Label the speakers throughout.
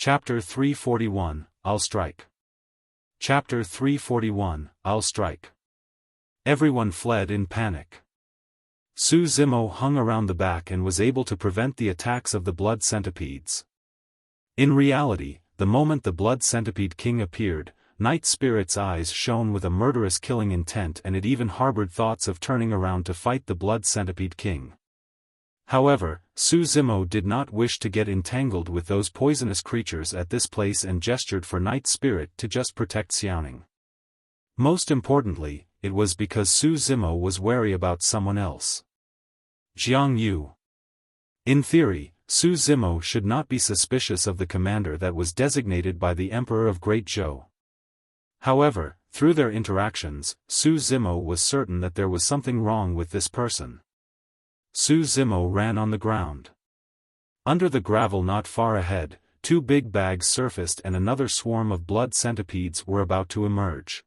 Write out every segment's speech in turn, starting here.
Speaker 1: Chapter 341, I'll Strike. Chapter 341, I'll Strike. Everyone fled in panic. Zimo hung around the back and was able to prevent the attacks of the blood centipedes. In reality, the moment the blood centipede king appeared, Night Spirit's eyes shone with a murderous killing intent, and it even harbored thoughts of turning around to fight the blood centipede king. However, Zimo did not wish to get entangled with those poisonous creatures at this place and gestured for Night Spirit to just protect Xiaofan. Most importantly, it was because Zimo was wary about someone else. Jiang Yu. In theory, Zimo should not be suspicious of the commander that was designated by the Emperor of Great Zhou. However, through their interactions, Zimo was certain that there was something wrong with this person. Zimo ran on the ground. Under the gravel not far ahead, two big bags surfaced and another swarm of blood centipedes were about to emerge.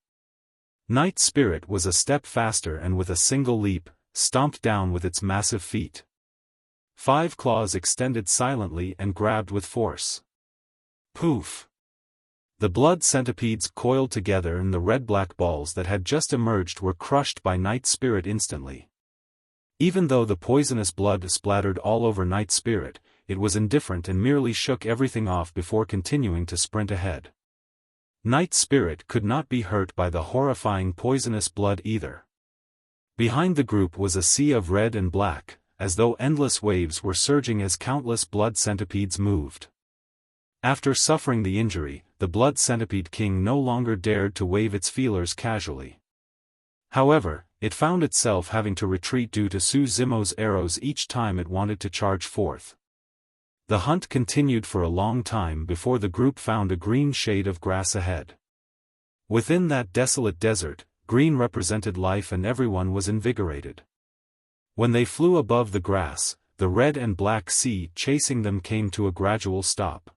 Speaker 1: Night Spirit was a step faster and with a single leap, stomped down with its massive feet. 5 claws extended silently and grabbed with force. Poof! The blood centipedes coiled together and the red-black balls that had just emerged were crushed by Night Spirit instantly. Even though the poisonous blood splattered all over Night Spirit, it was indifferent and merely shook everything off before continuing to sprint ahead. Night Spirit could not be hurt by the horrifying poisonous blood either. Behind the group was a sea of red and black, as though endless waves were surging as countless blood centipedes moved. After suffering the injury, the blood centipede king no longer dared to wave its feelers casually. However, it found itself having to retreat due to Zimo's arrows each time it wanted to charge forth. The hunt continued for a long time before the group found a green shade of grass ahead. Within that desolate desert, green represented life and everyone was invigorated. When they flew above the grass, the red and black sea chasing them came to a gradual stop.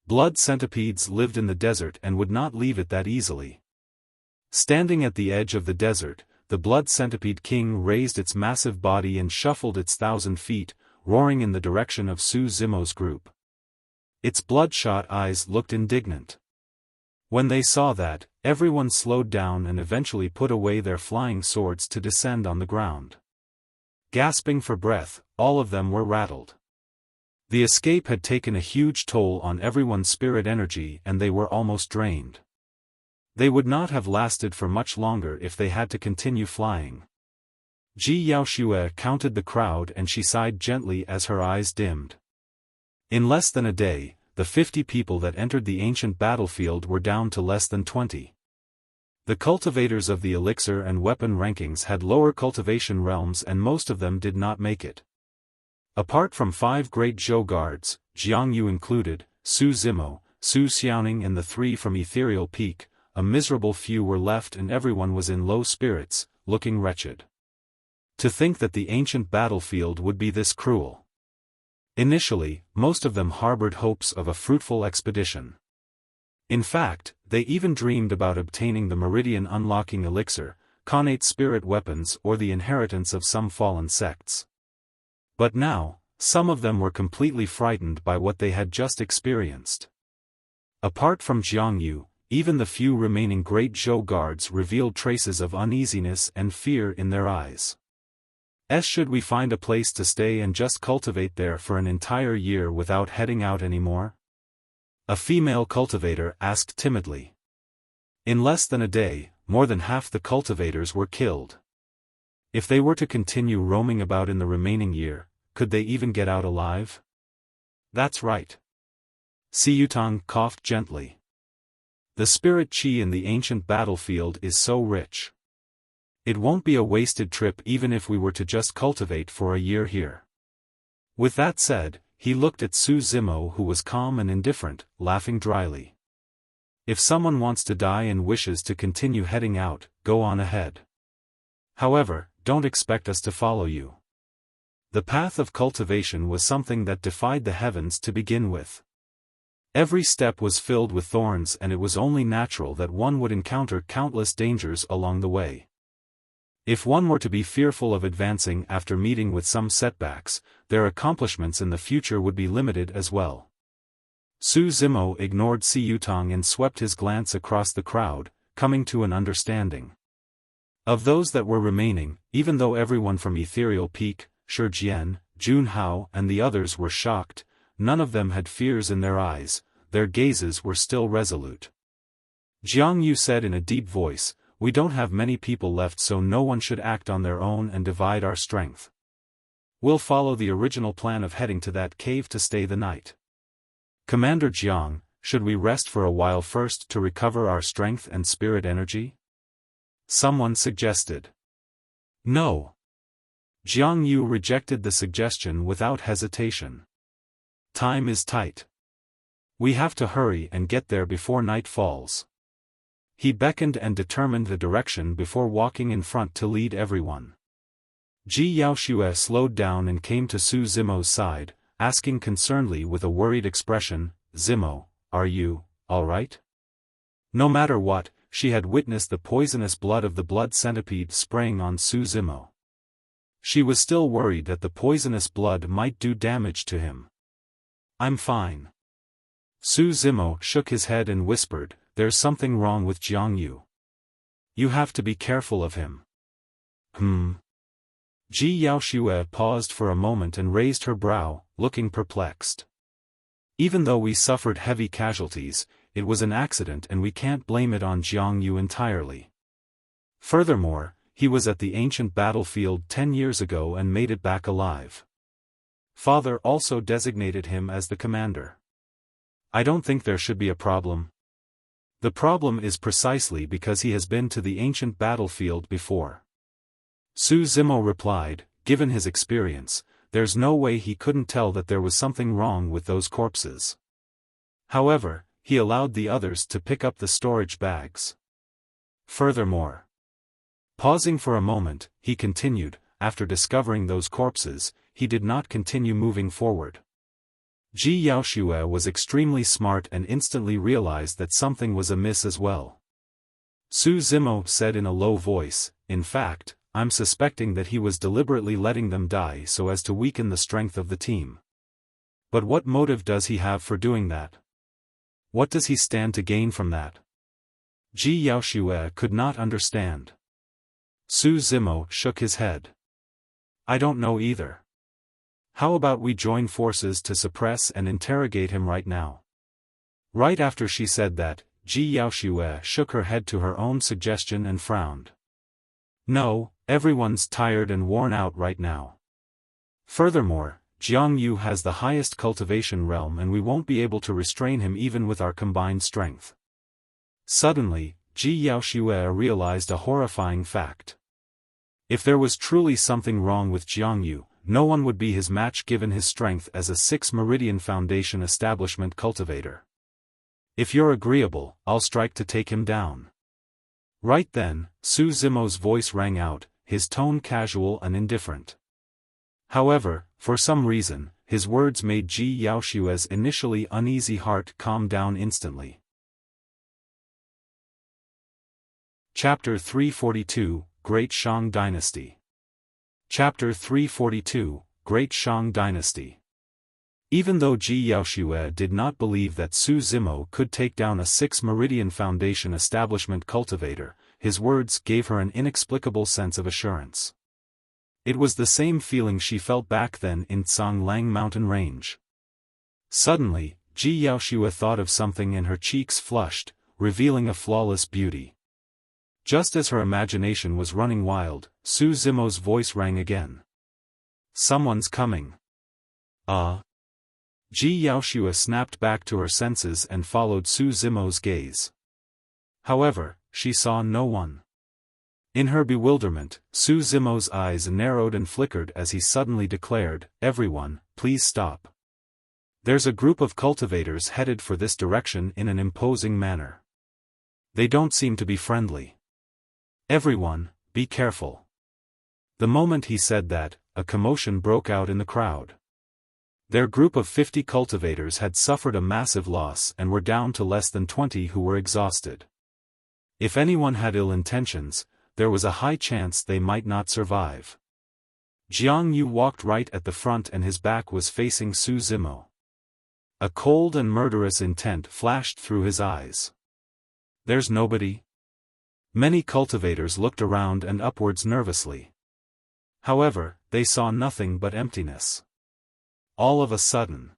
Speaker 1: Blood centipedes lived in the desert and would not leave it that easily. Standing at the edge of the desert, the blood centipede king raised its massive body and shuffled its 1,000 feet, roaring in the direction of Zimo's group. Its bloodshot eyes looked indignant. When they saw that, everyone slowed down and eventually put away their flying swords to descend on the ground. Gasping for breath, all of them were rattled. The escape had taken a huge toll on everyone's spirit energy and they were almost drained. They would not have lasted for much longer if they had to continue flying. Ji Yaoxue counted the crowd and she sighed gently as her eyes dimmed. In less than a day, the 50 people that entered the ancient battlefield were down to less than 20. The cultivators of the elixir and weapon rankings had lower cultivation realms and most of them did not make it. Apart from 5 great Zhou guards, Jiang Yu included, Zimo, Xiaofan and the 3 from Ethereal Peak, a miserable few were left and everyone was in low spirits, looking wretched. To think that the ancient battlefield would be this cruel. Initially, most of them harbored hopes of a fruitful expedition. In fact, they even dreamed about obtaining the Meridian unlocking elixir, Connate spirit weapons or the inheritance of some fallen sects. But now, some of them were completely frightened by what they had just experienced. Apart from Jiang Yu, even the few remaining great Zhou guards revealed traces of uneasiness and fear in their eyes. Should we find a place to stay and just cultivate there for an entire year without heading out anymore? A female cultivator asked timidly. In less than a day, more than half the cultivators were killed. If they were to continue roaming about in the remaining year, could they even get out alive? That's right. Tang coughed gently. The spirit qi in the ancient battlefield is so rich. It won't be a wasted trip even if we were to just cultivate for a year here. With that said, he looked at Zimo who was calm and indifferent, laughing dryly. If someone wants to die and wishes to continue heading out, go on ahead. However, don't expect us to follow you. The path of cultivation was something that defied the heavens to begin with. Every step was filled with thorns and it was only natural that one would encounter countless dangers along the way. If one were to be fearful of advancing after meeting with some setbacks, their accomplishments in the future would be limited as well. Su Zimo ignored Xiaofan and swept his glance across the crowd, coming to an understanding. Of those that were remaining, even though everyone from Ethereal Peak, Shijian, Junhao and the others were shocked, none of them had fears in their eyes, their gazes were still resolute. Jiang Yu said in a deep voice, "We don't have many people left, so no one should act on their own and divide our strength. We'll follow the original plan of heading to that cave to stay the night. Commander Jiang, should we rest for a while first to recover our strength and spirit energy?" Someone suggested. No. Jiang Yu rejected the suggestion without hesitation. Time is tight. We have to hurry and get there before night falls. He beckoned and determined the direction before walking in front to lead everyone. Ji Yaoxue slowed down and came to Su Zimo's side, asking concernedly with a worried expression, "Zimo, are you all right?" No matter what, she had witnessed the poisonous blood of the blood centipede spraying on Su Zimo. She was still worried that the poisonous blood might do damage to him. "I'm fine." Su Zimo shook his head and whispered, "There's something wrong with Jiang Yu. You have to be careful of him." Ji Yaoxue paused for a moment and raised her brow, looking perplexed. "Even though we suffered heavy casualties, it was an accident and we can't blame it on Jiang Yu entirely. Furthermore, he was at the ancient battlefield 10 years ago and made it back alive. Father also designated him as the commander. I don't think there should be a problem. The problem is precisely because he has been to the ancient battlefield before." Su Zimo replied, "Given his experience, there's no way he couldn't tell that there was something wrong with those corpses." However, he allowed the others to pick up the storage bags. Furthermore, pausing for a moment, he continued, "After discovering those corpses, he did not continue moving forward." Ji Yaoxue was extremely smart and instantly realized that something was amiss as well. Su Zimo said in a low voice, "In fact, I'm suspecting that he was deliberately letting them die so as to weaken the strength of the team. But what motive does he have for doing that? What does he stand to gain from that?" Ji Yaoxue could not understand. Su Zimo shook his head. "I don't know either. How about we join forces to suppress and interrogate him right now?" Right after she said that, Ji Yaoxue shook her head to her own suggestion and frowned. "No, everyone's tired and worn out right now. Furthermore, Jiang Yu has the highest cultivation realm and we won't be able to restrain him even with our combined strength." Suddenly, Ji Yaoxue realized a horrifying fact. If there was truly something wrong with Jiang Yu, no one would be his match given his strength as a 6 Meridian Foundation establishment cultivator. "If you're agreeable, I'll strike to take him down." Right then, Su Zimo's voice rang out, his tone casual and indifferent. However, for some reason, his words made Ji Yaoxue's initially uneasy heart calm down instantly. Chapter 342, Great Shang Dynasty. Chapter 342, Great Shang Dynasty. Even though Ji Yaoxue did not believe that Su Zimo could take down a 6 Meridian Foundation establishment cultivator, his words gave her an inexplicable sense of assurance. It was the same feeling she felt back then in Tsanglang mountain range. Suddenly, Ji Yaoxue thought of something and her cheeks flushed, revealing a flawless beauty. Just as her imagination was running wild, Su Zimo's voice rang again. "Someone's coming." Ji Yaoxue snapped back to her senses and followed Su Zimo's gaze. However, she saw no one. In her bewilderment, Su Zimo's eyes narrowed and flickered as he suddenly declared, "Everyone, please stop. There's a group of cultivators headed for this direction in an imposing manner. They don't seem to be friendly. Everyone, be careful." The moment he said that, a commotion broke out in the crowd. Their group of 50 cultivators had suffered a massive loss and were down to less than 20 who were exhausted. If anyone had ill intentions, there was a high chance they might not survive. Jiang Yu walked right at the front and his back was facing Su Zimo. A cold and murderous intent flashed through his eyes. There's nobody? Many cultivators looked around and upwards nervously. However, they saw nothing but emptiness. All of a sudden,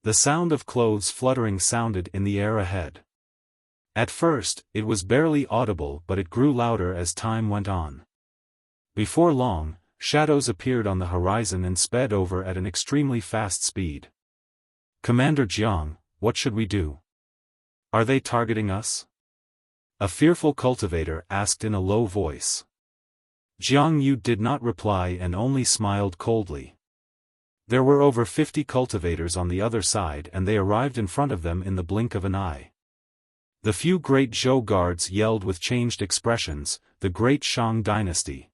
Speaker 1: the sound of clothes fluttering sounded in the air ahead. At first, it was barely audible, but it grew louder as time went on. Before long, shadows appeared on the horizon and sped over at an extremely fast speed. Commander Jiang, what should we do? Are they targeting us? A fearful cultivator asked in a low voice. Jiang Yu did not reply and only smiled coldly. There were over 50 cultivators on the other side and they arrived in front of them in the blink of an eye. The few great Zhou guards yelled with changed expressions, "The great Shang dynasty."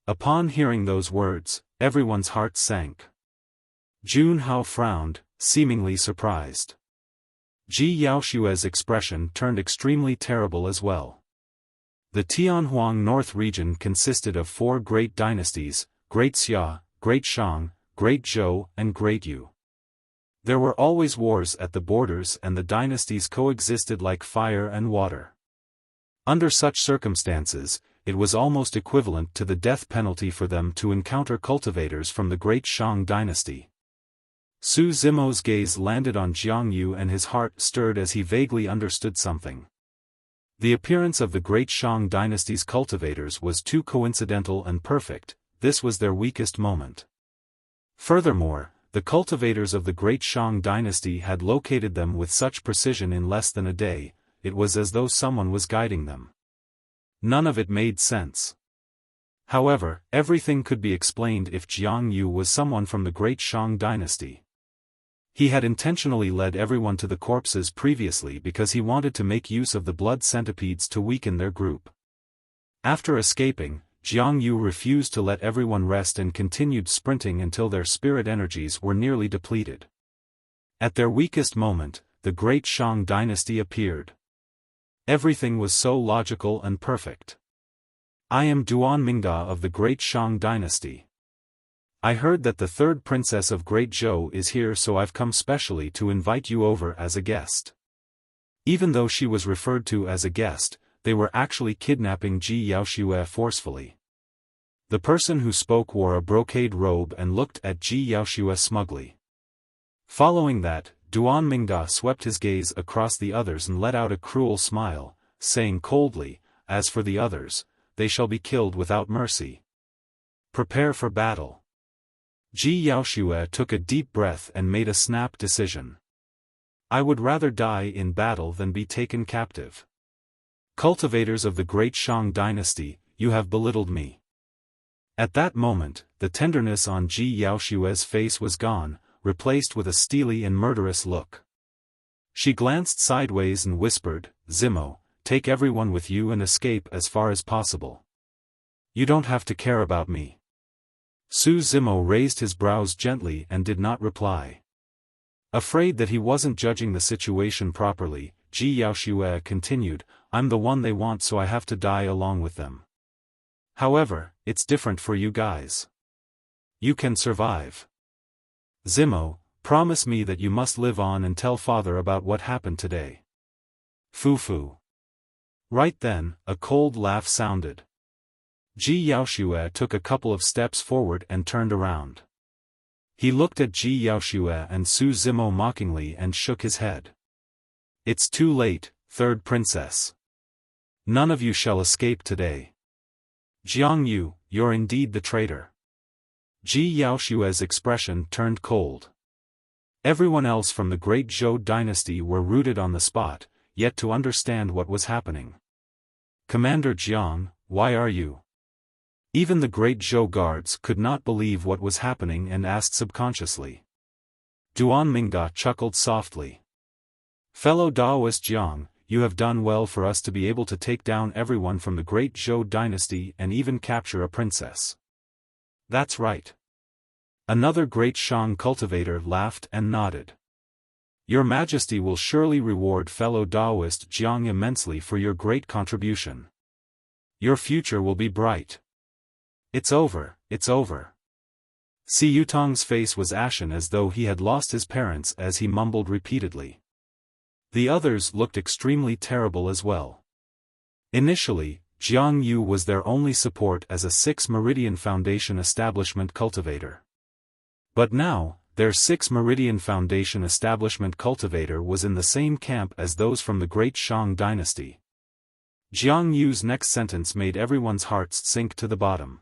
Speaker 1: Upon hearing those words, everyone's heart sank. Jun Hao frowned, seemingly surprised. Ji Yaoshue's expression turned extremely terrible as well. The Tianhuang North region consisted of 4 great dynasties, Great Xia, Great Shang, Great Zhou and Great Yu. There were always wars at the borders and the dynasties coexisted like fire and water. Under such circumstances, it was almost equivalent to the death penalty for them to encounter cultivators from the Great Shang dynasty. Su Zimo's gaze landed on Jiang Yu and his heart stirred as he vaguely understood something. The appearance of the Great Shang dynasty's cultivators was too coincidental and perfect, this was their weakest moment. Furthermore, the cultivators of the Great Shang dynasty had located them with such precision in less than a day, it was as though someone was guiding them. None of it made sense. However, everything could be explained if Jiang Yu was someone from the Great Shang dynasty. He had intentionally led everyone to the corpses previously because he wanted to make use of the blood centipedes to weaken their group. After escaping, Jiang Yu refused to let everyone rest and continued sprinting until their spirit energies were nearly depleted. At their weakest moment, the Great Shang dynasty appeared. Everything was so logical and perfect. I am Duan Mingda of the Great Shang dynasty. I heard that the 3rd princess of Great Zhou is here, so I've come specially to invite you over as a guest. Even though she was referred to as a guest, they were actually kidnapping Ji Yaoshue forcefully. The person who spoke wore a brocade robe and looked at Ji Yaoshue smugly. Following that, Duan Mingda swept his gaze across the others and let out a cruel smile, saying coldly, "As for the others, they shall be killed without mercy. Prepare for battle." Ji Yaoshue took a deep breath and made a snap decision. I would rather die in battle than be taken captive. Cultivators of the Great Shang dynasty, you have belittled me. At that moment, the tenderness on Ji Yaoshue's face was gone, replaced with a steely and murderous look. She glanced sideways and whispered, "Zimo, take everyone with you and escape as far as possible. You don't have to care about me." Su Zimo raised his brows gently and did not reply. Afraid that he wasn't judging the situation properly, Ji Yaoshue continued, "I'm the one they want, so I have to die along with them. However, it's different for you guys. You can survive. Zimo, promise me that you must live on and tell father about what happened today." Foo. Right then, a cold laugh sounded. Ji Yaoshue took a couple of steps forward and turned around. He looked at Ji Yaoshue and Su Zimo mockingly and shook his head. "It's too late, 3rd princess. None of you shall escape today. Jiang Yu, you're indeed the traitor." Ji Yaoshue's expression turned cold. Everyone else from the Great Zhou dynasty were rooted on the spot, yet to understand what was happening. "Commander Jiang, why are you?" Even the Great Zhou guards could not believe what was happening and asked subconsciously. Duan Mingda chuckled softly. "Fellow Daoist Jiang, you have done well for us to be able to take down everyone from the Great Zhou dynasty and even capture a princess." "That's right." Another Great Shang cultivator laughed and nodded. "Your Majesty will surely reward fellow Daoist Jiang immensely for your great contribution. Your future will be bright." It's over. Xu Tong's face was ashen as though he had lost his parents as he mumbled repeatedly. The others looked extremely terrible as well. Initially, Jiang Yu was their only support as a 6 Meridian Foundation establishment cultivator. But now, their 6 Meridian Foundation establishment cultivator was in the same camp as those from the great Shang dynasty. Jiang Yu's next sentence made everyone's hearts sink to the bottom.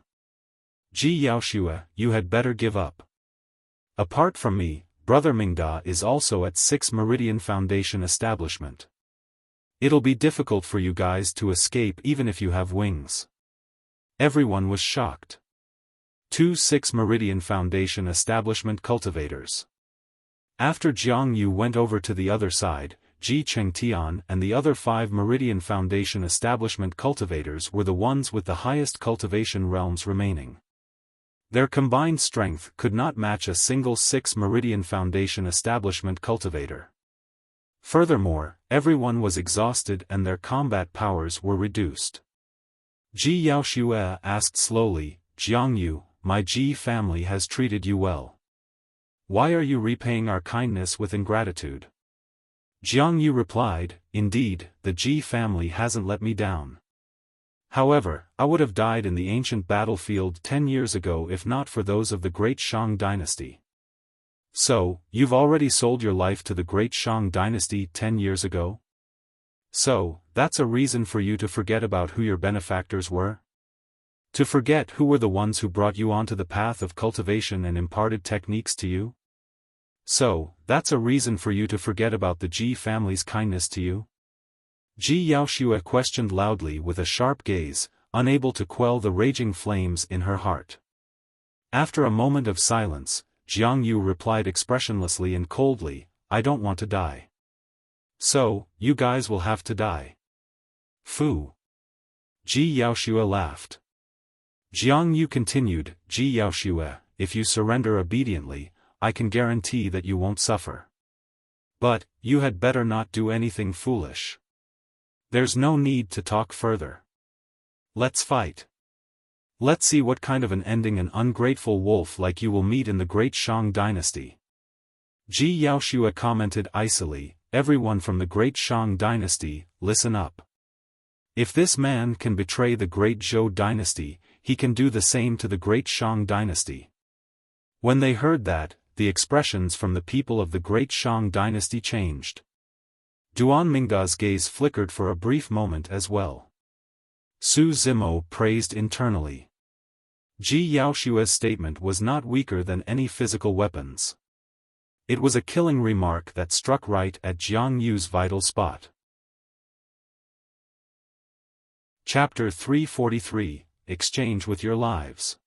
Speaker 1: Ji Yaoxue, you had better give up. Apart from me, Brother Mingda is also at 6 Meridian Foundation establishment. It'll be difficult for you guys to escape even if you have wings. Everyone was shocked. 2 6 Meridian Foundation establishment cultivators. After Jiang Yu went over to the other side, Ji Chengtian and the other 5 Meridian Foundation establishment cultivators were the ones with the highest cultivation realms remaining. Their combined strength could not match a single 6 Meridian Foundation establishment cultivator. Furthermore, everyone was exhausted and their combat powers were reduced. Ji Yaoxue asked slowly, Jiang Yu, my Ji family has treated you well. Why are you repaying our kindness with ingratitude? Jiang Yu replied, indeed, the Ji family hasn't let me down. However, I would have died in the ancient battlefield 10 years ago if not for those of the great Shang dynasty. So, you've already sold your life to the great Shang dynasty 10 years ago? So, that's a reason for you to forget about who your benefactors were? To forget who were the ones who brought you onto the path of cultivation and imparted techniques to you? So, that's a reason for you to forget about the Ji family's kindness to you? Ji Yaoxue questioned loudly with a sharp gaze, unable to quell the raging flames in her heart. After a moment of silence, Jiang Yu replied expressionlessly and coldly, I don't want to die. So, you guys will have to die. Fu. Ji Yaoxue laughed. Jiang Yu continued, Ji Yaoxue, if you surrender obediently, I can guarantee that you won't suffer. But, you had better not do anything foolish. There's no need to talk further. Let's fight. Let's see what kind of an ending an ungrateful wolf like you will meet in the great Shang dynasty. Ji Yaoxue commented icily, everyone from the great Shang dynasty, listen up. If this man can betray the great Zhou dynasty, he can do the same to the great Shang dynasty. When they heard that, the expressions from the people of the great Shang dynasty changed. Duan Mingda's gaze flickered for a brief moment as well. Su Zimo praised internally. Ji Yaoxue's statement was not weaker than any physical weapons. It was a killing remark that struck right at Jiang Yu's vital spot. Chapter 343, Exchange with Your Lives.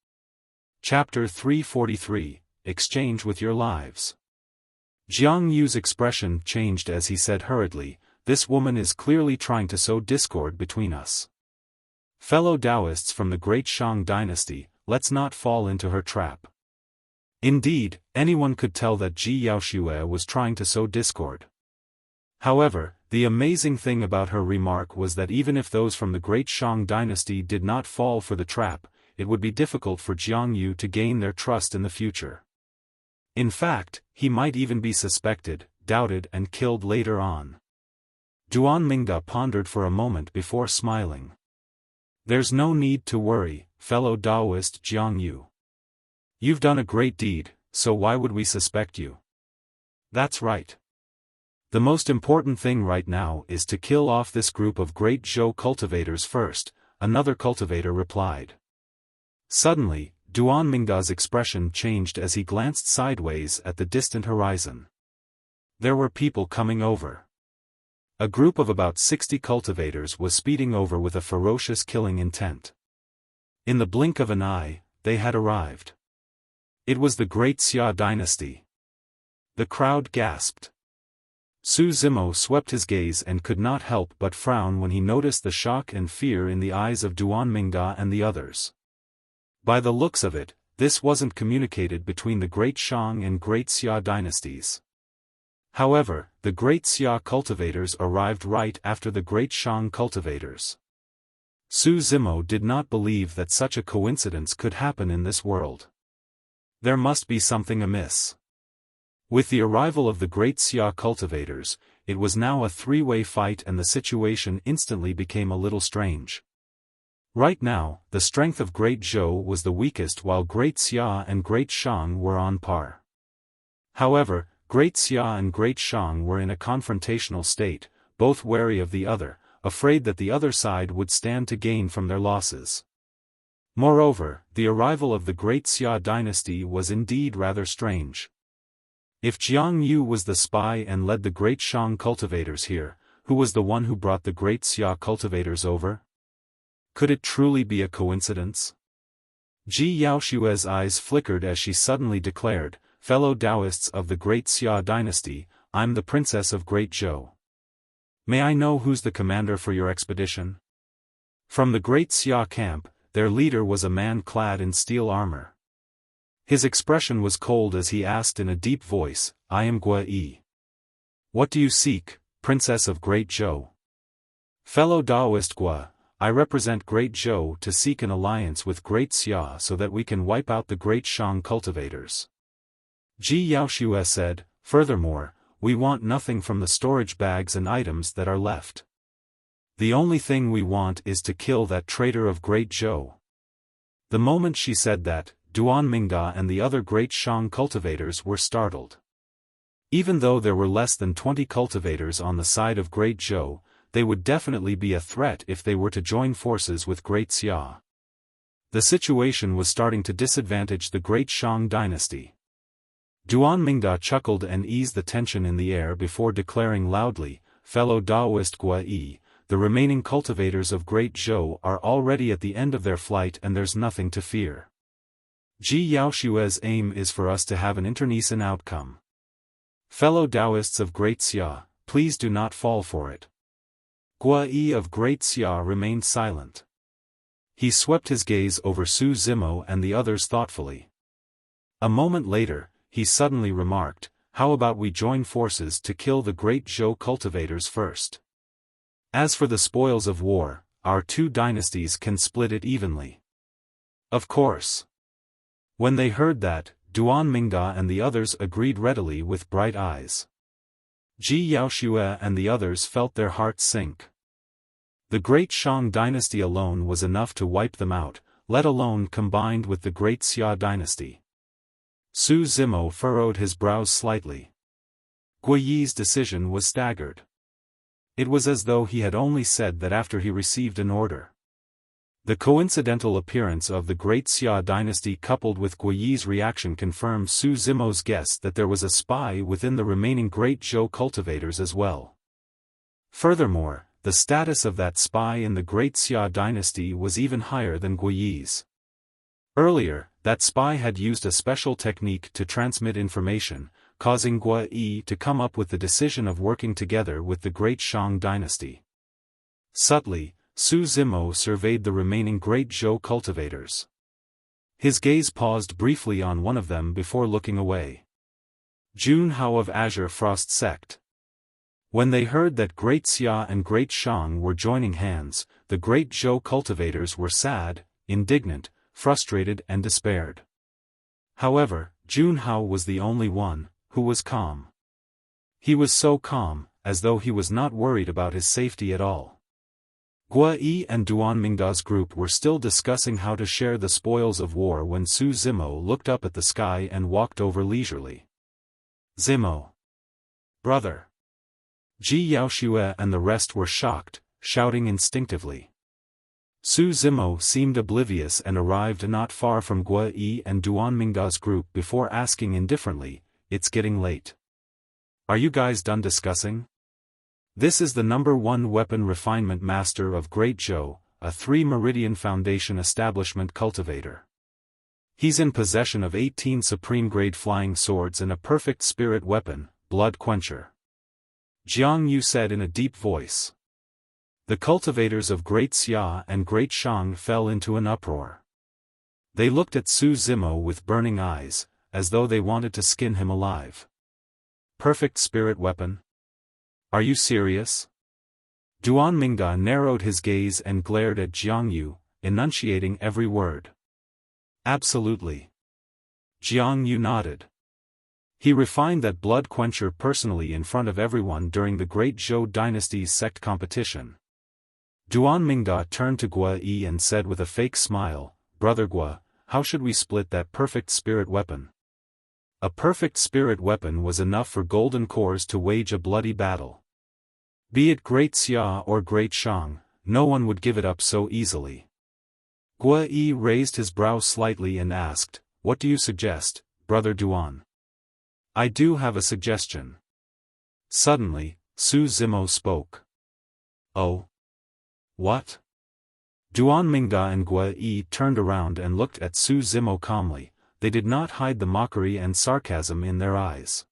Speaker 1: Chapter 343, Exchange with Your Lives. Jiang Yu's expression changed as he said hurriedly, this woman is clearly trying to sow discord between us. Fellow Taoists from the great Shang dynasty, let's not fall into her trap. Indeed, anyone could tell that Ji Yaoxue was trying to sow discord. However, the amazing thing about her remark was that even if those from the great Shang dynasty did not fall for the trap, it would be difficult for Jiang Yu to gain their trust in the future. In fact, he might even be suspected, doubted and killed later on. Duan Mingda pondered for a moment before smiling. There's no need to worry, fellow Taoist Jiang Yu. You've done a great deed, so why would we suspect you? That's right. The most important thing right now is to kill off this group of great Zhou cultivators first, another cultivator replied. Suddenly, Duan Mingda's expression changed as he glanced sideways at the distant horizon. There were people coming over. A group of about 60 cultivators was speeding over with a ferocious killing intent. In the blink of an eye, they had arrived. It was the great Xia dynasty. The crowd gasped. Su Zimo swept his gaze and could not help but frown when he noticed the shock and fear in the eyes of Duan Mingda and the others. By the looks of it, this wasn't communicated between the great Shang and great Xia dynasties. However, the great Xia cultivators arrived right after the great Shang cultivators. Su Zimo did not believe that such a coincidence could happen in this world. There must be something amiss. With the arrival of the great Xia cultivators, it was now a three-way fight and the situation instantly became a little strange. Right now, the strength of Great Zhou was the weakest while Great Xia and Great Shang were on par. However, Great Xia and Great Shang were in a confrontational state, both wary of the other, afraid that the other side would stand to gain from their losses. Moreover, the arrival of the Great Xia dynasty was indeed rather strange. If Jiang Yu was the spy and led the Great Shang cultivators here, who was the one who brought the Great Xia cultivators over? Could it truly be a coincidence? Ji Yaoshue's eyes flickered as she suddenly declared, "Fellow Taoists of the Great Xia dynasty, I'm the Princess of Great Zhou. May I know who's the commander for your expedition?" From the Great Xia camp, their leader was a man clad in steel armor. His expression was cold as he asked in a deep voice, "I am Gui. What do you seek, Princess of Great Zhou?" "Fellow Taoist Gui, I represent Great Zhou to seek an alliance with Great Xia so that we can wipe out the Great Shang cultivators." Ji Yaoshue said, "Furthermore, we want nothing from the storage bags and items that are left. The only thing we want is to kill that traitor of Great Zhou." The moment she said that, Duan Mingda and the other Great Shang cultivators were startled. Even though there were less than 20 cultivators on the side of Great Zhou, they would definitely be a threat if they were to join forces with Great Xia. The situation was starting to disadvantage the Great Shang dynasty. Duan Mingda chuckled and eased the tension in the air before declaring loudly, "Fellow Taoist Gui, the remaining cultivators of Great Zhou are already at the end of their flight and there's nothing to fear. Ji Yaoshue's aim is for us to have an internecine outcome. Fellow Taoists of Great Xia, please do not fall for it." Gui of Great Xia remained silent. He swept his gaze over Su Zimo and the others thoughtfully. A moment later, he suddenly remarked, "How about we join forces to kill the Great Zhou cultivators first? As for the spoils of war, our two dynasties can split it evenly." Of course. When they heard that, Duan Mingda and the others agreed readily with bright eyes. Ji Yaoshue and the others felt their hearts sink. The Great Shang dynasty alone was enough to wipe them out, let alone combined with the Great Xia dynasty. Su Zimo furrowed his brows slightly. Gui's decision was staggered. It was as though he had only said that after he received an order. The coincidental appearance of the Great Xia dynasty coupled with Gui's reaction confirmed Su Zimo's guess that there was a spy within the remaining Great Zhou cultivators as well. Furthermore, the status of that spy in the Great Xia dynasty was even higher than Gui's. Earlier, that spy had used a special technique to transmit information, causing Gui to come up with the decision of working together with the Great Shang dynasty. Subtly, Su Zimo surveyed the remaining Great Zhou cultivators. His gaze paused briefly on one of them before looking away. Jun Hao of Azure Frost Sect. When they heard that Great Xia and Great Shang were joining hands, the Great Zhou cultivators were sad, indignant, frustrated and despaired. However, Jun Hao was the only one who was calm. He was so calm, as though he was not worried about his safety at all. Gui and Duan Mingda's group were still discussing how to share the spoils of war when Su Zimo looked up at the sky and walked over leisurely. "Zimo! Brother!" Ji Yaoshue and the rest were shocked, shouting instinctively. Su Zimo seemed oblivious and arrived not far from Gui and Duan Mingda's group before asking indifferently, "It's getting late. Are you guys done discussing? This is the #1 weapon refinement master of Great Zhou, a 3-Meridian Foundation establishment cultivator. He's in possession of 18 supreme-grade flying swords and a perfect spirit weapon, Blood Quencher." Jiang Yu said in a deep voice. The cultivators of Great Xia and Great Shang fell into an uproar. They looked at Su Zimo with burning eyes, as though they wanted to skin him alive. "Perfect spirit weapon? Are you serious?" Duan Mingda narrowed his gaze and glared at Jiang Yu, enunciating every word. "Absolutely." Jiang Yu nodded. He refined that blood quencher personally in front of everyone during the Great Zhou Dynasty's Sect competition. Duan Mingda turned to Gua Yi and said with a fake smile, "Brother Gua, how should we split that perfect spirit weapon?" A perfect spirit weapon was enough for golden cores to wage a bloody battle. Be it Great Xia or Great Shang, no one would give it up so easily. Gua Yi raised his brow slightly and asked, "What do you suggest, Brother Duan?" "I do have a suggestion." Suddenly, Su Zimo spoke. "Oh? What?" Duan Mingda and Gua Yi turned around and looked at Su Zimo calmly. They did not hide the mockery and sarcasm in their eyes.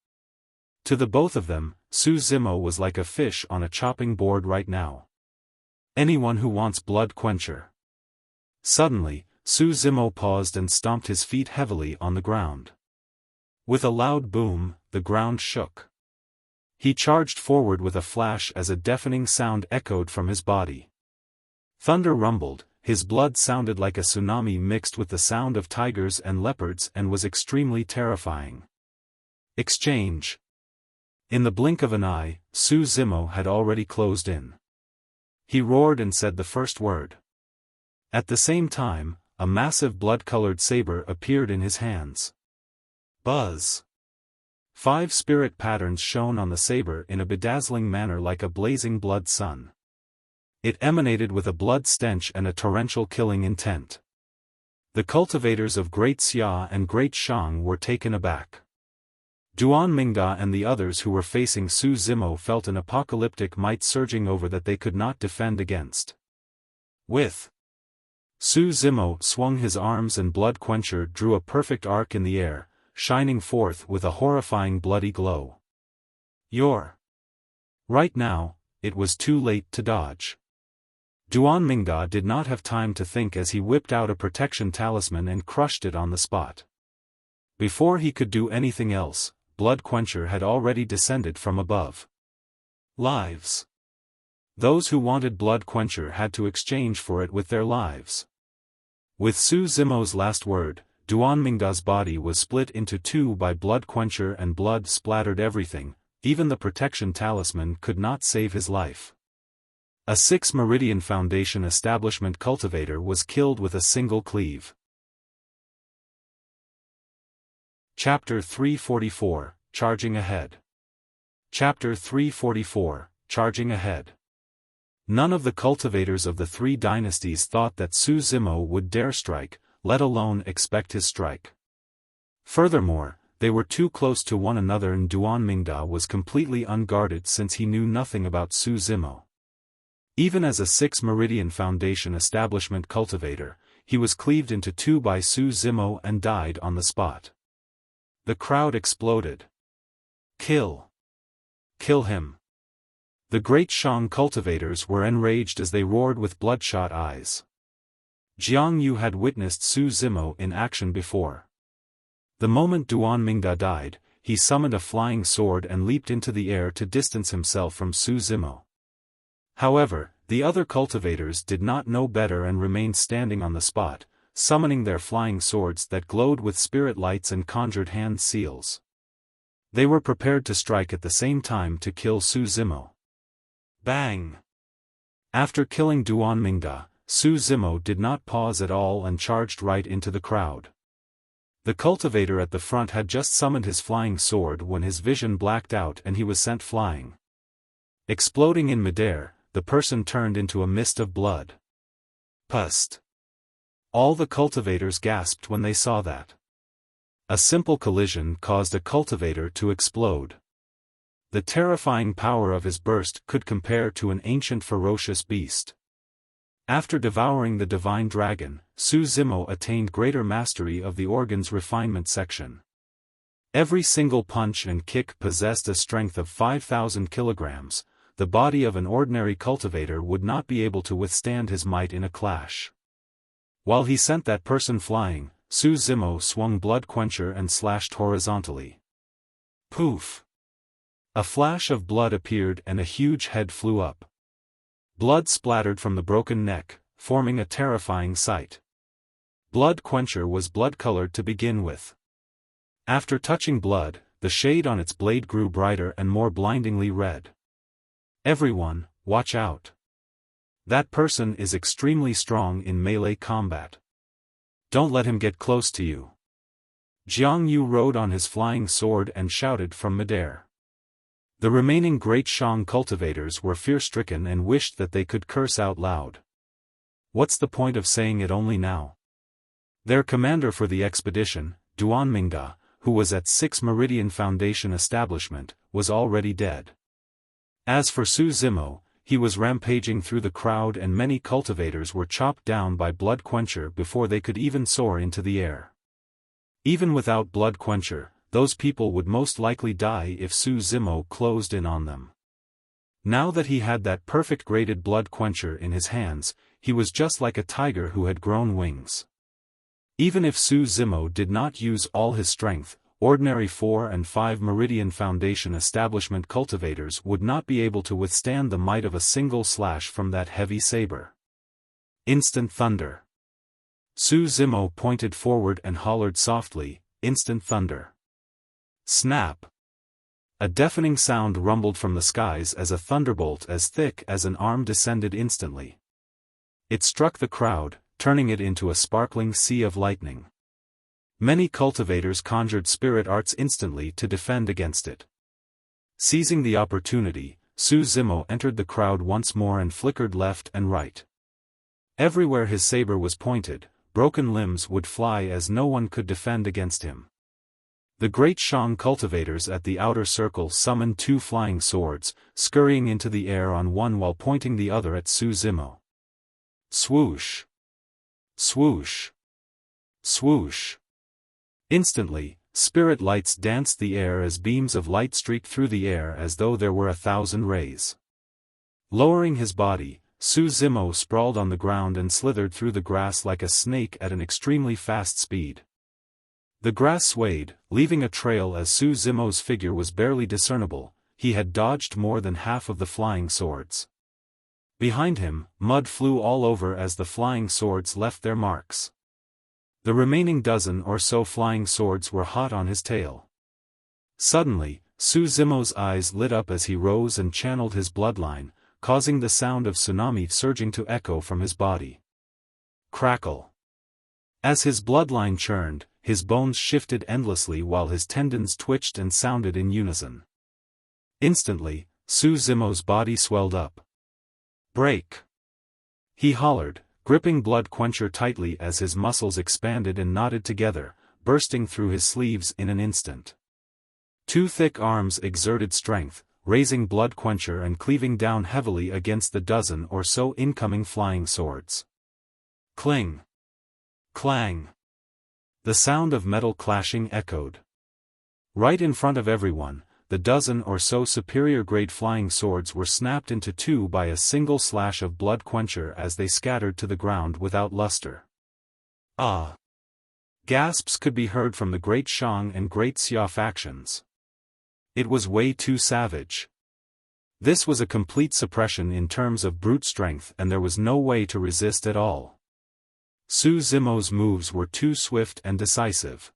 Speaker 1: To the both of them, Su Zimo was like a fish on a chopping board right now. Anyone who wants blood quencher. Suddenly, Su Zimo paused and stomped his feet heavily on the ground. With a loud boom, the ground shook. He charged forward with a flash as a deafening sound echoed from his body. Thunder rumbled, his blood sounded like a tsunami mixed with the sound of tigers and leopards and was extremely terrifying. Exchange. In the blink of an eye, Su Zimo had already closed in. He roared and said the first word. At the same time, a massive blood-colored saber appeared in his hands. Buzz. 5 spirit patterns shone on the saber in a bedazzling manner like a blazing blood sun. It emanated with a blood stench and a torrential killing intent. The cultivators of Great Xia and Great Shang were taken aback. Duan Mingda and the others who were facing Su Zimo felt an apocalyptic might surging over that they could not defend against. With Su Zimo swung his arms and blood quencher drew a perfect arc in the air, shining forth with a horrifying bloody glow. Right now, it was too late to dodge. Duan Mingda did not have time to think as he whipped out a protection talisman and crushed it on the spot. Before he could do anything else, blood quencher had already descended from above. Lives. Those who wanted blood quencher had to exchange for it with their lives. With Su Zimo's last word, Duan Mingda's body was split into 2 by blood quencher and blood splattered everything. Even the protection talisman could not save his life. A 6 Meridian Foundation establishment cultivator was killed with a single cleave. Chapter 344, Charging Ahead. Chapter 344, Charging Ahead. None of the cultivators of the 3 dynasties thought that Su Zimo would dare strike, let alone expect his strike. Furthermore, they were too close to one another and Duan Mingda was completely unguarded since he knew nothing about Su Zimo. Even as a 6 Meridian Foundation establishment cultivator, he was cleaved into 2 by Su Zimo and died on the spot. The crowd exploded. Kill! Kill him! The great Shang cultivators were enraged as they roared with bloodshot eyes. Jiang Yu had witnessed Su Zimo in action before. The moment Duan Mingda died, he summoned a flying sword and leaped into the air to distance himself from Su Zimo. However, the other cultivators did not know better and remained standing on the spot, summoning their flying swords that glowed with spirit lights and conjured hand seals. They were prepared to strike at the same time to kill Su Zimo. Bang! After killing Duan Mingda, Su Zimo did not pause at all and charged right into the crowd. The cultivator at the front had just summoned his flying sword when his vision blacked out and he was sent flying. Exploding in midair, the person turned into a mist of blood. Pust! All the cultivators gasped when they saw that. A simple collision caused a cultivator to explode. The terrifying power of his burst could compare to an ancient ferocious beast. After devouring the divine dragon, Su Zimo attained greater mastery of the organ's refinement section. Every single punch and kick possessed a strength of 5,000 kilograms. The body of an ordinary cultivator would not be able to withstand his might in a clash. While he sent that person flying, Su Zimo swung blood quencher and slashed horizontally. Poof! A flash of blood appeared and a huge head flew up. Blood splattered from the broken neck, forming a terrifying sight. Blood quencher was blood-colored to begin with. After touching blood, the shade on its blade grew brighter and more blindingly red. Everyone, watch out. That person is extremely strong in melee combat. Don't let him get close to you. Jiang Yu rode on his flying sword and shouted from midair. The remaining great Shang cultivators were fear-stricken and wished that they could curse out loud. What's the point of saying it only now? Their commander for the expedition, Duanmingda, who was at 6 Meridian Foundation establishment, was already dead. As for Su Zimo, he was rampaging through the crowd and many cultivators were chopped down by Blood Quencher before they could even soar into the air. Even without Blood Quencher, those people would most likely die if Su Zimo closed in on them. Now that he had that perfect graded Blood Quencher in his hands, he was just like a tiger who had grown wings. Even if Su Zimo did not use all his strength, ordinary 4 and 5 Meridian Foundation establishment cultivators would not be able to withstand the might of a single slash from that heavy saber. Instant thunder. Su Zimo pointed forward and hollered softly, "Instant thunder." Snap! A deafening sound rumbled from the skies as a thunderbolt as thick as an arm descended instantly. It struck the crowd, turning it into a sparkling sea of lightning. Many cultivators conjured spirit arts instantly to defend against it. Seizing the opportunity, Su Zimo entered the crowd once more and flickered left and right. Everywhere his saber was pointed, broken limbs would fly as no one could defend against him. The great Shang cultivators at the outer circle summoned 2 flying swords, scurrying into the air on one while pointing the other at Su Zimo. Swoosh! Swoosh! Swoosh! Instantly, spirit lights danced the air as beams of light streaked through the air as though there were 1,000 rays. Lowering his body, Su Zimo sprawled on the ground and slithered through the grass like a snake at an extremely fast speed. The grass swayed, leaving a trail as Su Zimo's figure was barely discernible. He had dodged more than half of the flying swords. Behind him, mud flew all over as the flying swords left their marks. The remaining dozen or so flying swords were hot on his tail. Suddenly, Su Zimo's eyes lit up as he rose and channeled his bloodline, causing the sound of tsunami surging to echo from his body. Crackle! As his bloodline churned, his bones shifted endlessly while his tendons twitched and sounded in unison. Instantly, Su Zimo's body swelled up. Break! He hollered, gripping Blood Quencher tightly as his muscles expanded and knotted together, bursting through his sleeves in an instant. 2 thick arms exerted strength, raising Blood Quencher and cleaving down heavily against the dozen or so incoming flying swords. Cling! Clang! The sound of metal clashing echoed. Right in front of everyone, the dozen or so superior-grade flying swords were snapped into 2 by a single slash of Blood Quencher as they scattered to the ground without luster. Ah! Gasps could be heard from the Great Shang and Great Xia factions. It was way too savage. This was a complete suppression in terms of brute strength and there was no way to resist at all. Su Zimo's moves were too swift and decisive.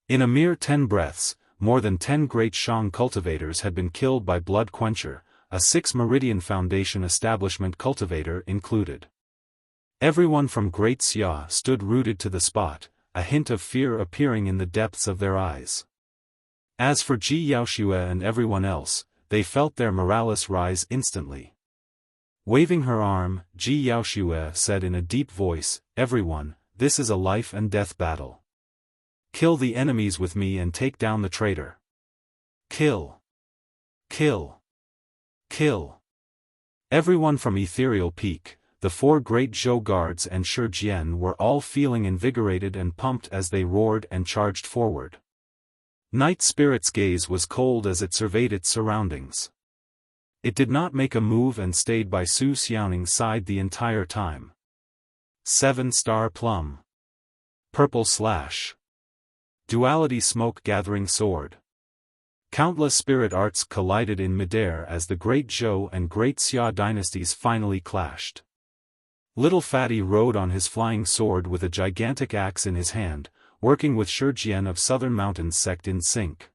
Speaker 1: In a mere 10 breaths, more than 10 great Shang cultivators had been killed by Blood Quencher, a 6 Meridian Foundation establishment cultivator included. Everyone from Great Xia stood rooted to the spot, a hint of fear appearing in the depths of their eyes. As for Ji Yaoxue and everyone else, they felt their morales rise instantly. Waving her arm, Ji Yaoxue said in a deep voice, "Everyone, this is a life and death battle. Kill the enemies with me and take down the traitor. Kill! Kill! Kill!" Everyone from Ethereal Peak, the 4 great Zhou guards and Shijian were all feeling invigorated and pumped as they roared and charged forward. Night Spirit's gaze was cold as it surveyed its surroundings. It did not make a move and stayed by Su Xiaoning's side the entire time. 7-star plum. Purple slash. Duality smoke gathering sword. Countless spirit arts collided in midair as the Great Zhou and Great Xia dynasties finally clashed. Little Fatty rode on his flying sword with a gigantic axe in his hand, working with Xuantian of Southern Mountains Sect in sync.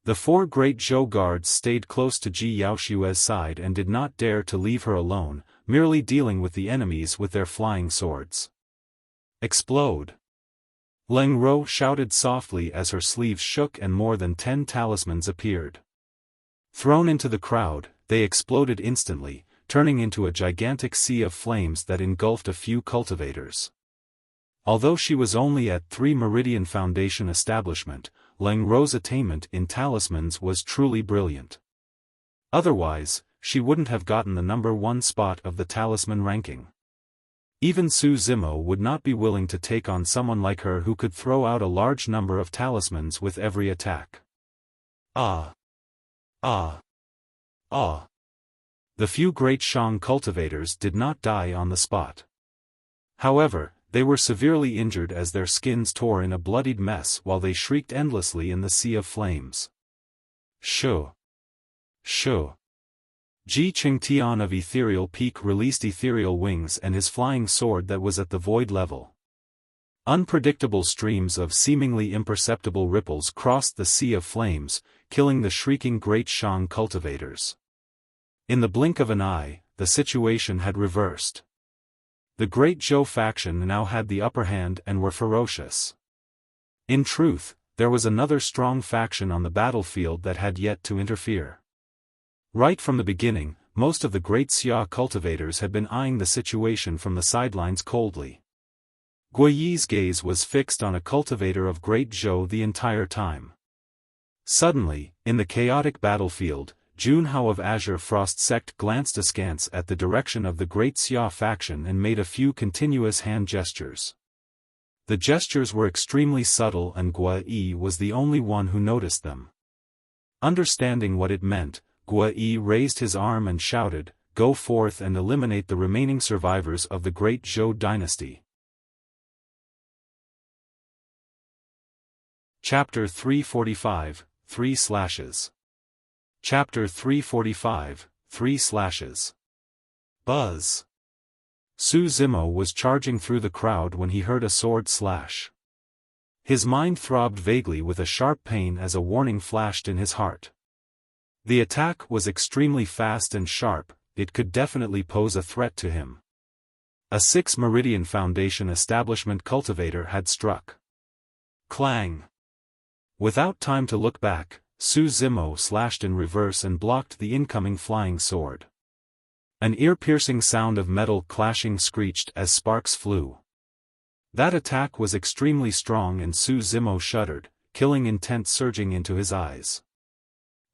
Speaker 1: The 4 great Zhou guards stayed close to Ji Yaoshue's side and did not dare to leave her alone, merely dealing with the enemies with their flying swords. Explode! Leng Ro shouted softly as her sleeves shook and more than 10 talismans appeared. Thrown into the crowd, they exploded instantly, turning into a gigantic sea of flames that engulfed a few cultivators. Although she was only at 3 Meridian Foundation establishment, Leng Ro's attainment in talismans was truly brilliant. Otherwise, she wouldn't have gotten the number 1 spot of the talisman ranking. Even Zimo would not be willing to take on someone like her who could throw out a large number of talismans with every attack. Ah! Ah! Ah! The few great Shang cultivators did not die on the spot. However, they were severely injured as their skins tore in a bloodied mess while they shrieked endlessly in the sea of flames. Shoo! Shoo! Ji Qingtian of Ethereal Peak released ethereal wings and his flying sword that was at the void level. Unpredictable streams of seemingly imperceptible ripples crossed the sea of flames, killing the shrieking great Shang cultivators. In the blink of an eye, the situation had reversed. The great Zhou faction now had the upper hand and were ferocious. In truth, there was another strong faction on the battlefield that had yet to interfere. Right from the beginning, most of the great Xia cultivators had been eyeing the situation from the sidelines coldly. Guiyi's gaze was fixed on a cultivator of great Zhou the entire time. Suddenly, in the chaotic battlefield, Junhao of Azure Frost Sect glanced askance at the direction of the great Xia faction and made a few continuous hand gestures. The gestures were extremely subtle and Guiyi was the only one who noticed them. Understanding what it meant, Guiyi raised his arm and shouted, "Go forth and eliminate the remaining survivors of the great Zhou dynasty." Chapter 345, 3 slashes. Chapter 345, 3 slashes. Buzz. Zimo was charging through the crowd when he heard a sword slash. His mind throbbed vaguely with a sharp pain as a warning flashed in his heart. The attack was extremely fast and sharp, it could definitely pose a threat to him. A 6 Meridian Foundation establishment cultivator had struck. Clang! Without time to look back, Zimo slashed in reverse and blocked the incoming flying sword. An ear-piercing sound of metal clashing screeched as sparks flew. That attack was extremely strong and Zimo shuddered, killing intent surging into his eyes.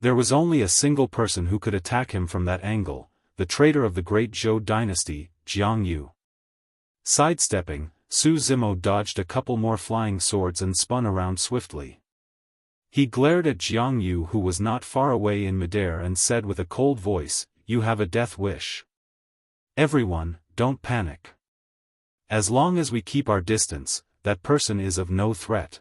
Speaker 1: There was only a single person who could attack him from that angle, the traitor of the great Zhou dynasty, Jiang Yu. Sidestepping, Zimo dodged a couple more flying swords and spun around swiftly. He glared at Jiang Yu who was not far away in midair and said with a cold voice, "You have a death wish. Everyone, don't panic. As long as we keep our distance, that person is of no threat."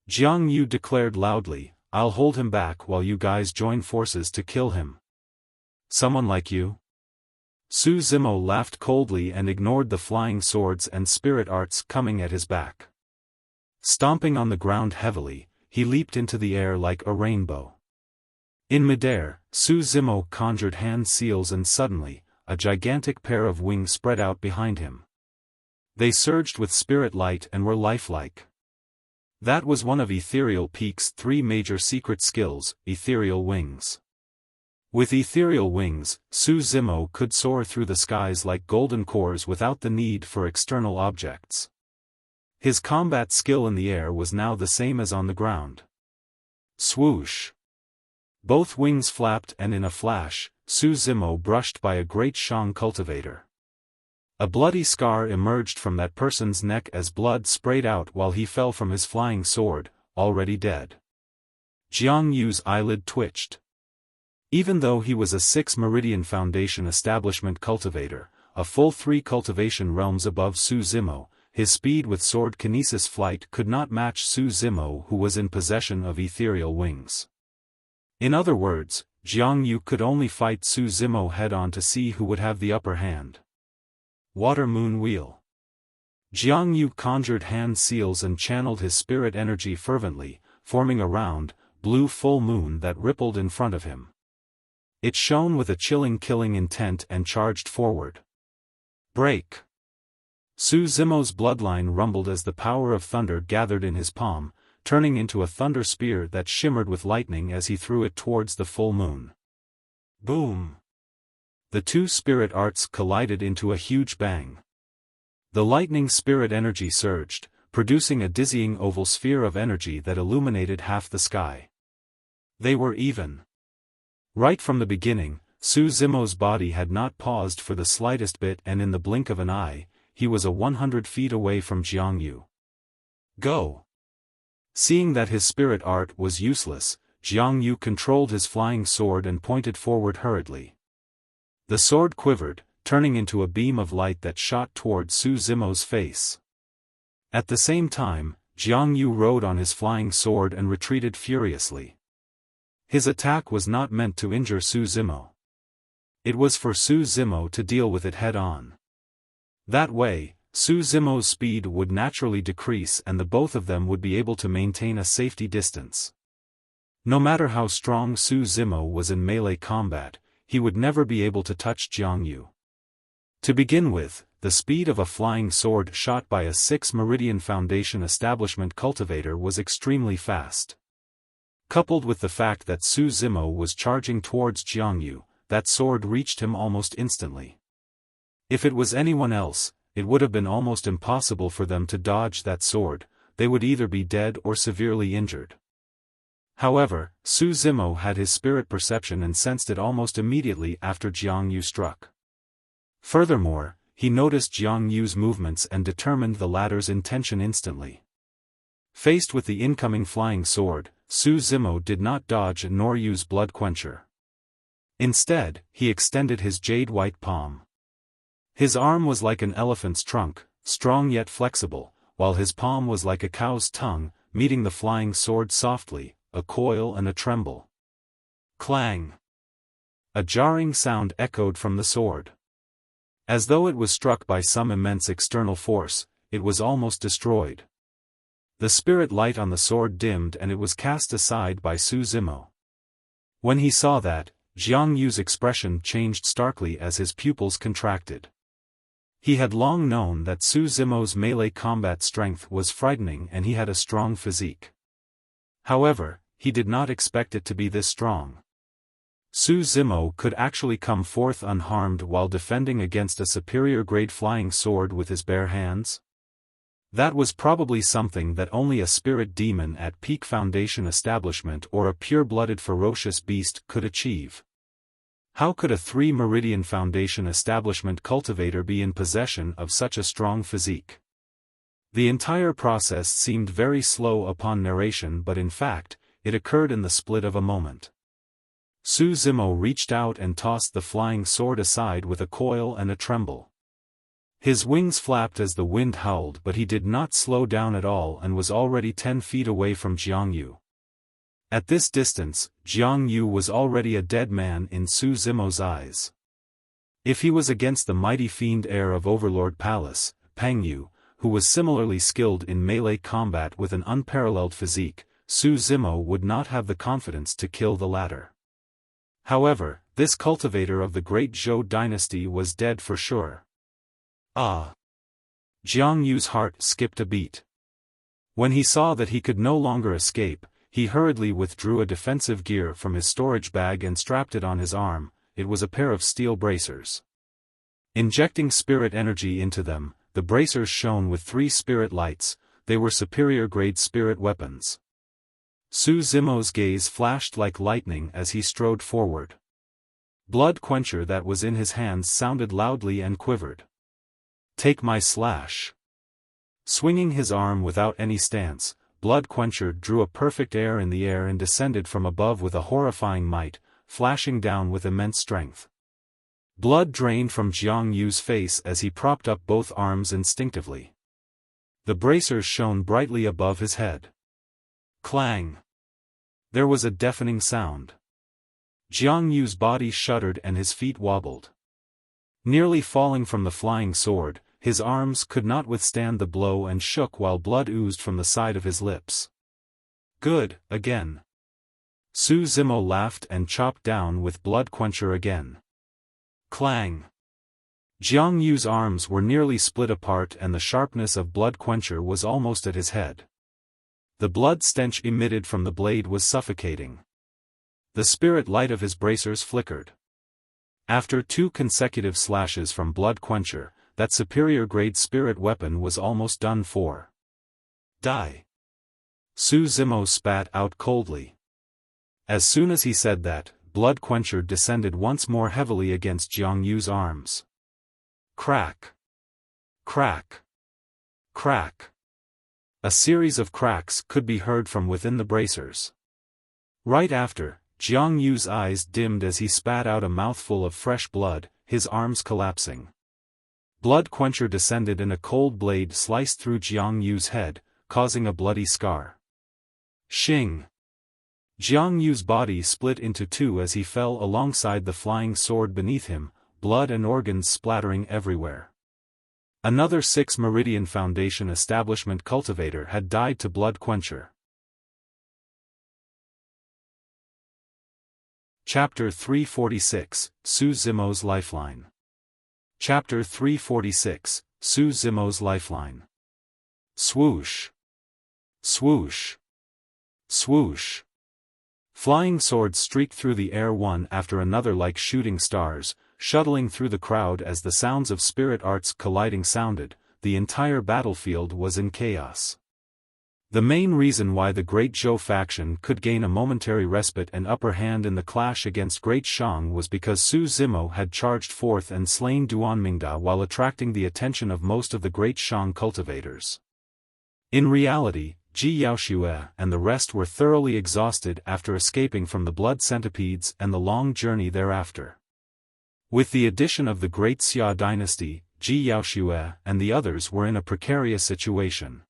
Speaker 1: Jiang Yu declared loudly, "I'll hold him back while you guys join forces to kill him." "Someone like you?" Zimo laughed coldly and ignored the flying swords and spirit arts coming at his back. Stomping on the ground heavily, he leaped into the air like a rainbow. In midair, Zimo conjured hand seals and suddenly, a gigantic pair of wings spread out behind him. They surged with spirit light and were lifelike. That was one of Ethereal Peak's 3 major secret skills, ethereal wings. With ethereal wings, Zimo could soar through the skies like golden cores without the need for external objects. His combat skill in the air was now the same as on the ground. Swoosh! Both wings flapped and in a flash, Zimo brushed by a great Shang cultivator. A bloody scar emerged from that person's neck as blood sprayed out while he fell from his flying sword, already dead. Jiang Yu's eyelid twitched. Even though he was a 6 Meridian Foundation establishment cultivator, a full 3 cultivation realms above Zimo, his speed with sword kinesis flight could not match Zimo who was in possession of ethereal wings. In other words, Jiang Yu could only fight Zimo head-on to see who would have the upper hand. Water Moon Wheel. Jiang Yu conjured hand seals and channeled his spirit energy fervently, forming a round, blue full moon that rippled in front of him. It shone with a chilling killing intent and charged forward. Break! Zimo's bloodline rumbled as the power of thunder gathered in his palm, turning into a thunder spear that shimmered with lightning as he threw it towards the full moon. Boom! The two spirit arts collided into a huge bang. The lightning spirit energy surged, producing a dizzying oval sphere of energy that illuminated half the sky. They were even. Right from the beginning, Zimo's body had not paused for the slightest bit, and in the blink of an eye, he was 100 feet away from Jiang Yu. Go! Seeing that his spirit art was useless, Jiang Yu controlled his flying sword and pointed forward hurriedly. The sword quivered, turning into a beam of light that shot towards Zimo's face. At the same time, Jiang Yu rode on his flying sword and retreated furiously. His attack was not meant to injure Zimo. It was for Zimo to deal with it head-on. That way, Zimo's speed would naturally decrease and the both of them would be able to maintain a safety distance. No matter how strong Zimo was in melee combat, he would never be able to touch Jiang Yu. To begin with, the speed of a flying sword shot by a 6 Meridian Foundation establishment cultivator was extremely fast. Coupled with the fact that Zimo was charging towards Jiang Yu, that sword reached him almost instantly. If it was anyone else, it would have been almost impossible for them to dodge that sword, they would either be dead or severely injured. However, Zimo had his spirit perception and sensed it almost immediately after Jiang Yu struck. Furthermore, he noticed Jiang Yu's movements and determined the latter's intention instantly. Faced with the incoming flying sword, Zimo did not dodge nor use Blood Quencher. Instead, he extended his jade-white palm. His arm was like an elephant's trunk, strong yet flexible, while his palm was like a cow's tongue, meeting the flying sword softly, a coil and a tremble. Clang! A jarring sound echoed from the sword. As though it was struck by some immense external force, it was almost destroyed. The spirit light on the sword dimmed and it was cast aside by Zimo. When he saw that, Jiang Yu's expression changed starkly as his pupils contracted. He had long known that Zimo's melee combat strength was frightening and he had a strong physique. However, he did not expect it to be this strong. Zimo could actually come forth unharmed while defending against a superior-grade flying sword with his bare hands? That was probably something that only a spirit demon at peak foundation establishment or a pure-blooded ferocious beast could achieve. How could a 3 Meridian Foundation establishment cultivator be in possession of such a strong physique? The entire process seemed very slow upon narration, but in fact, it occurred in the split of a moment. Zimo reached out and tossed the flying sword aside with a coil and a tremble. His wings flapped as the wind howled, but he did not slow down at all and was already 10 feet away from Jiang Yu. At this distance, Jiang Yu was already a dead man in Zimo's eyes. If he was against the mighty fiend heir of Overlord Palace, Peng Yu, who was similarly skilled in melee combat with an unparalleled physique, Zimo would not have the confidence to kill the latter. However, this cultivator of the great Zhou dynasty was dead for sure. Ah! Jiang Yu's heart skipped a beat. When he saw that he could no longer escape, he hurriedly withdrew a defensive gear from his storage bag and strapped it on his arm. It was a pair of steel bracers. Injecting spirit energy into them, the bracers shone with 3 spirit lights. They were superior-grade spirit weapons. Zimo's gaze flashed like lightning as he strode forward. Blood Quencher that was in his hands sounded loudly and quivered. Take my slash. Swinging his arm without any stance, Blood Quencher drew a perfect air in the air and descended from above with a horrifying might, flashing down with immense strength. Blood drained from Jiang Yu's face as he propped up both arms instinctively. The bracers shone brightly above his head. Clang! There was a deafening sound. Jiang Yu's body shuddered and his feet wobbled. Nearly falling from the flying sword, his arms could not withstand the blow and shook while blood oozed from the side of his lips. Good, again. Su Zimo laughed and chopped down with Blood Quencher again. Clang! Jiang Yu's arms were nearly split apart and the sharpness of Blood Quencher was almost at his head. The blood stench emitted from the blade was suffocating. The spirit light of his bracers flickered. After 2 consecutive slashes from Blood Quencher, that superior-grade spirit weapon was almost done for. Die! Su Zimo spat out coldly. As soon as he said that, Blood Quencher descended once more heavily against Jiang Yu's arms. Crack! Crack! Crack! A series of cracks could be heard from within the bracers. Right after, Jiang Yu's eyes dimmed as he spat out a mouthful of fresh blood, his arms collapsing. Blood Quencher descended and a cold blade sliced through Jiang Yu's head, causing a bloody scar. Shing! Jiang Yu's body split into 2 as he fell alongside the flying sword beneath him, blood and organs splattering everywhere. Another 6 Meridian Foundation establishment cultivator had died to Blood Quencher. Chapter 346, Su Zimo's Lifeline. Chapter 346, Su Zimo's Lifeline. Swoosh! Swoosh! Swoosh! Flying swords streaked through the air one after another like shooting stars, shuttling through the crowd as the sounds of spirit arts colliding sounded. The entire battlefield was in chaos. The main reason why the Great Zhou faction could gain a momentary respite and upper hand in the clash against Great Shang was because Su Zimo had charged forth and slain Duanmingda while attracting the attention of most of the Great Shang cultivators. In reality, Ji Yaoxue and the rest were thoroughly exhausted after escaping from the blood centipedes and the long journey thereafter. With the addition of the Great Xia Dynasty, Ji Yaoxue and the others were in a precarious situation.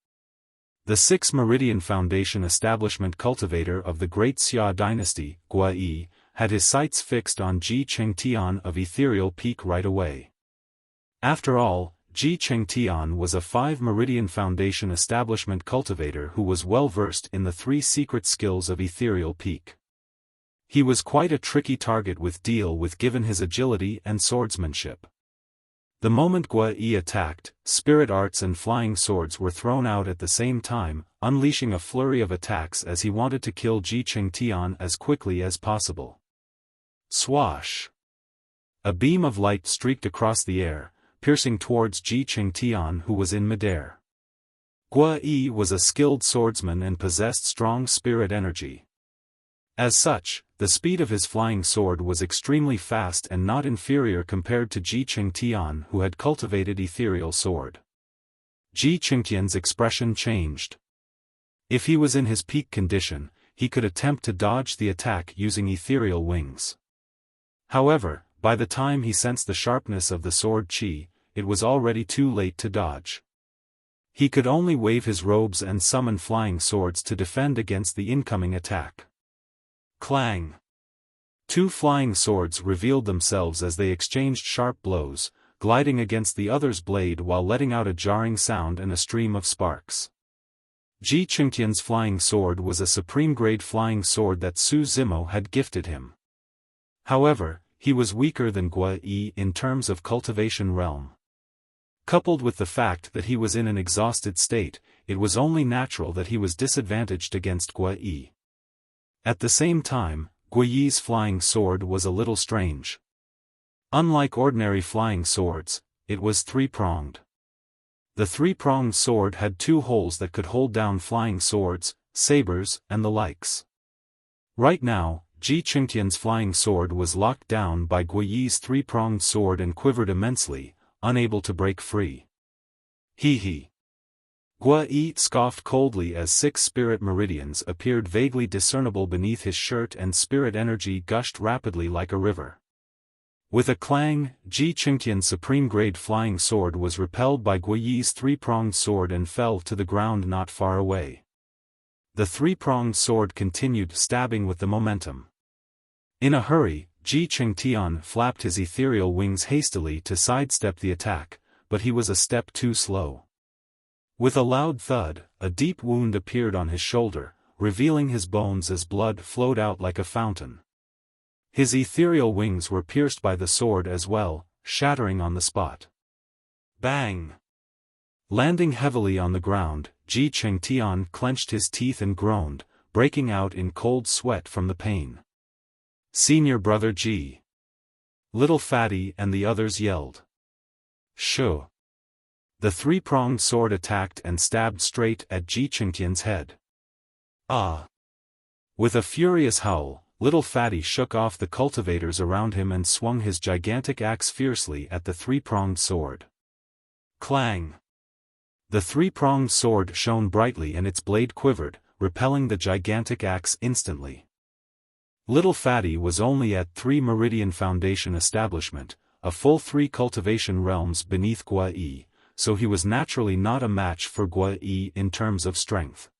Speaker 1: The 6 Meridian Foundation establishment cultivator of the Great Xia Dynasty, Guai, had his sights fixed on Ji Chengtian of Ethereal Peak right away. After all, Ji Chengtian was a 5 Meridian Foundation establishment cultivator who was well versed in the 3 secret skills of Ethereal Peak. He was quite a tricky target with deal with given his agility and swordsmanship. The moment Guai attacked, spirit arts and flying swords were thrown out at the same time, unleashing a flurry of attacks as he wanted to kill Ji Chengtian as quickly as possible. Swash! A beam of light streaked across the air, piercing towards Ji Chengtian who was in midair. Guai was a skilled swordsman and possessed strong spirit energy. As such, the speed of his flying sword was extremely fast and not inferior compared to Ji Chengtian who had cultivated ethereal sword. Ji Chengtian's expression changed. If he was in his peak condition, he could attempt to dodge the attack using ethereal wings. However, by the time he sensed the sharpness of the sword chi, it was already too late to dodge. He could only wave his robes and summon flying swords to defend against the incoming attack. Clang! 2 flying swords revealed themselves as they exchanged sharp blows, gliding against the other's blade while letting out a jarring sound and a stream of sparks. Ji Chengtian's flying sword was a supreme-grade flying sword that Su Zimo had gifted him. However, he was weaker than Guai in terms of cultivation realm. Coupled with the fact that he was in an exhausted state, it was only natural that he was disadvantaged against Guai. At the same time, Guai's flying sword was a little strange. Unlike ordinary flying swords, it was 3-pronged. The 3-pronged sword had 2 holes that could hold down flying swords, sabers, and the likes. Right now, Ji Chengtian's flying sword was locked down by Guai's 3-pronged sword and quivered immensely, unable to break free. Hee hee. Guai scoffed coldly as 6 spirit meridians appeared vaguely discernible beneath his shirt and spirit energy gushed rapidly like a river. With a clang, Ji Chengtian's supreme-grade flying sword was repelled by Guai's 3-pronged sword and fell to the ground not far away. The 3-pronged sword continued stabbing with the momentum. In a hurry, Ji Chengtian flapped his ethereal wings hastily to sidestep the attack, but he was a step too slow. With a loud thud, a deep wound appeared on his shoulder, revealing his bones as blood flowed out like a fountain. His ethereal wings were pierced by the sword as well, shattering on the spot. Bang! Landing heavily on the ground, Xuantian clenched his teeth and groaned, breaking out in cold sweat from the pain. "Senior brother G. Little Fatty and the others yelled. Shoo! The three-pronged sword attacked and stabbed straight at Xuantian's head. Ah! With a furious howl, Little Fatty shook off the cultivators around him and swung his gigantic axe fiercely at the three-pronged sword. Clang! The three-pronged sword shone brightly and its blade quivered, repelling the gigantic axe instantly. Little Fatty was only at 3 Meridian Foundation establishment, a full 3 cultivation realms beneath Guai, so he was naturally not a match for Guai in terms of strength.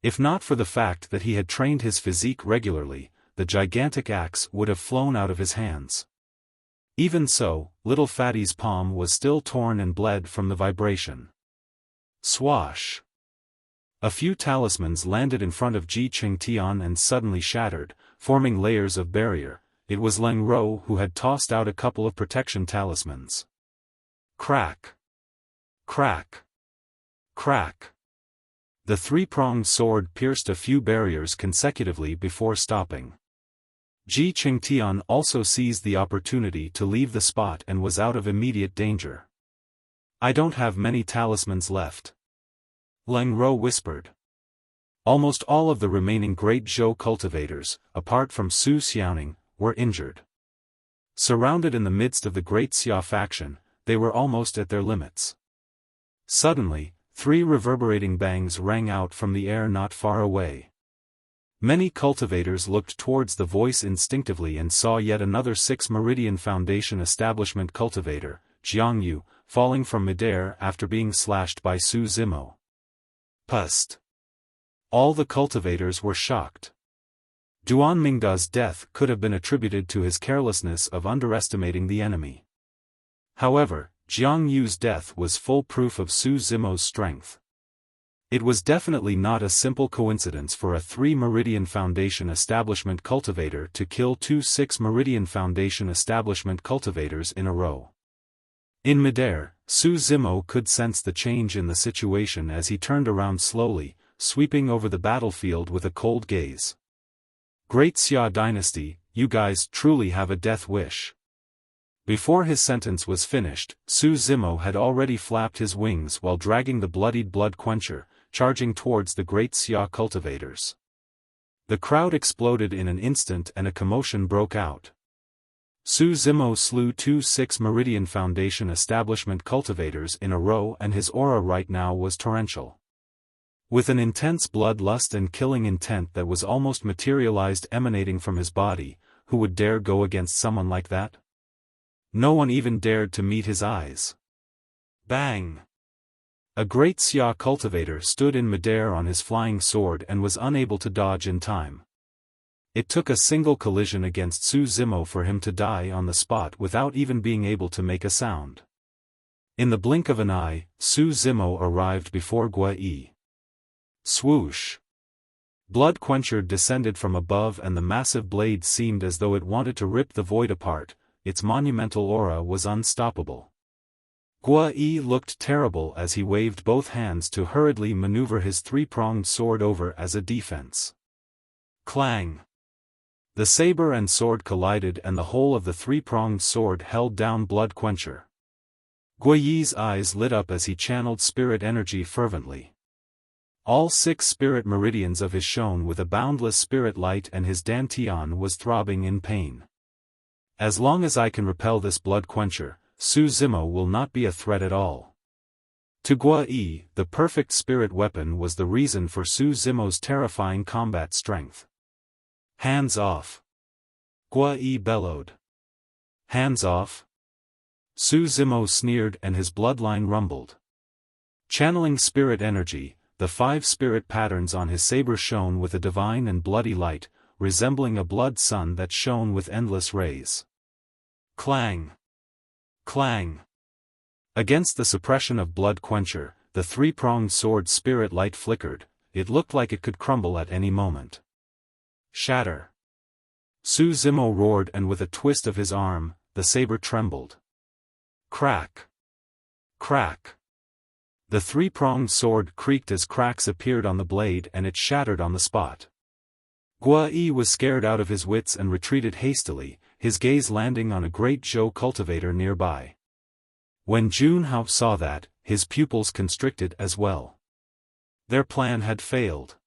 Speaker 1: If not for the fact that he had trained his physique regularly, the gigantic axe would have flown out of his hands. Even so, Little Fatty's palm was still torn and bled from the vibration. Swash! A few talismans landed in front of Xuantian and suddenly shattered, forming layers of barrier. It was Leng Ro who had tossed out a couple of protection talismans. Crack! Crack! Crack! The three-pronged sword pierced a few barriers consecutively before stopping. Xuantian also seized the opportunity to leave the spot and was out of immediate danger. "I don't have many talismans left," Leng Ro whispered. Almost all of the remaining Great Zhou cultivators, apart from Su Xiaoning, were injured. Surrounded in the midst of the Great Xia faction, they were almost at their limits. Suddenly, 3 reverberating bangs rang out from the air not far away. Many cultivators looked towards the voice instinctively and saw yet another 6 Meridian Foundation establishment cultivator, Jiangyu, falling from midair after being slashed by Su Zimo. Pust! All the cultivators were shocked. Duan Mingda's death could have been attributed to his carelessness of underestimating the enemy. However, Jiang Yu's death was full proof of Su Zimo's strength. It was definitely not a simple coincidence for a 3 Meridian Foundation establishment cultivator to kill 2 6 Meridian Foundation establishment cultivators in a row. In midair, Su Zimo could sense the change in the situation as he turned around slowly, sweeping over the battlefield with a cold gaze. "Great Xia Dynasty, you guys truly have a death wish." Before his sentence was finished, Su Zimo had already flapped his wings while dragging the bloodied blood quencher, charging towards the Great Xia cultivators. The crowd exploded in an instant and a commotion broke out. Su Zimo slew 2 6 Meridian Foundation establishment cultivators in a row and his aura right now was torrential. With an intense bloodlust and killing intent that was almost materialized emanating from his body, who would dare go against someone like that? No one even dared to meet his eyes. Bang! A Great Xia cultivator stood in midair on his flying sword and was unable to dodge in time. It took a single collision against Su Zimo for him to die on the spot without even being able to make a sound. In the blink of an eye, Su Zimo arrived before Guai. Swoosh! Blood quencher descended from above and the massive blade seemed as though it wanted to rip the void apart. Its monumental aura was unstoppable. Guai looked terrible as he waved both hands to hurriedly maneuver his three-pronged sword over as a defense. Clang! The saber and sword collided and the whole of the three-pronged sword held down blood quencher. Guai's eyes lit up as he channeled spirit energy fervently. All 6 spirit meridians of his shone with a boundless spirit light and his dantian was throbbing in pain. As long as I can repel this blood quencher, Su Zimo will not be a threat at all. To Guai, the perfect spirit weapon was the reason for Su Zimo's terrifying combat strength. Hands off! Guai bellowed. Hands off! Su Zimo sneered and his bloodline rumbled. Channeling spirit energy, the 5 spirit patterns on his saber shone with a divine and bloody light, resembling a blood sun that shone with endless rays. Clang! Clang! Against the suppression of Blood Quencher, the three-pronged sword spirit light flickered. It looked like it could crumble at any moment. Shatter! Su Zimo roared, and with a twist of his arm, the saber trembled. Crack! Crack! The three-pronged sword creaked as cracks appeared on the blade, and it shattered on the spot. Guai was scared out of his wits and retreated hastily, his gaze landing on a great Zhou cultivator nearby. When Junhao saw that, his pupils constricted as well. Their plan had failed.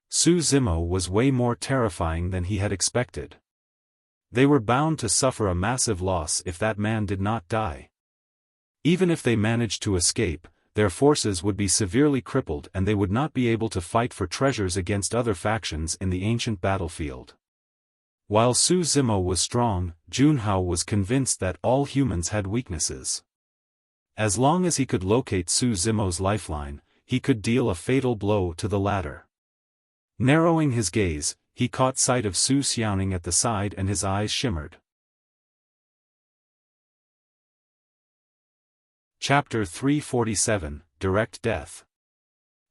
Speaker 1: Su Zimo was way more terrifying than he had expected. They were bound to suffer a massive loss if that man did not die. Even if they managed to escape, their forces would be severely crippled and they would not be able to fight for treasures against other factions in the ancient battlefield. While Su Zimo was strong, Junhao was convinced that all humans had weaknesses. As long as he could locate Su Zimo's lifeline, he could deal a fatal blow to the latter. Narrowing his gaze, he caught sight of Su Xiaoning at the side and his eyes shimmered. Chapter 347, Direct Death.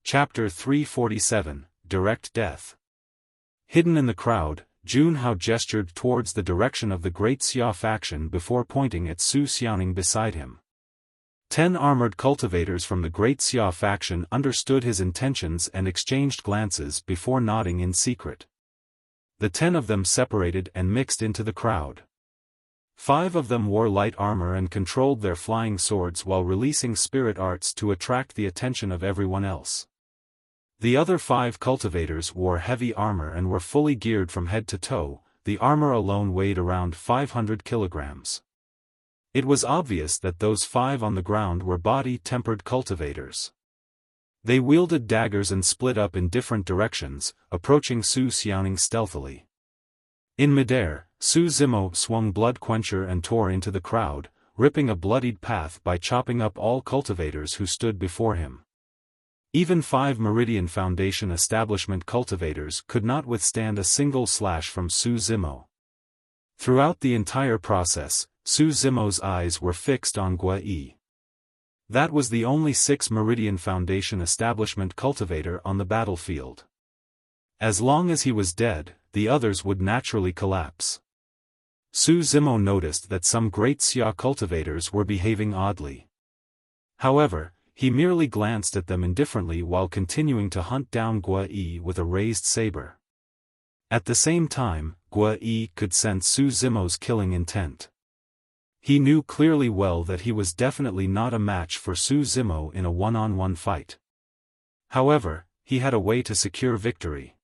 Speaker 1: Chapter 347, Direct Death. Hidden in the crowd, Junhao gestured towards the direction of the Great Xia faction before pointing at Su Xiaoning beside him. 10 armored cultivators from the Great Xia faction understood his intentions and exchanged glances before nodding in secret. The 10 of them separated and mixed into the crowd. 5 of them wore light armor and controlled their flying swords while releasing spirit arts to attract the attention of everyone else. The other 5 cultivators wore heavy armor and were fully geared from head to toe. The armor alone weighed around 500 kilograms. It was obvious that those 5 on the ground were body-tempered cultivators. They wielded daggers and split up in different directions, approaching Su Xiaoning stealthily. In midair, Su Zimo swung Blood Quencher and tore into the crowd, ripping a bloodied path by chopping up all cultivators who stood before him. Even 5 Meridian Foundation establishment cultivators could not withstand a single slash from Su Zimo. Throughout the entire process, Su Zimo's eyes were fixed on Guai. That was the only 6 Meridian Foundation establishment cultivator on the battlefield. As long as he was dead, the others would naturally collapse. Su Zimo noticed that some Great Xia cultivators were behaving oddly. However, he merely glanced at them indifferently while continuing to hunt down Guai with a raised saber. At the same time, Guai could sense Su Zimo's killing intent. He knew clearly well that he was definitely not a match for Su Zimo in a one-on-one fight. However, he had a way to secure victory.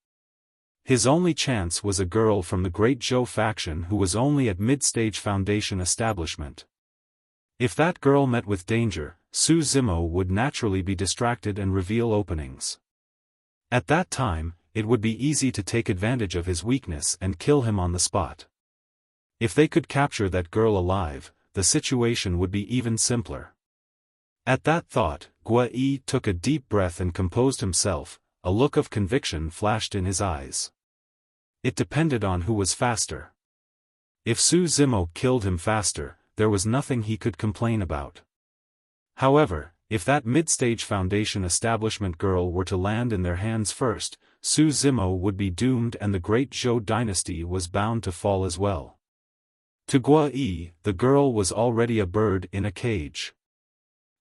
Speaker 1: His only chance was a girl from the Great Zhou faction who was only at mid-stage Foundation establishment. If that girl met with danger, Su Zimo would naturally be distracted and reveal openings. At that time, it would be easy to take advantage of his weakness and kill him on the spot. If they could capture that girl alive, the situation would be even simpler. At that thought, Guai took a deep breath and composed himself. A look of conviction flashed in his eyes. It depended on who was faster. If Su Zimo killed him faster, there was nothing he could complain about. However, if that mid-stage Foundation establishment girl were to land in their hands first, Su Zimo would be doomed and the Great Zhou dynasty was bound to fall as well. To Guai, the girl was already a bird in a cage.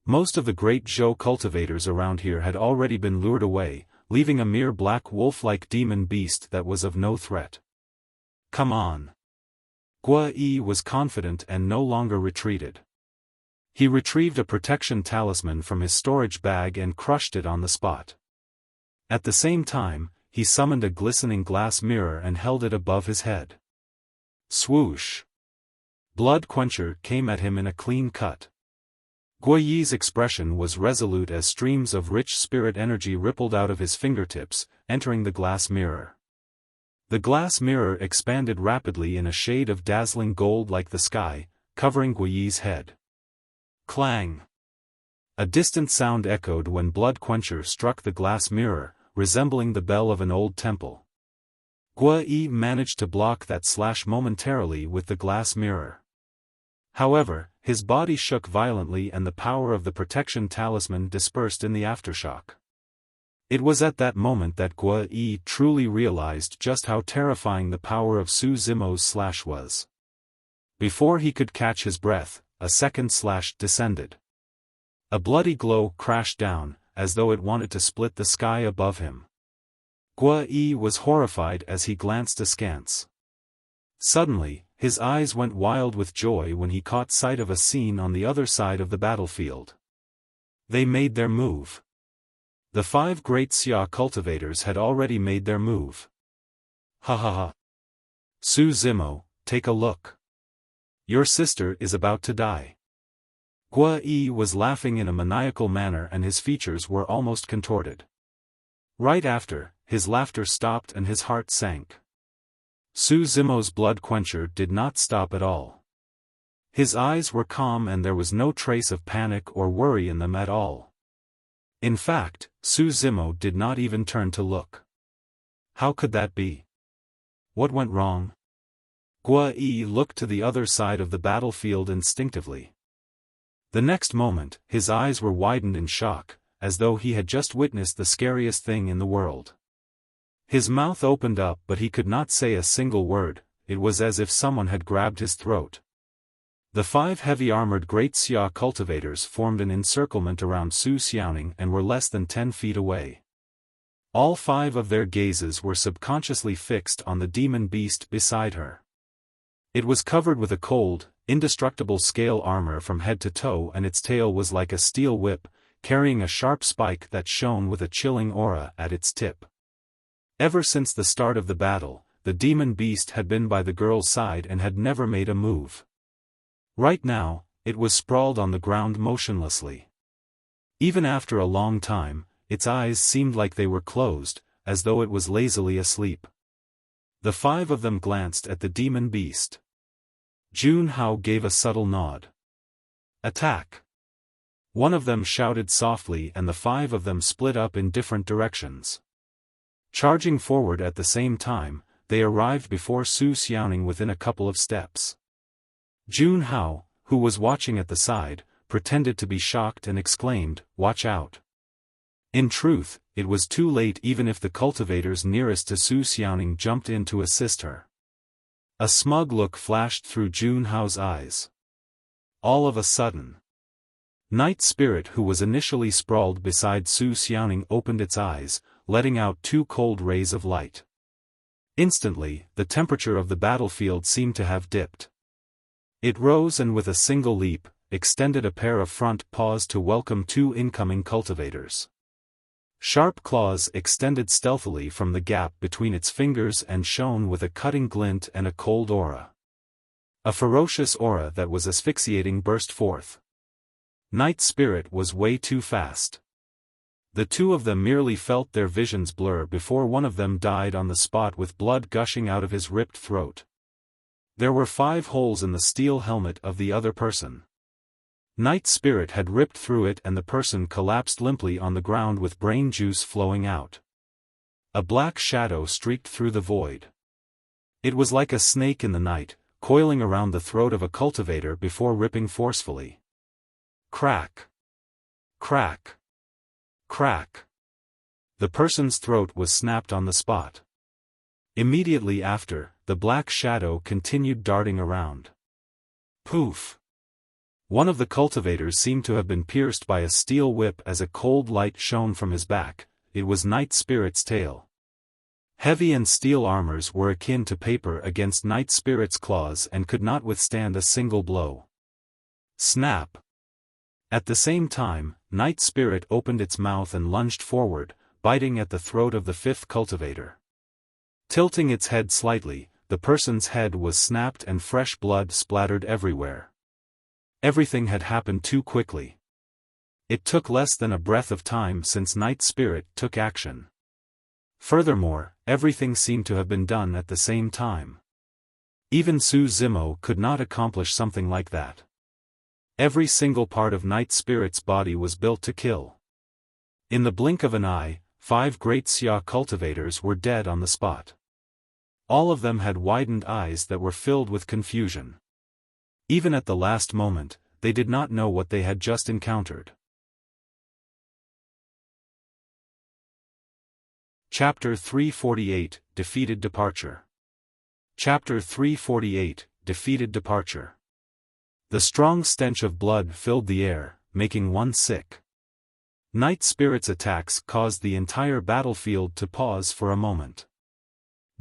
Speaker 1: Most of the Great Zhou cultivators around here had already been lured away, leaving a mere black wolf-like demon beast that was of no threat. Come on. Guai was confident and no longer retreated. He retrieved a protection talisman from his storage bag and crushed it on the spot. At the same time, he summoned a glistening glass mirror and held it above his head. Swoosh! Blood Quencher came at him in a clean cut. Guai's expression was resolute as streams of rich spirit energy rippled out of his fingertips, entering the glass mirror. The glass mirror expanded rapidly in a shade of dazzling gold like the sky, covering Guai's head. Clang! A distant sound echoed when Blood Quencher struck the glass mirror, resembling the bell of an old temple. Guai managed to block that slash momentarily with the glass mirror. However, his body shook violently and the power of the protection talisman dispersed in the aftershock. It was at that moment that Guo truly realized just how terrifying the power of Su Zimo's slash was. Before he could catch his breath, a second slash descended. A bloody glow crashed down, as though it wanted to split the sky above him. Guo was horrified as he glanced askance. Suddenly, his eyes went wild with joy when he caught sight of a scene on the other side of the battlefield. They made their move. The 5 great Xia cultivators had already made their move. Ha ha ha. Su Zimo, take a look. Your sister is about to die. Guo was laughing in a maniacal manner and his features were almost contorted. Right after, his laughter stopped and his heart sank. Su Zimo's blood quencher did not stop at all. His eyes were calm and there was no trace of panic or worry in them at all. In fact, Su Zimo did not even turn to look. How could that be? What went wrong? Guo looked to the other side of the battlefield instinctively. The next moment, his eyes were widened in shock, as though he had just witnessed the scariest thing in the world. His mouth opened up but he could not say a single word, it was as if someone had grabbed his throat. The 5 heavy-armored Great Xia cultivators formed an encirclement around Su Xiaoning and were less than 10 feet away. All 5 of their gazes were subconsciously fixed on the demon beast beside her. It was covered with a cold, indestructible scale armor from head to toe and its tail was like a steel whip, carrying a sharp spike that shone with a chilling aura at its tip. Ever since the start of the battle, the demon beast had been by the girl's side and had never made a move. Right now, it was sprawled on the ground motionlessly. Even after a long time, its eyes seemed like they were closed, as though it was lazily asleep. The 5 of them glanced at the demon beast. Jun Hao gave a subtle nod. Attack! One of them shouted softly and the 5 of them split up in different directions. Charging forward at the same time, they arrived before Su Xiaoning within a couple of steps. Jun Hao, who was watching at the side, pretended to be shocked and exclaimed, "Watch out." In truth, it was too late even if the cultivators nearest to Su Xiaoning jumped in to assist her. A smug look flashed through Jun Hao's eyes. All of a sudden, Night Spirit, who was initially sprawled beside Su Xiaoning, opened its eyes, letting out 2 cold rays of light. Instantly, the temperature of the battlefield seemed to have dipped. It rose and with a single leap, extended a pair of front paws to welcome 2 incoming cultivators. Sharp claws extended stealthily from the gap between its fingers and shone with a cutting glint and a cold aura. A ferocious aura that was asphyxiating burst forth. Night Spirit was way too fast. The 2 of them merely felt their visions blur before one of them died on the spot with blood gushing out of his ripped throat. There were 5 holes in the steel helmet of the other person. Night Spirit had ripped through it and the person collapsed limply on the ground with brain juice flowing out. A black shadow streaked through the void. It was like a snake in the night, coiling around the throat of a cultivator before ripping forcefully. Crack! Crack! Crack! The person's throat was snapped on the spot. Immediately after, the black shadow continued darting around. Poof! One of the cultivators seemed to have been pierced by a steel whip as a cold light shone from his back. It was Night Spirit's tail. Heavy and steel armors were akin to paper against Night Spirit's claws and could not withstand a single blow. Snap! At the same time, Night Spirit opened its mouth and lunged forward, biting at the throat of the 5th cultivator. Tilting its head slightly, the person's head was snapped and fresh blood splattered everywhere. Everything had happened too quickly. It took less than a breath of time since Night Spirit took action. Furthermore, everything seemed to have been done at the same time. Even Su Zimo could not accomplish something like that. Every single part of Night Spirit's body was built to kill. In the blink of an eye, 5 great Xia cultivators were dead on the spot. All of them had widened eyes that were filled with confusion. Even at the last moment, they did not know what they had just encountered. Chapter 348, Defeated Departure. Chapter 348, Defeated Departure. The strong stench of blood filled the air, making one sick. Night Spirit's attacks caused the entire battlefield to pause for a moment.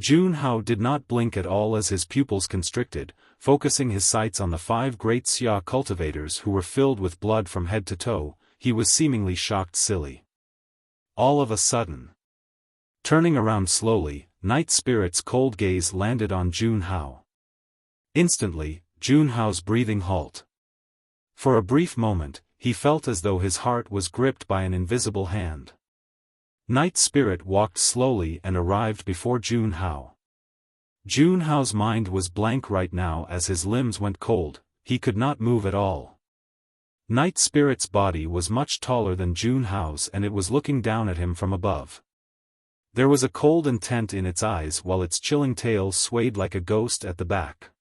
Speaker 1: Junhao did not blink at all as his pupils constricted, focusing his sights on the 5 great Xia cultivators who were filled with blood from head to toe. He was seemingly shocked silly. All of a sudden, turning around slowly, Night Spirit's cold gaze landed on Junhao. Instantly, Junhao's breathing halted. For a brief moment, he felt as though his heart was gripped by an invisible hand. Night Spirit walked slowly and arrived before Junhao. Junhao's mind was blank right now as his limbs went cold, he could not move at all. Night Spirit's body was much taller than Junhao's and it was looking down at him from above. There was a cold intent in its eyes while its chilling tail swayed like a ghost at the back.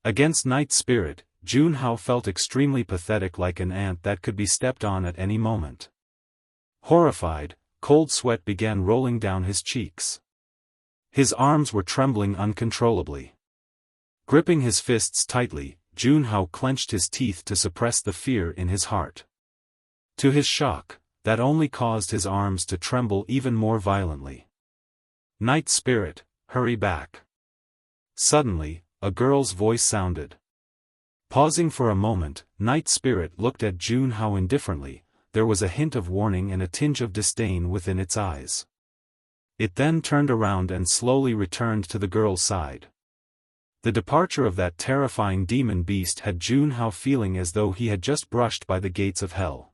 Speaker 1: Against Night Spirit, Junhao felt extremely pathetic, like an ant that could be stepped on at any moment. Horrified, cold sweat began rolling down his cheeks. His arms were trembling uncontrollably. Gripping his fists tightly, Junhao clenched his teeth to suppress the fear in his heart. To his shock, that only caused his arms to tremble even more violently. Night Spirit, hurry back. Suddenly, a girl's voice sounded. Pausing for a moment, Night Spirit looked at Junhao indifferently. There was a hint of warning and a tinge of disdain within its eyes. It then turned around and slowly returned to the girl's side. The departure of that terrifying demon beast had Junhao feeling as though he had just brushed by the gates of hell.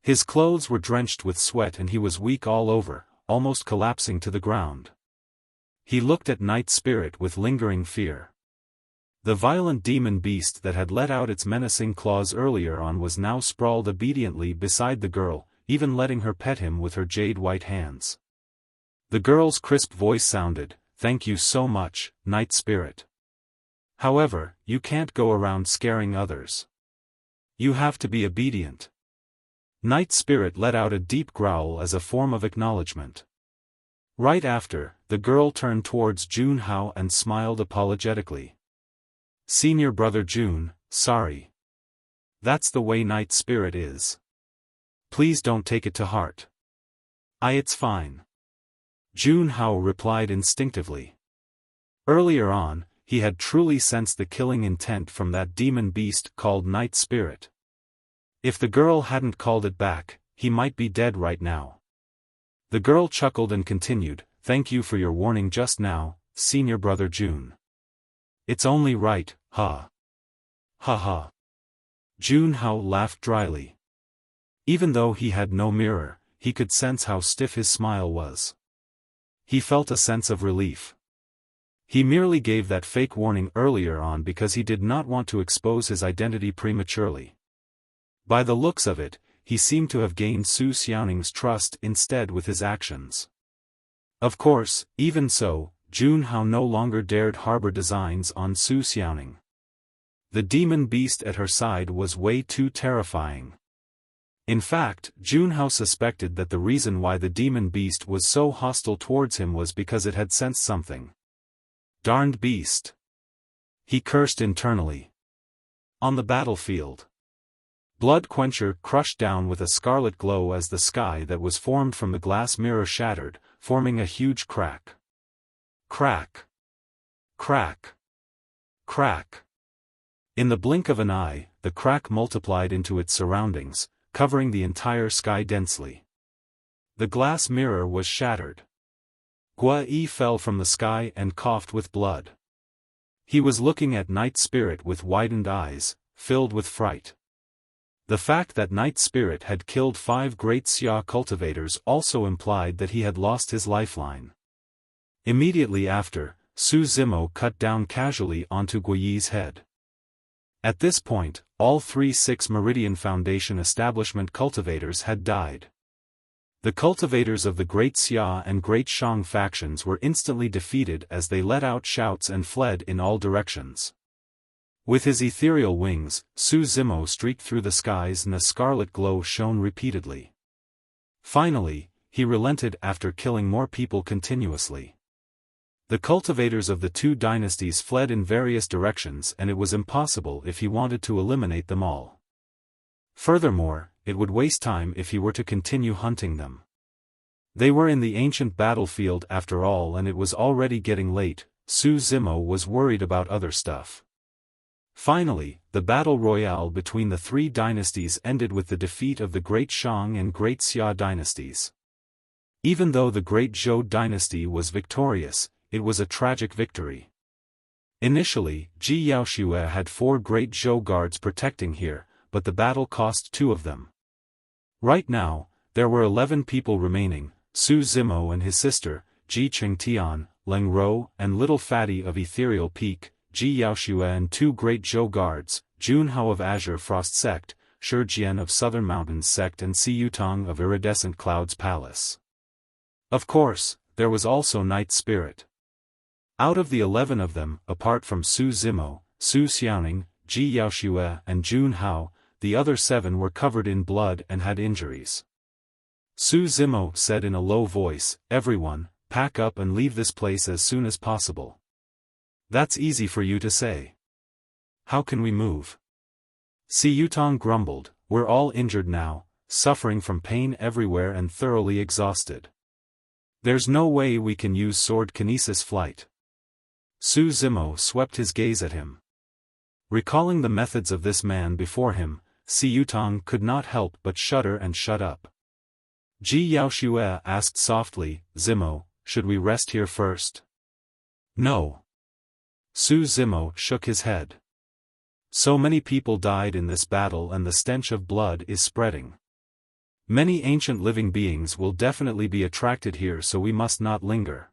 Speaker 1: His clothes were drenched with sweat and he was weak all over, almost collapsing to the ground. He looked at Night Spirit with lingering fear. The violent demon beast that had let out its menacing claws earlier on was now sprawled obediently beside the girl, even letting her pet him with her jade-white hands. The girl's crisp voice sounded, "Thank you so much, Night Spirit. However, you can't go around scaring others. You have to be obedient." Night Spirit let out a deep growl as a form of acknowledgement. Right after, the girl turned towards Junhao and smiled apologetically. "Senior Brother Jun, sorry. That's the way Night Spirit is. Please don't take it to heart." It's fine." Junhao replied instinctively. Earlier on, he had truly sensed the killing intent from that demon beast called Night Spirit. If the girl hadn't called it back, he might be dead right now. The girl chuckled and continued, "Thank you for your warning just now, Senior Brother Jun. It's only right, ha. Ha ha." Junhao laughed dryly. Even though he had no mirror, he could sense how stiff his smile was. He felt a sense of relief. He merely gave that fake warning earlier on because he did not want to expose his identity prematurely. By the looks of it, he seemed to have gained Su Xiaoning's trust instead with his actions. Of course, even so, Junhao no longer dared harbor designs on Su Xiaoning. The demon beast at her side was way too terrifying. In fact, Junhao suspected that the reason why the demon beast was so hostile towards him was because it had sensed something. Darned beast! He cursed internally. On the battlefield, Blood Quencher crushed down with a scarlet glow as the sky that was formed from the glass mirror shattered, forming a huge crack. Crack! Crack! Crack! In the blink of an eye, the crack multiplied into its surroundings, covering the entire sky densely. The glass mirror was shattered. Gua-yi fell from the sky and coughed with blood. He was looking at Night Spirit with widened eyes, filled with fright. The fact that Night Spirit had killed 5 great Xia cultivators also implied that he had lost his lifeline. Immediately after, Zimo cut down casually onto Gua-yi's head. At this point, all 3 6 Meridian Foundation establishment cultivators had died. The cultivators of the Great Xia and Great Shang factions were instantly defeated as they let out shouts and fled in all directions. With his ethereal wings, Zimo streaked through the skies and a scarlet glow shone repeatedly. Finally, he relented after killing more people continuously. The cultivators of the two dynasties fled in various directions and it was impossible if he wanted to eliminate them all. Furthermore, it would waste time if he were to continue hunting them. They were in the ancient battlefield after all and it was already getting late. Zimo was worried about other stuff. Finally, the battle royale between the three dynasties ended with the defeat of the Great Shang and Great Xia dynasties. Even though the Great Zhou dynasty was victorious, it was a tragic victory. Initially, Ji Yaoxue had 4 Great Zhou guards protecting here, but the battle cost 2 of them. Right now, there were 11 people remaining: Zimo and his sister, Ji Qingtian, Leng Rou, and Little Fatty of Ethereal Peak, Ji Yaoxue and 2 Great Zhou guards, Junhao of Azure Frost Sect, Shijian of Southern Mountains Sect and Si Yutong of Iridescent Clouds Palace. Of course, there was also Night Spirit. Out of the 11 of them, apart from Zimo, Su Xiaoning, Ji Yaoxue and Junhao, the other 7 were covered in blood and had injuries. Zimo said in a low voice, "Everyone, pack up and leave this place as soon as possible." "That's easy for you to say. How can we move?" Si Yutong grumbled, "We're all injured now, suffering from pain everywhere and thoroughly exhausted. There's no way we can use sword kinesis flight." Zimo swept his gaze at him. Recalling the methods of this man before him, Si Yutong could not help but shudder and shut up. Ji Yaoxue asked softly, "Zimo, should we rest here first?" "No." Zimo shook his head. "So many people died in this battle and the stench of blood is spreading. Many ancient living beings will definitely be attracted here, so we must not linger."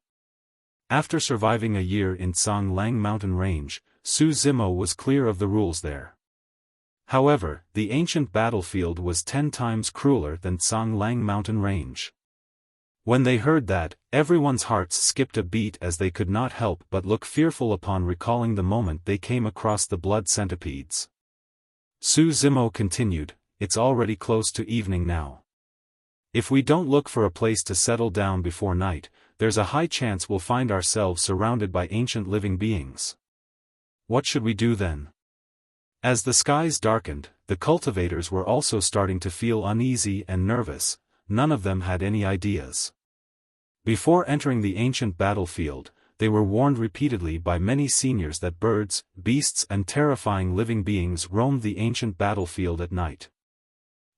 Speaker 1: After surviving a year in Songlang mountain range, Zimo was clear of the rules there. However, the ancient battlefield was 10 times crueler than Songlang mountain range. When they heard that, everyone's hearts skipped a beat as they could not help but look fearful upon recalling the moment they came across the blood centipedes. Zimo continued, "It's already close to evening now. If we don't look for a place to settle down before night, there's a high chance we'll find ourselves surrounded by ancient living beings. What should we do then?" As the skies darkened, the cultivators were also starting to feel uneasy and nervous. None of them had any ideas. Before entering the ancient battlefield, they were warned repeatedly by many seniors that birds, beasts and terrifying living beings roamed the ancient battlefield at night.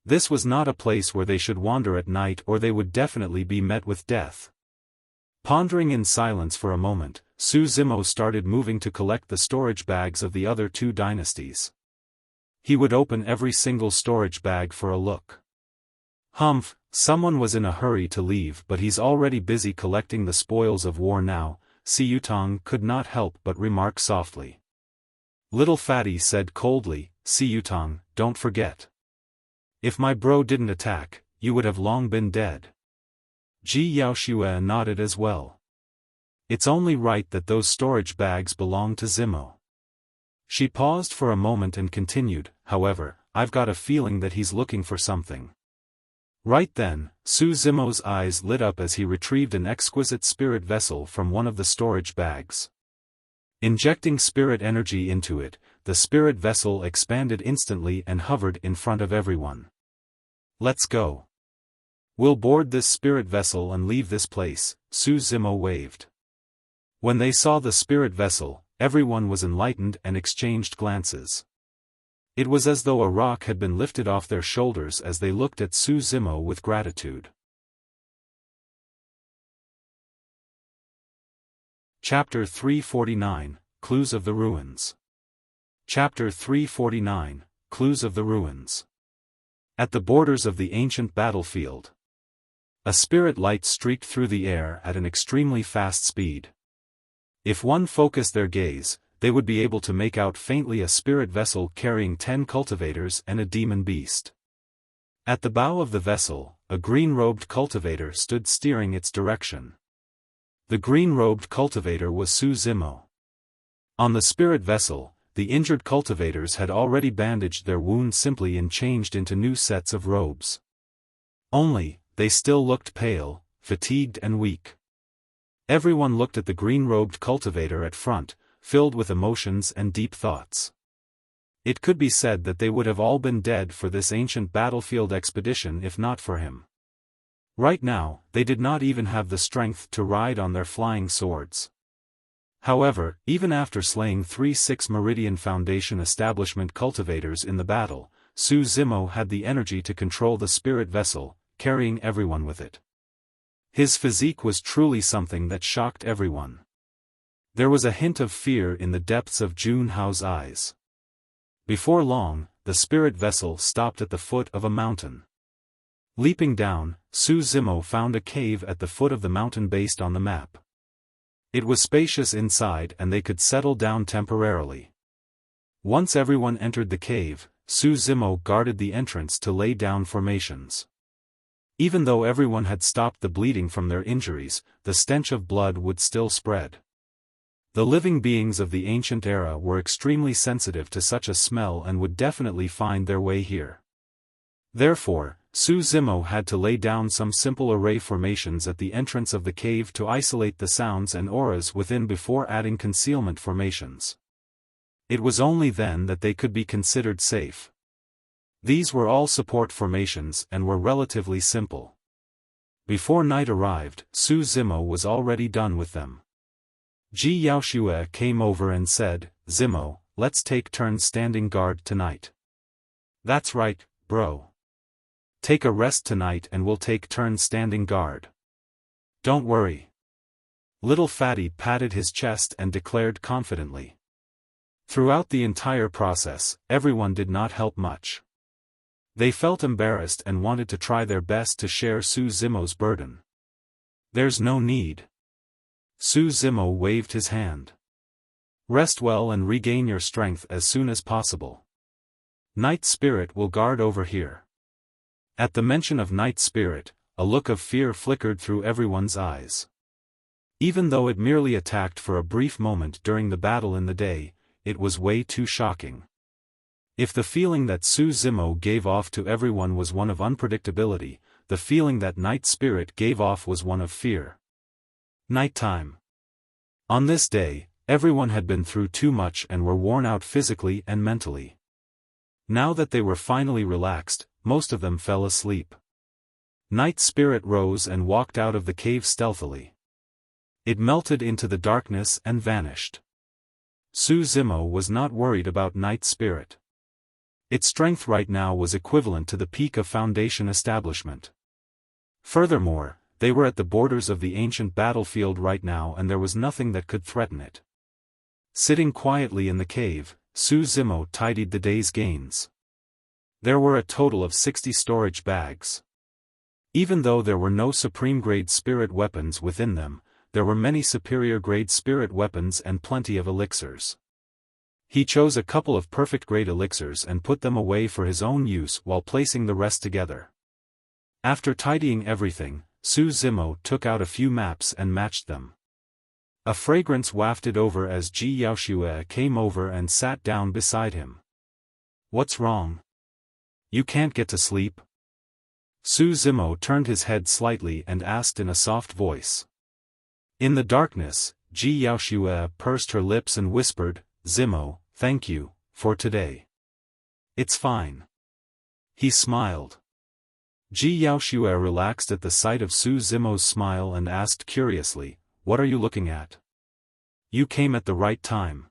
Speaker 1: This was not a place where they should wander at night or they would definitely be met with death. Pondering in silence for a moment, Zimo started moving to collect the storage bags of the other 2 dynasties. He would open every single storage bag for a look. "Humph, someone was in a hurry to leave but he's already busy collecting the spoils of war now," Si Yutong could not help but remark softly. Little Fatty said coldly, "Si Yutong, don't forget. If my bro didn't attack, you would have long been dead." Ji Yaoxue nodded as well. "It's only right that those storage bags belong to Zimo." She paused for a moment and continued, "However, I've got a feeling that he's looking for something." Right then, Zimo's eyes lit up as he retrieved an exquisite spirit vessel from one of the storage bags. Injecting spirit energy into it, the spirit vessel expanded instantly and hovered in front of everyone. "Let's go. We'll board this spirit vessel and leave this place," Zimo waved. When they saw the spirit vessel, everyone was enlightened and exchanged glances. It was as though a rock had been lifted off their shoulders as they looked at Zimo with gratitude. Chapter 349, Clues of the Ruins. Chapter 349, Clues of the Ruins. At the borders of the ancient battlefield, a spirit light streaked through the air at an extremely fast speed. If one focused their gaze, they would be able to make out faintly a spirit vessel carrying 10 cultivators and a demon beast. At the bow of the vessel, a green-robed cultivator stood steering its direction. The green-robed cultivator was Zimo. On the spirit vessel, the injured cultivators had already bandaged their wounds simply and changed into new sets of robes. Only, they still looked pale, fatigued and weak. Everyone looked at the green-robed cultivator at front, filled with emotions and deep thoughts. It could be said that they would have all been dead for this ancient battlefield expedition if not for him. Right now, they did not even have the strength to ride on their flying swords. However, even after slaying 3-6 Meridian Foundation establishment cultivators in the battle, Zimo had the energy to control the spirit vessel, carrying everyone with it. His physique was truly something that shocked everyone. There was a hint of fear in the depths of Jun Hao's eyes. Before long, the spirit vessel stopped at the foot of a mountain. Leaping down, Zimo found a cave at the foot of the mountain based on the map. It was spacious inside and they could settle down temporarily. Once everyone entered the cave, Zimo guarded the entrance to lay down formations. Even though everyone had stopped the bleeding from their injuries, the stench of blood would still spread. The living beings of the ancient era were extremely sensitive to such a smell and would definitely find their way here. Therefore, Zimo had to lay down some simple array formations at the entrance of the cave to isolate the sounds and auras within before adding concealment formations. It was only then that they could be considered safe. These were all support formations and were relatively simple. Before night arrived, Zimo was already done with them. Ji Yaoxue came over and said, "Zimo, let's take turns standing guard tonight." "That's right, bro. Take a rest tonight and we'll take turns standing guard. Don't worry." Little Fatty patted his chest and declared confidently. Throughout the entire process, everyone did not help much. They felt embarrassed and wanted to try their best to share Zimo's burden. "There's no need." Zimo waved his hand. "Rest well and regain your strength as soon as possible. Night Spirit will guard over here." At the mention of Night Spirit, a look of fear flickered through everyone's eyes. Even though it merely attacked for a brief moment during the battle in the day, it was way too shocking. If the feeling that Zimo gave off to everyone was one of unpredictability, the feeling that Night Spirit gave off was one of fear. Nighttime. On this day, everyone had been through too much and were worn out physically and mentally. Now that they were finally relaxed, most of them fell asleep. Night Spirit rose and walked out of the cave stealthily. It melted into the darkness and vanished. Zimo was not worried about Night Spirit. Its strength right now was equivalent to the peak of Foundation establishment. Furthermore, they were at the borders of the ancient battlefield right now and there was nothing that could threaten it. Sitting quietly in the cave, Zimo tidied the day's gains. There were a total of 60 storage bags. Even though there were no supreme-grade spirit weapons within them, there were many superior-grade spirit weapons and plenty of elixirs. He chose a couple of perfect-grade elixirs and put them away for his own use while placing the rest together. After tidying everything, Zimo took out a few maps and matched them. A fragrance wafted over as Ji Yaoxue came over and sat down beside him. "What's wrong? You can't get to sleep?" Zimo turned his head slightly and asked in a soft voice. In the darkness, Ji Yaoxue pursed her lips and whispered, "Zimo, thank you, for today. It's fine." He smiled. Ji Yaoxue relaxed at the sight of Zimo's smile and asked curiously, "What are you looking at? You came at the right time.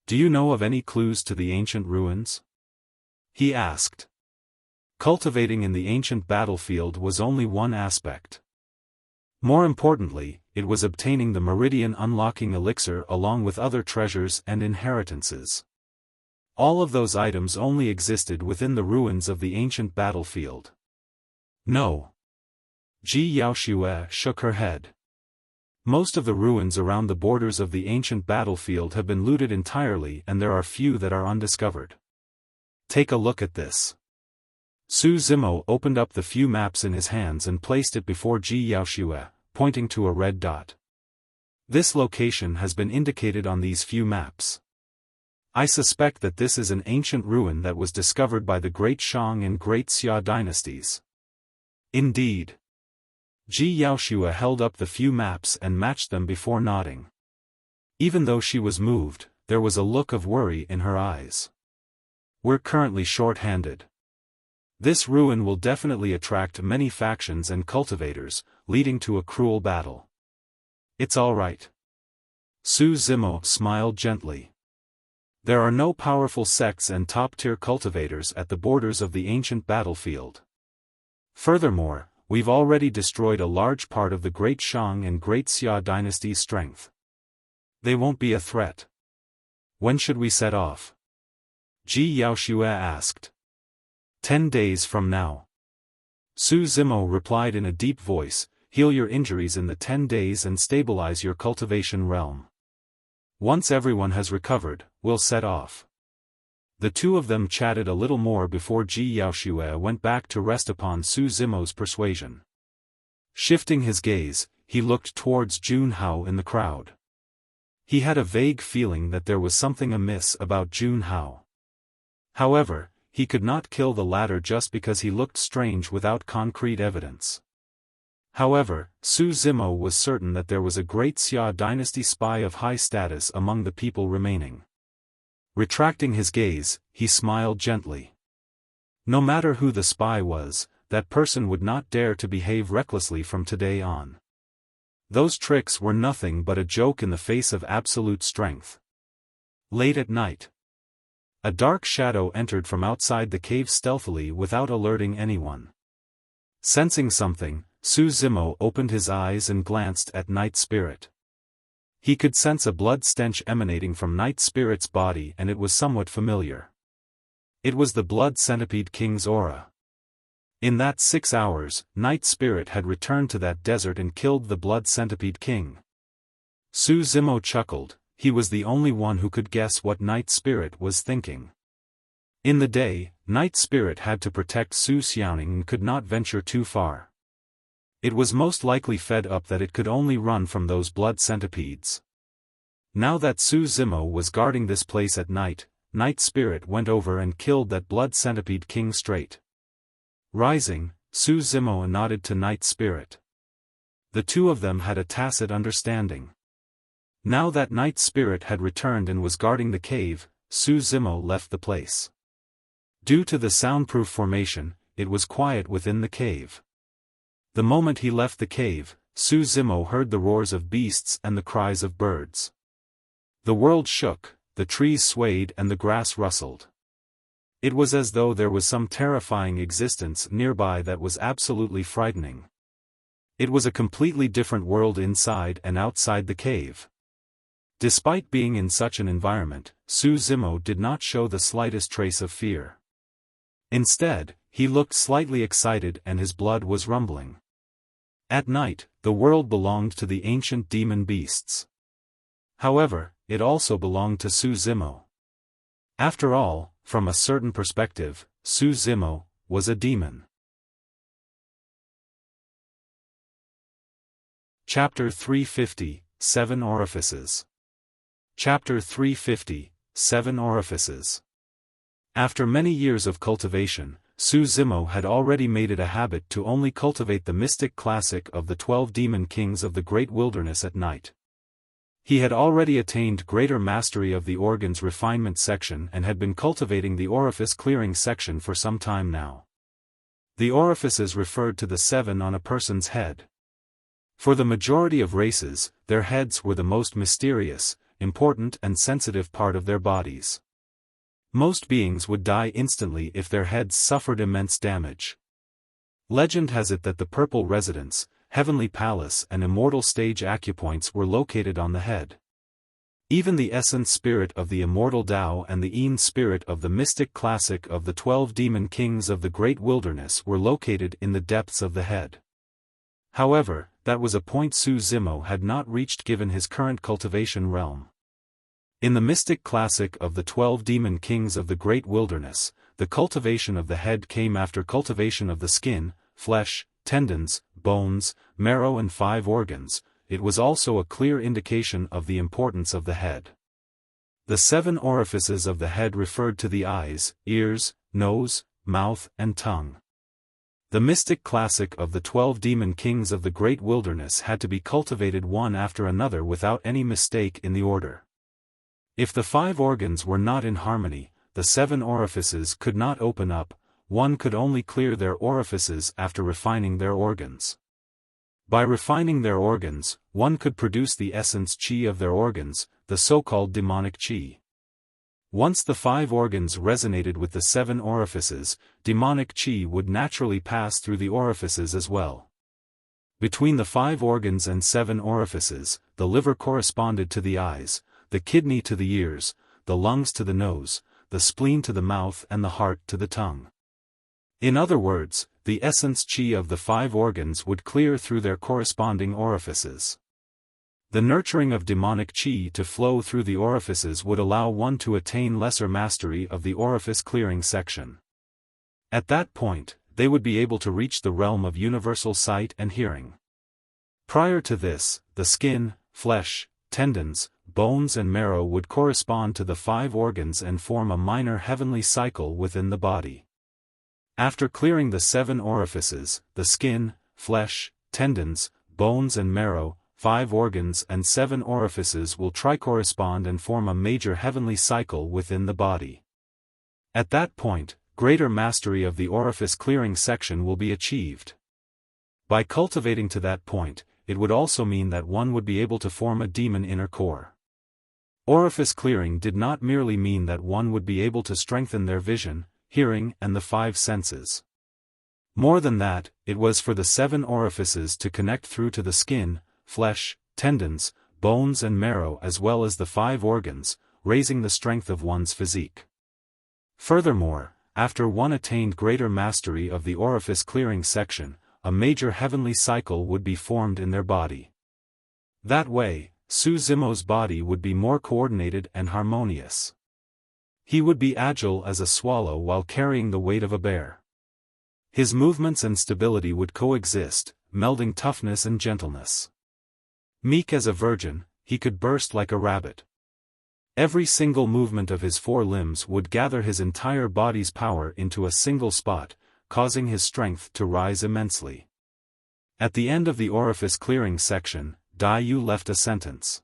Speaker 1: Do you know of any clues to the ancient ruins?" He asked. Cultivating in the ancient battlefield was only one aspect. More importantly, it was obtaining the Meridian unlocking elixir along with other treasures and inheritances. All of those items only existed within the ruins of the ancient battlefield. "No." Ji Yaoxue shook her head. Most of the ruins around the borders of the ancient battlefield have been looted entirely and there are few that are undiscovered. Take a look at this. Zimo opened up the few maps in his hands and placed it before Ji Yaoxue, pointing to a red dot. This location has been indicated on these few maps. I suspect that this is an ancient ruin that was discovered by the Great Shang and Great Xia dynasties. Indeed. Ji Yaoshua held up the few maps and matched them before nodding. Even though she was moved, there was a look of worry in her eyes. We're currently short-handed. This ruin will definitely attract many factions and cultivators, leading to a cruel battle. It's all right. Su Zimo smiled gently. There are no powerful sects and top-tier cultivators at the borders of the ancient battlefield. Furthermore, we've already destroyed a large part of the Great Shang and Great Xia dynasty's strength. They won't be a threat. When should we set off? Ji Yaoshua asked. 10 days from now. Su Zimo replied in a deep voice, heal your injuries in the 10 days and stabilize your cultivation realm. Once everyone has recovered, we'll set off. The two of them chatted a little more before Ji Yaoshua went back to rest upon Su Zimo's persuasion. Shifting his gaze, he looked towards Jun Hao in the crowd. He had a vague feeling that there was something amiss about Jun Hao. However, he could not kill the latter just because he looked strange without concrete evidence. However, Su Zimo was certain that there was a Great Xia dynasty spy of high status among the people remaining. Retracting his gaze, he smiled gently. No matter who the spy was, that person would not dare to behave recklessly from today on. Those tricks were nothing but a joke in the face of absolute strength. Late at night. A dark shadow entered from outside the cave stealthily without alerting anyone. Sensing something, Su Zimo opened his eyes and glanced at Night Spirit. He could sense a blood stench emanating from Night Spirit's body and it was somewhat familiar. It was the Blood Centipede King's aura. In that 6 hours, Night Spirit had returned to that desert and killed the Blood Centipede King. Su Zimo chuckled. He was the only one who could guess what Night Spirit was thinking. In the day, Night Spirit had to protect Su Xiaoning and could not venture too far. It was most likely fed up that it could only run from those blood centipedes. Now that Su Zimo was guarding this place at night, Night Spirit went over and killed that Blood Centipede King straight. Rising, Su Zimo nodded to Night Spirit. The two of them had a tacit understanding. Now that Night Spirit had returned and was guarding the cave, Su Zimo left the place. Due to the soundproof formation, it was quiet within the cave. The moment he left the cave, Su Zimo heard the roars of beasts and the cries of birds. The world shook, the trees swayed and the grass rustled. It was as though there was some terrifying existence nearby that was absolutely frightening. It was a completely different world inside and outside the cave. Despite being in such an environment, Su Zimo did not show the slightest trace of fear. Instead, he looked slightly excited and his blood was rumbling. At night, the world belonged to the ancient demon beasts. However, it also belonged to Su Zimo. After all, from a certain perspective, Su Zimo was a demon. Chapter 350, 7 Orifices. Chapter 350, 7 Orifices. After many years of cultivation, Su Zimo had already made it a habit to only cultivate the mystic classic of the 12 demon kings of the great wilderness at night. He had already attained greater mastery of the organs refinement section and had been cultivating the orifice clearing section for some time now. The orifices referred to the 7 on a person's head. For the majority of races, their heads were the most mysterious, important and sensitive part of their bodies. Most beings would die instantly if their heads suffered immense damage. Legend has it that the Purple Residence, Heavenly Palace and Immortal Stage acupoints were located on the head. Even the essence spirit of the Immortal Tao and the Een spirit of the mystic classic of the 12 demon kings of the great wilderness were located in the depths of the head. However, that was a point Su Zimo had not reached given his current cultivation realm. In the mystic classic of the 12 demon kings of the great wilderness, the cultivation of the head came after cultivation of the skin, flesh, tendons, bones, marrow and 5 organs. It was also a clear indication of the importance of the head. The 7 orifices of the head referred to the eyes, ears, nose, mouth, and tongue. The mystic classic of the 12 demon kings of the great wilderness had to be cultivated one after another without any mistake in the order. If the 5 organs were not in harmony, the 7 orifices could not open up. One could only clear their orifices after refining their organs. By refining their organs, one could produce the essence chi of their organs, the so-called demonic chi. Once the 5 organs resonated with the 7 orifices, demonic chi would naturally pass through the orifices as well. Between the 5 organs and 7 orifices, the liver corresponded to the eyes, the kidney to the ears, the lungs to the nose, the spleen to the mouth, and the heart to the tongue. In other words, the essence chi of the 5 organs would clear through their corresponding orifices. The nurturing of demonic chi to flow through the orifices would allow one to attain lesser mastery of the orifice clearing section. At that point, they would be able to reach the realm of universal sight and hearing. Prior to this, the skin, flesh, tendons, bones and marrow would correspond to the 5 organs and form a minor heavenly cycle within the body. After clearing the 7 orifices, the skin, flesh, tendons, bones and marrow, 5 organs and 7 orifices will tricorrespond and form a major heavenly cycle within the body. At that point, greater mastery of the orifice clearing section will be achieved. By cultivating to that point, it would also mean that one would be able to form a demon inner core. Orifice clearing did not merely mean that one would be able to strengthen their vision, hearing, and the 5 senses. More than that, it was for the 7 orifices to connect through to the skin, flesh, tendons, bones and marrow as well as the 5 organs, raising the strength of one's physique. Furthermore, after one attained greater mastery of the orifice clearing section, a major heavenly cycle would be formed in their body. That way, Zimo's body would be more coordinated and harmonious. He would be agile as a swallow while carrying the weight of a bear. His movements and stability would coexist, melding toughness and gentleness. Meek as a virgin, he could burst like a rabbit. Every single movement of his 4 limbs would gather his entire body's power into a single spot, causing his strength to rise immensely. At the end of the orifice clearing section, Yu left a sentence.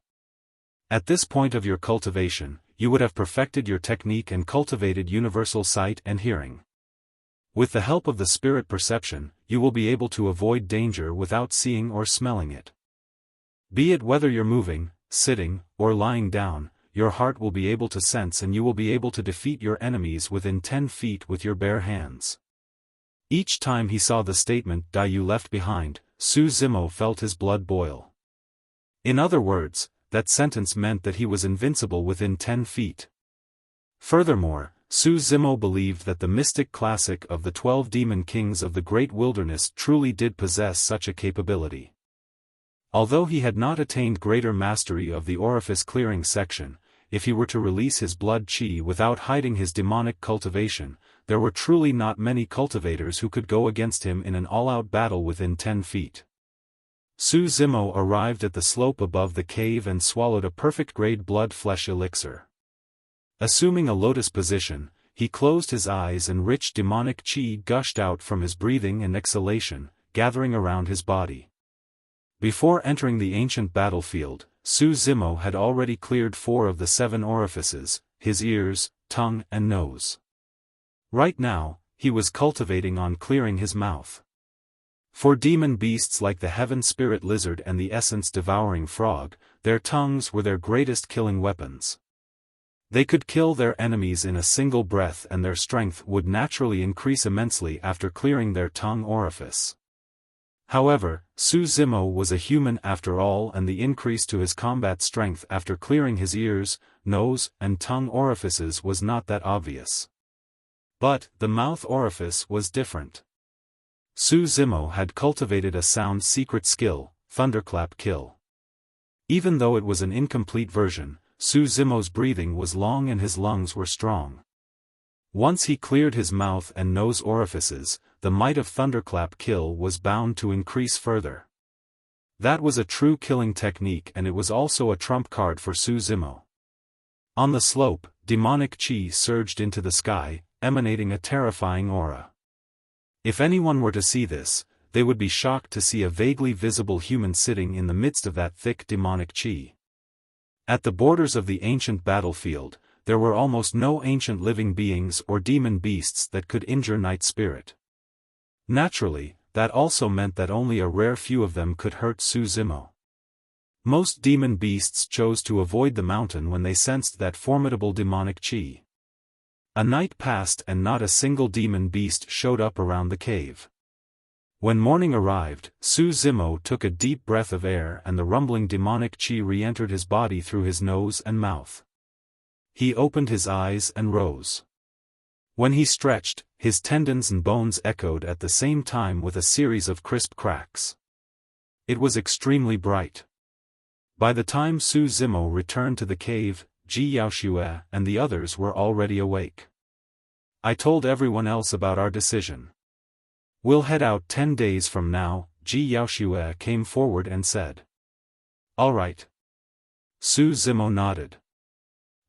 Speaker 1: At this point of your cultivation, you would have perfected your technique and cultivated universal sight and hearing. With the help of the spirit perception, you will be able to avoid danger without seeing or smelling it. Be it whether you're moving, sitting, or lying down, your heart will be able to sense and you will be able to defeat your enemies within 10 feet with your bare hands. Each time he saw the statement Yu left behind, Zimo felt his blood boil. In other words, that sentence meant that he was invincible within 10 feet. Furthermore, Zimo believed that the mystic classic of the 12 demon kings of the great wilderness truly did possess such a capability. Although he had not attained greater mastery of the orifice clearing section, if he were to release his blood chi without hiding his demonic cultivation, there were truly not many cultivators who could go against him in an all-out battle within 10 feet. Zimo arrived at the slope above the cave and swallowed a perfect-grade blood-flesh elixir. Assuming a lotus position, he closed his eyes and rich demonic chi gushed out from his breathing and exhalation, gathering around his body. Before entering the ancient battlefield, Zimo had already cleared 4 of the 7 orifices, his ears, tongue and nose. Right now, he was cultivating on clearing his mouth. For demon beasts like the heaven spirit lizard and the essence devouring frog, their tongues were their greatest killing weapons. They could kill their enemies in a single breath and their strength would naturally increase immensely after clearing their tongue orifice. However, Zimo was a human after all and the increase to his combat strength after clearing his ears, nose, and tongue orifices was not that obvious. But, the mouth orifice was different. Zimo had cultivated a sound secret skill, Thunderclap Kill. Even though it was an incomplete version, Zimo's breathing was long and his lungs were strong. Once he cleared his mouth and nose orifices, the might of Thunderclap Kill was bound to increase further. That was a true killing technique and it was also a trump card for Zimo. On the slope, demonic chi surged into the sky, emanating a terrifying aura. If anyone were to see this, they would be shocked to see a vaguely visible human sitting in the midst of that thick demonic chi. At the borders of the ancient battlefield, there were almost no ancient living beings or demon beasts that could injure Night Spirit. Naturally, that also meant that only a rare few of them could hurt Zimo. Most demon beasts chose to avoid the mountain when they sensed that formidable demonic chi. A night passed and not a single demon beast showed up around the cave. When morning arrived, Zimo took a deep breath of air and the rumbling demonic chi re-entered his body through his nose and mouth. He opened his eyes and rose. When he stretched, his tendons and bones echoed at the same time with a series of crisp cracks. It was extremely bright. By the time Zimo returned to the cave, Ji Yaoxue and the others were already awake. I told everyone else about our decision. We'll head out 10 days from now, Ji Yaoxue came forward and said. All right. Zimo nodded.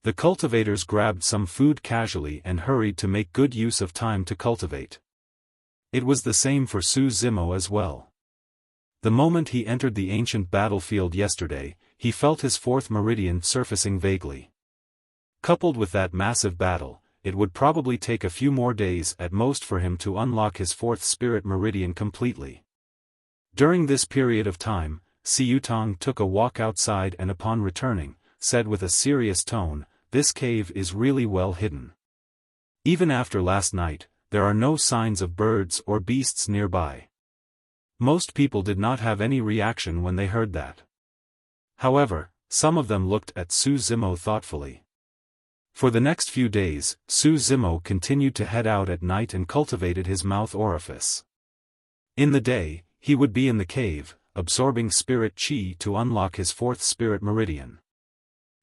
Speaker 1: The cultivators grabbed some food casually and hurried to make good use of time to cultivate. It was the same for Zimo as well. The moment he entered the ancient battlefield yesterday, he felt his fourth meridian surfacing vaguely. Coupled with that massive battle, it would probably take a few more days at most for him to unlock his fourth spirit meridian completely. During this period of time, Xiaofan took a walk outside and upon returning, said with a serious tone, "This cave is really well hidden. Even after last night, there are no signs of birds or beasts nearby." Most people did not have any reaction when they heard that. However, some of them looked at Zimo thoughtfully. For the next few days, Zimo continued to head out at night and cultivated his mouth orifice. In the day, he would be in the cave, absorbing spirit chi to unlock his fourth spirit meridian.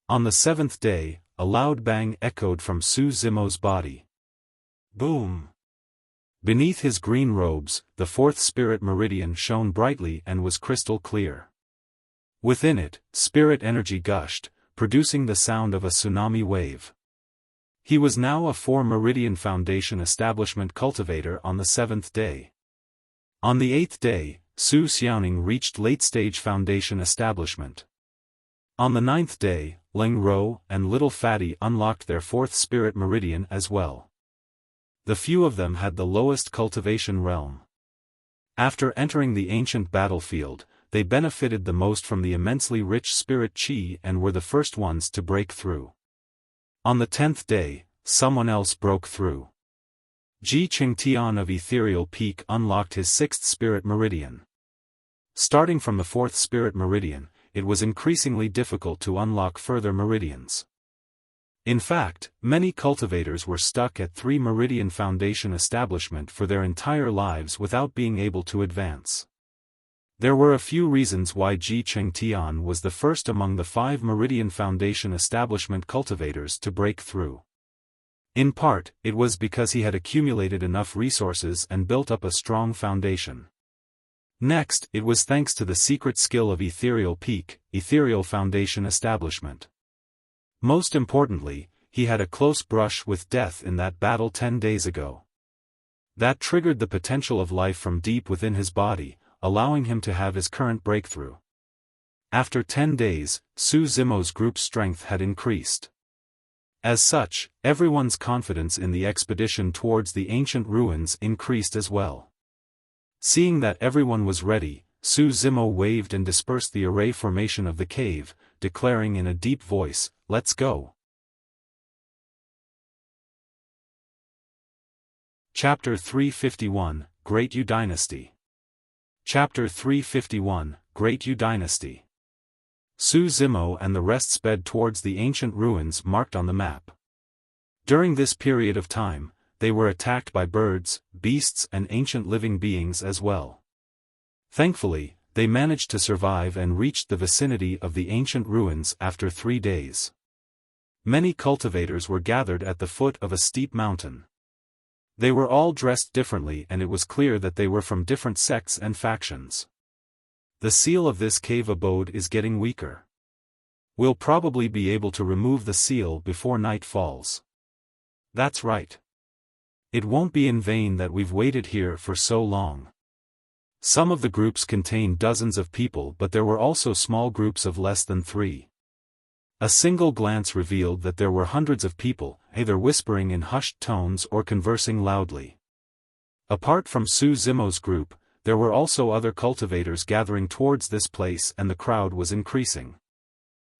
Speaker 1: On the seventh day, a loud bang echoed from Zimo's body. Boom! Beneath his green robes, the fourth spirit meridian shone brightly and was crystal clear. Within it, spirit energy gushed, producing the sound of a tsunami wave. He was now a 4-meridian foundation establishment cultivator on the 7th day. On the 8th day, Xuantian reached late-stage foundation establishment. On the 9th day, Ling Ro and Little Fatty unlocked their 4th spirit meridian as well. The few of them had the lowest cultivation realm. After entering the ancient battlefield, they benefited the most from the immensely rich spirit chi and were the first ones to break through. On the 10th day, someone else broke through. Ji Xuantian of Ethereal Peak unlocked his 6th spirit meridian. Starting from the 4th spirit meridian, it was increasingly difficult to unlock further meridians. In fact, many cultivators were stuck at 3-meridian foundation establishment for their entire lives without being able to advance. There were a few reasons why Ji Xuantian was the first among the 5-meridian foundation establishment cultivators to break through. In part, it was because he had accumulated enough resources and built up a strong foundation. Next, it was thanks to the secret skill of Ethereal Peak, Ethereal Foundation Establishment. Most importantly, he had a close brush with death in that battle 10 days ago. That triggered the potential of life from deep within his body, allowing him to have his current breakthrough. After 10 days, Zimo's group strength had increased. As such, everyone's confidence in the expedition towards the ancient ruins increased as well. Seeing that everyone was ready, Zimo waved and dispersed the array formation of the cave, declaring in a deep voice, "Let's go." Chapter 351, Great Yu Dynasty. Chapter 351, Great Yu Dynasty. Zimo and the rest sped towards the ancient ruins marked on the map. During this period of time, they were attacked by birds, beasts and ancient living beings as well. Thankfully, they managed to survive and reached the vicinity of the ancient ruins after 3 days. Many cultivators were gathered at the foot of a steep mountain. They were all dressed differently and it was clear that they were from different sects and factions. The seal of this cave abode is getting weaker. We'll probably be able to remove the seal before night falls. That's right. It won't be in vain that we've waited here for so long. Some of the groups contained dozens of people, but there were also small groups of less than 3. A single glance revealed that there were hundreds of people, either whispering in hushed tones or conversing loudly. Apart from Zimo's group, there were also other cultivators gathering towards this place, and the crowd was increasing.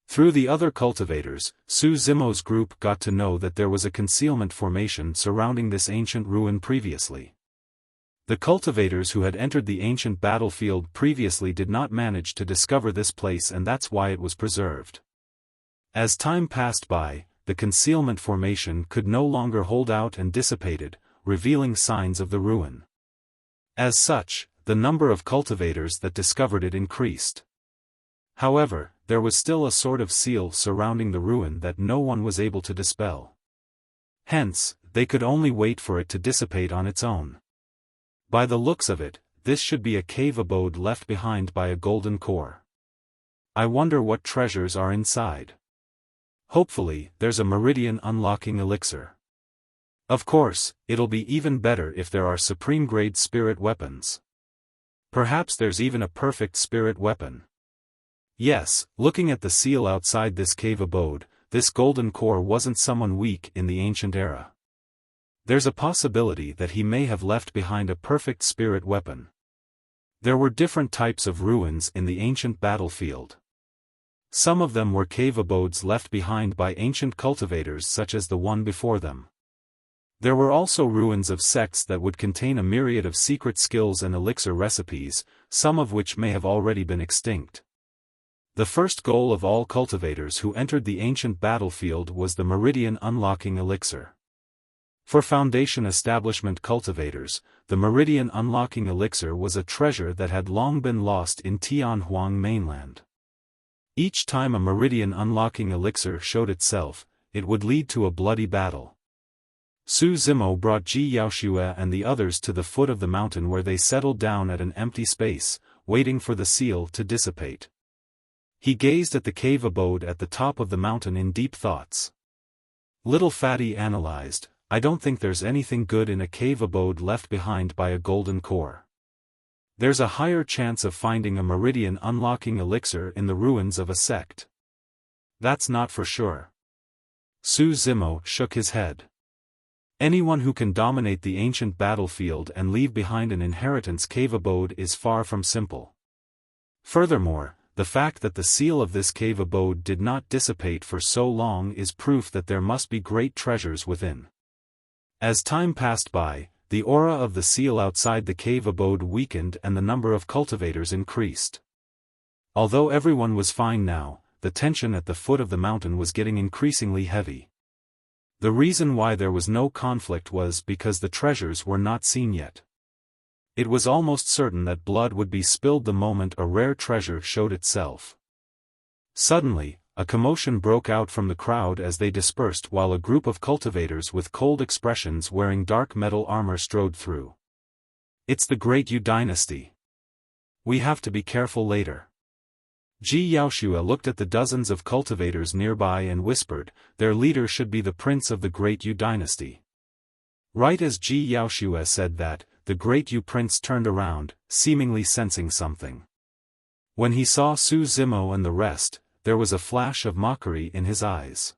Speaker 1: Through the other cultivators, Zimo's group got to know that there was a concealment formation surrounding this ancient ruin previously. The cultivators who had entered the ancient battlefield previously did not manage to discover this place, and that's why it was preserved. As time passed by, the concealment formation could no longer hold out and dissipated, revealing signs of the ruin. As such, the number of cultivators that discovered it increased. However, there was still a sort of seal surrounding the ruin that no one was able to dispel. Hence, they could only wait for it to dissipate on its own. By the looks of it, this should be a cave abode left behind by a golden core. I wonder what treasures are inside. Hopefully, there's a meridian unlocking elixir. Of course, it'll be even better if there are supreme-grade spirit weapons. Perhaps there's even a perfect spirit weapon. Yes, looking at the seal outside this cave abode, this golden core wasn't someone weak in the ancient era. There's a possibility that he may have left behind a perfect spirit weapon. There were different types of ruins in the ancient battlefield. Some of them were cave abodes left behind by ancient cultivators such as the one before them. There were also ruins of sects that would contain a myriad of secret skills and elixir recipes, some of which may have already been extinct. The first goal of all cultivators who entered the ancient battlefield was the meridian unlocking elixir. For Foundation Establishment cultivators, the meridian unlocking elixir was a treasure that had long been lost in Tianhuang mainland. Each time a meridian unlocking elixir showed itself, it would lead to a bloody battle. Zimo brought Ji Yaoxue and the others to the foot of the mountain, where they settled down at an empty space, waiting for the seal to dissipate. He gazed at the cave abode at the top of the mountain in deep thoughts. Little Fatty analyzed, I don't think there's anything good in a cave abode left behind by a golden core. There's a higher chance of finding a meridian unlocking elixir in the ruins of a sect. That's not for sure. Zimo shook his head. Anyone who can dominate the ancient battlefield and leave behind an inheritance cave abode is far from simple. Furthermore, the fact that the seal of this cave abode did not dissipate for so long is proof that there must be great treasures within. As time passed by, the aura of the seal outside the cave abode weakened and the number of cultivators increased. Although everyone was fine now, the tension at the foot of the mountain was getting increasingly heavy. The reason why there was no conflict was because the treasures were not seen yet. It was almost certain that blood would be spilled the moment a rare treasure showed itself. Suddenly, a commotion broke out from the crowd as they dispersed, while a group of cultivators with cold expressions wearing dark metal armor strode through. It's the Great Yu Dynasty. We have to be careful later. Ji Yaoxue looked at the dozens of cultivators nearby and whispered, their leader should be the prince of the Great Yu Dynasty. Right as Ji Yaoxue said that, the Great Yu prince turned around, seemingly sensing something. When he saw Zimo and the rest, there was a flash of mockery in his eyes.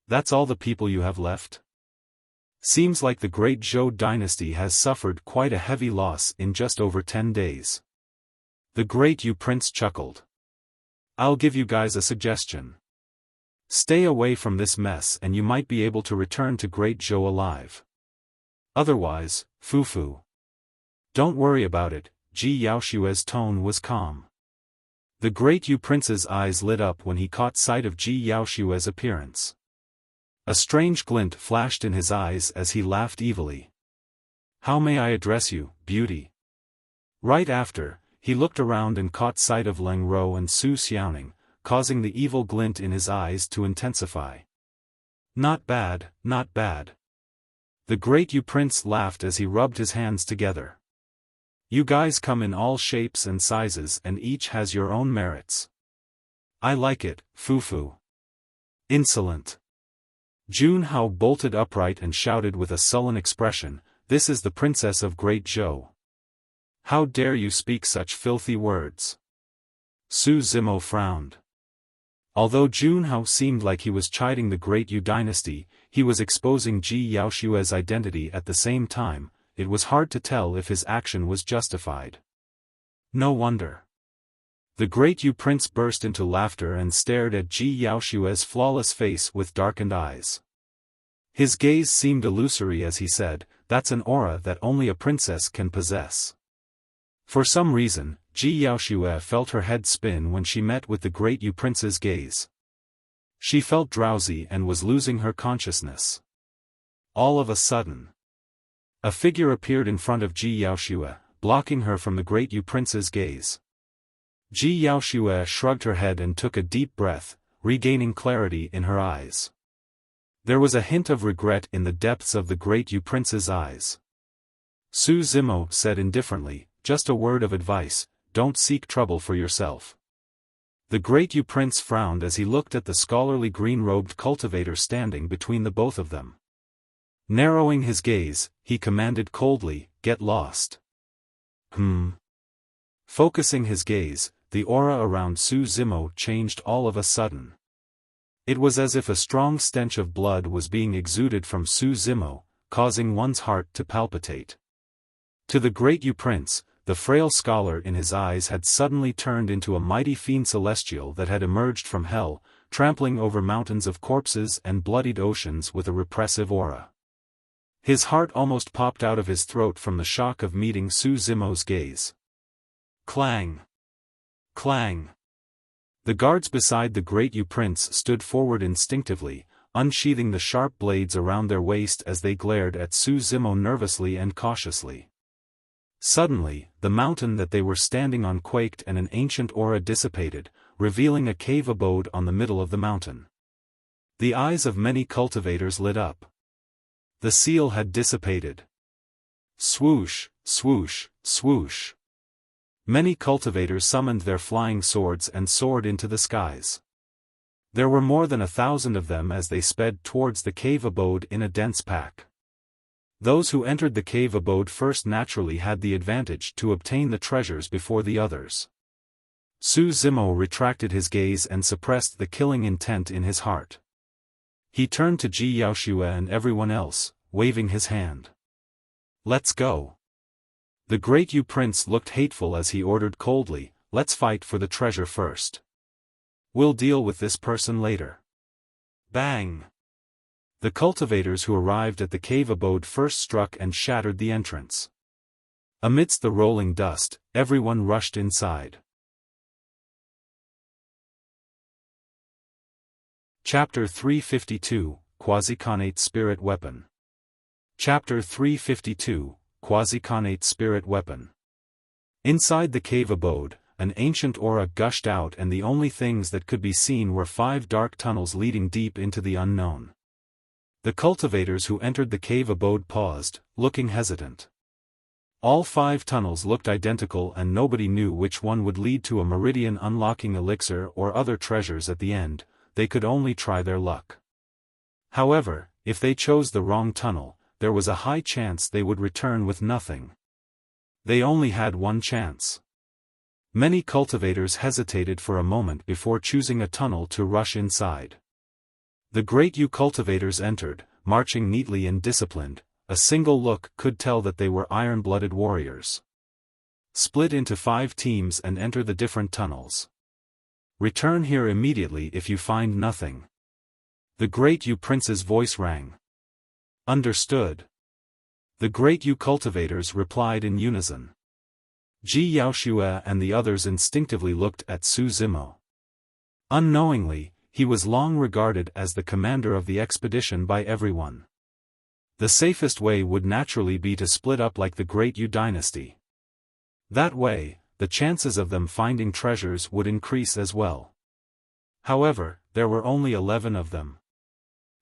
Speaker 1: That's all the people you have left? Seems like the Great Zhou Dynasty has suffered quite a heavy loss in just over 10 days. The Great Yu prince chuckled. I'll give you guys a suggestion. Stay away from this mess and you might be able to return to Great Zhou alive. Otherwise, foo-foo. Don't worry about it, Ji Yaoxue's tone was calm. The Great Yu Prince's eyes lit up when he caught sight of Ji Yaoxue's appearance. A strange glint flashed in his eyes as he laughed evilly. How may I address you, beauty? Right after, he looked around and caught sight of Leng Ro and Su Xiaoning, causing the evil glint in his eyes to intensify. Not bad, not bad. The Great Yu Prince laughed as he rubbed his hands together. You guys come in all shapes and sizes and each has your own merits. I like it, Fufu. Insolent. Junhao bolted upright and shouted with a sullen expression, "This is the princess of Great Zhou. How dare you speak such filthy words?" Su Zimo frowned. Although Junhao seemed like he was chiding the Great Yu dynasty, he was exposing Ji Yaoshue's identity at the same time. It was hard to tell if his action was justified. No wonder. The Great Yu prince burst into laughter and stared at Ji Yaoshue's flawless face with darkened eyes. His gaze seemed illusory as he said, "That's an aura that only a princess can possess." For some reason, Ji Yaoshue felt her head spin when she met with the Great Yu prince's gaze. She felt drowsy and was losing her consciousness. All of a sudden, a figure appeared in front of Ji Yaoshue, blocking her from the Great Yu prince's gaze. Ji Yaoshue shrugged her head and took a deep breath, regaining clarity in her eyes. There was a hint of regret in the depths of the Great Yu prince's eyes. Su Zimo said indifferently, "Just a word of advice, don't seek trouble for yourself." The Great Yu prince frowned as he looked at the scholarly green-robed cultivator standing between the both of them. Narrowing his gaze, he commanded coldly, "Get lost." Focusing his gaze, the aura around Su Zimo changed all of a sudden. It was as if a strong stench of blood was being exuded from Su Zimo, causing one's heart to palpitate. To the Great Yu prince, the frail scholar in his eyes had suddenly turned into a mighty fiend celestial that had emerged from hell, trampling over mountains of corpses and bloodied oceans with a repressive aura. His heart almost popped out of his throat from the shock of meeting Su Zimo's gaze. Clang! Clang! The guards beside the Great Yu prince stood forward instinctively, unsheathing the sharp blades around their waist as they glared at Su Zimo nervously and cautiously. Suddenly, the mountain that they were standing on quaked and an ancient aura dissipated, revealing a cave abode on the middle of the mountain. The eyes of many cultivators lit up. The seal had dissipated. Swoosh, swoosh, swoosh. Many cultivators summoned their flying swords and soared into the skies. There were more than 1,000 of them as they sped towards the cave abode in a dense pack. Those who entered the cave abode first naturally had the advantage to obtain the treasures before the others. Su Zimo retracted his gaze and suppressed the killing intent in his heart. He turned to Ji Yaoshue and everyone else, waving his hand. "Let's go." The Great Yu prince looked hateful as he ordered coldly, "Let's fight for the treasure first. We'll deal with this person later." Bang! The cultivators who arrived at the cave abode first struck and shattered the entrance. Amidst the rolling dust, everyone rushed inside. Chapter 352, Quasi-Connate Spirit Weapon. Chapter 352, Quasi-Connate Spirit Weapon. Inside the cave abode, an ancient aura gushed out and the only things that could be seen were 5 dark tunnels leading deep into the unknown. The cultivators who entered the cave abode paused, looking hesitant. All 5 tunnels looked identical and nobody knew which one would lead to a meridian unlocking elixir or other treasures at the end. They could only try their luck. However, if they chose the wrong tunnel, there was a high chance they would return with nothing. They only had one chance. Many cultivators hesitated for a moment before choosing a tunnel to rush inside. The Great Yu cultivators entered, marching neatly and disciplined. A single look could tell that they were iron-blooded warriors. Split into 5 teams and enter the different tunnels. Return here immediately if you find nothing. The Great Yu prince's voice rang. Understood. The Great Yu cultivators replied in unison. Ji Yaoshue and the others instinctively looked at Su Zimo. Unknowingly, he was long regarded as the commander of the expedition by everyone. The safest way would naturally be to split up like the Great Yu dynasty. That way, the chances of them finding treasures would increase as well. However, there were only 11 of them.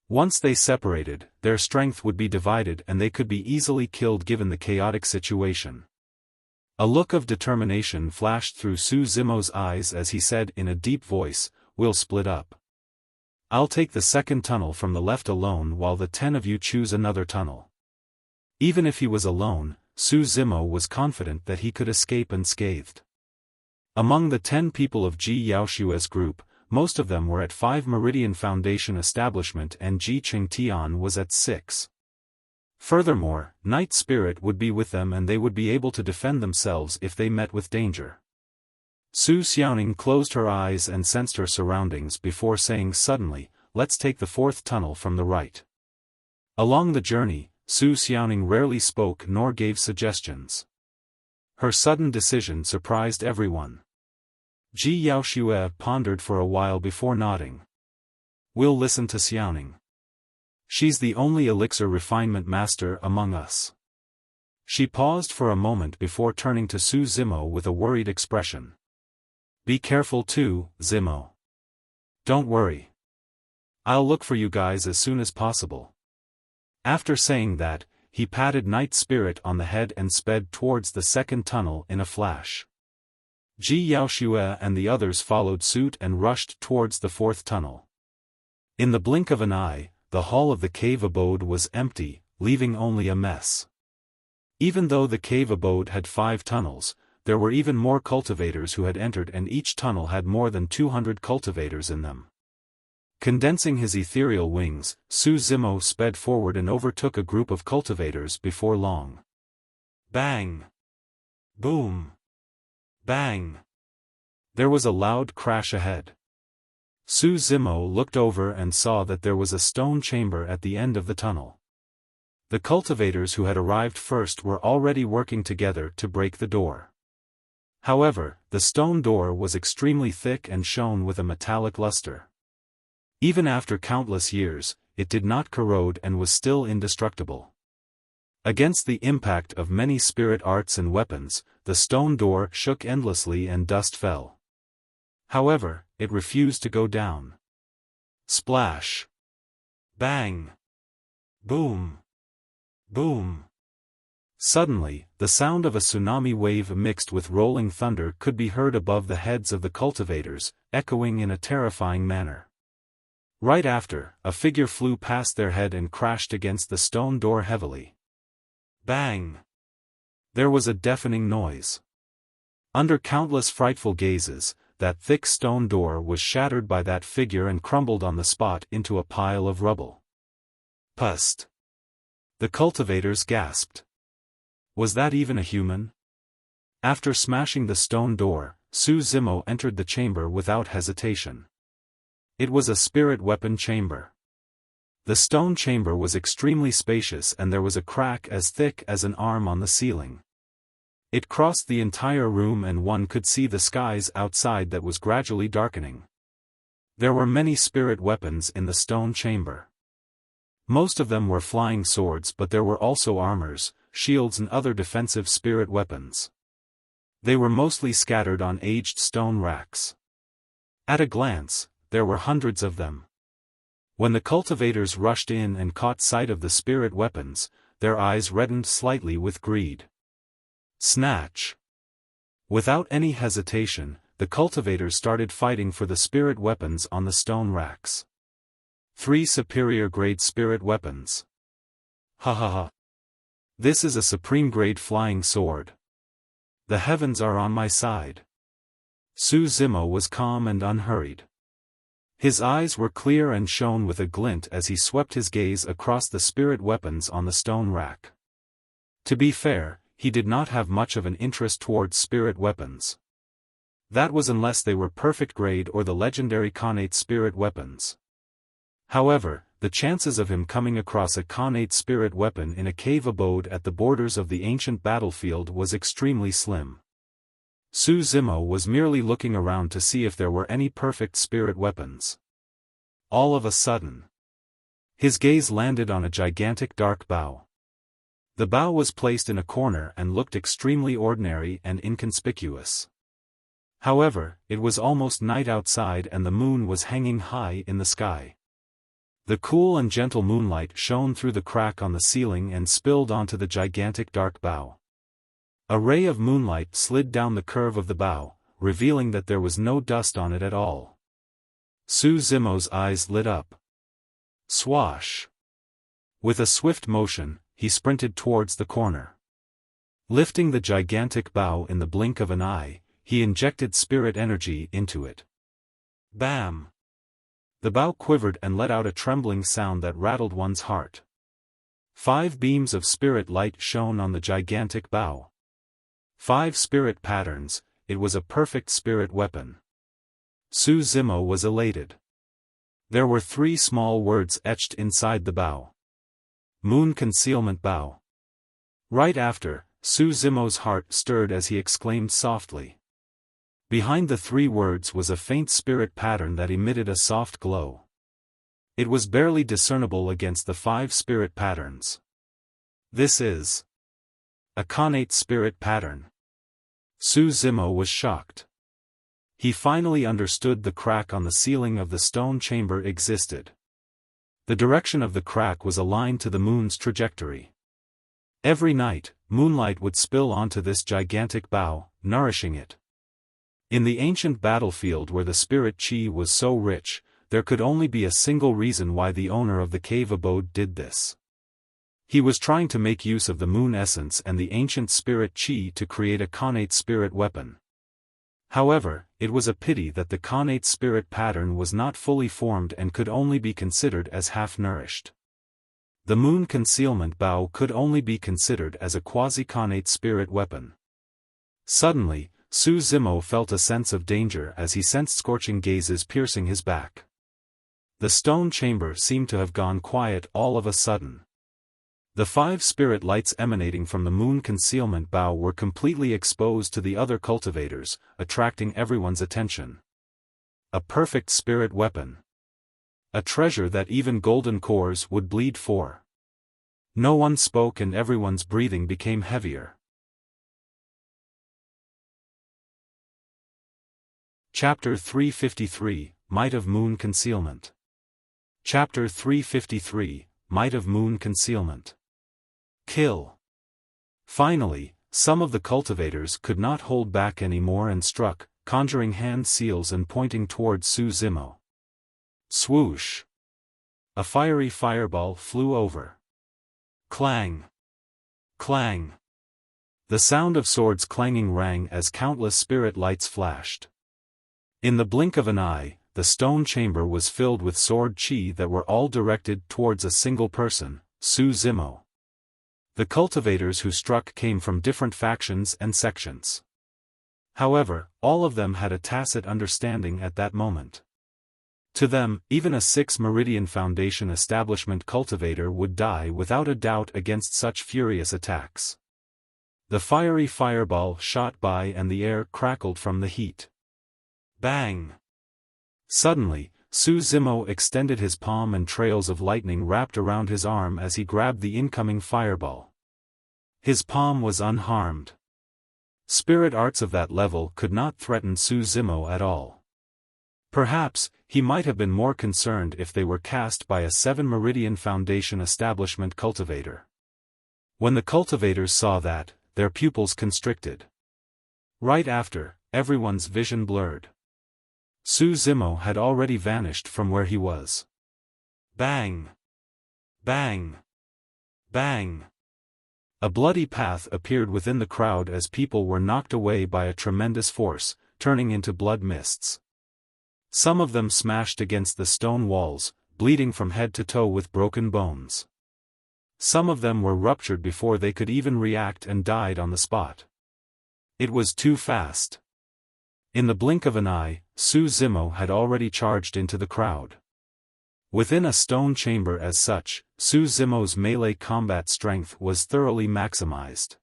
Speaker 1: Once they separated, their strength would be divided and they could be easily killed given the chaotic situation. A look of determination flashed through Su Zimo's eyes as he said in a deep voice, we'll split up. I'll take the second tunnel from the left alone while the 10 of you choose another tunnel. Even if he was alone, Zimo was confident that he could escape unscathed. Among the 10 people of Ji Yaoshue's group, most of them were at 5 Meridian Foundation establishment and Ji Qingtian was at 6. Furthermore, Night Spirit would be with them and they would be able to defend themselves if they met with danger. Su Xiaoning closed her eyes and sensed her surroundings before saying suddenly, "Let's take the 4th tunnel from the right." Along the journey, Su Xiaoning rarely spoke nor gave suggestions. Her sudden decision surprised everyone. Ji Yaoshue pondered for a while before nodding. "We'll listen to Xiaoning. She's the only elixir refinement master among us." She paused for a moment before turning to Su Zimo with a worried expression. "Be careful too, Zimo. Don't worry. I'll look for you guys as soon as possible." After saying that, he patted Night Spirit on the head and sped towards the 2nd tunnel in a flash. Ji Yaoshue and the others followed suit and rushed towards the 4th tunnel. In the blink of an eye, the hall of the cave abode was empty, leaving only a mess. Even though the cave abode had 5 tunnels, there were even more cultivators who had entered and each tunnel had more than 200 cultivators in them. Condensing his ethereal wings, Su Zimo sped forward and overtook a group of cultivators before long. Bang! Boom! Bang! There was a loud crash ahead. Su Zimo looked over and saw that there was a stone chamber at the end of the tunnel. The cultivators who had arrived first were already working together to break the door. However, the stone door was extremely thick and shone with a metallic luster. Even after countless years, it did not corrode and was still indestructible. Against the impact of many spirit arts and weapons, the stone door shook endlessly and dust fell. However, it refused to go down. Splash! Bang! Boom! Boom! Suddenly, the sound of a tsunami wave mixed with rolling thunder could be heard above the heads of the cultivators, echoing in a terrifying manner. Right after, a figure flew past their head and crashed against the stone door heavily. Bang! There was a deafening noise. Under countless frightful gazes, that thick stone door was shattered by that figure and crumbled on the spot into a pile of rubble. Pust! The cultivators gasped. Was that even a human? After smashing the stone door, Su Zimo entered the chamber without hesitation. It was a spirit weapon chamber. The stone chamber was extremely spacious and there was a crack as thick as an arm on the ceiling. It crossed the entire room and one could see the skies outside that was gradually darkening. There were many spirit weapons in the stone chamber. Most of them were flying swords, but there were also armors, shields and other defensive spirit weapons. They were mostly scattered on aged stone racks. At a glance, there were hundreds of them. When the cultivators rushed in and caught sight of the spirit weapons, their eyes reddened slightly with greed. Snatch! Without any hesitation, the cultivators started fighting for the spirit weapons on the stone racks. 3 superior-grade spirit weapons. Ha ha ha. This is a supreme-grade flying sword. The heavens are on my side. Su Zimo was calm and unhurried. His eyes were clear and shone with a glint as he swept his gaze across the spirit weapons on the stone rack. To be fair, he did not have much of an interest towards spirit weapons. That was unless they were perfect grade or the legendary Connate spirit weapons. However, the chances of him coming across a Connate spirit weapon in a cave abode at the borders of the ancient battlefield was extremely slim. Su Zimo was merely looking around to see if there were any perfect spirit weapons. All of a sudden, his gaze landed on a gigantic dark bow. The bow was placed in a corner and looked extremely ordinary and inconspicuous. However, it was almost night outside and the moon was hanging high in the sky. The cool and gentle moonlight shone through the crack on the ceiling and spilled onto the gigantic dark bow. A ray of moonlight slid down the curve of the bow, revealing that there was no dust on it at all. Su Zimo's eyes lit up. Swash! With a swift motion, he sprinted towards the corner. Lifting the gigantic bow in the blink of an eye, he injected spirit energy into it. Bam! The bow quivered and let out a trembling sound that rattled one's heart. 5 beams of spirit light shone on the gigantic bow. 5 spirit patterns, it was a perfect spirit weapon. Su Zimo was elated. There were 3 small words etched inside the bow. Moon Concealment Bow. Right after, Su Zimo's heart stirred as he exclaimed softly. Behind the 3 words was a faint spirit pattern that emitted a soft glow. It was barely discernible against the 5 spirit patterns. This is a Connate spirit pattern. Su Zimo was shocked. He finally understood the crack on the ceiling of the stone chamber existed. The direction of the crack was aligned to the moon's trajectory. Every night, moonlight would spill onto this gigantic bow, nourishing it. In the ancient battlefield where the spirit chi was so rich, there could only be a single reason why the owner of the cave abode did this. He was trying to make use of the moon essence and the ancient spirit chi to create a Connate spirit weapon. However, it was a pity that the Connate spirit pattern was not fully formed and could only be considered as half-nourished. The moon concealment bow could only be considered as a quasi-Connate spirit weapon. Suddenly, Su Zimo felt a sense of danger as he sensed scorching gazes piercing his back. The stone chamber seemed to have gone quiet all of a sudden. The 5 spirit lights emanating from the moon concealment bow were completely exposed to the other cultivators, attracting everyone's attention. A perfect spirit weapon. A treasure that even golden cores would bleed for. No one spoke and everyone's breathing became heavier. Chapter 353, Might of Moon Concealment. Chapter 353, Might of Moon Concealment. Kill. Finally, some of the cultivators could not hold back anymore and struck, conjuring hand seals and pointing towards Su Zimo. Swoosh! A fiery fireball flew over. Clang! Clang! The sound of swords clanging rang as countless spirit lights flashed. In the blink of an eye, the stone chamber was filled with sword chi that were all directed towards a single person, Su Zimo. The cultivators who struck came from different factions and sections. However, all of them had a tacit understanding at that moment. To them, even a 6 Meridian Foundation establishment cultivator would die without a doubt against such furious attacks. The fiery fireball shot by and the air crackled from the heat. Bang! Suddenly, Su Zimo extended his palm and trails of lightning wrapped around his arm as he grabbed the incoming fireball. His palm was unharmed. Spirit arts of that level could not threaten Su Zimo at all. Perhaps, he might have been more concerned if they were cast by a 7 Meridian Foundation establishment cultivator. When the cultivators saw that, their pupils constricted. Right after, everyone's vision blurred. Su Zimo had already vanished from where he was. Bang! Bang! Bang! A bloody path appeared within the crowd as people were knocked away by a tremendous force, turning into blood mists. Some of them smashed against the stone walls, bleeding from head to toe with broken bones. Some of them were ruptured before they could even react and died on the spot. It was too fast. In the blink of an eye, Su Zimo had already charged into the crowd. Within a stone chamber as such, Su Zimo's melee combat strength was thoroughly maximized.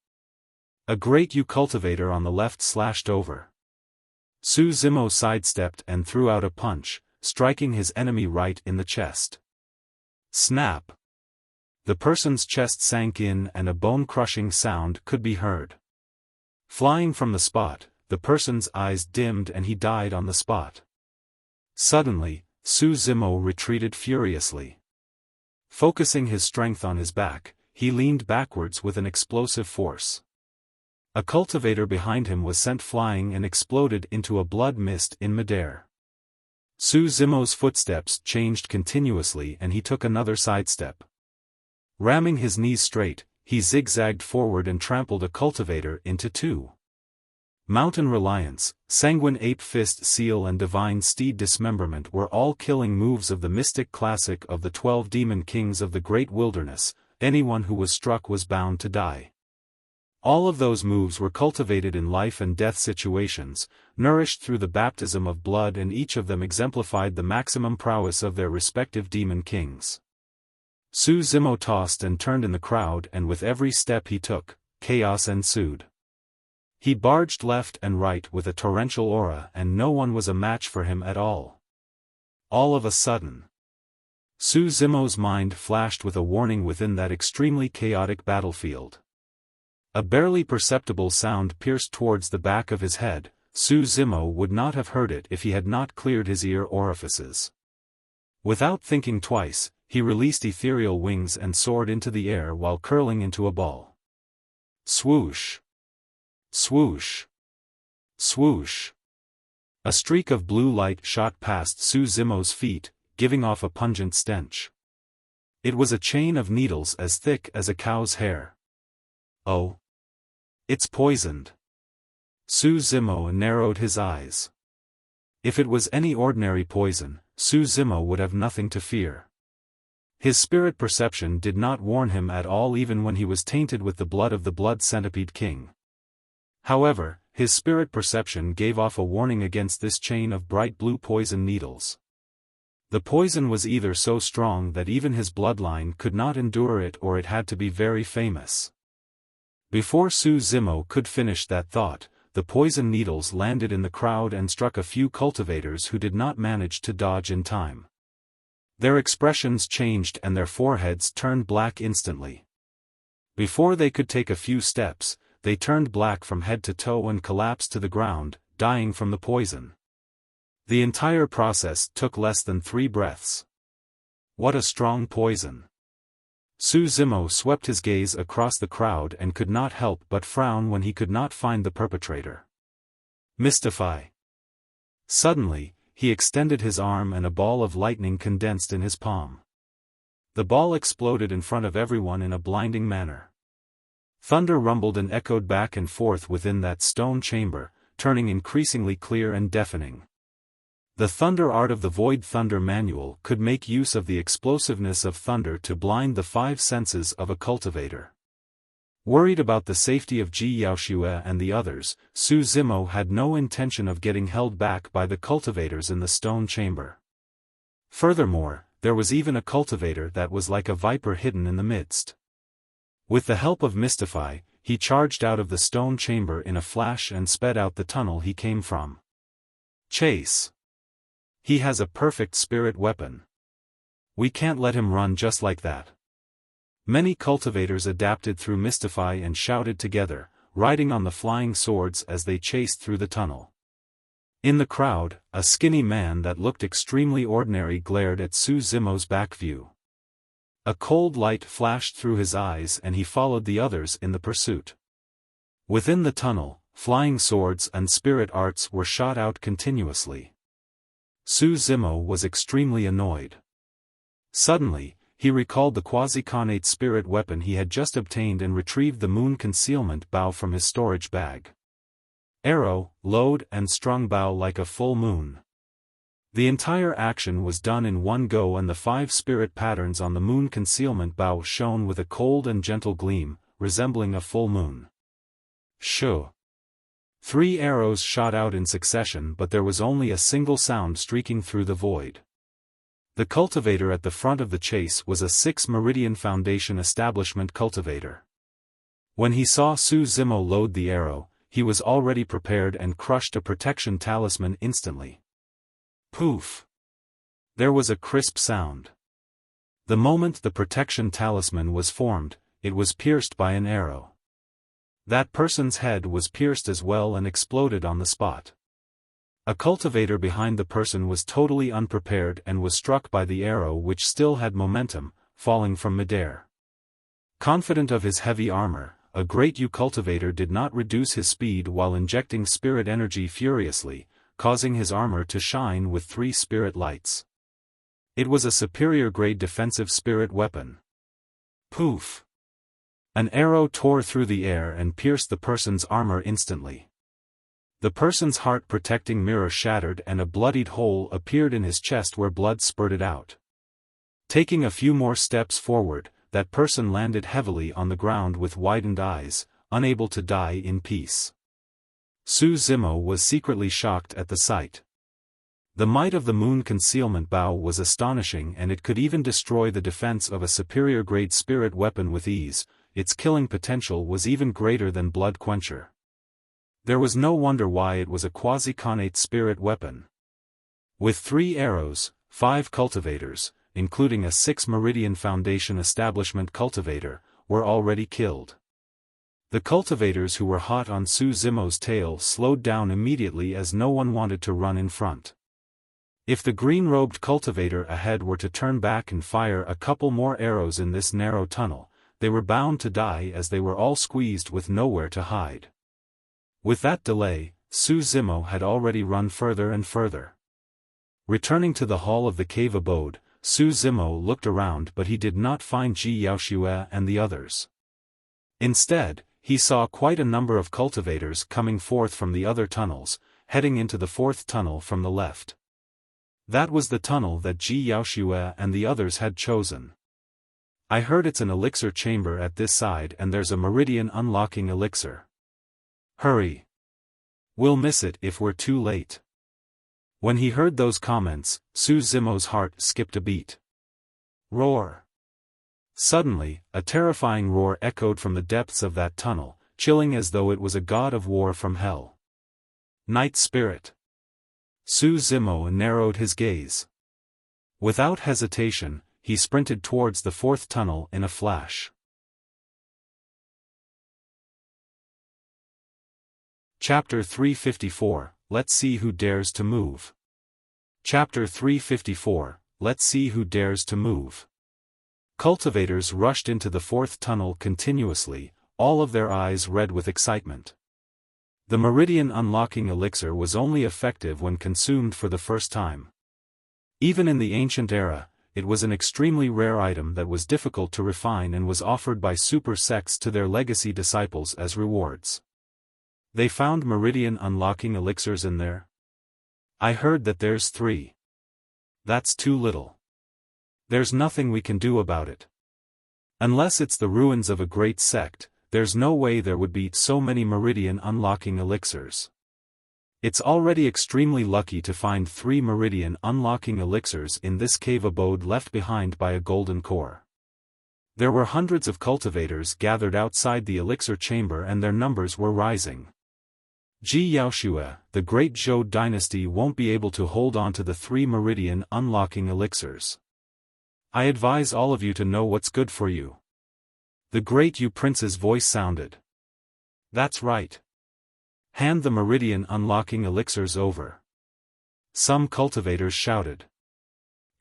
Speaker 1: A great Yu cultivator on the left slashed over. Su Zimo sidestepped and threw out a punch, striking his enemy right in the chest. Snap! The person's chest sank in and a bone-crushing sound could be heard. Flying from the spot, the person's eyes dimmed and he died on the spot. Suddenly, Su Zimo retreated furiously. Focusing his strength on his back, he leaned backwards with an explosive force. A cultivator behind him was sent flying and exploded into a blood mist in midair. Zimo's footsteps changed continuously and he took another sidestep. Ramming his knees straight, he zigzagged forward and trampled a cultivator into two. Mountain Reliance, Sanguine Ape Fist Seal and Divine Steed Dismemberment were all killing moves of the mystic classic of the 12 Demon Kings of the Great Wilderness. Anyone who was struck was bound to die. All of those moves were cultivated in life and death situations, nourished through the baptism of blood, and each of them exemplified the maximum prowess of their respective demon kings. Zimo tossed and turned in the crowd, and with every step he took, chaos ensued. He barged left and right with a torrential aura, and no one was a match for him at all. All of a sudden, Zimo's mind flashed with a warning within that extremely chaotic battlefield. A barely perceptible sound pierced towards the back of his head. Zimo would not have heard it if he had not cleared his ear orifices. Without thinking twice, he released ethereal wings and soared into the air while curling into a ball. Swoosh! Swoosh! Swoosh! A streak of blue light shot past Zimo's feet, giving off a pungent stench. It was a chain of needles as thick as a cow's hair. Oh! It's poisoned. Zimo narrowed his eyes. If it was any ordinary poison, Zimo would have nothing to fear. His spirit perception did not warn him at all, even when he was tainted with the blood of the Blood Centipede King. However, his spirit perception gave off a warning against this chain of bright blue poison needles. The poison was either so strong that even his bloodline could not endure it, or it had to be very famous. Before Zimo could finish that thought, the poison needles landed in the crowd and struck a few cultivators who did not manage to dodge in time. Their expressions changed and their foreheads turned black instantly. Before they could take a few steps, they turned black from head to toe and collapsed to the ground, dying from the poison. The entire process took less than 3 breaths. What a strong poison! Zimo swept his gaze across the crowd and could not help but frown when he could not find the perpetrator. Mystify! Suddenly, he extended his arm and a ball of lightning condensed in his palm. The ball exploded in front of everyone in a blinding manner. Thunder rumbled and echoed back and forth within that stone chamber, turning increasingly clear and deafening. The thunder art of the Void Thunder Manual could make use of the explosiveness of thunder to blind the 5 senses of a cultivator. Worried about the safety of Ji Yaoxue and the others, Zimo had no intention of getting held back by the cultivators in the stone chamber. Furthermore, there was even a cultivator that was like a viper hidden in the midst. With the help of Mystify, he charged out of the stone chamber in a flash and sped out the tunnel he came from. Chase! He has a perfect spirit weapon. We can't let him run just like that. Many cultivators adapted through Mystify and shouted together, riding on the flying swords as they chased through the tunnel. In the crowd, a skinny man that looked extremely ordinary glared at Zimo's back view. A cold light flashed through his eyes and he followed the others in the pursuit. Within the tunnel, flying swords and spirit arts were shot out continuously. Zimo was extremely annoyed. Suddenly, he recalled the Quasi-Connate spirit weapon he had just obtained and retrieved the moon concealment bow from his storage bag. Arrow, load and strung bow like a full moon. The entire action was done in one go, and the 5 spirit patterns on the moon concealment bow shone with a cold and gentle gleam, resembling a full moon. Shoo! 3 arrows shot out in succession, but there was only a single sound streaking through the void. The cultivator at the front of the chase was a 6 Meridian Foundation establishment cultivator. When he saw Zimo load the arrow, he was already prepared and crushed a protection talisman instantly. Poof! There was a crisp sound. The moment the protection talisman was formed, it was pierced by an arrow. That person's head was pierced as well and exploded on the spot. A cultivator behind the person was totally unprepared and was struck by the arrow, which still had momentum, falling from midair. Confident of his heavy armor, a great U cultivator did not reduce his speed while injecting spirit energy furiously, causing his armor to shine with 3 spirit lights. It was a superior-grade defensive spirit weapon. Poof! An arrow tore through the air and pierced the person's armor instantly. The person's heart-protecting mirror shattered and a bloodied hole appeared in his chest where blood spurted out. Taking a few more steps forward, that person landed heavily on the ground with widened eyes, unable to die in peace. Zimo was secretly shocked at the sight. The might of the moon concealment bow was astonishing, and it could even destroy the defense of a superior-grade spirit weapon with ease. Its killing potential was even greater than Blood Quencher. There was no wonder why it was a Quasi-Connate spirit weapon. With 3 arrows, 5 cultivators, including a 6 Meridian Foundation establishment cultivator, were already killed. The cultivators who were hot on Zimo's tail slowed down immediately as no one wanted to run in front. If the green-robed cultivator ahead were to turn back and fire a couple more arrows in this narrow tunnel, they were bound to die as they were all squeezed with nowhere to hide. With that delay, Zimo had already run further and further. Returning to the hall of the cave abode, Zimo looked around, but he did not find Ji Yaoxue and the others. Instead, he saw quite a number of cultivators coming forth from the other tunnels, heading into the 4th tunnel from the left. That was the tunnel that Ji Yaoxue and the others had chosen. I heard it's an elixir chamber at this side and there's a meridian unlocking elixir. Hurry! We'll miss it if we're too late. When he heard those comments, Zimo's heart skipped a beat. Roar! Suddenly, a terrifying roar echoed from the depths of that tunnel, chilling as though it was a god of war from hell. Night Spirit! Zimo narrowed his gaze. Without hesitation, he sprinted towards the 4th tunnel in a flash. Chapter 354, Let's see who dares to move. Chapter 354, Let's see who dares to move. Cultivators rushed into the 4th tunnel continuously, all of their eyes red with excitement. The meridian unlocking elixir was only effective when consumed for the first time. Even in the ancient era, it was an extremely rare item that was difficult to refine and was offered by super sects to their legacy disciples as rewards. They found meridian unlocking elixirs in there? I heard that there's 3. That's too little. There's nothing we can do about it. Unless it's the ruins of a great sect, there's no way there would be so many meridian unlocking elixirs. It's already extremely lucky to find 3 meridian unlocking elixirs in this cave abode left behind by a golden core. There were hundreds of cultivators gathered outside the elixir chamber and their numbers were rising. Ji Yaoxue, the great Zhou dynasty won't be able to hold on to the 3 meridian unlocking elixirs. I advise all of you to know what's good for you. The great Yu Prince's voice sounded. That's right. Hand the meridian unlocking elixirs over. Some cultivators shouted.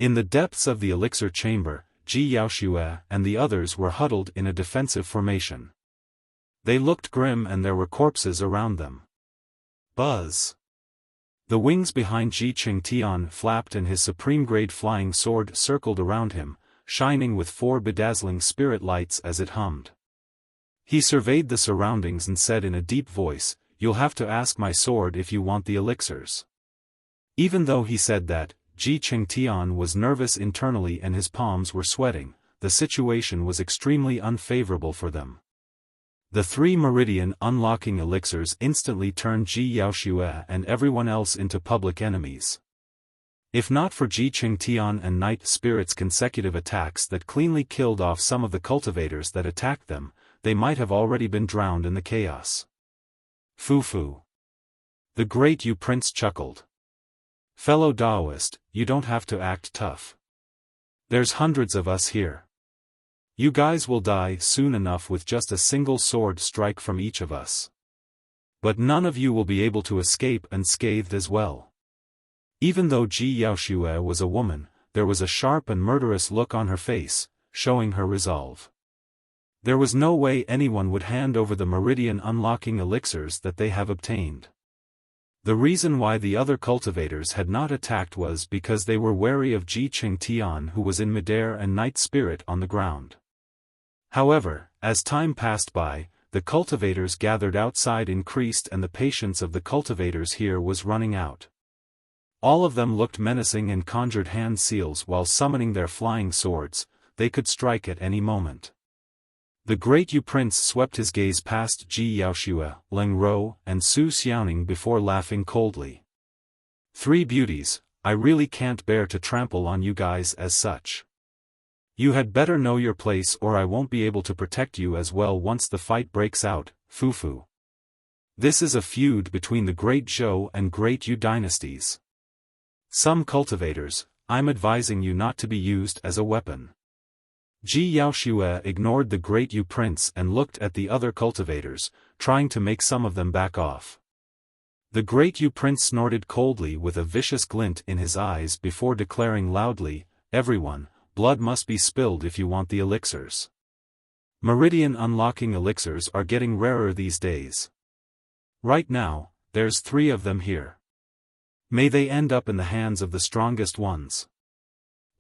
Speaker 1: In the depths of the elixir chamber, Ji Yaoxue and the others were huddled in a defensive formation. They looked grim and there were corpses around them. Buzz! The wings behind Ji Xuantian flapped and his supreme-grade flying sword circled around him, shining with 4 bedazzling spirit lights as it hummed. He surveyed the surroundings and said in a deep voice, "You'll have to ask my sword if you want the elixirs." Even though he said that, Ji Xuantian was nervous internally and his palms were sweating. The situation was extremely unfavorable for them. The 3 meridian unlocking elixirs instantly turned Ji Yaoxue and everyone else into public enemies. If not for Ji Xuantian and Night Spirit's consecutive attacks that cleanly killed off some of the cultivators that attacked them, they might have already been drowned in the chaos. Foo-foo. The great Yu Prince chuckled. Fellow Daoist, you don't have to act tough. There's hundreds of us here. You guys will die soon enough with just a single sword strike from each of us. But none of you will be able to escape unscathed as well. Even though Ji Yaoxue was a woman, there was a sharp and murderous look on her face, showing her resolve. There was no way anyone would hand over the meridian unlocking elixirs that they have obtained. The reason why the other cultivators had not attacked was because they were wary of Ji Qingtian, who was in midair and Night Spirit on the ground. However, as time passed by, the cultivators gathered outside increased and the patience of the cultivators here was running out. All of them looked menacing and conjured hand seals while summoning their flying swords. They could strike at any moment. The great Yu Prince swept his gaze past Ji Yaoxue, Leng Ro, and Su Xiaoning before laughing coldly. "Three beauties, I really can't bear to trample on you guys as such. You had better know your place or I won't be able to protect you as well once the fight breaks out, Fufu. This is a feud between the Great Zhou and Great Yu dynasties. Some cultivators, I'm advising you not to be used as a weapon." Ji Yaoxue ignored the Great Yu Prince and looked at the other cultivators, trying to make some of them back off. The Great Yu Prince snorted coldly with a vicious glint in his eyes before declaring loudly, "Everyone, blood must be spilled if you want the elixirs. Meridian unlocking elixirs are getting rarer these days. Right now, there's 3 of them here. May they end up in the hands of the strongest ones."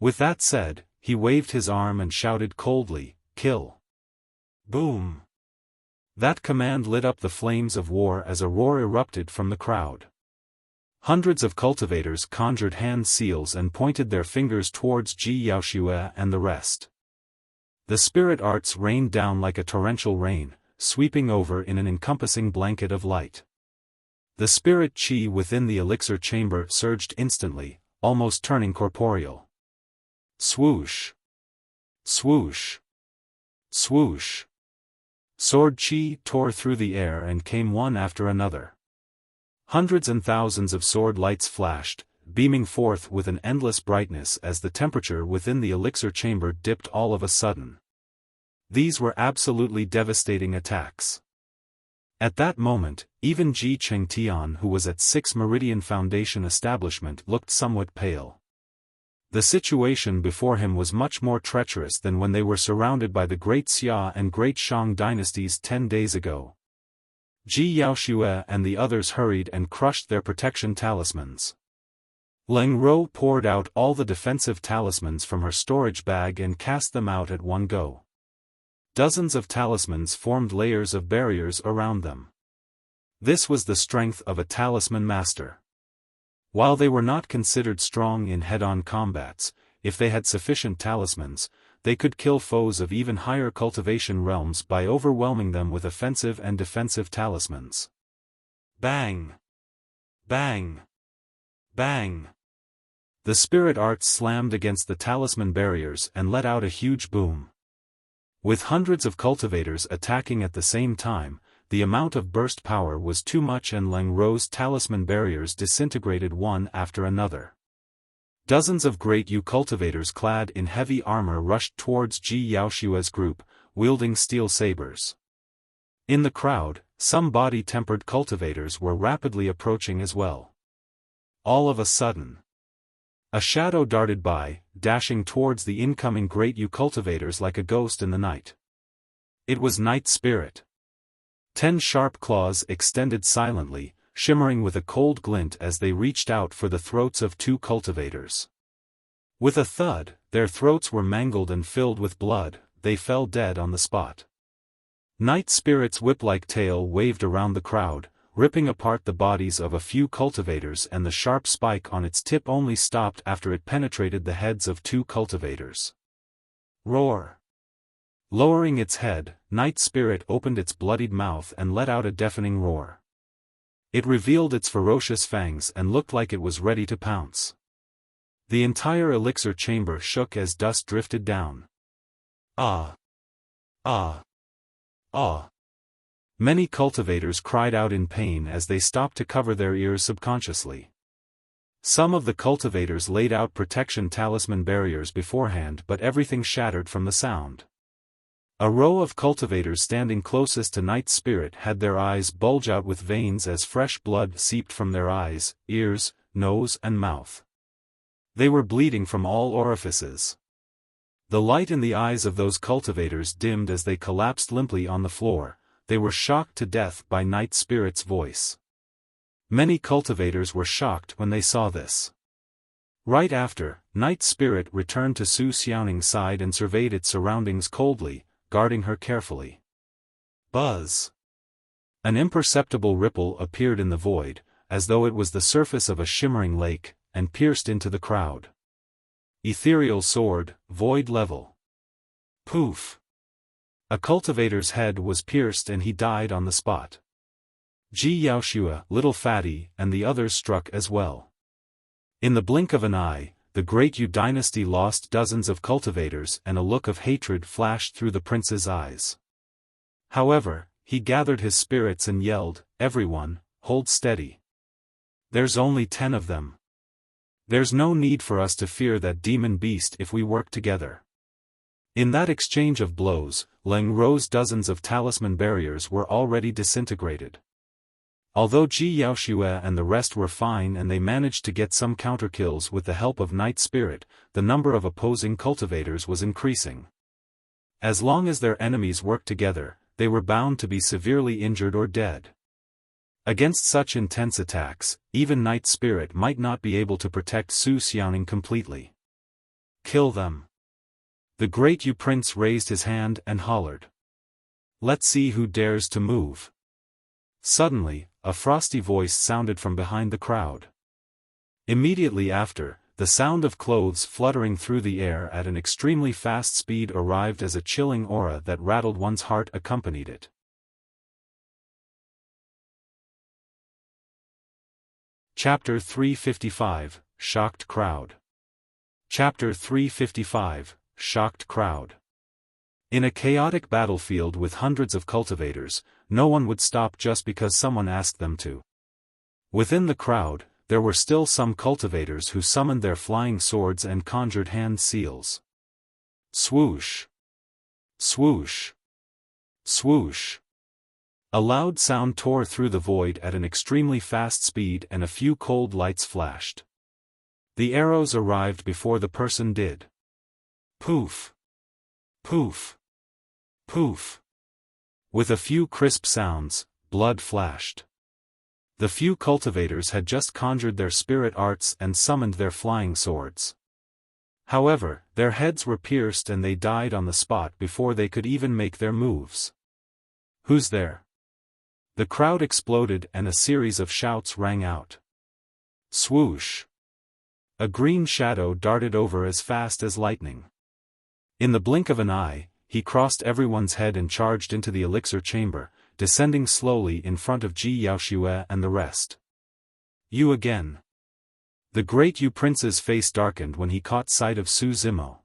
Speaker 1: With that said, he waved his arm and shouted coldly, "Kill!" Boom! That command lit up the flames of war as a roar erupted from the crowd. Hundreds of cultivators conjured hand seals and pointed their fingers towards Ji Yaoxue and the rest. The spirit arts rained down like a torrential rain, sweeping over in an encompassing blanket of light. The spirit chi within the elixir chamber surged instantly, almost turning corporeal. Swoosh! Swoosh! Swoosh! Sword chi tore through the air and came one after another. Hundreds and thousands of sword lights flashed, beaming forth with an endless brightness as the temperature within the elixir chamber dipped all of a sudden. These were absolutely devastating attacks. At that moment, even Ji Qingtian, who was at 6 Meridian Foundation establishment, looked somewhat pale. The situation before him was much more treacherous than when they were surrounded by the Great Xia and Great Shang dynasties 10 days ago. Ji Yaoxue and the others hurried and crushed their protection talismans. Leng Ro poured out all the defensive talismans from her storage bag and cast them out at one go. Dozens of talismans formed layers of barriers around them. This was the strength of a talisman master. While they were not considered strong in head-on combats, if they had sufficient talismans, they could kill foes of even higher cultivation realms by overwhelming them with offensive and defensive talismans. Bang! Bang! Bang! The spirit arts slammed against the talisman barriers and let out a huge boom. With hundreds of cultivators attacking at the same time, the amount of burst power was too much and Leng Ro's talisman barriers disintegrated one after another. Dozens of Great Yu cultivators clad in heavy armor rushed towards Ji Yaoxue's group, wielding steel sabers. In the crowd, some body-tempered cultivators were rapidly approaching as well. All of a sudden, a shadow darted by, dashing towards the incoming Great Yu cultivators like a ghost in the night. It was Night Spirit. 10 sharp claws extended silently, shimmering with a cold glint as they reached out for the throats of 2 cultivators. With a thud, their throats were mangled and filled with blood, they fell dead on the spot. Night Spirit's whip-like tail waved around the crowd, ripping apart the bodies of a few cultivators, and the sharp spike on its tip only stopped after it penetrated the heads of 2 cultivators. Roar! Lowering its head, Night Spirit opened its bloodied mouth and let out a deafening roar. It revealed its ferocious fangs and looked like it was ready to pounce. The entire elixir chamber shook as dust drifted down. Ah! Ah! Ah! Many cultivators cried out in pain as they stopped to cover their ears subconsciously. Some of the cultivators laid out protection talisman barriers beforehand, but everything shattered from the sound. A row of cultivators standing closest to Night Spirit had their eyes bulge out with veins as fresh blood seeped from their eyes, ears, nose and mouth. They were bleeding from all orifices. The light in the eyes of those cultivators dimmed as they collapsed limply on the floor. They were shocked to death by Night Spirit's voice. Many cultivators were shocked when they saw this. Right after, Night Spirit returned to Su Xiaoning's side and surveyed its surroundings coldly, guarding her carefully. Buzz! An imperceptible ripple appeared in the void, as though it was the surface of a shimmering lake, and pierced into the crowd. Ethereal sword, void level. Poof! A cultivator's head was pierced and he died on the spot. Ji Yaoshua, Little Fatty, and the others struck as well. In the blink of an eye, the great Yu dynasty lost dozens of cultivators and a look of hatred flashed through the prince's eyes. However, he gathered his spirits and yelled, "Everyone, hold steady. There's only 10 of them. There's no need for us to fear that demon beast if we work together." In that exchange of blows, Leng Rou's dozens of talisman barriers were already disintegrated. Although Ji Yaoshua and the rest were fine and they managed to get some counterkills with the help of Night Spirit, the number of opposing cultivators was increasing. As long as their enemies worked together, they were bound to be severely injured or dead. Against such intense attacks, even Night Spirit might not be able to protect Su Xiaoning completely. "Kill them." The great Yu prince raised his hand and hollered. "Let's see who dares to move." Suddenly, a frosty voice sounded from behind the crowd. Immediately after, the sound of clothes fluttering through the air at an extremely fast speed arrived as a chilling aura that rattled one's heart accompanied it. Chapter 355, Shocked Crowd. Chapter 355, Shocked Crowd. In a chaotic battlefield with hundreds of cultivators, no one would stop just because someone asked them to. Within the crowd, there were still some cultivators who summoned their flying swords and conjured hand seals. Swoosh! Swoosh! Swoosh! A loud sound tore through the void at an extremely fast speed and a few cold lights flashed. The arrows arrived before the person did. Poof! Poof! Poof! With a few crisp sounds, blood flashed. The few cultivators had just conjured their spirit arts and summoned their flying swords. However, their heads were pierced and they died on the spot before they could even make their moves. "Who's there?" The crowd exploded and a series of shouts rang out. Swoosh! A green shadow darted over as fast as lightning. In the blink of an eye, he crossed everyone's head and charged into the elixir chamber, descending slowly in front of Ji Yaoshua and the rest. "You again." The great Yu prince's face darkened when he caught sight of Su Zimo.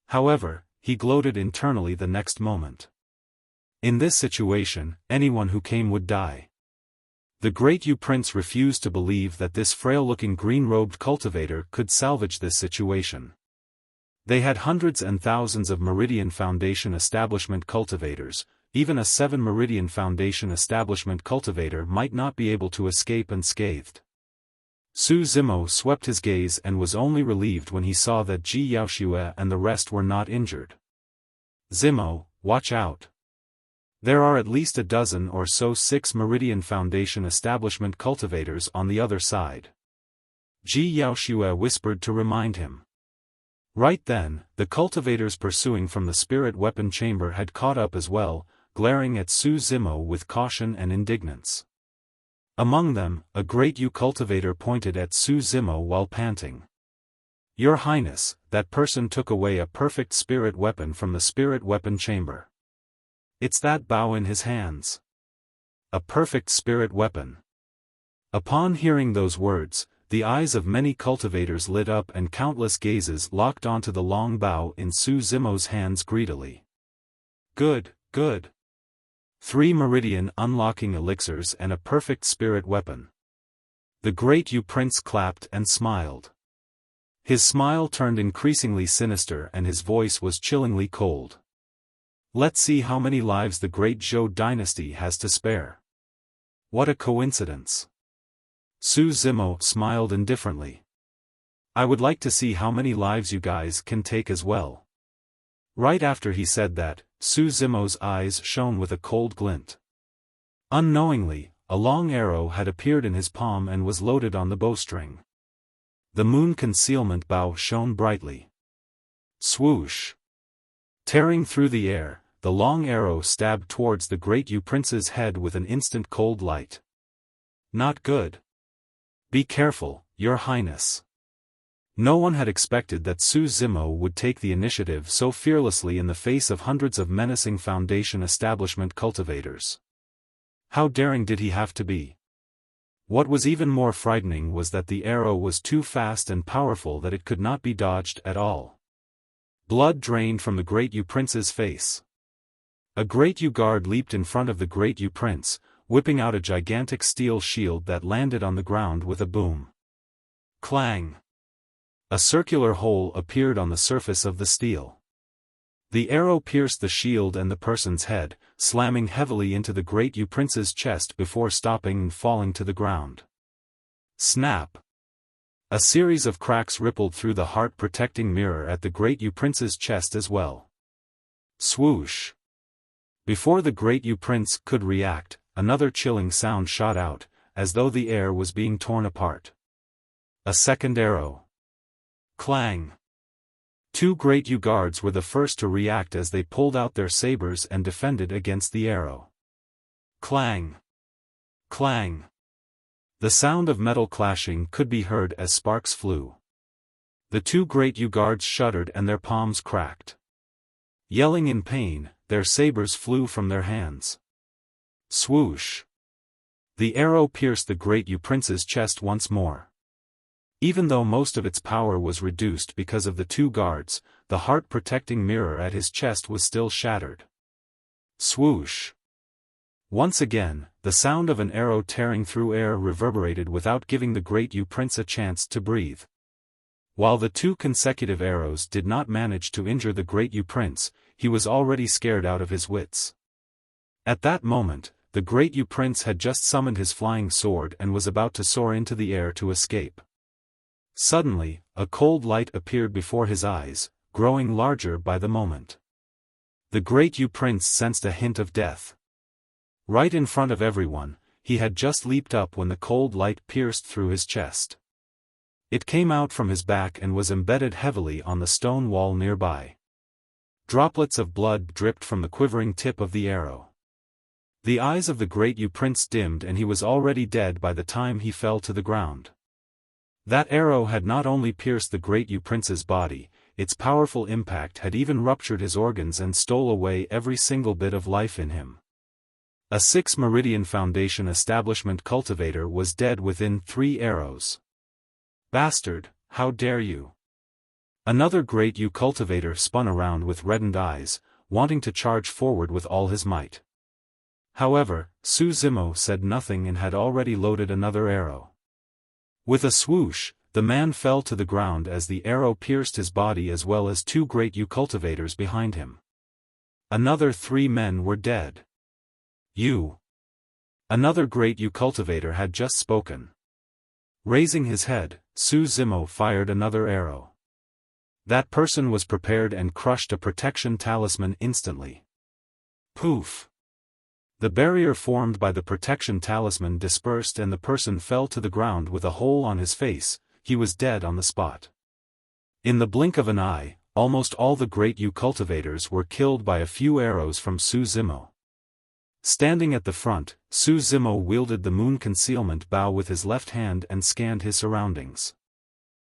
Speaker 1: However, he gloated internally the next moment. In this situation, anyone who came would die. The great Yu prince refused to believe that this frail-looking green-robed cultivator could salvage this situation. They had hundreds and thousands of Meridian Foundation establishment cultivators. Even a 7 Meridian Foundation establishment cultivator might not be able to escape unscathed. Su Zimo swept his gaze and was only relieved when he saw that Ji Yaoshua and the rest were not injured. "Zimo, watch out. There are at least a dozen or so 6 Meridian Foundation establishment cultivators on the other side." Ji Yaoshua whispered to remind him. Right then, the cultivators pursuing from the spirit weapon chamber had caught up as well, glaring at Su Zimo with caution and indignance. Among them, a great Yu cultivator pointed at Su Zimo while panting. "Your Highness, that person took away a perfect spirit weapon from the spirit weapon chamber. It's that bow in his hands. A perfect spirit weapon." Upon hearing those words, the eyes of many cultivators lit up and countless gazes locked onto the long bow in Su Zimo's hands greedily. "Good, good. 3 Meridian unlocking elixirs and a perfect spirit weapon." The great Yu prince clapped and smiled. His smile turned increasingly sinister and his voice was chillingly cold. "Let's see how many lives the great Zhou dynasty has to spare." "What a coincidence." Su Zimo smiled indifferently. "I would like to see how many lives you guys can take as well." Right after he said that, Su Zimo's eyes shone with a cold glint. Unknowingly, a long arrow had appeared in his palm and was loaded on the bowstring. The moon concealment bow shone brightly. Swoosh! Tearing through the air, the long arrow stabbed towards the great Prince's head with an instant cold light. Not good. Be careful, Your Highness. No one had expected that Zimo would take the initiative so fearlessly in the face of hundreds of menacing Foundation establishment cultivators. How daring did he have to be? What was even more frightening was that the arrow was too fast and powerful that it could not be dodged at all. Blood drained from the great Prince's face. A great guard leaped in front of the great Prince, whipping out a gigantic steel shield that landed on the ground with a boom. Clang! A circular hole appeared on the surface of the steel. The arrow pierced the shield and the person's head, slamming heavily into the great Prince's chest before stopping and falling to the ground. Snap! A series of cracks rippled through the heart-protecting mirror at the great Prince's chest as well. Swoosh! Before the great Prince could react, another chilling sound shot out, as though the air was being torn apart. A second arrow. Clang! Two great guards were the first to react as they pulled out their sabers and defended against the arrow. Clang! Clang! The sound of metal clashing could be heard as sparks flew. The two great guards shuddered and their palms cracked. Yelling in pain, their sabers flew from their hands. Swoosh! The arrow pierced the great Prince's chest once more. Even though most of its power was reduced because of the two guards, the heart-protecting mirror at his chest was still shattered. Swoosh! Once again, the sound of an arrow tearing through air reverberated without giving the great Prince a chance to breathe. While the two consecutive arrows did not manage to injure the great Prince, he was already scared out of his wits. At that moment, the great Prince had just summoned his flying sword and was about to soar into the air to escape. Suddenly, a cold light appeared before his eyes, growing larger by the moment. The great Prince sensed a hint of death. Right in front of everyone, he had just leaped up when the cold light pierced through his chest. It came out from his back and was embedded heavily on the stone wall nearby. Droplets of blood dripped from the quivering tip of the arrow. The eyes of the great Prince dimmed and he was already dead by the time he fell to the ground. That arrow had not only pierced the great Prince's body, its powerful impact had even ruptured his organs and stole away every single bit of life in him. A 6 Meridian Foundation establishment cultivator was dead within 3 arrows. Bastard, how dare you! Another great cultivator spun around with reddened eyes, wanting to charge forward with all his might. However, Zimo said nothing and had already loaded another arrow. With a swoosh, the man fell to the ground as the arrow pierced his body as well as 2 great cultivators behind him. Another 3 men were dead. Another great cultivator had just spoken. Raising his head, Zimo fired another arrow. That person was prepared and crushed a protection talisman instantly. Poof! The barrier formed by the protection talisman dispersed and the person fell to the ground with a hole on his face. He was dead on the spot. In the blink of an eye, almost all the great cultivators were killed by a few arrows from Zimo. Standing at the front, Zimo wielded the moon concealment bow with his left hand and scanned his surroundings.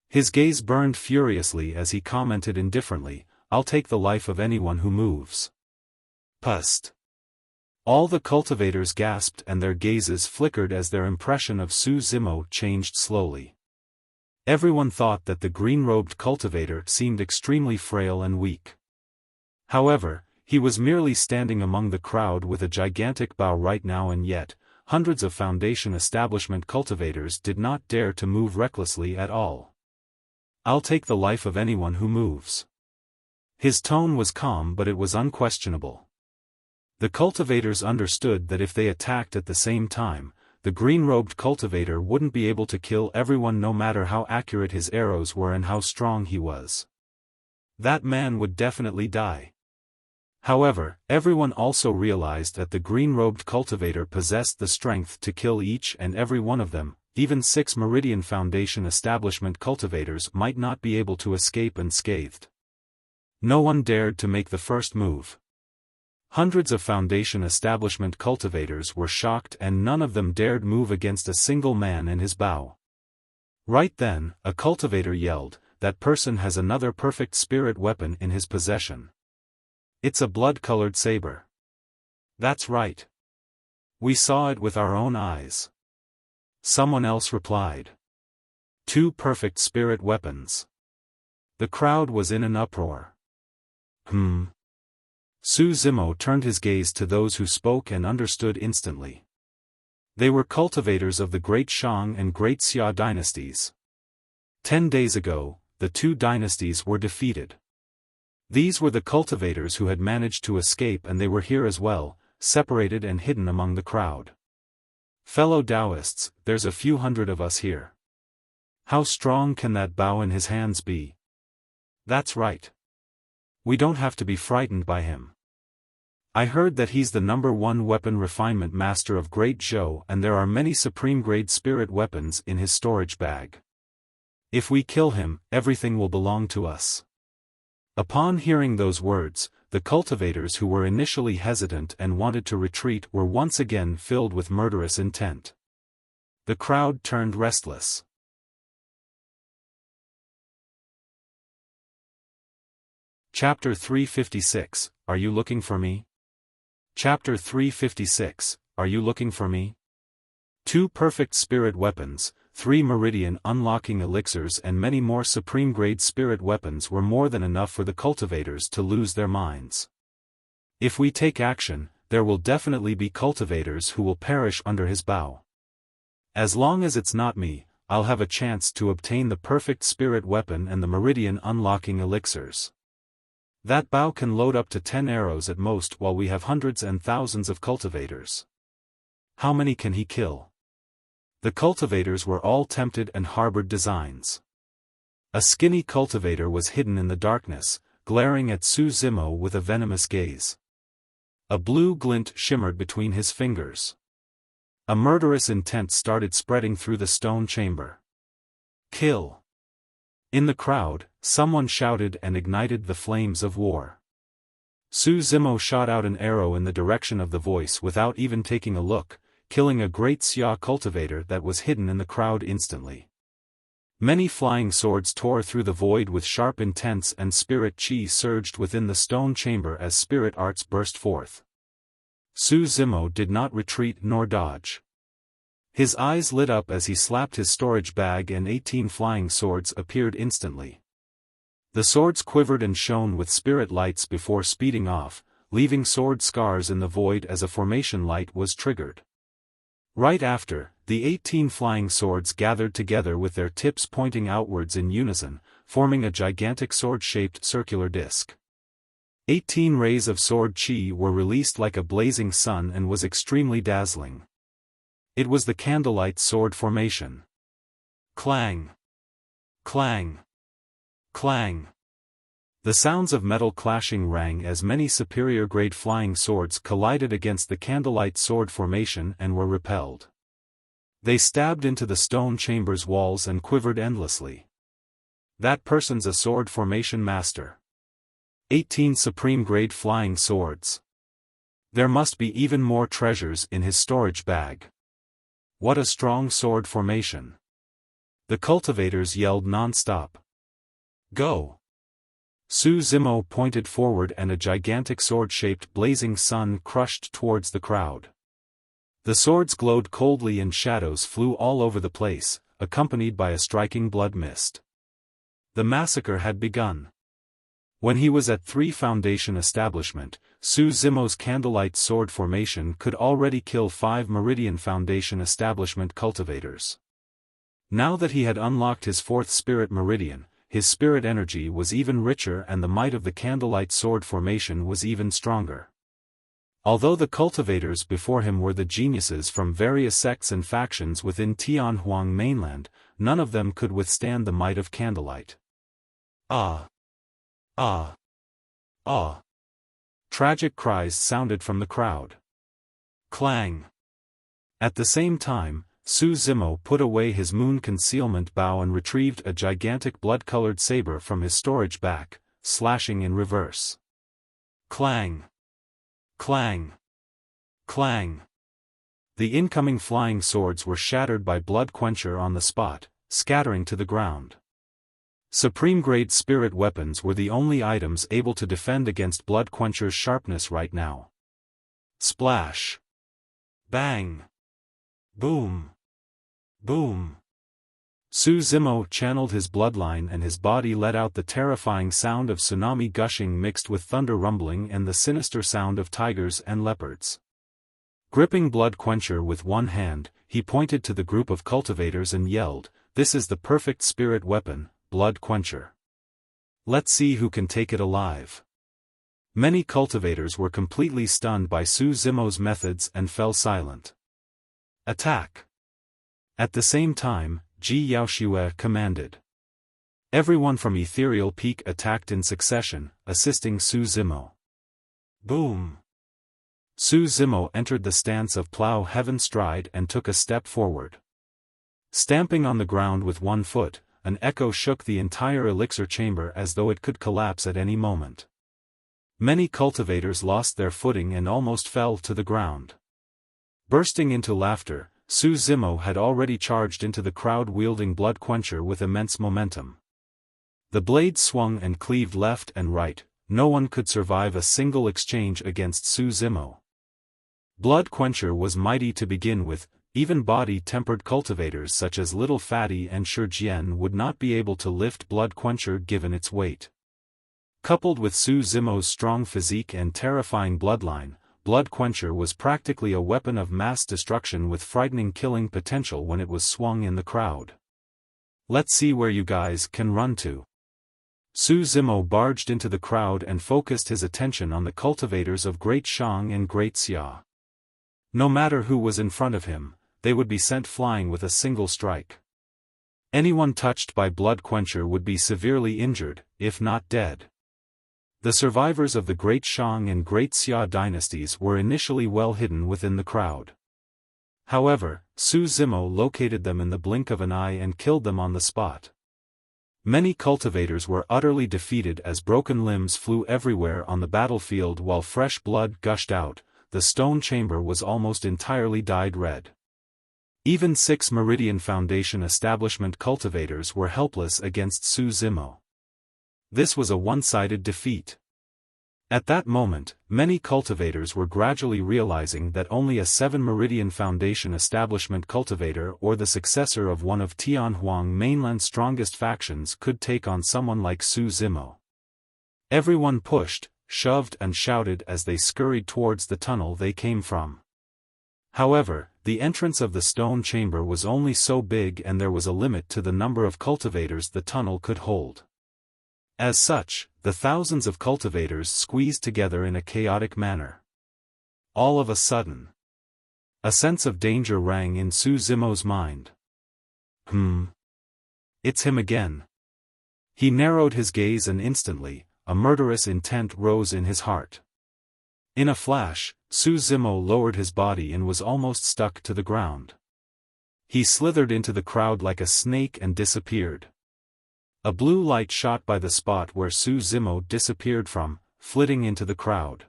Speaker 1: His gaze burned furiously as he commented indifferently, "I'll take the life of anyone who moves." Pust! All the cultivators gasped and their gazes flickered as their impression of Zimo changed slowly. Everyone thought that the green-robed cultivator seemed extremely frail and weak. However, he was merely standing among the crowd with a gigantic bow right now, and yet, hundreds of Foundation establishment cultivators did not dare to move recklessly at all. "I'll take the life of anyone who moves." His tone was calm, but it was unquestionable. The cultivators understood that if they attacked at the same time, the green-robed cultivator wouldn't be able to kill everyone no matter how accurate his arrows were and how strong he was. That man would definitely die. However, everyone also realized that the green-robed cultivator possessed the strength to kill each and every one of them. Even 6 Meridian Foundation establishment cultivators might not be able to escape unscathed. No one dared to make the first move. Hundreds of Foundation establishment cultivators were shocked and none of them dared move against a single man and his bow. Right then, a cultivator yelled, "That person has another perfect spirit weapon in his possession. It's a blood-colored saber." "That's right. We saw it with our own eyes." Someone else replied. 2 perfect spirit weapons. The crowd was in an uproar. Zimo turned his gaze to those who spoke and understood instantly. They were cultivators of the Great Shang and Great Xia dynasties. 10 days ago, the 2 dynasties were defeated. These were the cultivators who had managed to escape, and they were here as well, separated and hidden among the crowd. "Fellow Taoists, there's a few hundred of us here. How strong can that bow in his hands be?" "That's right. We don't have to be frightened by him. I heard that he's the #1 weapon refinement master of Great Zhou, and there are many supreme-grade spirit weapons in his storage bag. If we kill him, everything will belong to us." Upon hearing those words, the cultivators who were initially hesitant and wanted to retreat were once again filled with murderous intent. The crowd turned restless. Chapter 356, Are You Looking for Me? Chapter 356, Are You Looking for Me? 2 perfect spirit weapons, 3 Meridian unlocking elixirs and many more supreme-grade spirit weapons were more than enough for the cultivators to lose their minds. If we take action, there will definitely be cultivators who will perish under his bow. As long as it's not me, I'll have a chance to obtain the perfect spirit weapon and the Meridian unlocking elixirs. That bow can load up to 10 arrows at most, while we have hundreds and thousands of cultivators. How many can he kill? The cultivators were all tempted and harbored designs. A skinny cultivator was hidden in the darkness, glaring at Zimo with a venomous gaze. A blue glint shimmered between his fingers. A murderous intent started spreading through the stone chamber. "Kill!" In the crowd, someone shouted and ignited the flames of war. Zimo shot out an arrow in the direction of the voice without even taking a look, killing a Great Xia cultivator that was hidden in the crowd instantly. Many flying swords tore through the void with sharp intents, and spirit chi surged within the stone chamber as spirit arts burst forth. Zimo did not retreat nor dodge. His eyes lit up as he slapped his storage bag and 18 flying swords appeared instantly. The swords quivered and shone with spirit lights before speeding off, leaving sword scars in the void as a formation light was triggered. Right after, the 18 flying swords gathered together with their tips pointing outwards in unison, forming a gigantic sword-shaped circular disc. 18 rays of sword chi were released like a blazing sun and was extremely dazzling. It was the candlelight sword formation. Clang! Clang! Clang! The sounds of metal clashing rang as many superior-grade flying swords collided against the candlelight sword formation and were repelled. They stabbed into the stone chamber's walls and quivered endlessly. That person's a sword formation master. 18 supreme-grade flying swords. There must be even more treasures in his storage bag. What a strong sword formation. The cultivators yelled non-stop. Go! Zimo pointed forward and a gigantic sword-shaped blazing sun crushed towards the crowd. The swords glowed coldly and shadows flew all over the place, accompanied by a striking blood mist. The massacre had begun. When he was at 3 Foundation establishment, Zimo's candlelight sword formation could already kill 5 Meridian Foundation establishment cultivators. Now that he had unlocked his 4th spirit meridian, his spirit energy was even richer and the might of the candlelight sword formation was even stronger. Although the cultivators before him were the geniuses from various sects and factions within Tianhuang mainland, none of them could withstand the might of candlelight. Ah! Ah! Ah! Tragic cries sounded from the crowd. Clang! At the same time, Zimo put away his moon concealment bow and retrieved a gigantic blood-colored saber from his storage back, slashing in reverse. Clang! Clang! Clang! The incoming flying swords were shattered by Blood Quencher on the spot, scattering to the ground. Supreme-grade spirit weapons were the only items able to defend against Blood Quencher's sharpness right now. Splash! Bang! Boom! Boom! Zimo channeled his bloodline and his body let out the terrifying sound of tsunami gushing mixed with thunder rumbling and the sinister sound of tigers and leopards. Gripping Blood Quencher with one hand, he pointed to the group of cultivators and yelled, "This is the perfect spirit weapon, Blood Quencher. Let's see who can take it alive." Many cultivators were completely stunned by Zimo's methods and fell silent. Attack! At the same time, Ji Yaoxue commanded. Everyone from Ethereal Peak attacked in succession, assisting Zimo. Boom! Zimo entered the stance of Plow Heaven Stride and took a step forward. Stamping on the ground with one foot, an echo shook the entire elixir chamber as though it could collapse at any moment. Many cultivators lost their footing and almost fell to the ground. Bursting into laughter, Zimo had already charged into the crowd wielding Blood Quencher with immense momentum. The blade swung and cleaved left and right, no one could survive a single exchange against Zimo. Blood Quencher was mighty to begin with, even body-tempered cultivators such as Little Fatty and Xuantian would not be able to lift Blood Quencher given its weight. Coupled with Zimo's strong physique and terrifying bloodline, Blood Quencher was practically a weapon of mass destruction with frightening killing potential when it was swung in the crowd. Let's see where you guys can run to. Zimo barged into the crowd and focused his attention on the cultivators of Great Shang and Great Xia. No matter who was in front of him, they would be sent flying with a single strike. Anyone touched by Blood Quencher would be severely injured, if not dead. The survivors of the Great Shang and Great Xia dynasties were initially well hidden within the crowd. However, Zimo located them in the blink of an eye and killed them on the spot. Many cultivators were utterly defeated as broken limbs flew everywhere on the battlefield while fresh blood gushed out. The stone chamber was almost entirely dyed red. Even 6 Meridian Foundation establishment cultivators were helpless against Zimo. This was a one-sided defeat. At that moment, many cultivators were gradually realizing that only a 7 Meridian Foundation establishment cultivator or the successor of one of Tianhuang mainland's strongest factions could take on someone like Zimo. Everyone pushed, shoved and shouted as they scurried towards the tunnel they came from. However, the entrance of the stone chamber was only so big and there was a limit to the number of cultivators the tunnel could hold. As such, the thousands of cultivators squeezed together in a chaotic manner. All of a sudden, a sense of danger rang in Zimo's mind. It's him again. He narrowed his gaze and instantly, a murderous intent rose in his heart. In a flash, Zimo lowered his body and was almost stuck to the ground. He slithered into the crowd like a snake and disappeared. A blue light shot by the spot where Zimo disappeared from, flitting into the crowd.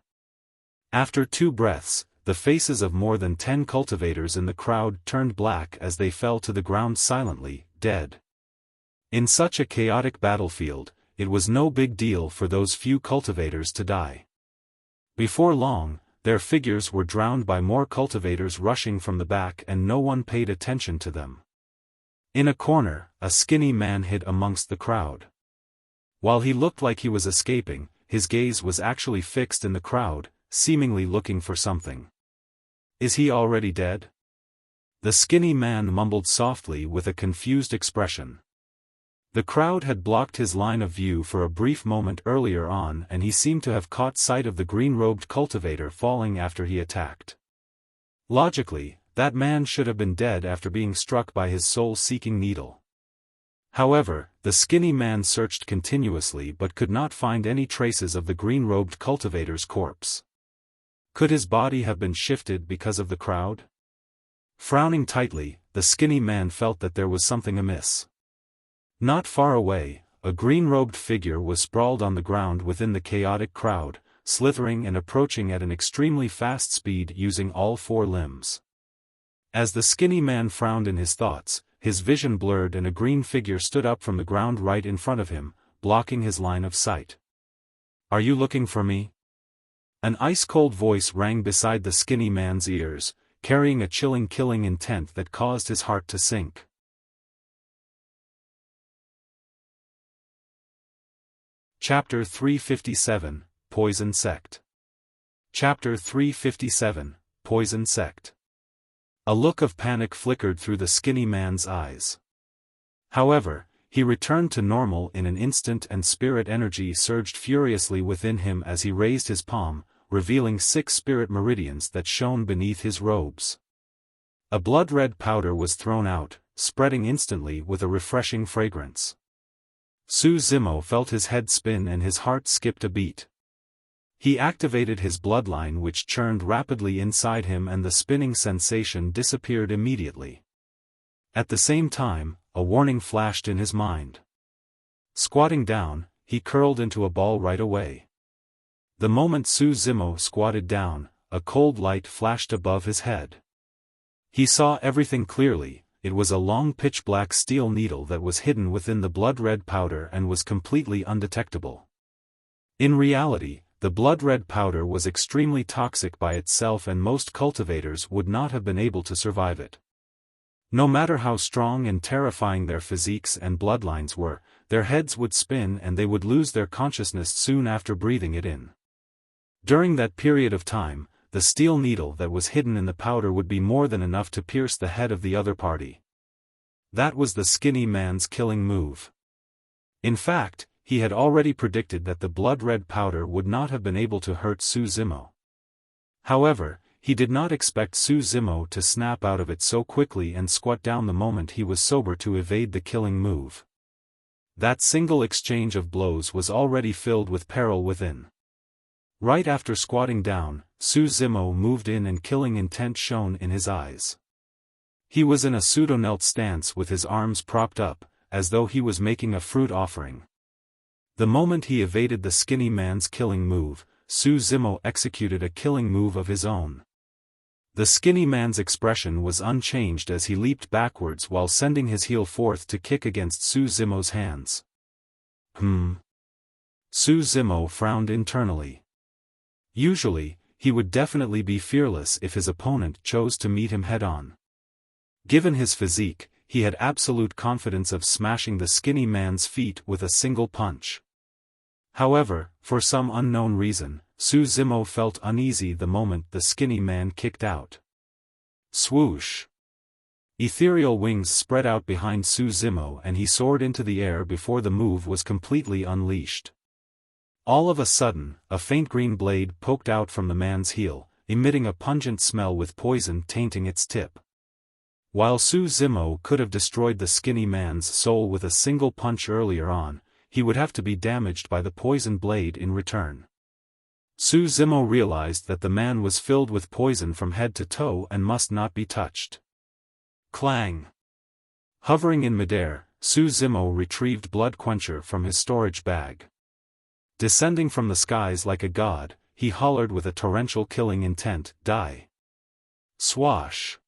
Speaker 1: After 2 breaths, the faces of more than 10 cultivators in the crowd turned black as they fell to the ground silently, dead. In such a chaotic battlefield, it was no big deal for those few cultivators to die. Before long, their figures were drowned by more cultivators rushing from the back and no one paid attention to them. In a corner, a skinny man hid amongst the crowd. While he looked like he was escaping, his gaze was actually fixed in the crowd, seemingly looking for something. Is he already dead? The skinny man mumbled softly with a confused expression. The crowd had blocked his line of view for a brief moment earlier on and he seemed to have caught sight of the green-robed cultivator falling after he attacked. Logically, that man should have been dead after being struck by his soul-seeking needle. However, the skinny man searched continuously but could not find any traces of the green-robed cultivator's corpse. Could his body have been shifted because of the crowd? Frowning tightly, the skinny man felt that there was something amiss. Not far away, a green-robed figure was sprawled on the ground within the chaotic crowd, slithering and approaching at an extremely fast speed using all four limbs. As the skinny man frowned in his thoughts, his vision blurred and a green figure stood up from the ground right in front of him, blocking his line of sight. "Are you looking for me?" An ice-cold voice rang beside the skinny man's ears, carrying a chilling killing intent that caused his heart to sink. Chapter 357, Poison Sect. Chapter 357, Poison Sect. A look of panic flickered through the skinny man's eyes. However, he returned to normal in an instant and spirit energy surged furiously within him as he raised his palm, revealing 6 spirit meridians that shone beneath his robes. A blood-red powder was thrown out, spreading instantly with a refreshing fragrance. Zimo felt his head spin and his heart skipped a beat. He activated his bloodline which churned rapidly inside him and the spinning sensation disappeared immediately. At the same time, a warning flashed in his mind. Squatting down, he curled into a ball right away. The moment Zimo squatted down, a cold light flashed above his head. He saw everything clearly. It was a long pitch-black steel needle that was hidden within the blood-red powder and was completely undetectable. In reality, the blood-red powder was extremely toxic by itself and most cultivators would not have been able to survive it. No matter how strong and terrifying their physiques and bloodlines were, their heads would spin and they would lose their consciousness soon after breathing it in. During that period of time, the steel needle that was hidden in the powder would be more than enough to pierce the head of the other party. That was the skinny man's killing move. In fact, he had already predicted that the blood-red powder would not have been able to hurt Zimo. However, he did not expect Zimo to snap out of it so quickly and squat down the moment he was sober to evade the killing move. That single exchange of blows was already filled with peril within. Right after squatting down, Zimo moved in and killing intent shone in his eyes. He was in a pseudo-knelt stance with his arms propped up, as though he was making a fruit offering. The moment he evaded the skinny man's killing move, Zimo executed a killing move of his own. The skinny man's expression was unchanged as he leaped backwards while sending his heel forth to kick against Zimo's hands. Zimo frowned internally. Usually, he would definitely be fearless if his opponent chose to meet him head-on. Given his physique, he had absolute confidence of smashing the skinny man's feet with a single punch. However, for some unknown reason, Zimo felt uneasy the moment the skinny man kicked out. Swoosh! Ethereal wings spread out behind Zimo and he soared into the air before the move was completely unleashed. All of a sudden, a faint green blade poked out from the man's heel, emitting a pungent smell with poison tainting its tip. While Zimo could have destroyed the skinny man's soul with a single punch earlier on, he would have to be damaged by the poison blade in return. Zimo realized that the man was filled with poison from head to toe and must not be touched. Clang! Hovering in midair, Zimo retrieved Blood Quencher from his storage bag. Descending from the skies like a god, he hollered with a torrential killing intent, "Die!" Swash!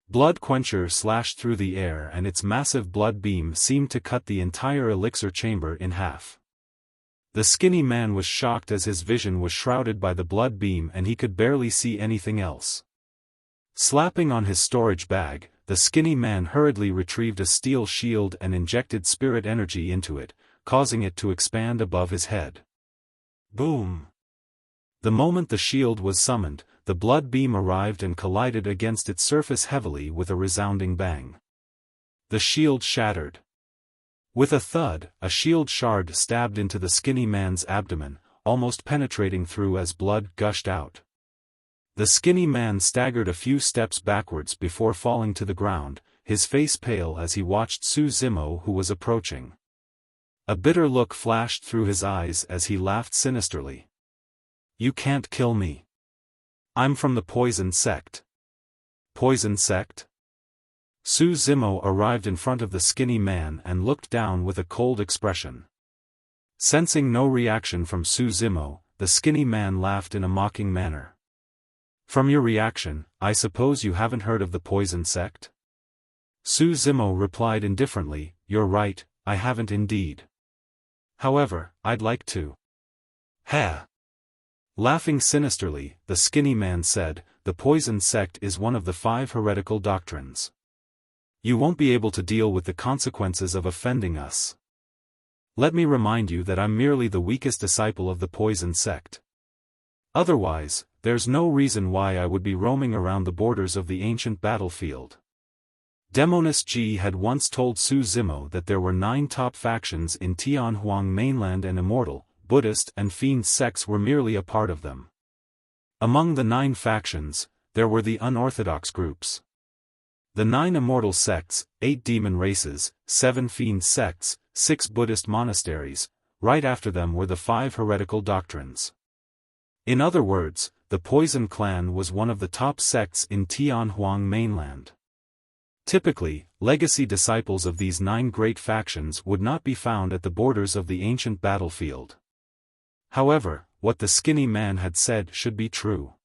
Speaker 1: Blood Quencher slashed through the air and its massive blood beam seemed to cut the entire elixir chamber in half. The skinny man was shocked as his vision was shrouded by the blood beam and he could barely see anything else. Slapping on his storage bag, the skinny man hurriedly retrieved a steel shield and injected spirit energy into it, causing it to expand above his head. Boom! The moment the shield was summoned, the blood beam arrived and collided against its surface heavily with a resounding bang. The shield shattered. With a thud, a shield shard stabbed into the skinny man's abdomen, almost penetrating through as blood gushed out. The skinny man staggered a few steps backwards before falling to the ground, his face pale as he watched Su Zimo, who was approaching. A bitter look flashed through his eyes as he laughed sinisterly. "You can't kill me. I'm from the Poison Sect." "Poison Sect?" Su Zimo arrived in front of the skinny man and looked down with a cold expression. Sensing no reaction from Su Zimo, the skinny man laughed in a mocking manner. "From your reaction, I suppose you haven't heard of the Poison Sect?" Su Zimo replied indifferently, "You're right, I haven't indeed. However, I'd like to." "Ha!" Laughing sinisterly, the skinny man said, "The Poison Sect is one of the 5 heretical doctrines. You won't be able to deal with the consequences of offending us. Let me remind you that I'm merely the weakest disciple of the Poison Sect. Otherwise, there's no reason why I would be roaming around the borders of the ancient battlefield." Demoness Ji had once told Su Zimo that there were 9 top factions in Tianhuang mainland, and Immortal, Buddhist and Fiend sects were merely a part of them. Among the 9 factions, there were the unorthodox groups. The 9 immortal sects, 8 demon races, 7 fiend sects, 6 Buddhist monasteries. Right after them were the 5 heretical doctrines. In other words, the Poison Clan was one of the top sects in Tianhuang mainland. Typically, legacy disciples of these 9 great factions would not be found at the borders of the ancient battlefield. However, what the skinny man had said should be true.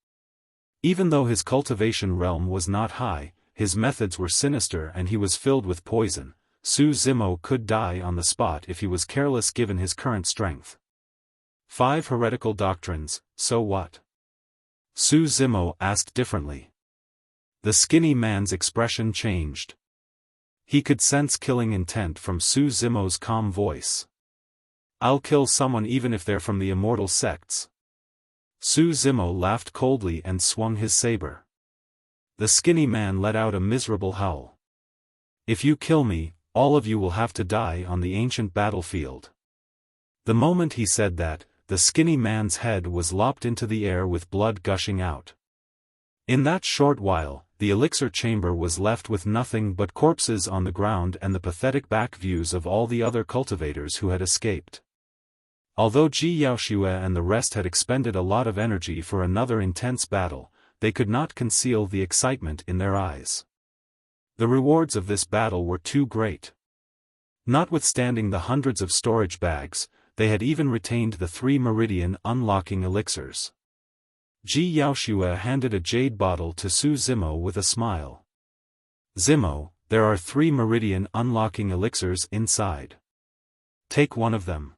Speaker 1: Even though his cultivation realm was not high, his methods were sinister and he was filled with poison. Su Zimo could die on the spot if he was careless given his current strength. 5 heretical doctrines, so what? Su Zimo asked differently. The skinny man's expression changed. He could sense killing intent from Su Zimo's calm voice. "I'll kill someone even if they're from the immortal sects." Su Zimo laughed coldly and swung his saber. The skinny man let out a miserable howl. "If you kill me, all of you will have to die on the ancient battlefield." The moment he said that, the skinny man's head was lopped into the air with blood gushing out. In that short while, the elixir chamber was left with nothing but corpses on the ground and the pathetic back views of all the other cultivators who had escaped. Although Ji Yaoxue and the rest had expended a lot of energy for another intense battle, they could not conceal the excitement in their eyes. The rewards of this battle were too great. Notwithstanding the hundreds of storage bags, they had even retained the 3 meridian unlocking elixirs. Ji Yaoxue handed a jade bottle to Su Zimo with a smile. "Zimo, there are 3 meridian unlocking elixirs inside. Take one of them."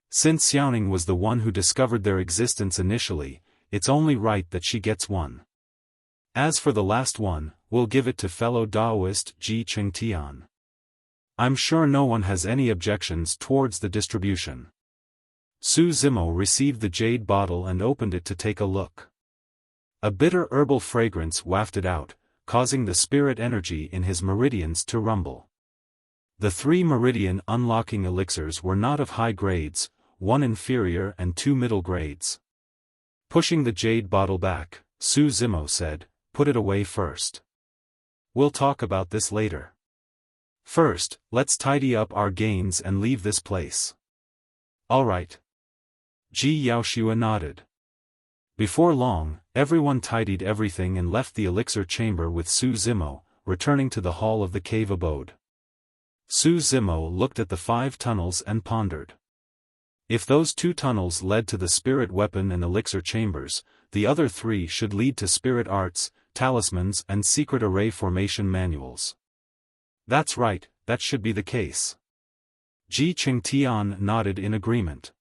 Speaker 1: Since Xiaoning was the one who discovered their existence initially, it's only right that she gets one. As for the last one, we'll give it to fellow Daoist Ji Chengtian. I'm sure no one has any objections towards the distribution. Su Zimo received the jade bottle and opened it to take a look. A bitter herbal fragrance wafted out, causing the spirit energy in his meridians to rumble. The 3 meridian unlocking elixirs were not of high grades, 1 inferior and 2 middle grades. Pushing the jade bottle back, Su Zimo said, "Put it away first. We'll talk about this later. First, let's tidy up our gains and leave this place." "All right." Ji Yaoxue nodded. Before long, everyone tidied everything and left the elixir chamber with Su Zimo, returning to the hall of the cave abode. Su Zimo looked at the 5 tunnels and pondered. If those 2 tunnels led to the spirit weapon and elixir chambers, the other 3 should lead to spirit arts, talismans and secret array formation manuals. That's right, that should be the case. Ji Chengtian nodded in agreement.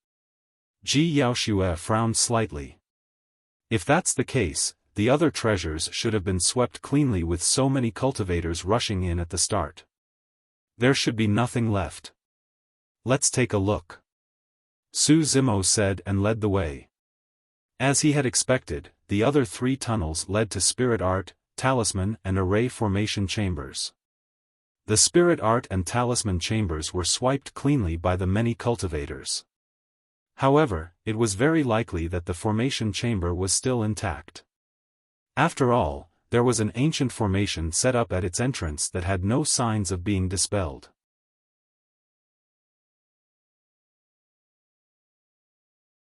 Speaker 1: Ji Yaoxue frowned slightly. If that's the case, the other treasures should have been swept cleanly with so many cultivators rushing in at the start. There should be nothing left. Let's take a look. Su Zimo said and led the way. As he had expected, the other 3 tunnels led to spirit art, talisman and array formation chambers. The spirit art and talisman chambers were swiped cleanly by the many cultivators. However, it was very likely that the formation chamber was still intact. After all, there was an ancient formation set up at its entrance that had no signs of being dispelled.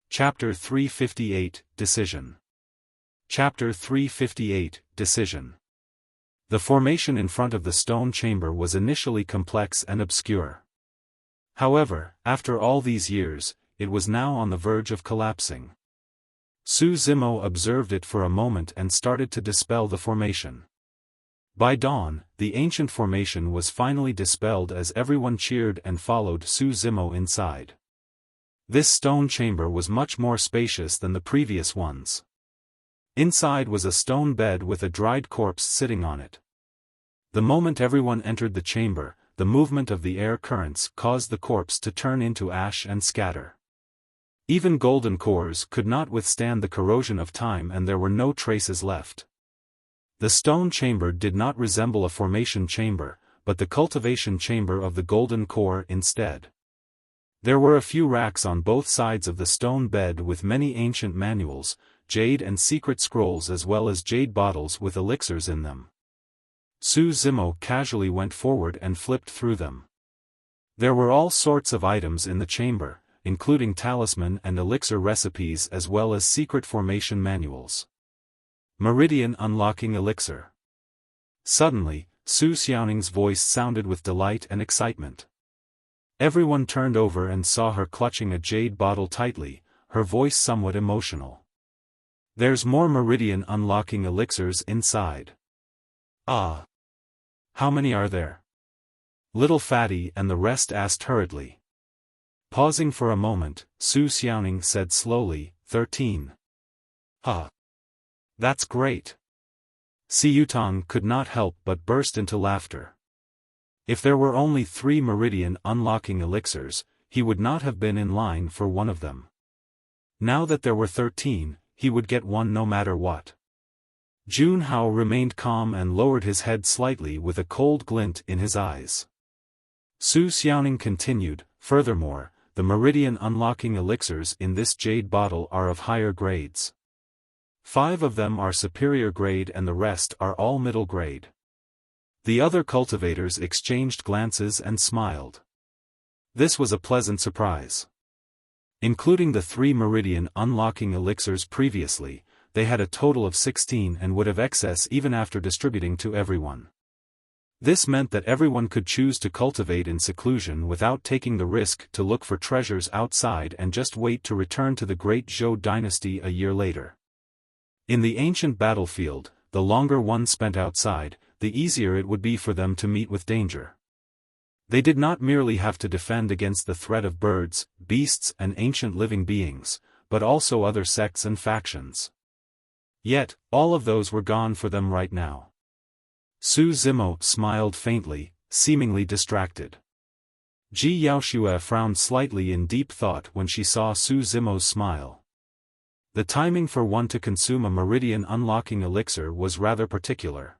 Speaker 1: Chapter 358, Decision. Chapter 358, Decision. The formation in front of the stone chamber was initially complex and obscure. However, after all these years, it was now on the verge of collapsing. Zimo observed it for a moment and started to dispel the formation. By dawn, the ancient formation was finally dispelled as everyone cheered and followed Zimo inside. This stone chamber was much more spacious than the previous ones. Inside was a stone bed with a dried corpse sitting on it. The moment everyone entered the chamber, the movement of the air currents caused the corpse to turn into ash and scatter. Even golden cores could not withstand the corrosion of time, and there were no traces left. The stone chamber did not resemble a formation chamber, but the cultivation chamber of the golden core instead. There were a few racks on both sides of the stone bed with many ancient manuals, jade and secret scrolls, as well as jade bottles with elixirs in them. Zimo casually went forward and flipped through them. There were all sorts of items in the chamber, including talisman and elixir recipes as well as secret formation manuals. Meridian Unlocking Elixir. Suddenly, Xiaoning's voice sounded with delight and excitement. Everyone turned over and saw her clutching a jade bottle tightly, her voice somewhat emotional. There's more meridian unlocking elixirs inside. Ah! How many are there? Little Fatty and the rest asked hurriedly. Pausing for a moment, Xiaoning said slowly, 13. Ah! That's great! Tang could not help but burst into laughter. If there were only 3 meridian unlocking elixirs, he would not have been in line for one of them. Now that there were 13, he would get one no matter what. Junhao remained calm and lowered his head slightly with a cold glint in his eyes. Xiaoning continued, furthermore, the meridian unlocking elixirs in this jade bottle are of higher grades. 5 of them are superior grade and the rest are all middle grade. The other cultivators exchanged glances and smiled. This was a pleasant surprise. Including the 3 meridian unlocking elixirs previously, they had a total of 16 and would have excess even after distributing to everyone. This meant that everyone could choose to cultivate in seclusion without taking the risk to look for treasures outside and just wait to return to the great Zhou dynasty a year later. In the ancient battlefield, the longer one spent outside, the easier it would be for them to meet with danger. They did not merely have to defend against the threat of birds, beasts and ancient living beings, but also other sects and factions. Yet, all of those were gone for them right now. Zimo smiled faintly, seemingly distracted. Ji Yaoxue frowned slightly in deep thought when she saw Zimo's smile. The timing for one to consume a meridian unlocking elixir was rather particular.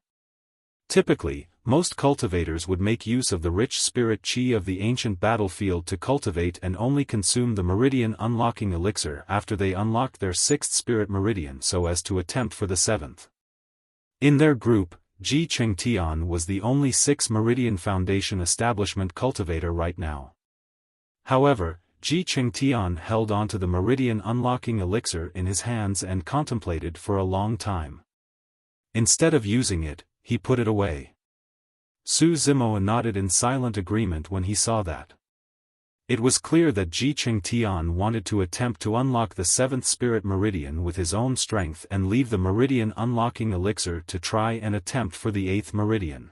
Speaker 1: Typically, most cultivators would make use of the rich spirit qi of the ancient battlefield to cultivate and only consume the meridian unlocking elixir after they unlocked their 6th spirit meridian so as to attempt for the 7th. In their group, Ji Chengtian was the only 6 meridian foundation establishment cultivator right now. However, Ji Chengtian held onto the meridian unlocking elixir in his hands and contemplated for a long time. Instead of using it, he put it away. Zimo nodded in silent agreement when he saw that. It was clear that Ji Chengtian wanted to attempt to unlock the 7th spirit meridian with his own strength and leave the meridian unlocking elixir to try and attempt for the 8th meridian.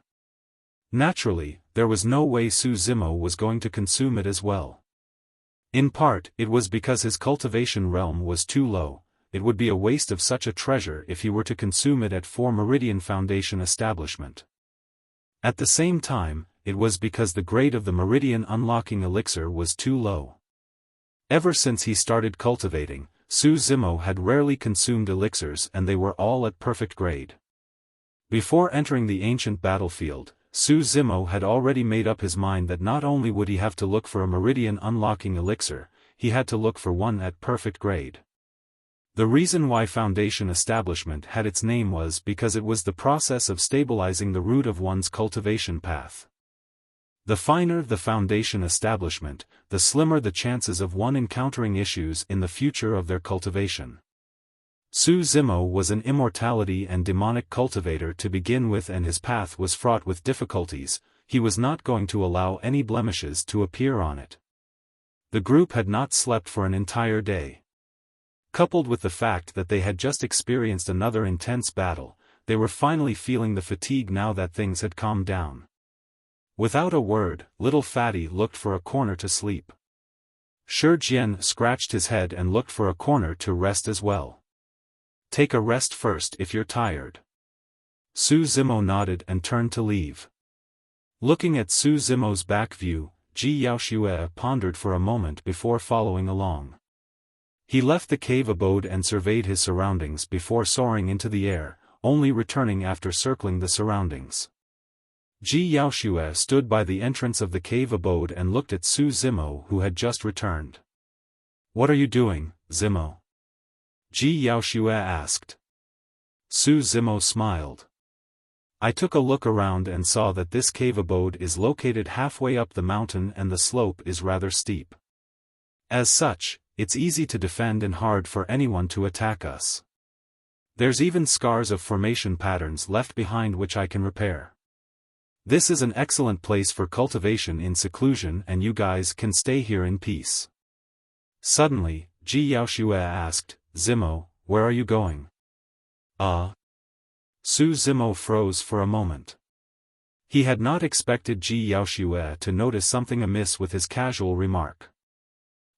Speaker 1: Naturally, there was no way Zimo was going to consume it as well. In part, it was because his cultivation realm was too low. It would be a waste of such a treasure if he were to consume it at 4 Meridian Foundation establishment. At the same time, it was because the grade of the Meridian unlocking elixir was too low. Ever since he started cultivating, Zimo had rarely consumed elixirs and they were all at perfect grade. Before entering the ancient battlefield, Zimo had already made up his mind that not only would he have to look for a Meridian unlocking elixir, he had to look for one at perfect grade. The reason why Foundation Establishment had its name was because it was the process of stabilizing the root of one's cultivation path. The finer the foundation establishment, the slimmer the chances of one encountering issues in the future of their cultivation. Zimo was an immortality and demonic cultivator to begin with, and his path was fraught with difficulties. He was not going to allow any blemishes to appear on it. The group had not slept for an entire day. Coupled with the fact that they had just experienced another intense battle, they were finally feeling the fatigue now that things had calmed down. Without a word, little Fatty looked for a corner to sleep. Xuantian scratched his head and looked for a corner to rest as well. Take a rest first if you're tired. Zimo nodded and turned to leave. Looking at Zimo's back view, Xiaofan pondered for a moment before following along. He left the cave abode and surveyed his surroundings before soaring into the air, only returning after circling the surroundings. Xiaofan stood by the entrance of the cave abode and looked at Zimo, who had just returned. "What are you doing, Zimo?" Xiaofan asked. Zimo smiled. "I took a look around and saw that this cave abode is located halfway up the mountain and the slope is rather steep. As such, it's easy to defend and hard for anyone to attack us. There's even scars of formation patterns left behind which I can repair. This is an excellent place for cultivation in seclusion, and you guys can stay here in peace." Suddenly, Xiaofan asked, "Zimo, where are you going?" Zimo froze for a moment. He had not expected Xiaofan to notice something amiss with his casual remark.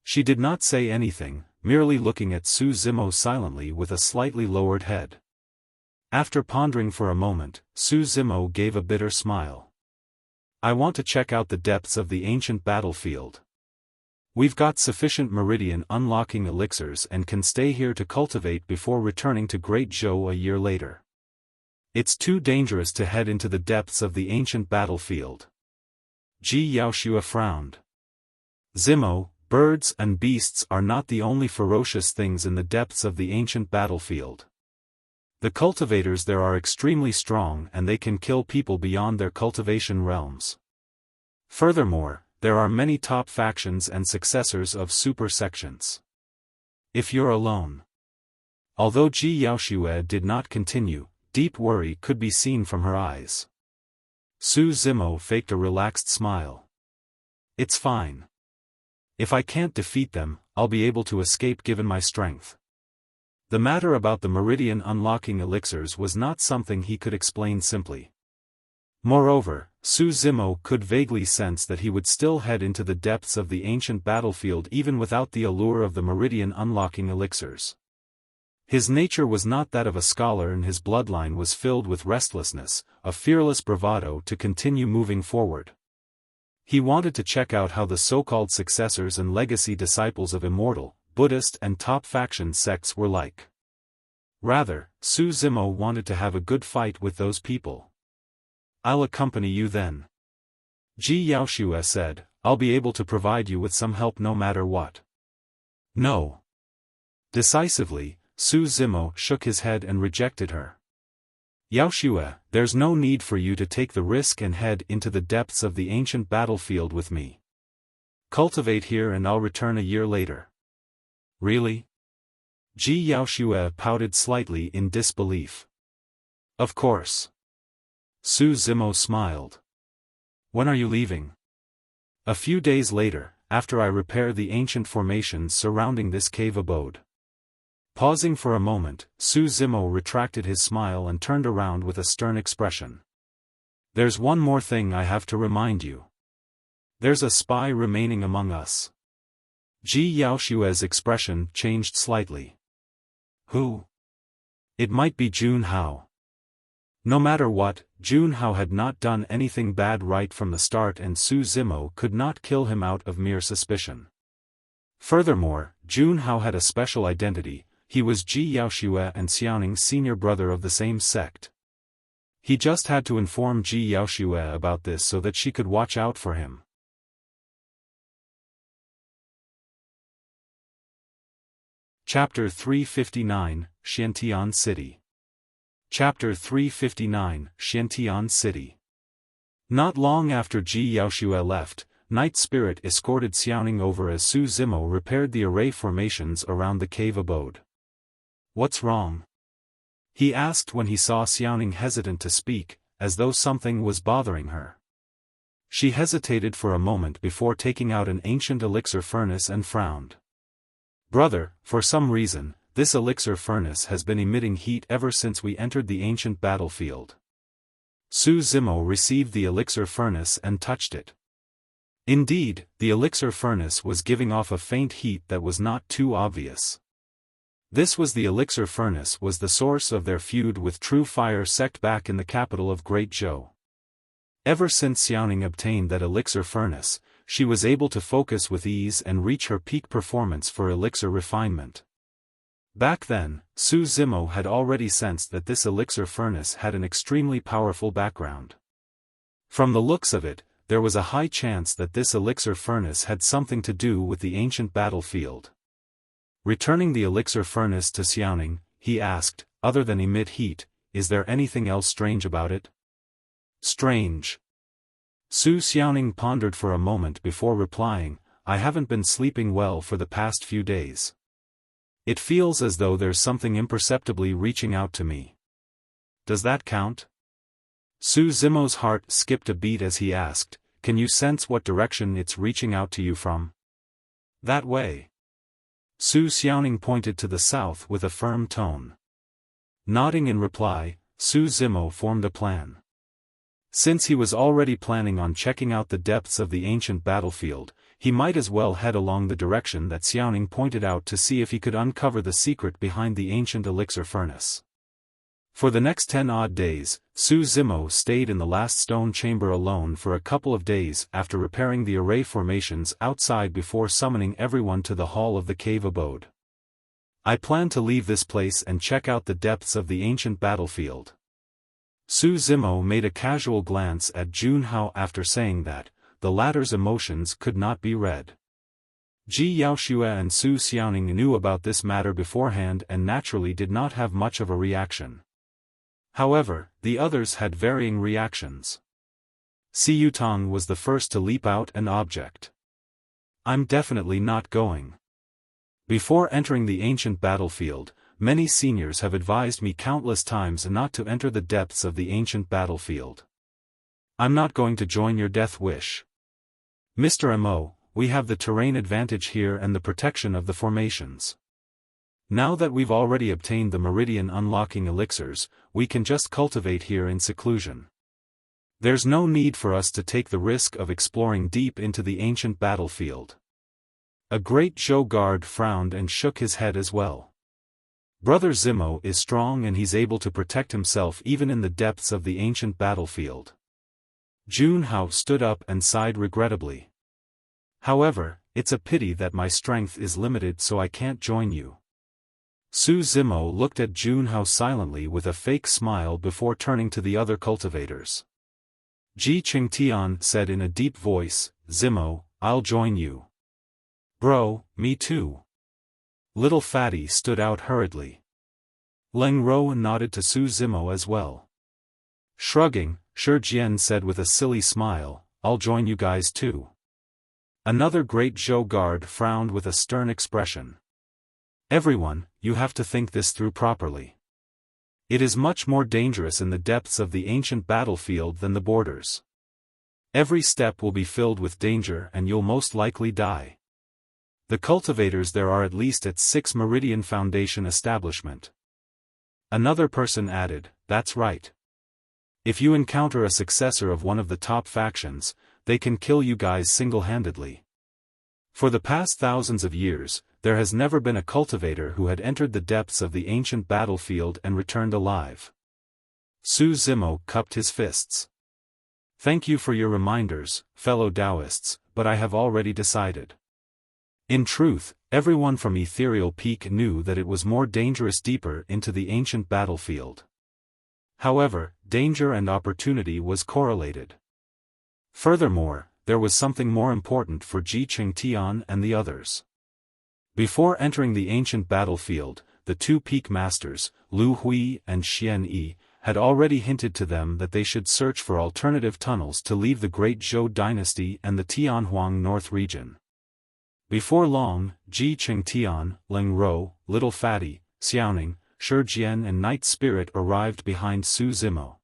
Speaker 1: She did not say anything, merely looking at Zimo silently with a slightly lowered head. After pondering for a moment, Zimo gave a bitter smile. "I want to check out the depths of the ancient battlefield. We've got sufficient meridian unlocking elixirs and can stay here to cultivate before returning to Great Zhou a year later. It's too dangerous to head into the depths of the ancient battlefield." Xiaofan frowned. "Zimo, birds and beasts are not the only ferocious things in the depths of the ancient battlefield. The cultivators there are extremely strong and they can kill people beyond their cultivation realms. Furthermore, there are many top factions and successors of super sections. If you're alone." Although Xiaofan did not continue, deep worry could be seen from her eyes. Zimo faked a relaxed smile. "It's fine. If I can't defeat them, I'll be able to escape given my strength." The matter about the meridian unlocking elixirs was not something he could explain simply. Moreover, Zimo could vaguely sense that he would still head into the depths of the ancient battlefield even without the allure of the meridian unlocking elixirs. His nature was not that of a scholar, and his bloodline was filled with restlessness, a fearless bravado to continue moving forward. He wanted to check out how the so-called successors and legacy disciples of Immortal, Buddhist and top faction sects were like. Rather, Zimo wanted to have a good fight with those people. "I'll accompany you then," Xiaofan said. "I'll be able to provide you with some help no matter what." "No." Decisively, Zimo shook his head and rejected her. "Xiaofan, there's no need for you to take the risk and head into the depths of the ancient battlefield with me. Cultivate here and I'll return a year later." "Really?" Xiaofan pouted slightly in disbelief. "Of course." Zimo smiled. "When are you leaving?" "A few days later, after I repair the ancient formations surrounding this cave abode." Pausing for a moment, Zimo retracted his smile and turned around with a stern expression. "There's one more thing I have to remind you. There's a spy remaining among us." Xiaofan's expression changed slightly. "Who?" "It might be Junhao." No matter what, Junhao had not done anything bad right from the start, and Zimo could not kill him out of mere suspicion. Furthermore, Junhao had a special identity. He was Xiaofan and Xiaoning's senior brother of the same sect. He just had to inform Xiaofan about this so that she could watch out for him. Chapter 359, Xuantian City. Chapter 359, Xuantian City. Not long after Ji Yaoxue left, Night Spirit escorted Xiaoning over as Su Zimo repaired the array formations around the cave abode. "What's wrong?" he asked when he saw Xiaoning hesitant to speak, as though something was bothering her. She hesitated for a moment before taking out an ancient elixir furnace and frowned. "Brother, for some reason, this elixir furnace has been emitting heat ever since we entered the ancient battlefield." Su Zimo received the elixir furnace and touched it. Indeed, the elixir furnace was giving off a faint heat that was not too obvious. This was the elixir furnace was the source of their feud with True Fire Sect back in the capital of Great Zhou. Ever since Xiaoning obtained that elixir furnace, she was able to focus with ease and reach her peak performance for elixir refinement. Back then, Su Zimo had already sensed that this elixir furnace had an extremely powerful background. From the looks of it, there was a high chance that this elixir furnace had something to do with the ancient battlefield. Returning the elixir furnace to Xiaoning, he asked, "Other than emit heat, is there anything else strange about it?" "Strange?" Su Xiaoning pondered for a moment before replying, "I haven't been sleeping well for the past few days. It feels as though there's something imperceptibly reaching out to me. Does that count?" Su Zimo's heart skipped a beat as he asked, "Can you sense what direction it's reaching out to you from?" "That way." Su Xiaoning pointed to the south with a firm tone. Nodding in reply, Su Zimo formed a plan. Since he was already planning on checking out the depths of the ancient battlefield, he might as well head along the direction that Xiaoning pointed out to see if he could uncover the secret behind the ancient elixir furnace. For the next 10 odd days, Su Zimo stayed in the last stone chamber alone for a couple of days after repairing the array formations outside before summoning everyone to the hall of the cave abode. "I plan to leave this place and check out the depths of the ancient battlefield." Su Zimo made a casual glance at Junhao after saying that. The latter's emotions could not be read. Ji Yaoxue and Su Xiaoning knew about this matter beforehand and naturally did not have much of a reaction. However, the others had varying reactions. Siyu Tang was the first to leap out and object. "I'm definitely not going. Before entering the ancient battlefield, many seniors have advised me countless times not to enter the depths of the ancient battlefield. I'm not going to join your death wish. Mr. Mo, we have the terrain advantage here and the protection of the formations. Now that we've already obtained the meridian unlocking elixirs, we can just cultivate here in seclusion. There's no need for us to take the risk of exploring deep into the ancient battlefield." A great Zhou guard frowned and shook his head as well. "Brother Zimo is strong and he's able to protect himself even in the depths of the ancient battlefield." Junhao stood up and sighed regrettably. "However, it's a pity that my strength is limited, so I can't join you." Su Zimo looked at Junhao silently with a fake smile before turning to the other cultivators. Ji Qingtian said in a deep voice, "Zimo, I'll join you." "Bro, me too." Little Fatty stood out hurriedly. Leng Ro nodded to Su Zimo as well. Shrugging, Shi Jian said with a silly smile, "I'll join you guys too." Another great Zhou guard frowned with a stern expression. "Everyone, you have to think this through properly. It is much more dangerous in the depths of the ancient battlefield than the borders. Every step will be filled with danger and you'll most likely die. The cultivators there are at least at 6 Meridian Foundation establishment." Another person added, "That's right. If you encounter a successor of one of the top factions, they can kill you guys single-handedly. For the past thousands of years, there has never been a cultivator who had entered the depths of the ancient battlefield and returned alive." Su Zimo cupped his fists. "Thank you for your reminders, fellow Taoists, but I have already decided." In truth, everyone from Ethereal Peak knew that it was more dangerous deeper into the ancient battlefield. However, danger and opportunity was correlated. Furthermore, there was something more important for Ji Qingtian and the others. Before entering the ancient battlefield, the two peak masters, Lu Hui and Xian Yi, had already hinted to them that they should search for alternative tunnels to leave the Great Zhou Dynasty and the Tianhuang North region. Before long, Ji Qingtian, Leng Rou, Little Fatty, Xiaoning, Shi Jian and Night Spirit arrived behind Su Zimo.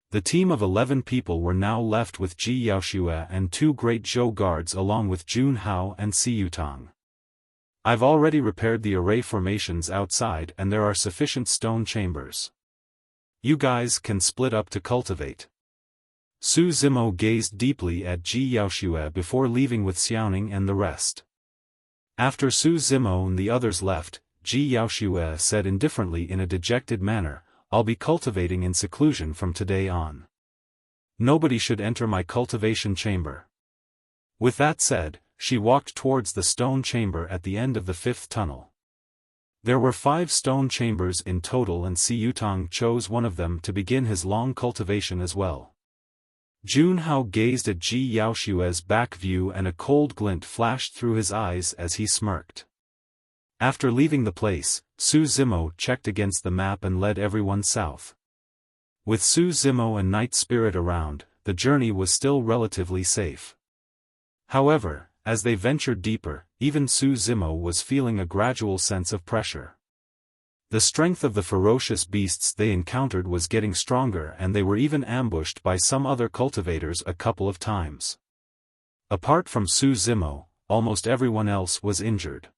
Speaker 1: The team of 11 people were now left with Ji Yaoxue and 2 Great Zhou guards along with Jun Hao and Si Yutang. I've already repaired the array formations outside and there are sufficient stone chambers. You guys can split up to cultivate. Su Zimo gazed deeply at Ji Yaoxue before leaving with Xiaoning and the rest. After Su Zimo and the others left, Ji Yaoxue said indifferently in a dejected manner, "I'll be cultivating in seclusion from today on. Nobody should enter my cultivation chamber." With that said, she walked towards the stone chamber at the end of the 5th tunnel. There were 5 stone chambers in total and Si Yutang chose one of them to begin his long cultivation as well. Jun Hao gazed at Ji Yaoxue's back view and a cold glint flashed through his eyes as he smirked. After leaving the place, Su Zimo checked against the map and led everyone south. With Su Zimo and Night Spirit around, the journey was still relatively safe. However, as they ventured deeper, even Su Zimo was feeling a gradual sense of pressure. The strength of the ferocious beasts they encountered was getting stronger and they were even ambushed by some other cultivators a couple of times. Apart from Su Zimo, almost everyone else was injured.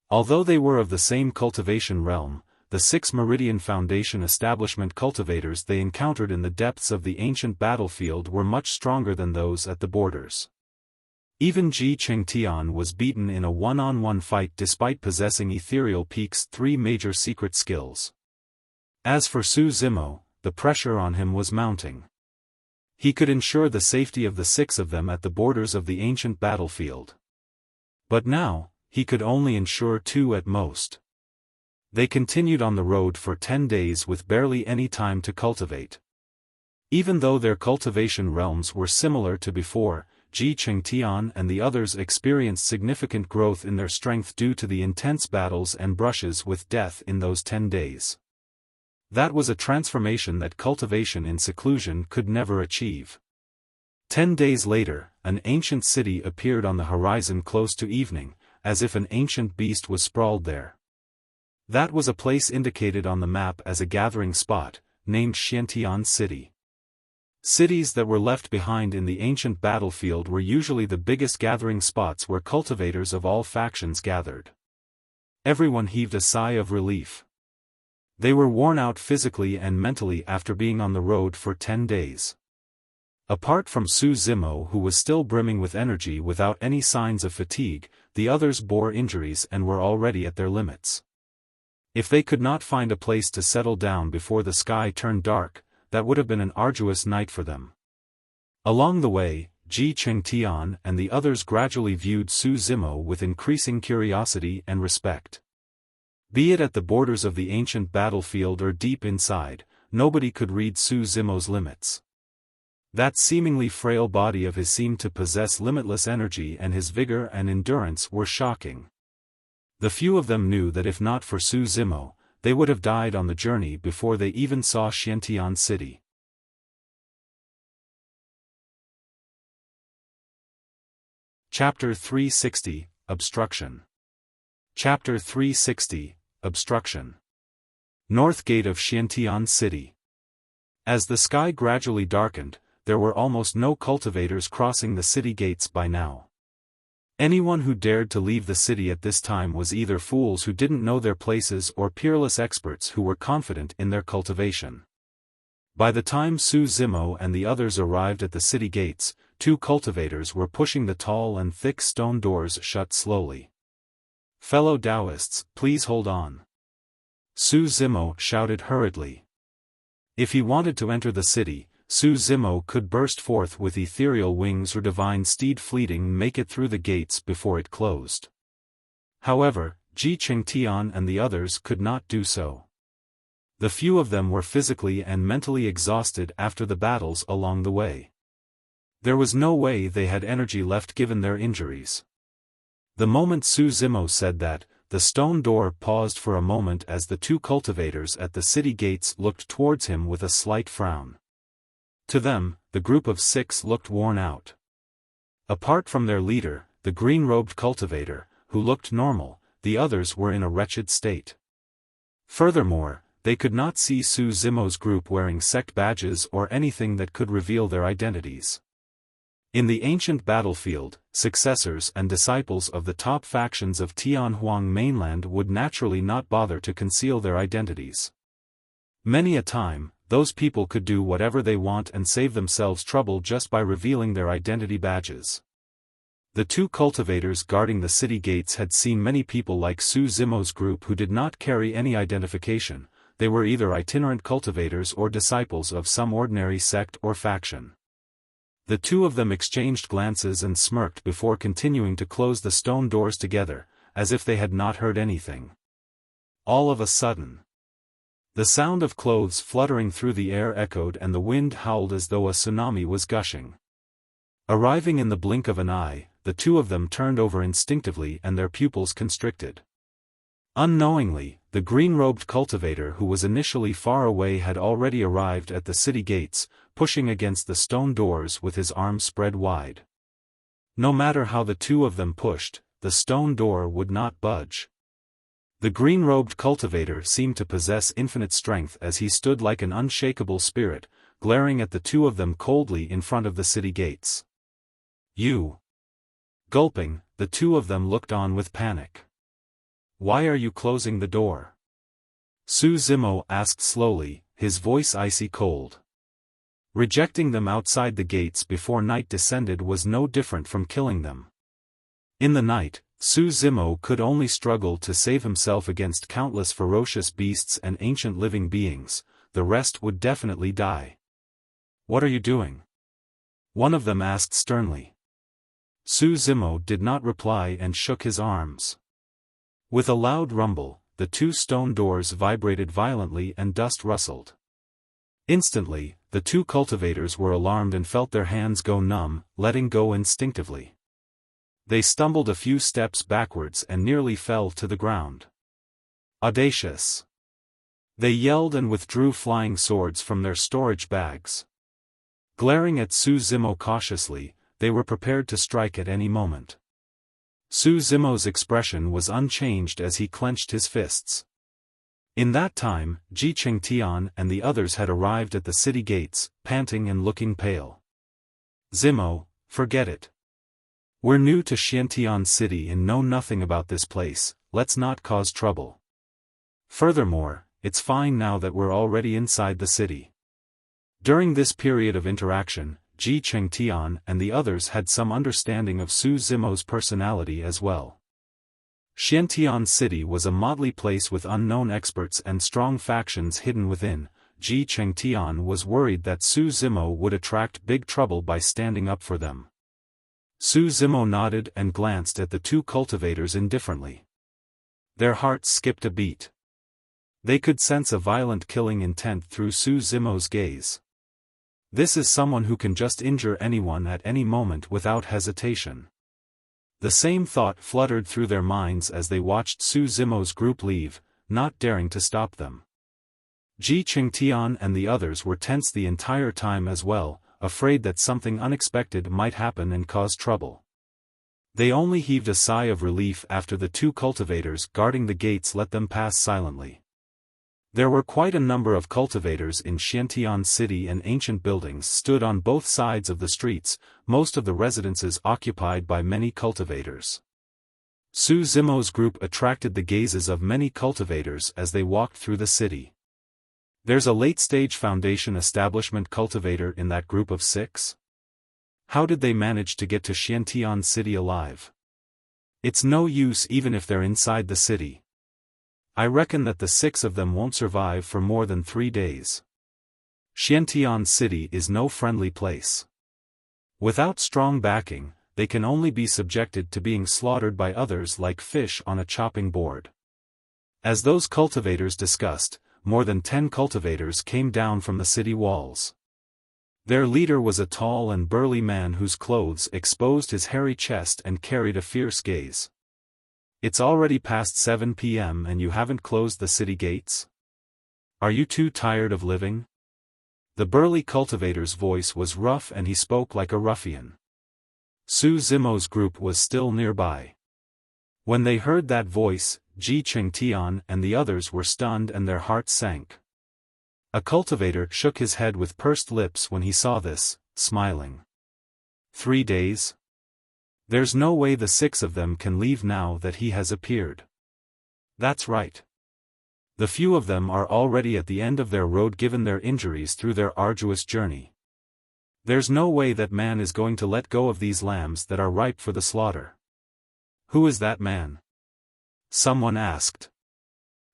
Speaker 1: Although they were of the same cultivation realm, the 6 Meridian Foundation establishment cultivators they encountered in the depths of the ancient battlefield were much stronger than those at the borders. Even Ji Qingtian was beaten in a one-on-one fight despite possessing Ethereal Peak's 3 major secret skills. As for Su Zimo, the pressure on him was mounting. He could ensure the safety of the 6 of them at the borders of the ancient battlefield. But now, he could only ensure 2 at most. They continued on the road for 10 days with barely any time to cultivate. Even though their cultivation realms were similar to before, Ji Qingtian and the others experienced significant growth in their strength due to the intense battles and brushes with death in those 10 days. That was a transformation that cultivation in seclusion could never achieve. 10 days later, an ancient city appeared on the horizon close to evening, as if an ancient beast was sprawled there. That was a place indicated on the map as a gathering spot, named Xuantian City. Cities that were left behind in the ancient battlefield were usually the biggest gathering spots where cultivators of all factions gathered. Everyone heaved a sigh of relief. They were worn out physically and mentally after being on the road for 10 days. Apart from Su Zimo who was still brimming with energy without any signs of fatigue, the others bore injuries and were already at their limits. If they could not find a place to settle down before the sky turned dark, that would have been an arduous night for them. Along the way, Ji Qingtian and the others gradually viewed Su Zimo with increasing curiosity and respect. Be it at the borders of the ancient battlefield or deep inside, nobody could read Su Zimo's limits. That seemingly frail body of his seemed to possess limitless energy and his vigor and endurance were shocking. The few of them knew that if not for Su Zimo, they would have died on the journey before they even saw Xuantian City. Chapter 360, Obstruction. Chapter 360, Obstruction. North Gate of Xuantian City. As the sky gradually darkened, there were almost no cultivators crossing the city gates by now. Anyone who dared to leave the city at this time was either fools who didn't know their places or peerless experts who were confident in their cultivation. By the time Su Zimo and the others arrived at the city gates, 2 cultivators were pushing the tall and thick stone doors shut slowly. "Fellow Taoists, please hold on." Su Zimo shouted hurriedly. If he wanted to enter the city, Su Zimo could burst forth with ethereal wings or divine steed fleeting make it through the gates before it closed. However, Ji Qingtian and the others could not do so. The few of them were physically and mentally exhausted after the battles along the way. There was no way they had energy left given their injuries. The moment Zimo said that, the stone door paused for a moment as the two cultivators at the city gates looked towards him with a slight frown. To them, the group of 6 looked worn out. Apart from their leader, the green-robed cultivator, who looked normal, the others were in a wretched state. Furthermore, they could not see Zimo's group wearing sect badges or anything that could reveal their identities. In the ancient battlefield, successors and disciples of the top factions of Tianhuang mainland would naturally not bother to conceal their identities. Many a time, those people could do whatever they want and save themselves trouble just by revealing their identity badges. The two cultivators guarding the city gates had seen many people like Zimo's group who did not carry any identification. They were either itinerant cultivators or disciples of some ordinary sect or faction. The two of them exchanged glances and smirked before continuing to close the stone doors together, as if they had not heard anything. All of a sudden, the sound of clothes fluttering through the air echoed and the wind howled as though a tsunami was gushing. Arriving in the blink of an eye, the two of them turned over instinctively and their pupils constricted. Unknowingly, the green-robed cultivator who was initially far away had already arrived at the city gates, pushing against the stone doors with his arms spread wide. No matter how the two of them pushed, the stone door would not budge. The green-robed cultivator seemed to possess infinite strength as he stood like an unshakable spirit, glaring at the two of them coldly in front of the city gates. You! Gulping, the two of them looked on with panic. Why are you closing the door? Zimo asked slowly, his voice icy cold. Rejecting them outside the gates before night descended was no different from killing them. In the night, Zimo could only struggle to save himself against countless ferocious beasts and ancient living beings, the rest would definitely die. What are you doing? One of them asked sternly. Zimo did not reply and shook his arms. With a loud rumble, the two stone doors vibrated violently and dust rustled. Instantly, the two cultivators were alarmed and felt their hands go numb, letting go instinctively. They stumbled a few steps backwards and nearly fell to the ground. Audacious! They yelled and withdrew flying swords from their storage bags. Glaring at Zimo cautiously, they were prepared to strike at any moment. Zimo's expression was unchanged as he clenched his fists. In that time, Xuantian and the others had arrived at the city gates, panting and looking pale. Zimo, forget it. We're new to Xuantian City and know nothing about this place, let's not cause trouble. Furthermore, it's fine now that we're already inside the city. During this period of interaction, Xuantian and the others had some understanding of Zimo's personality as well. Xuantian City was a motley place with unknown experts and strong factions hidden within. Xuantian was worried that Zimo would attract big trouble by standing up for them. Zimo nodded and glanced at the two cultivators indifferently. Their hearts skipped a beat. They could sense a violent killing intent through Zimo's gaze. This is someone who can just injure anyone at any moment without hesitation. The same thought fluttered through their minds as they watched Zimo's group leave, not daring to stop them. Xuantian and the others were tense the entire time as well, afraid that something unexpected might happen and cause trouble. They only heaved a sigh of relief after the two cultivators guarding the gates let them pass silently. There were quite a number of cultivators in Xuantian City and ancient buildings stood on both sides of the streets, most of the residences occupied by many cultivators. Zimo's group attracted the gazes of many cultivators as they walked through the city. There's a late-stage Foundation establishment cultivator in that group of 6? How did they manage to get to Xuantian City alive? It's no use even if they're inside the city. I reckon that the 6 of them won't survive for more than 3 days. Xuantian City is no friendly place. Without strong backing, they can only be subjected to being slaughtered by others like fish on a chopping board. As those cultivators discussed, more than 10 cultivators came down from the city walls. Their leader was a tall and burly man whose clothes exposed his hairy chest and carried a fierce gaze. It's already past 7 p.m. and you haven't closed the city gates? Are you too tired of living? The burly cultivator's voice was rough and he spoke like a ruffian. Su Zimo's group was still nearby. When they heard that voice, Ji Qingtian and the others were stunned and their hearts sank. A cultivator shook his head with pursed lips when he saw this, smiling. 3 days? There's no way the 6 of them can leave now that he has appeared. That's right. The few of them are already at the end of their road given their injuries through their arduous journey. There's no way that man is going to let go of these lambs that are ripe for the slaughter. Who is that man? Someone asked.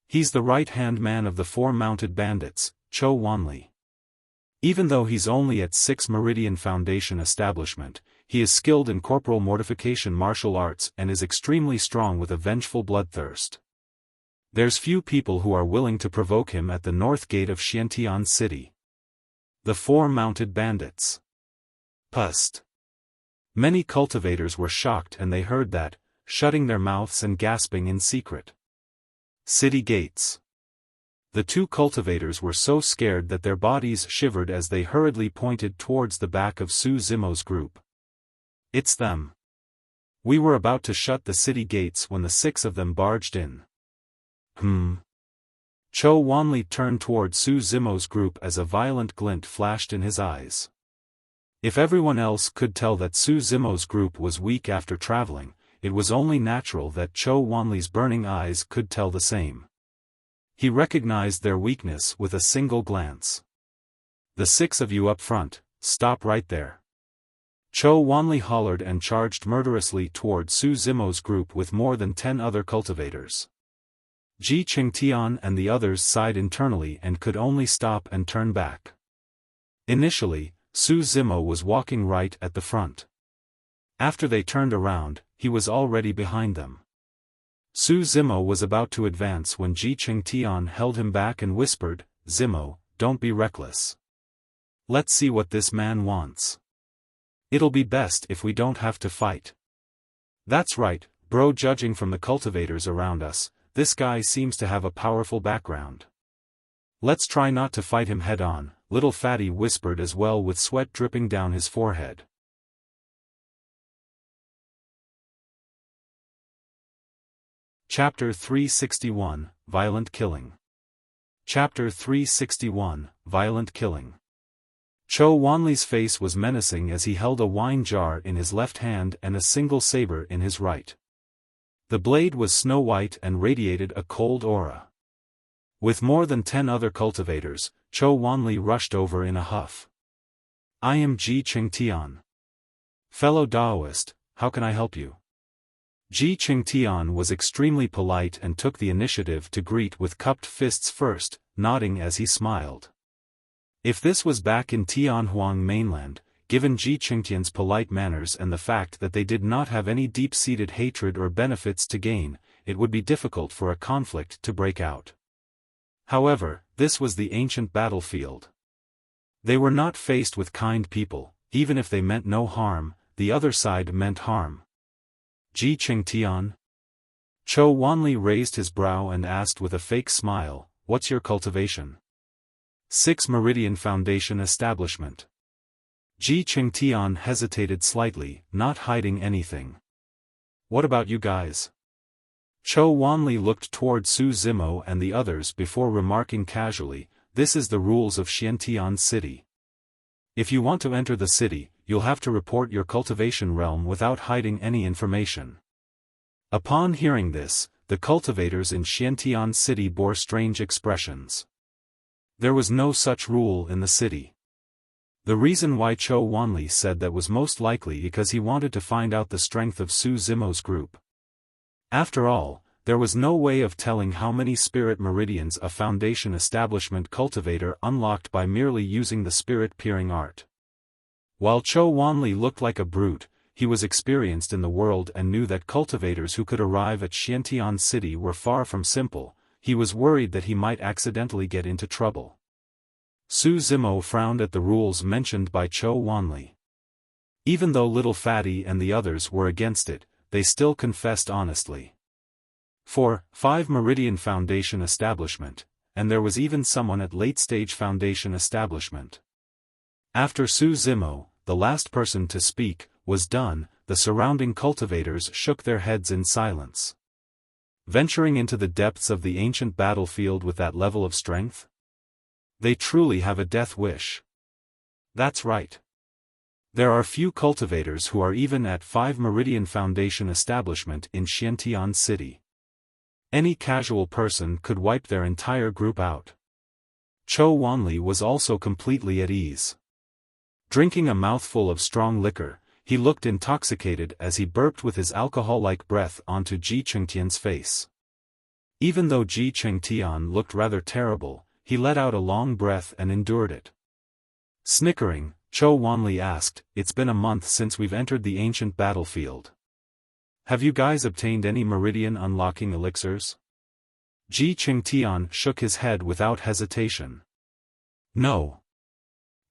Speaker 1: He's the right-hand man of the 4 mounted bandits, Cho Wanli. Even though he's only at 6 Meridian Foundation establishment, he is skilled in corporal mortification martial arts and is extremely strong with a vengeful bloodthirst. There's few people who are willing to provoke him at the north gate of Xuantian city. The 4 mounted bandits. Pust. Many cultivators were shocked and they heard that, shutting their mouths and gasping in secret. City gates. The 2 cultivators were so scared that their bodies shivered as they hurriedly pointed towards the back of Su Zimo's group. It's them. We were about to shut the city gates when the 6 of them barged in. Cho Wanli turned toward Su Zimo's group as a violent glint flashed in his eyes. If everyone else could tell that Su Zimo's group was weak after traveling, it was only natural that Cho Wanli's burning eyes could tell the same. He recognized their weakness with a single glance. The 6 of you up front, stop right there. Cho Wanli hollered and charged murderously toward Su Zimo's group with more than 10 other cultivators. Ji Qingtian and the others sighed internally and could only stop and turn back. Initially, Su Zimo was walking right at the front. After they turned around, he was already behind them. Su Zimo was about to advance when Ji Qingtian held him back and whispered, "Zimo, don't be reckless. Let's see what this man wants. It'll be best if we don't have to fight." That's right, bro. Judging from the cultivators around us, this guy seems to have a powerful background. Let's try not to fight him head-on, little fatty whispered as well with sweat dripping down his forehead. Chapter 361, Violent Killing. Chapter 361, Violent Killing. Cho Wanli's face was menacing as he held a wine jar in his left hand and a single saber in his right. The blade was snow-white and radiated a cold aura. With more than 10 other cultivators, Cho Wanli rushed over in a huff. "I am Ji Qingtian. Fellow Daoist, how can I help you?" Ji Qingtian was extremely polite and took the initiative to greet with cupped fists first, nodding as he smiled. If this was back in Tianhuang mainland, given Ji Qingtian's polite manners and the fact that they did not have any deep-seated hatred or benefits to gain, it would be difficult for a conflict to break out. However, this was the ancient battlefield. They were not faced with kind people, even if they meant no harm, the other side meant harm. Ji Qingtian? Cho Wanli raised his brow and asked with a fake smile, "What's your cultivation?" 6 Meridian Foundation Establishment. Ji Qingtian hesitated slightly, not hiding anything. "What about you guys?" Cho Wanli looked toward Su Zimo and the others before remarking casually, "This is the rules of Xuantian city. If you want to enter the city, you'll have to report your cultivation realm without hiding any information." Upon hearing this, the cultivators in Xuantian city bore strange expressions. There was no such rule in the city. The reason why Cho Wanli said that was most likely because he wanted to find out the strength of Su Zimo's group. After all, there was no way of telling how many spirit meridians a foundation establishment cultivator unlocked by merely using the spirit-peering art. While Cho Wanli looked like a brute, he was experienced in the world and knew that cultivators who could arrive at Xuantian city were far from simple. He was worried that he might accidentally get into trouble. Su Zimo frowned at the rules mentioned by Cho Wanli. Even though Little Fatty and the others were against it, they still confessed honestly. 4. 5 Meridian Foundation Establishment, and there was even someone at late-stage Foundation Establishment. After Su Zimo, the last person to speak, was done, the surrounding cultivators shook their heads in silence. Venturing into the depths of the ancient battlefield with that level of strength? They truly have a death wish. That's right. There are few cultivators who are even at 5 Meridian Foundation Establishment in Xuantian City. Any casual person could wipe their entire group out. Zhou Wanli was also completely at ease. Drinking a mouthful of strong liquor, he looked intoxicated as he burped with his alcohol-like breath onto Ji Chengtian's face. Even though Ji Chengtian looked rather terrible, he let out a long breath and endured it. Snickering, Zhou Wanli asked, "It's been a month since we've entered the ancient battlefield. Have you guys obtained any meridian unlocking elixirs?" Ji Chengtian shook his head without hesitation. No.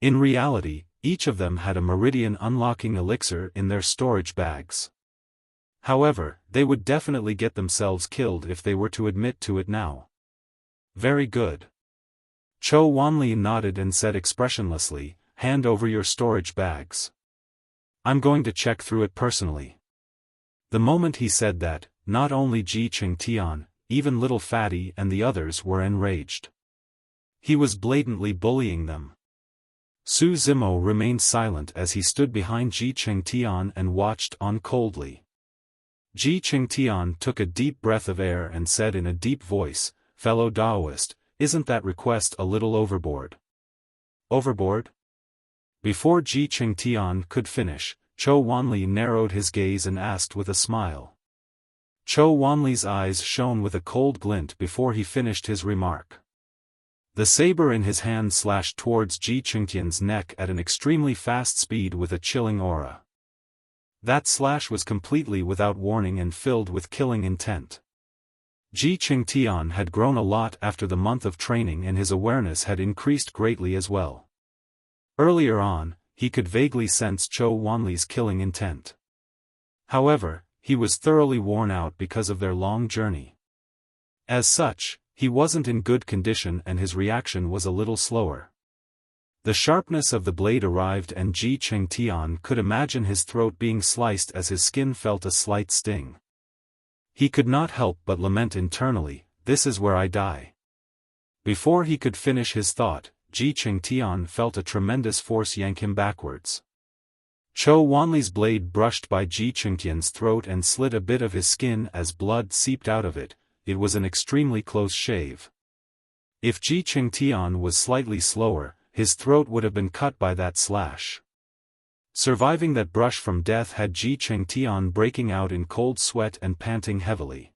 Speaker 1: In reality, each of them had a meridian unlocking elixir in their storage bags. However, they would definitely get themselves killed if they were to admit to it now. Very good. Zhou Wanli nodded and said expressionlessly, "Hand over your storage bags. I'm going to check through it personally." The moment he said that, not only Ji Chengtian, even Little Fatty and the others were enraged. He was blatantly bullying them. Su Zimo remained silent as he stood behind Ji Chengtian and watched on coldly. Ji Chengtian took a deep breath of air and said in a deep voice, "Fellow Daoist, isn't that request a little overboard?" Overboard? Before Ji Chengtian could finish, Zhou Wanli narrowed his gaze and asked with a smile. Zhou Wanli's eyes shone with a cold glint before he finished his remark. The saber in his hand slashed towards Ji Chengtian's neck at an extremely fast speed with a chilling aura. That slash was completely without warning and filled with killing intent. Ji Chengtian had grown a lot after the month of training and his awareness had increased greatly as well. Earlier on, he could vaguely sense Zhou Wanli's killing intent. However, he was thoroughly worn out because of their long journey. As such, he wasn't in good condition and his reaction was a little slower. The sharpness of the blade arrived and Ji Chengtian could imagine his throat being sliced as his skin felt a slight sting. He could not help but lament internally, "This is where I die." Before he could finish his thought, Ji Chengtian felt a tremendous force yank him backwards. Zhou Wanli's blade brushed by Ji Chengtian's throat and slit a bit of his skin as blood seeped out of it. It was an extremely close shave. If Ji Chengtian was slightly slower, his throat would have been cut by that slash. Surviving that brush from death had Ji Chengtian breaking out in cold sweat and panting heavily.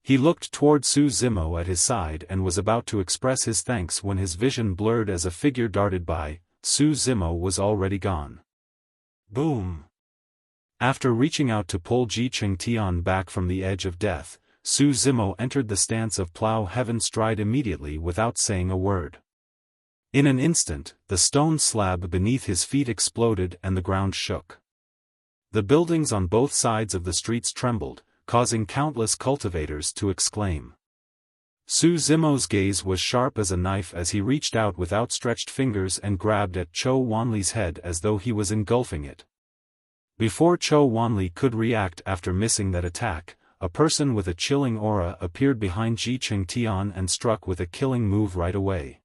Speaker 1: He looked toward Su Zimo at his side and was about to express his thanks when his vision blurred as a figure darted by. Su Zimo was already gone. Boom! After reaching out to pull Ji Chengtian back from the edge of death, Su Zimo entered the stance of plow heaven stride immediately without saying a word. In an instant, the stone slab beneath his feet exploded and the ground shook. The buildings on both sides of the streets trembled, causing countless cultivators to exclaim. Su Zimo's gaze was sharp as a knife as he reached out with outstretched fingers and grabbed at Zhou Wanli's head as though he was engulfing it. Before Zhou Wanli could react after missing that attack, a person with a chilling aura appeared behind Ji Chengtian and struck with a killing move right away.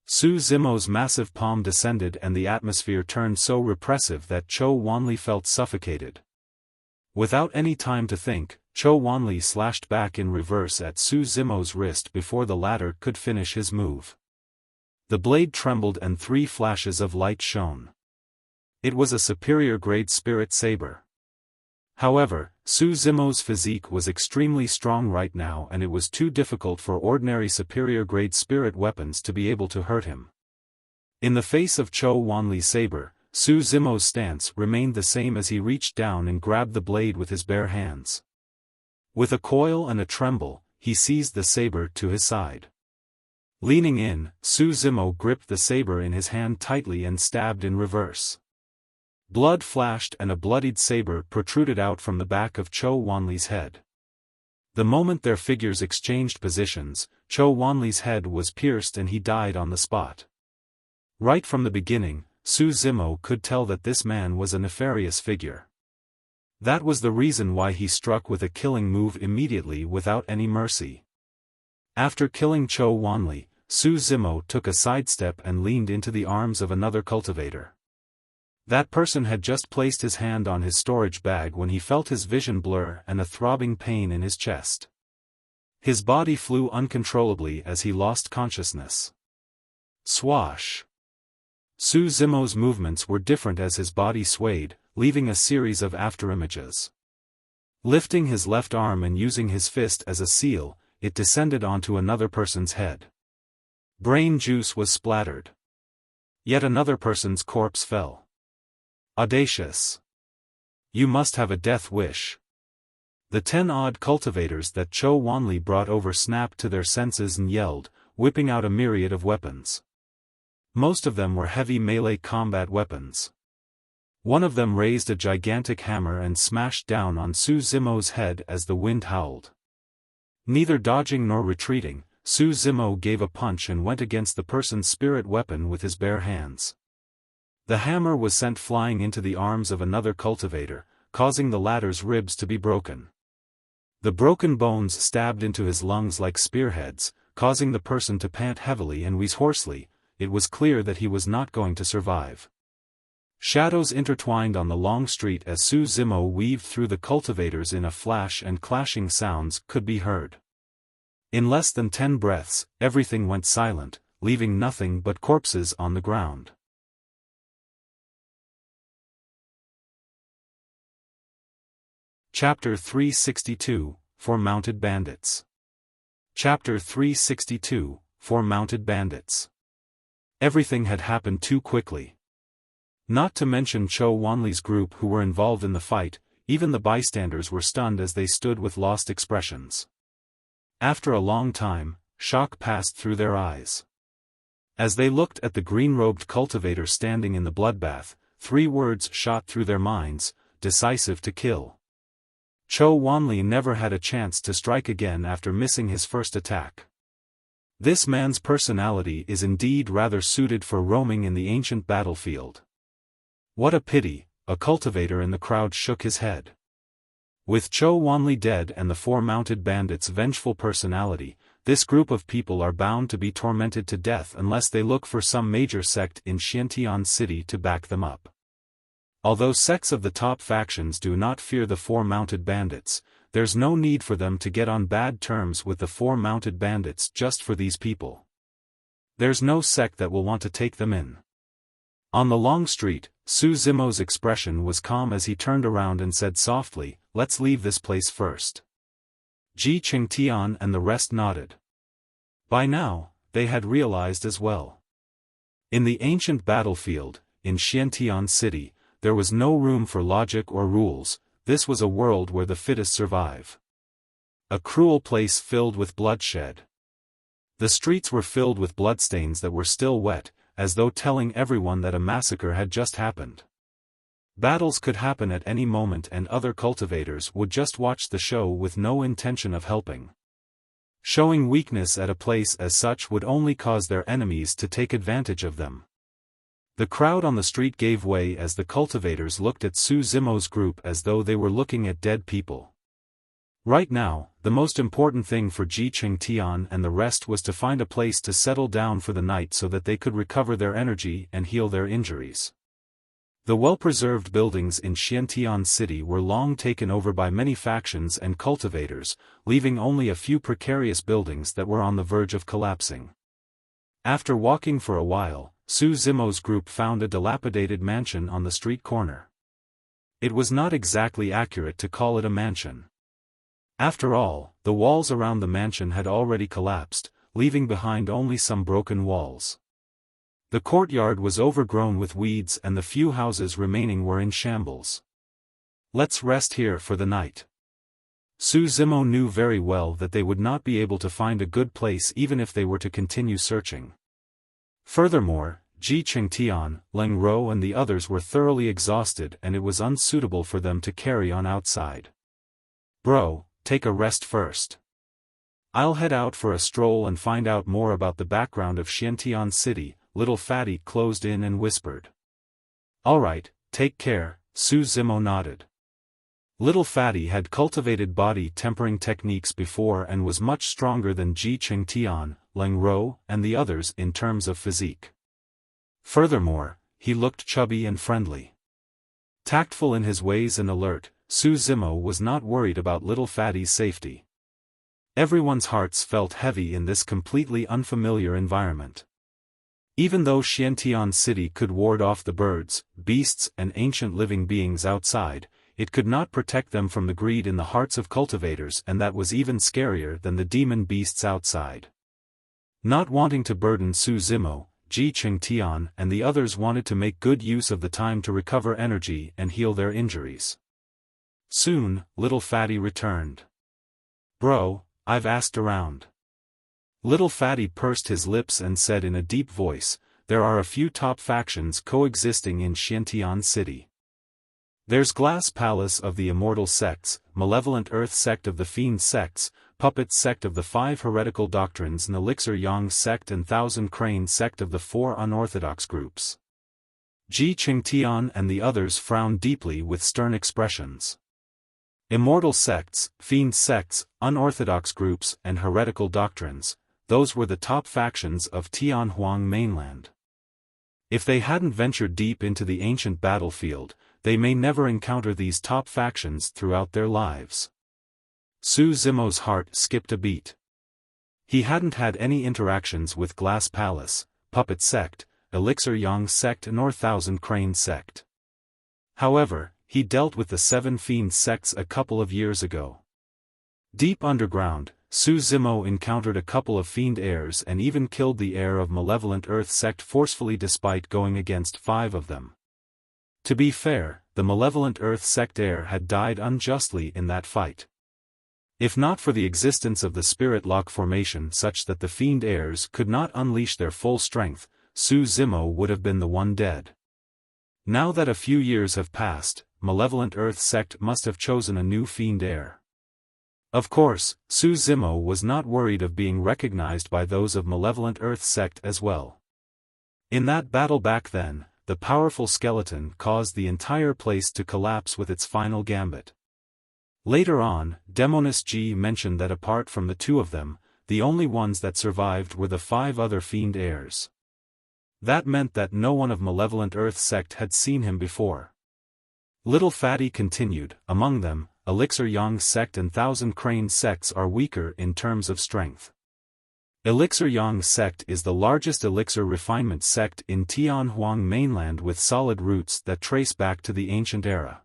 Speaker 1: Su Zimo's massive palm descended and the atmosphere turned so repressive that Zhou Wanli felt suffocated. Without any time to think, Zhou Wanli slashed back in reverse at Su Zimo's wrist before the latter could finish his move. The blade trembled and 3 flashes of light shone. It was a superior-grade spirit saber. However, Su Zimo's physique was extremely strong right now and it was too difficult for ordinary superior-grade spirit weapons to be able to hurt him. In the face of Zhou Wanli's saber, Su Zimo's stance remained the same as he reached down and grabbed the blade with his bare hands. With a coil and a tremble, he seized the saber to his side. Leaning in, Su Zimo gripped the saber in his hand tightly and stabbed in reverse. Blood flashed and a bloodied saber protruded out from the back of Zhou Wanli's head. The moment their figures exchanged positions, Cho Wanli's head was pierced and he died on the spot. Right from the beginning, Su Zimo could tell that this man was a nefarious figure. That was the reason why he struck with a killing move immediately without any mercy. After killing Cho Wanli, Su Zimo took a sidestep and leaned into the arms of another cultivator. That person had just placed his hand on his storage bag when he felt his vision blur and a throbbing pain in his chest. His body flew uncontrollably as he lost consciousness. Swash! Su Zimo's movements were different as his body swayed, leaving a series of afterimages. Lifting his left arm and using his fist as a seal, it descended onto another person's head. Brain juice was splattered. Yet another person's corpse fell. Audacious! You must have a death wish. The 10-odd cultivators that Cho Wanli brought over snapped to their senses and yelled, whipping out a myriad of weapons. Most of them were heavy melee combat weapons. One of them raised a gigantic hammer and smashed down on Su Zimo's head as the wind howled. Neither dodging nor retreating, Su Zimo gave a punch and went against the person's spirit weapon with his bare hands. The hammer was sent flying into the arms of another cultivator, causing the latter's ribs to be broken. The broken bones stabbed into his lungs like spearheads, causing the person to pant heavily and wheeze hoarsely. It was clear that he was not going to survive. Shadows intertwined on the long street as Su Zimo weaved through the cultivators in a flash and clashing sounds could be heard. In less than 10 breaths, everything went silent, leaving nothing but corpses on the ground. Chapter 362, For Mounted Bandits. Chapter 362, For Mounted Bandits. Everything had happened too quickly. Not to mention Cho Wanli's group who were involved in the fight, even the bystanders were stunned as they stood with lost expressions. After a long time, shock passed through their eyes. As they looked at the green-robed cultivator standing in the bloodbath, 3 words shot through their minds: decisive to kill. Cho Wanli never had a chance to strike again after missing his first attack. This man's personality is indeed rather suited for roaming in the ancient battlefield. What a pity, a cultivator in the crowd shook his head. With Cho Wanli dead and the 4 mounted bandits' vengeful personality, this group of people are bound to be tormented to death unless they look for some major sect in Xuantian city to back them up. Although sects of the top factions do not fear the 4 mounted bandits, there's no need for them to get on bad terms with the 4 mounted bandits just for these people. There's no sect that will want to take them in. On the long street, Su Zimo's expression was calm as he turned around and said softly, "Let's leave this place first." Ji Qingtian and the rest nodded. By now, they had realized as well. In the ancient battlefield, in Xuantian city, there was no room for logic or rules. This was a world where the fittest survive. A cruel place filled with bloodshed. The streets were filled with bloodstains that were still wet, as though telling everyone that a massacre had just happened. Battles could happen at any moment and other cultivators would just watch the show with no intention of helping. Showing weakness at a place as such would only cause their enemies to take advantage of them. The crowd on the street gave way as the cultivators looked at Su Zimo's group as though they were looking at dead people. Right now, the most important thing for Ji Qingtian and the rest was to find a place to settle down for the night so that they could recover their energy and heal their injuries. The well-preserved buildings in Xuantian city were long taken over by many factions and cultivators, leaving only a few precarious buildings that were on the verge of collapsing. After walking for a while, Su Zimo's group found a dilapidated mansion on the street corner. It was not exactly accurate to call it a mansion. After all, the walls around the mansion had already collapsed, leaving behind only some broken walls. The courtyard was overgrown with weeds and the few houses remaining were in shambles. "Let's rest here for the night." Su Zimo knew very well that they would not be able to find a good place even if they were to continue searching. Furthermore, Ji Qingtian, Leng Ro and the others were thoroughly exhausted and it was unsuitable for them to carry on outside. "Bro, take a rest first. I'll head out for a stroll and find out more about the background of Xuantian City, Little Fatty closed in and whispered. Alright, take care, Zimo nodded. Little Fatty had cultivated body tempering techniques before and was much stronger than Xuantian, Leng Ro, and the others in terms of physique. Furthermore, he looked chubby and friendly. Tactful in his ways and alert, Zimo was not worried about Little Fatty's safety. Everyone's hearts felt heavy in this completely unfamiliar environment. Even though Xuantian City could ward off the birds, beasts and ancient living beings outside, it could not protect them from the greed in the hearts of cultivators, and that was even scarier than the demon beasts outside. Not wanting to burden Zimo, Xuantian and the others wanted to make good use of the time to recover energy and heal their injuries. Soon, Little Fatty returned. Bro, I've asked around. Little Fatty pursed his lips and said in a deep voice, there are a few top factions coexisting in Xuantian City. There's Glass Palace of the Immortal Sects, Malevolent Earth Sect of the Fiend Sects, Puppet Sect of the 5 Heretical Doctrines and Elixir Yang Sect and Thousand Crane Sect of the 4 Unorthodox Groups. Xuantian and the others frowned deeply with stern expressions. Immortal Sects, Fiend Sects, Unorthodox Groups and Heretical Doctrines, those were the top factions of Tianhuang mainland. If they hadn't ventured deep into the ancient battlefield, they may never encounter these top factions throughout their lives. Zimo's heart skipped a beat. He hadn't had any interactions with Glass Palace, Puppet Sect, Elixir Yang Sect nor Thousand Crane Sect. However, he dealt with the 7 Fiend Sects a couple of years ago. Deep underground, Zimo encountered a couple of Fiend heirs and even killed the heir of Malevolent Earth Sect forcefully despite going against 5 of them. To be fair, the Malevolent Earth Sect heir had died unjustly in that fight. If not for the existence of the Spirit Lock formation such that the Fiend heirs could not unleash their full strength, Zimo would have been the one dead. Now that a few years have passed, Malevolent Earth Sect must have chosen a new Fiend heir. Of course, Zimo was not worried of being recognized by those of Malevolent Earth Sect as well. In that battle back then, the powerful skeleton caused the entire place to collapse with its final gambit. Later on, Demonis G mentioned that apart from the 2 of them, the only ones that survived were the 5 other Fiend heirs. That meant that no one of Malevolent Earth Sect had seen him before. Little Fatty continued, among them, Elixir Yang Sect and Thousand Crane Sects are weaker in terms of strength. Elixir Yang Sect is the largest elixir refinement sect in Tianhuang mainland with solid roots that trace back to the ancient era.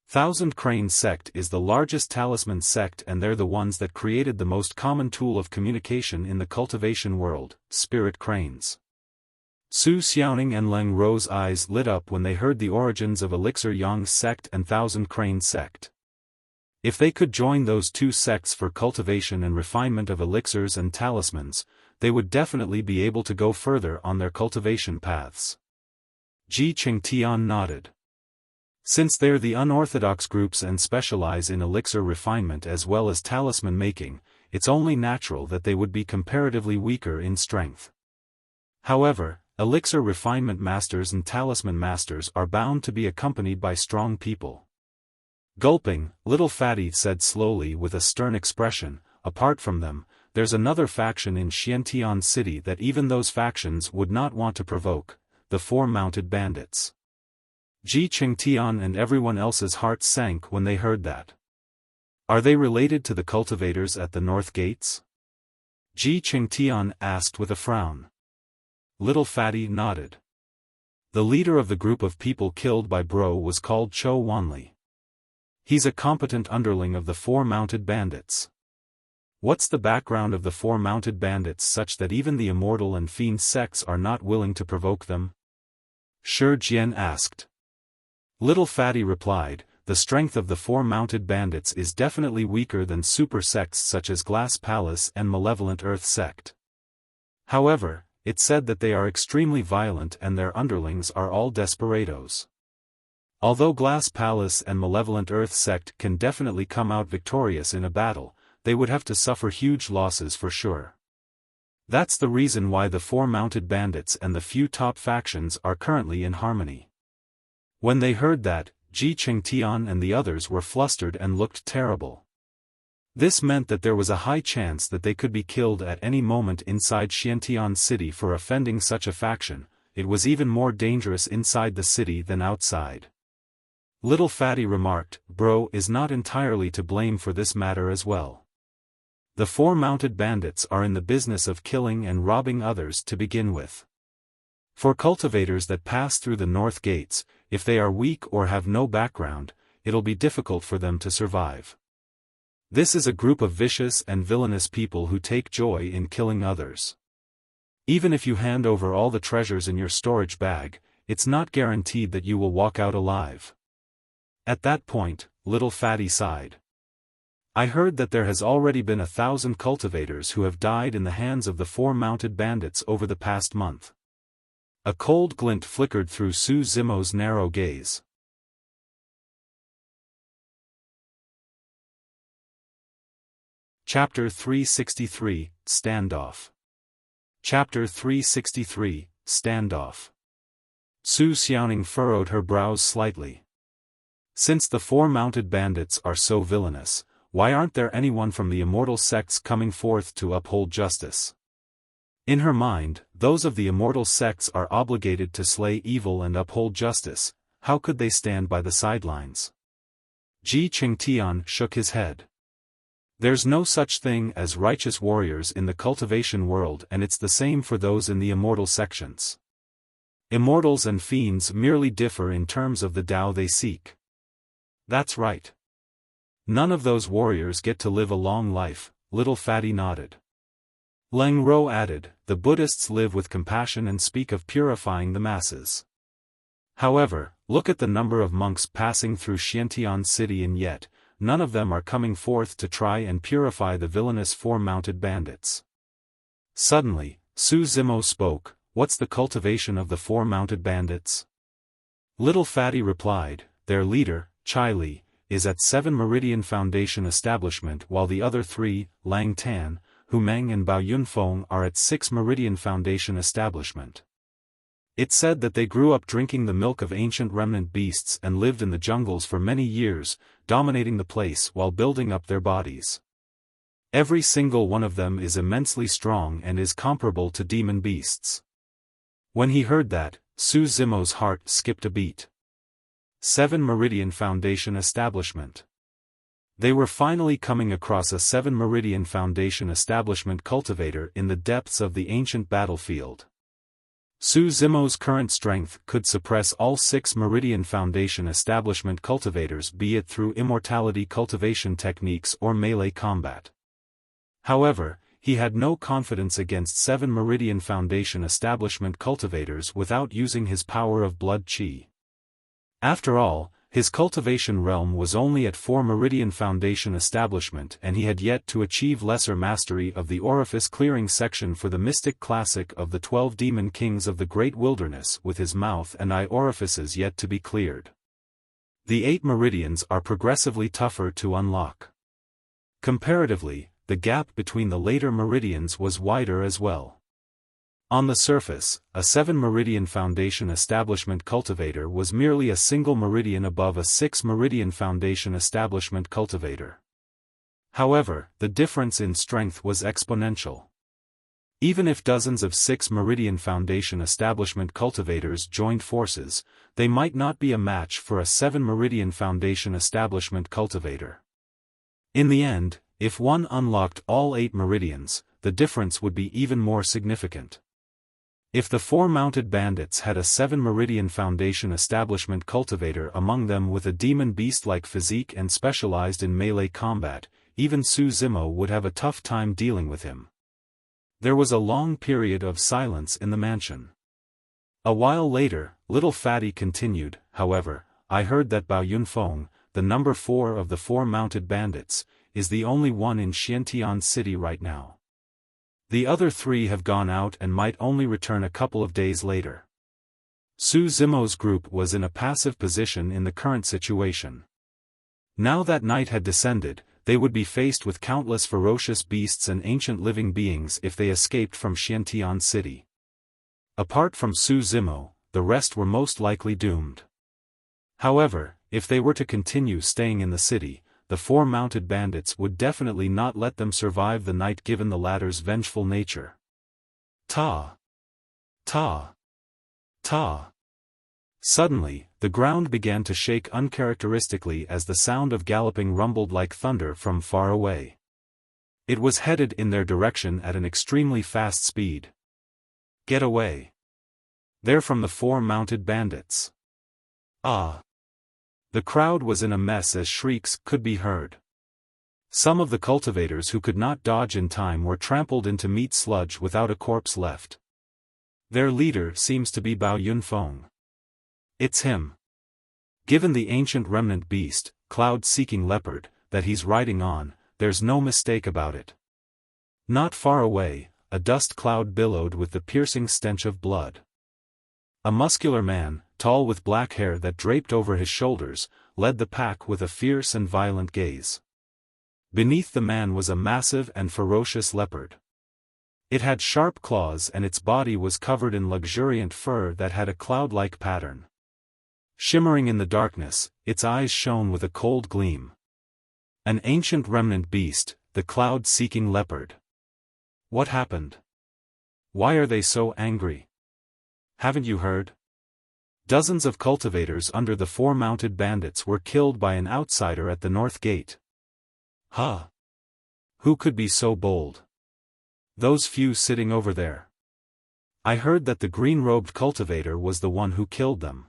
Speaker 1: Thousand Crane Sect is the largest talisman sect and they're the ones that created the most common tool of communication in the cultivation world, spirit cranes. Su Xiaoning and Leng Ro's eyes lit up when they heard the origins of Elixir Yang Sect and Thousand Crane Sect. If they could join those 2 sects for cultivation and refinement of elixirs and talismans, they would definitely be able to go further on their cultivation paths. Xuantian nodded. Since they're the unorthodox groups and specialize in elixir refinement as well as talisman making, it's only natural that they would be comparatively weaker in strength. However, elixir refinement masters and talisman masters are bound to be accompanied by strong people. Gulping, Little Fatty said slowly with a stern expression, apart from them, there's another faction in Xuantian City that even those factions would not want to provoke, the 4 mounted bandits. Xuantian and everyone else's hearts sank when they heard that. Are they related to the cultivators at the North Gates? Xuantian asked with a frown. Little Fatty nodded. The leader of the group of people killed by Bro was called Cho Wanli. He's a competent underling of the 4 mounted bandits. What's the background of the 4 mounted bandits such that even the Immortal and Fiend sects are not willing to provoke them? Shi Jian asked. Little Fatty replied, the strength of the 4 mounted bandits is definitely weaker than super sects such as Glass Palace and Malevolent Earth Sect. However, it's said that they are extremely violent and their underlings are all desperados. Although Glass Palace and Malevolent Earth Sect can definitely come out victorious in a battle, they would have to suffer huge losses for sure. That's the reason why the 4 mounted bandits and the few top factions are currently in harmony. When they heard that, Xuantian and the others were flustered and looked terrible. This meant that there was a high chance that they could be killed at any moment inside Xuantian city for offending such a faction. It was even more dangerous inside the city than outside. Little Fatty remarked, "Bro is not entirely to blame for this matter as well. The 4 mounted bandits are in the business of killing and robbing others to begin with. For cultivators that pass through the north gates, if they are weak or have no background, it'll be difficult for them to survive. This is a group of vicious and villainous people who take joy in killing others. Even if you hand over all the treasures in your storage bag, it's not guaranteed that you will walk out alive." At that point, Little Fatty sighed. "I heard that there has already been 1,000 cultivators who have died in the hands of the 4 mounted bandits over the past month." A cold glint flickered through Zimo's narrow gaze. Chapter 363, Standoff. Chapter 363, Standoff. Su Xiaoning furrowed her brows slightly. Since the 4 mounted bandits are so villainous, why aren't there anyone from the Immortal sects coming forth to uphold justice? In her mind, those of the Immortal sects are obligated to slay evil and uphold justice. How could they stand by the sidelines? Xuantian shook his head. There's no such thing as righteous warriors in the cultivation world, and it's the same for those in the Immortal sections. Immortals and fiends merely differ in terms of the Tao they seek. That's right. None of those warriors get to live a long life, Little Fatty nodded. Leng Ro added, the Buddhists live with compassion and speak of purifying the masses. However, look at the number of monks passing through Xuantian city, and yet, none of them are coming forth to try and purify the villainous 4 mounted bandits. Suddenly, Su Zimo spoke, "What's the cultivation of the 4 mounted bandits?" Little Fatty replied, "Their leader, Chai Li, is at 7 Meridian Foundation establishment, while the other 3, Lang Tan, Hu Meng and Bao Yunfeng, are at 6 Meridian Foundation establishment. It's said that they grew up drinking the milk of ancient remnant beasts and lived in the jungles for many years, dominating the place while building up their bodies. Every single one of them is immensely strong and is comparable to demon beasts." When he heard that, Su Zimo's heart skipped a beat. 7 Meridian Foundation establishment. They were finally coming across a 7 Meridian Foundation establishment cultivator in the depths of the ancient battlefield. Su Zimo's current strength could suppress all 6 Meridian Foundation establishment cultivators, be it through immortality cultivation techniques or melee combat. However, he had no confidence against 7 Meridian Foundation establishment cultivators without using his power of blood chi. After all, his cultivation realm was only at 4 Meridian Foundation establishment, and he had yet to achieve lesser mastery of the orifice clearing section for the mystic classic of the 12 demon kings of the great wilderness, with his mouth and eye orifices yet to be cleared. The 8 meridians are progressively tougher to unlock. Comparatively, the gap between the later meridians was wider as well. On the surface, a 7 Meridian Foundation establishment cultivator was merely a single meridian above a 6 Meridian Foundation establishment cultivator. However, the difference in strength was exponential. Even if dozens of 6 Meridian Foundation establishment cultivators joined forces, they might not be a match for a 7 Meridian Foundation establishment cultivator. In the end, if one unlocked all 8 meridians, the difference would be even more significant. If the 4 mounted bandits had a 7 Meridian Foundation establishment cultivator among them with a demon beast-like physique and specialized in melee combat, even Su Zimo would have a tough time dealing with him. There was a long period of silence in the mansion. A while later, Little Fatty continued, "However, I heard that Bao Yunfeng, the number 4 of the 4 mounted bandits, is the only one in Xuantian city right now. The other 3 have gone out and might only return a couple of days later." Su Zimo's group was in a passive position in the current situation. Now that night had descended, they would be faced with countless ferocious beasts and ancient living beings if they escaped from Xuantian city. Apart from Su Zimo, the rest were most likely doomed. However, if they were to continue staying in the city, the 4 mounted bandits would definitely not let them survive the night given the latter's vengeful nature. Ta! Ta! Ta! Suddenly, the ground began to shake uncharacteristically as the sound of galloping rumbled like thunder from far away. It was headed in their direction at an extremely fast speed. Get away! They're from the 4 mounted bandits. Ah! The crowd was in a mess as shrieks could be heard. Some of the cultivators who could not dodge in time were trampled into meat sludge without a corpse left. Their leader seems to be Bao Yunfeng. It's him. Given the ancient remnant beast, cloud-seeking leopard, that he's riding on, there's no mistake about it. Not far away, a dust cloud billowed with the piercing stench of blood. A muscular man, tall with black hair that draped over his shoulders, led the pack with a fierce and violent gaze. Beneath the man was a massive and ferocious leopard. It had sharp claws and its body was covered in luxuriant fur that had a cloud-like pattern. Shimmering in the darkness, its eyes shone with a cold gleam. An ancient remnant beast, the cloud-seeking leopard. What happened? Why are they so angry? Haven't you heard? Dozens of cultivators under the 4 mounted bandits were killed by an outsider at the north gate. Huh? Who could be so bold? Those few sitting over there. I heard that the green-robed cultivator was the one who killed them.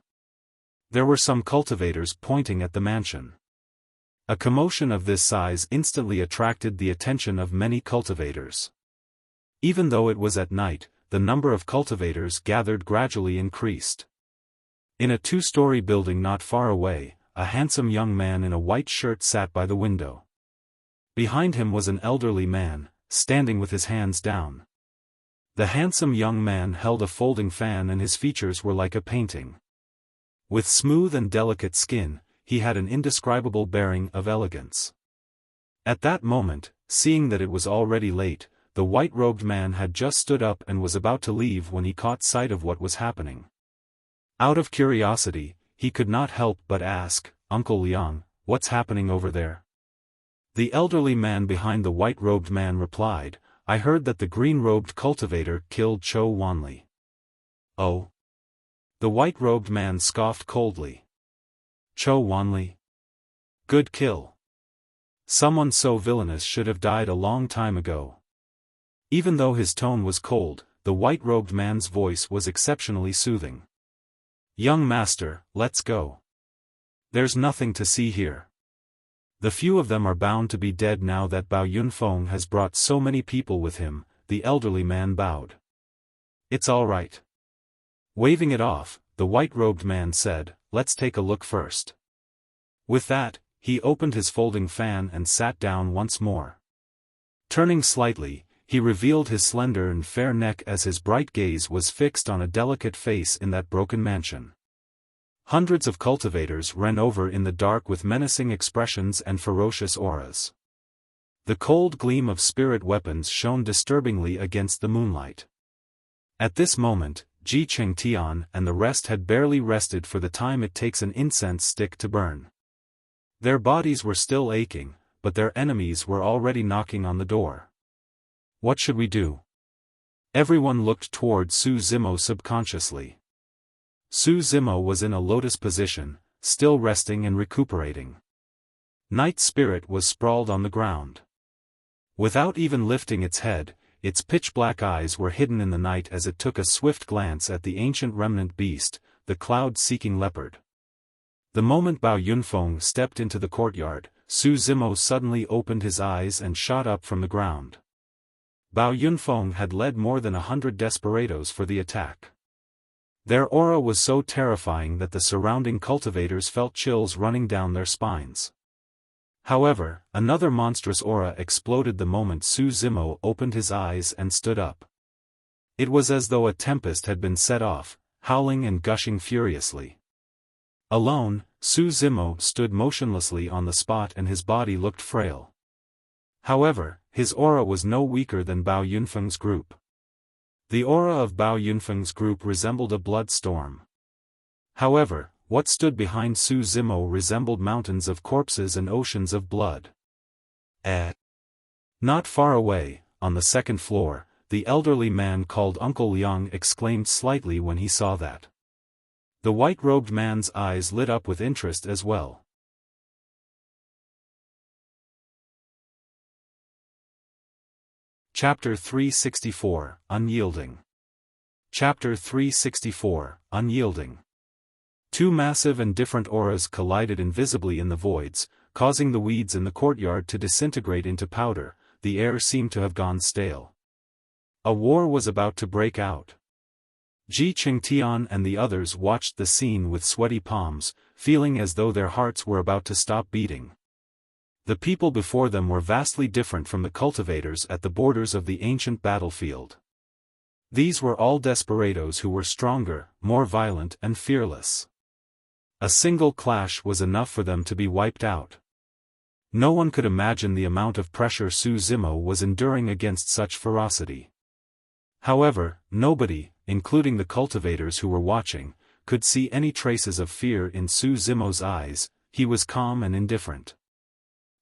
Speaker 1: There were some cultivators pointing at the mansion. A commotion of this size instantly attracted the attention of many cultivators. Even though it was at night, the number of cultivators gathered gradually increased. In a 2-story building not far away, a handsome young man in a white shirt sat by the window. Behind him was an elderly man, standing with his hands down. The handsome young man held a folding fan and his features were like a painting. With smooth and delicate skin, he had an indescribable bearing of elegance. At that moment, seeing that it was already late, the white-robed man had just stood up and was about to leave when he caught sight of what was happening. Out of curiosity, he could not help but ask, "Uncle Liang, what's happening over there?" The elderly man behind the white-robed man replied, "I heard that the green-robed cultivator killed Cho Wanli." Oh? The white-robed man scoffed coldly. Cho Wanli? Good kill. Someone so villainous should have died a long time ago. Even though his tone was cold, the white-robed man's voice was exceptionally soothing. Young master, let's go. There's nothing to see here. The few of them are bound to be dead now that Bao Yunfeng has brought so many people with him. The elderly man bowed. It's all right. Waving it off, the white-robed man said, "Let's take a look first." With that, he opened his folding fan and sat down once more. Turning slightly, he revealed his slender and fair neck as his bright gaze was fixed on a delicate face in that broken mansion. Hundreds of cultivators ran over in the dark with menacing expressions and ferocious auras. The cold gleam of spirit weapons shone disturbingly against the moonlight. At this moment, Ji Chengtian and the rest had barely rested for the time it takes an incense stick to burn. Their bodies were still aching, but their enemies were already knocking on the door. What should we do? Everyone looked toward Su Zimo subconsciously. Su Zimo was in a lotus position, still resting and recuperating. Night Spirit was sprawled on the ground. Without even lifting its head, its pitch-black eyes were hidden in the night as it took a swift glance at the ancient remnant beast, the cloud-seeking leopard. The moment Bao Yunfeng stepped into the courtyard, Su Zimo suddenly opened his eyes and shot up from the ground. Bao Yunfeng had led more than 100 desperados for the attack. Their aura was so terrifying that the surrounding cultivators felt chills running down their spines. However, another monstrous aura exploded the moment Su Zimo opened his eyes and stood up. It was as though a tempest had been set off, howling and gushing furiously. Alone, Zimo stood motionlessly on the spot and his body looked frail. However, his aura was no weaker than Bao Yunfeng's group. The aura of Bao Yunfeng's group resembled a blood storm. However, what stood behind Zimo resembled mountains of corpses and oceans of blood. Not far away, on the second floor, the elderly man called Uncle Liang exclaimed slightly when he saw that. The white-robed man's eyes lit up with interest as well. Chapter 364, Unyielding. Chapter 364, Unyielding. Two massive and different auras collided invisibly in the voids, causing the weeds in the courtyard to disintegrate into powder. The air seemed to have gone stale. A war was about to break out. Xuantian and the others watched the scene with sweaty palms, feeling as though their hearts were about to stop beating. The people before them were vastly different from the cultivators at the borders of the ancient battlefield. These were all desperados who were stronger, more violent and fearless. A single clash was enough for them to be wiped out. No one could imagine the amount of pressure Zimo was enduring against such ferocity. However, nobody, including the cultivators who were watching, could see any traces of fear in Zimo's eyes. He was calm and indifferent.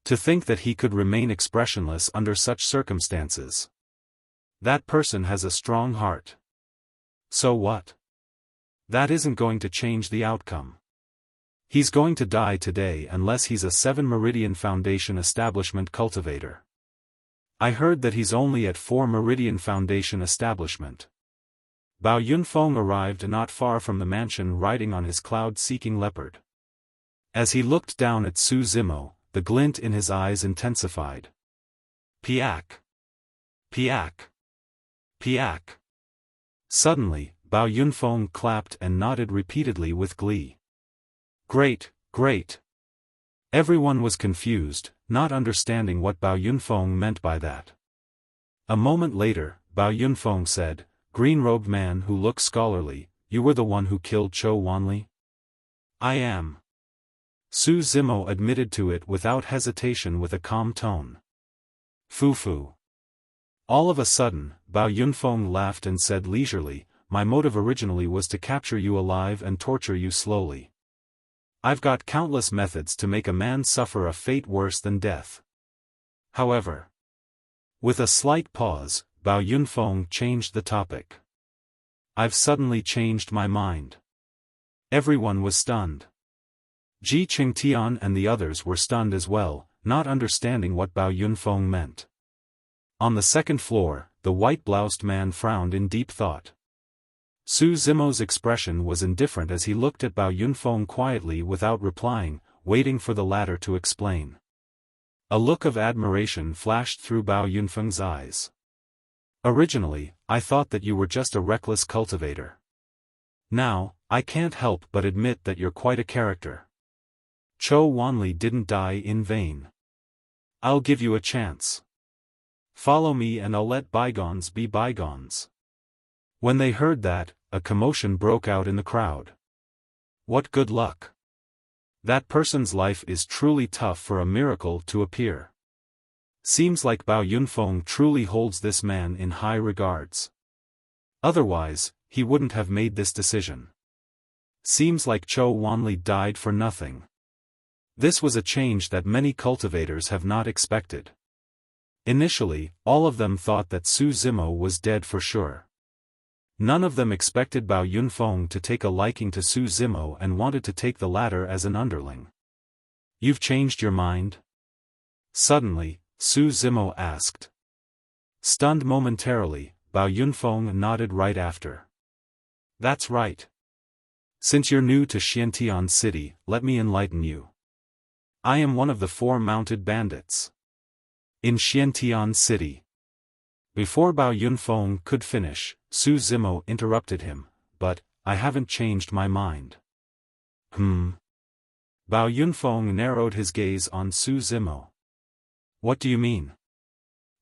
Speaker 1: To think that he could remain expressionless under such circumstances. That person has a strong heart. So what? That isn't going to change the outcome. He's going to die today unless he's a 7 Meridian Foundation establishment cultivator. I heard that he's only at 4 Meridian Foundation establishment. Bao Yunfeng arrived not far from the mansion riding on his cloud-seeking leopard. As he looked down at Zimo, the glint in his eyes intensified. Piak! Piak! Piak! Suddenly, Bao Yunfeng clapped and nodded repeatedly with glee. Great, great! Everyone was confused, not understanding what Bao Yunfeng meant by that. A moment later, Bao Yunfeng said, "Green-robed man who looks scholarly, you were the one who killed Xuantian?" "I am." Zimo admitted to it without hesitation with a calm tone. "Fu-fu." All of a sudden, Bao Yunfeng laughed and said leisurely, "My motive originally was to capture you alive and torture you slowly. I've got countless methods to make a man suffer a fate worse than death. However..." With a slight pause, Bao Yunfeng changed the topic. "I've suddenly changed my mind." Everyone was stunned. Xuantian and the others were stunned as well, not understanding what Bao Yunfeng meant. On the second floor, the white-bloused man frowned in deep thought. Zimo's expression was indifferent as he looked at Bao Yunfeng quietly without replying, waiting for the latter to explain. A look of admiration flashed through Bao Yunfeng's eyes. "Originally, I thought that you were just a reckless cultivator. Now, I can't help but admit that you're quite a character. Xuantian didn't die in vain. I'll give you a chance. Follow me and I'll let bygones be bygones." When they heard that, a commotion broke out in the crowd. What good luck! That person's life is truly tough for a miracle to appear. Seems like Bao Yunfeng truly holds this man in high regards. Otherwise, he wouldn't have made this decision. Seems like Xuantian died for nothing. This was a change that many cultivators have not expected. Initially, all of them thought that Zimo was dead for sure. None of them expected Bao Yunfeng to take a liking to Zimo and wanted to take the latter as an underling. "You've changed your mind?" Suddenly, Zimo asked. Stunned momentarily, Bao Yunfeng nodded right after. "That's right. Since you're new to Xuantian City, let me enlighten you. I am one of the 4 mounted bandits. In Xuantian City." Before Bao Yunfeng could finish, Zimo interrupted him, "But, I haven't changed my mind." Bao Yunfeng narrowed his gaze on Zimo. "What do you mean?"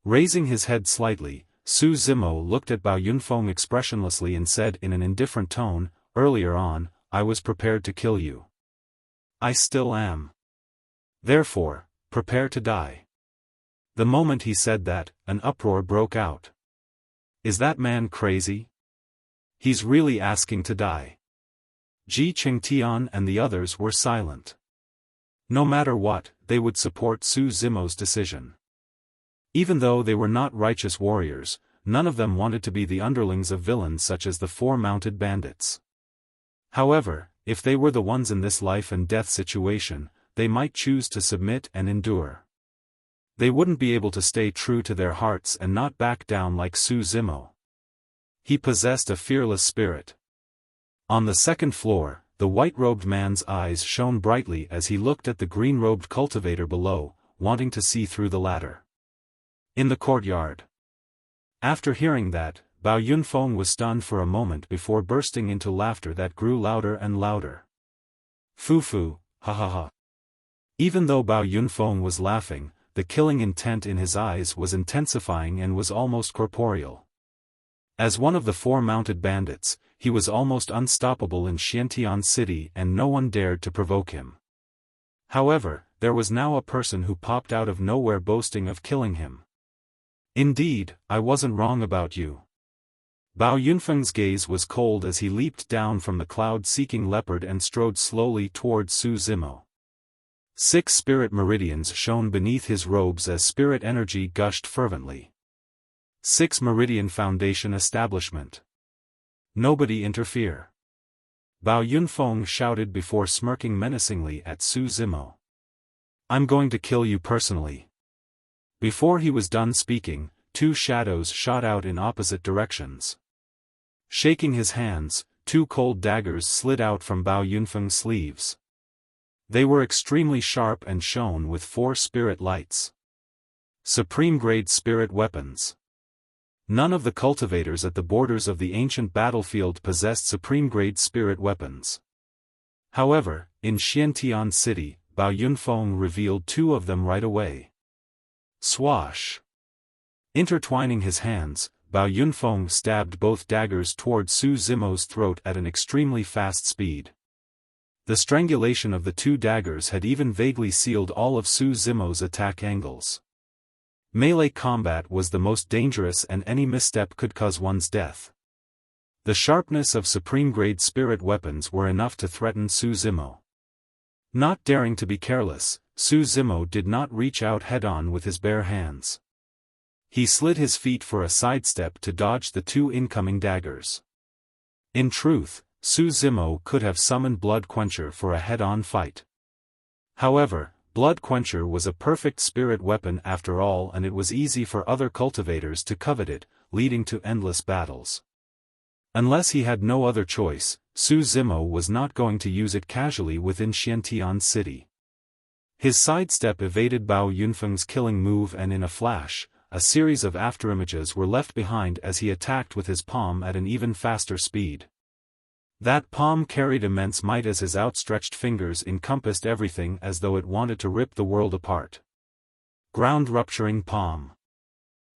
Speaker 1: Raising his head slightly, Zimo looked at Bao Yunfeng expressionlessly and said in an indifferent tone, earlier on, I was prepared to kill you. I still am. Therefore, prepare to die. The moment he said that, an uproar broke out. Is that man crazy? He's really asking to die. Ji Qingtian and the others were silent. No matter what, they would support Su Zimo's decision. Even though they were not righteous warriors, none of them wanted to be the underlings of villains such as the four mounted bandits. However, if they were the ones in this life and death situation, they might choose to submit and endure. They wouldn't be able to stay true to their hearts and not back down like Su Zimo. He possessed a fearless spirit. On the second floor, the white-robed man's eyes shone brightly as he looked at the green-robed cultivator below, wanting to see through the latter. In the courtyard. After hearing that, Bao Yunfeng was stunned for a moment before bursting into laughter that grew louder and louder. Fu, ha ha ha. Even though Bao Yunfeng was laughing, the killing intent in his eyes was intensifying and was almost corporeal. As one of the four mounted bandits, he was almost unstoppable in Xuantian city and no one dared to provoke him. However, there was now a person who popped out of nowhere boasting of killing him. Indeed, I wasn't wrong about you. Bao Yunfeng's gaze was cold as he leaped down from the cloud-seeking leopard and strode slowly towards Su Zimo. 6 spirit meridians shone beneath his robes as spirit energy gushed fervently. 6 Meridian Foundation Establishment. Nobody interfere. Bao Yunfeng shouted before smirking menacingly at Su Zimo. I'm going to kill you personally. Before he was done speaking, 2 shadows shot out in opposite directions. Shaking his hands, 2 cold daggers slid out from Bao Yunfeng's sleeves. They were extremely sharp and shone with 4 spirit lights. Supreme-grade spirit weapons. None of the cultivators at the borders of the ancient battlefield possessed supreme-grade spirit weapons. However, in Xuantian city, Bao Yunfeng revealed 2 of them right away. Swash! Intertwining his hands, Bao Yunfeng stabbed both daggers toward Su Zimo's throat at an extremely fast speed. The strangulation of the 2 daggers had even vaguely sealed all of Su Zimo's attack angles. Melee combat was the most dangerous and any misstep could cause one's death. The sharpness of supreme-grade spirit weapons were enough to threaten Su Zimo. Not daring to be careless, Su Zimo did not reach out head-on with his bare hands. He slid his feet for a sidestep to dodge the 2 incoming daggers. In truth, Su Zimo could have summoned Blood Quencher for a head-on fight. However, Blood Quencher was a perfect spirit weapon after all and it was easy for other cultivators to covet it, leading to endless battles. Unless he had no other choice, Su Zimo was not going to use it casually within Xuantian city. His sidestep evaded Bao Yunfeng's killing move and in a flash, a series of afterimages were left behind as he attacked with his palm at an even faster speed. That palm carried immense might as his outstretched fingers encompassed everything as though it wanted to rip the world apart. Ground-rupturing palm.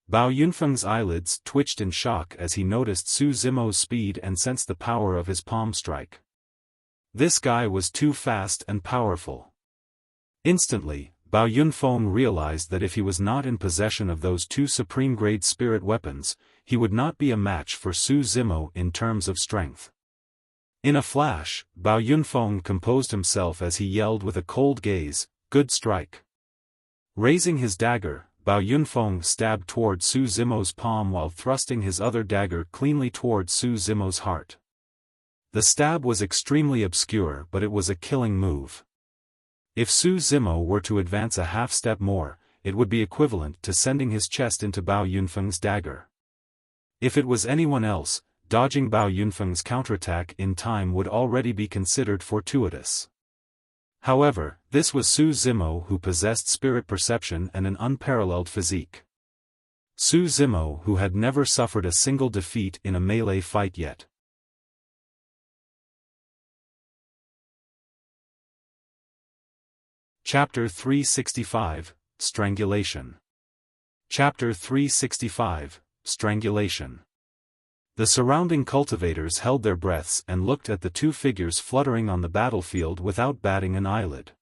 Speaker 1: Bao Yunfeng's eyelids twitched in shock as he noticed Su Zimo's speed and sensed the power of his palm strike. This guy was too fast and powerful. Instantly, Bao Yunfeng realized that if he was not in possession of those 2 supreme-grade spirit weapons, he would not be a match for Su Zimo in terms of strength. In a flash, Bao Yunfeng composed himself as he yelled with a cold gaze, "Good strike." Raising his dagger, Bao Yunfeng stabbed toward Su Zimo's palm while thrusting his other dagger cleanly toward Su Zimo's heart. The stab was extremely obscure but it was a killing move. If Su Zimo were to advance a half-step more, it would be equivalent to sending his chest into Bao Yunfeng's dagger. If it was anyone else, dodging Bao Yunfeng's counterattack in time would already be considered fortuitous. However, this was Su Zimo who possessed spirit perception and an unparalleled physique. Su Zimo who had never suffered a single defeat in a melee fight yet. Chapter 365, Strangulation. Chapter 365, Strangulation. The surrounding cultivators held their breaths and looked at the two figures fluttering on the battlefield without batting an eyelid.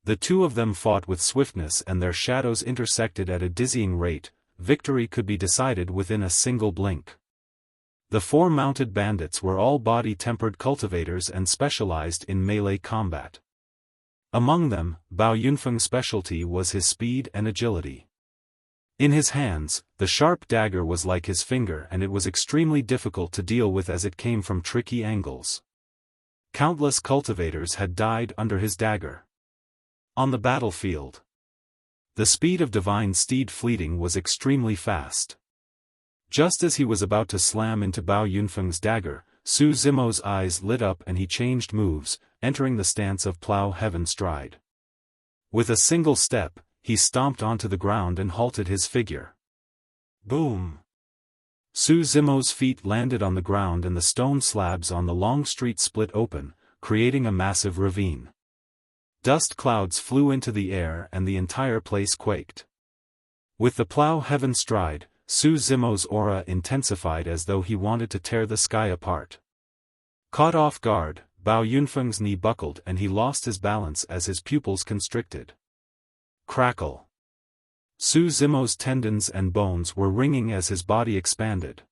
Speaker 1: The two of them fought with swiftness and their shadows intersected at a dizzying rate. Victory could be decided within a single blink. The four mounted bandits were all body-tempered cultivators and specialized in melee combat. Among them, Bao Yunfeng's specialty was his speed and agility. In his hands, the sharp dagger was like his finger and it was extremely difficult to deal with as it came from tricky angles. Countless cultivators had died under his dagger. On the battlefield, the speed of Divine Steed Fleeting was extremely fast. Just as he was about to slam into Bao Yunfeng's dagger, Su Zimo's eyes lit up and he changed moves, entering the stance of Plow Heaven Stride. With a single step, he stomped onto the ground and halted his figure. Boom! Su Zimo's feet landed on the ground and the stone slabs on the long street split open, creating a massive ravine. Dust clouds flew into the air and the entire place quaked. With the Plow Heaven Stride, Su Zimo's aura intensified as though he wanted to tear the sky apart. Caught off guard, Bao Yunfeng's knee buckled and he lost his balance as his pupils constricted. Crackle! Su Zimo's tendons and bones were ringing as his body expanded.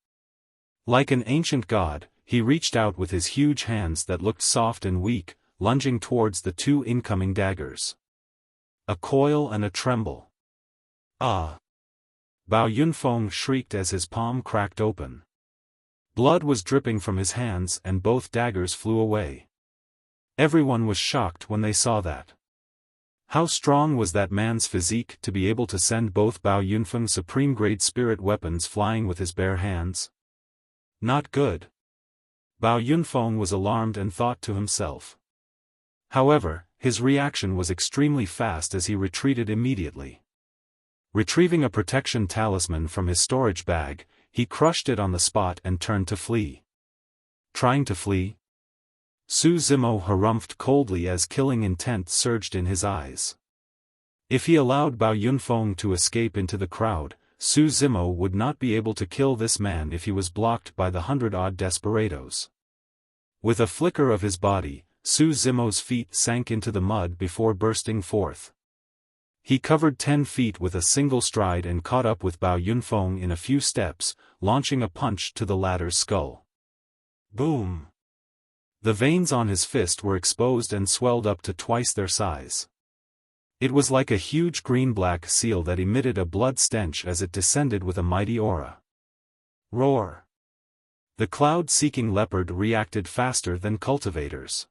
Speaker 1: Like an ancient god, he reached out with his huge hands that looked soft and weak, lunging towards the two incoming daggers. A coil and a tremble. Ah! Bao Yunfeng shrieked as his palm cracked open. Blood was dripping from his hands and both daggers flew away. Everyone was shocked when they saw that. How strong was that man's physique to be able to send both Bao Yunfeng's supreme-grade spirit weapons flying with his bare hands? Not good. Bao Yunfeng was alarmed and thought to himself. However, his reaction was extremely fast as he retreated immediately. Retrieving a protection talisman from his storage bag, he crushed it on the spot and turned to flee. Trying to flee? Su Zimo harumphed coldly as killing intent surged in his eyes. If he allowed Bao Yunfeng to escape into the crowd, Su Zimo would not be able to kill this man if he was blocked by the 100-odd desperados. With a flicker of his body, Su Zimo's feet sank into the mud before bursting forth. He covered 10 feet with a single stride and caught up with Bao Yunfeng in a few steps, launching a punch to the latter's skull. Boom! The veins on his fist were exposed and swelled up to twice their size. It was like a huge green-black seal that emitted a blood stench as it descended with a mighty aura. Roar! The cloud-seeking leopard reacted faster than cultivators.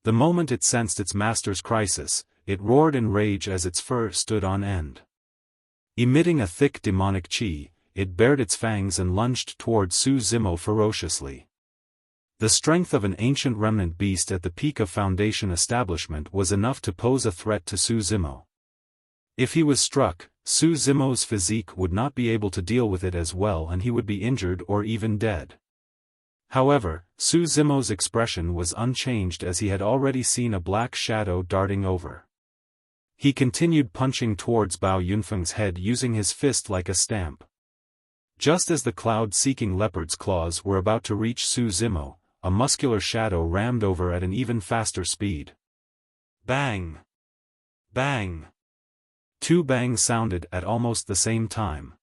Speaker 1: The moment it sensed its master's crisis, it roared in rage as its fur stood on end. Emitting a thick demonic chi, it bared its fangs and lunged toward Su Zimo ferociously. The strength of an ancient remnant beast at the peak of Foundation establishment was enough to pose a threat to Su Zimo. If he was struck, Su Zimo's physique would not be able to deal with it as well and he would be injured or even dead. However, Su Zimo's expression was unchanged as he had already seen a black shadow darting over. He continued punching towards Bao Yunfeng's head using his fist like a stamp. Just as the cloud-seeking leopard's claws were about to reach Su Zimo, a muscular shadow rammed over at an even faster speed. Bang! Bang! 2 bangs sounded at almost the same time.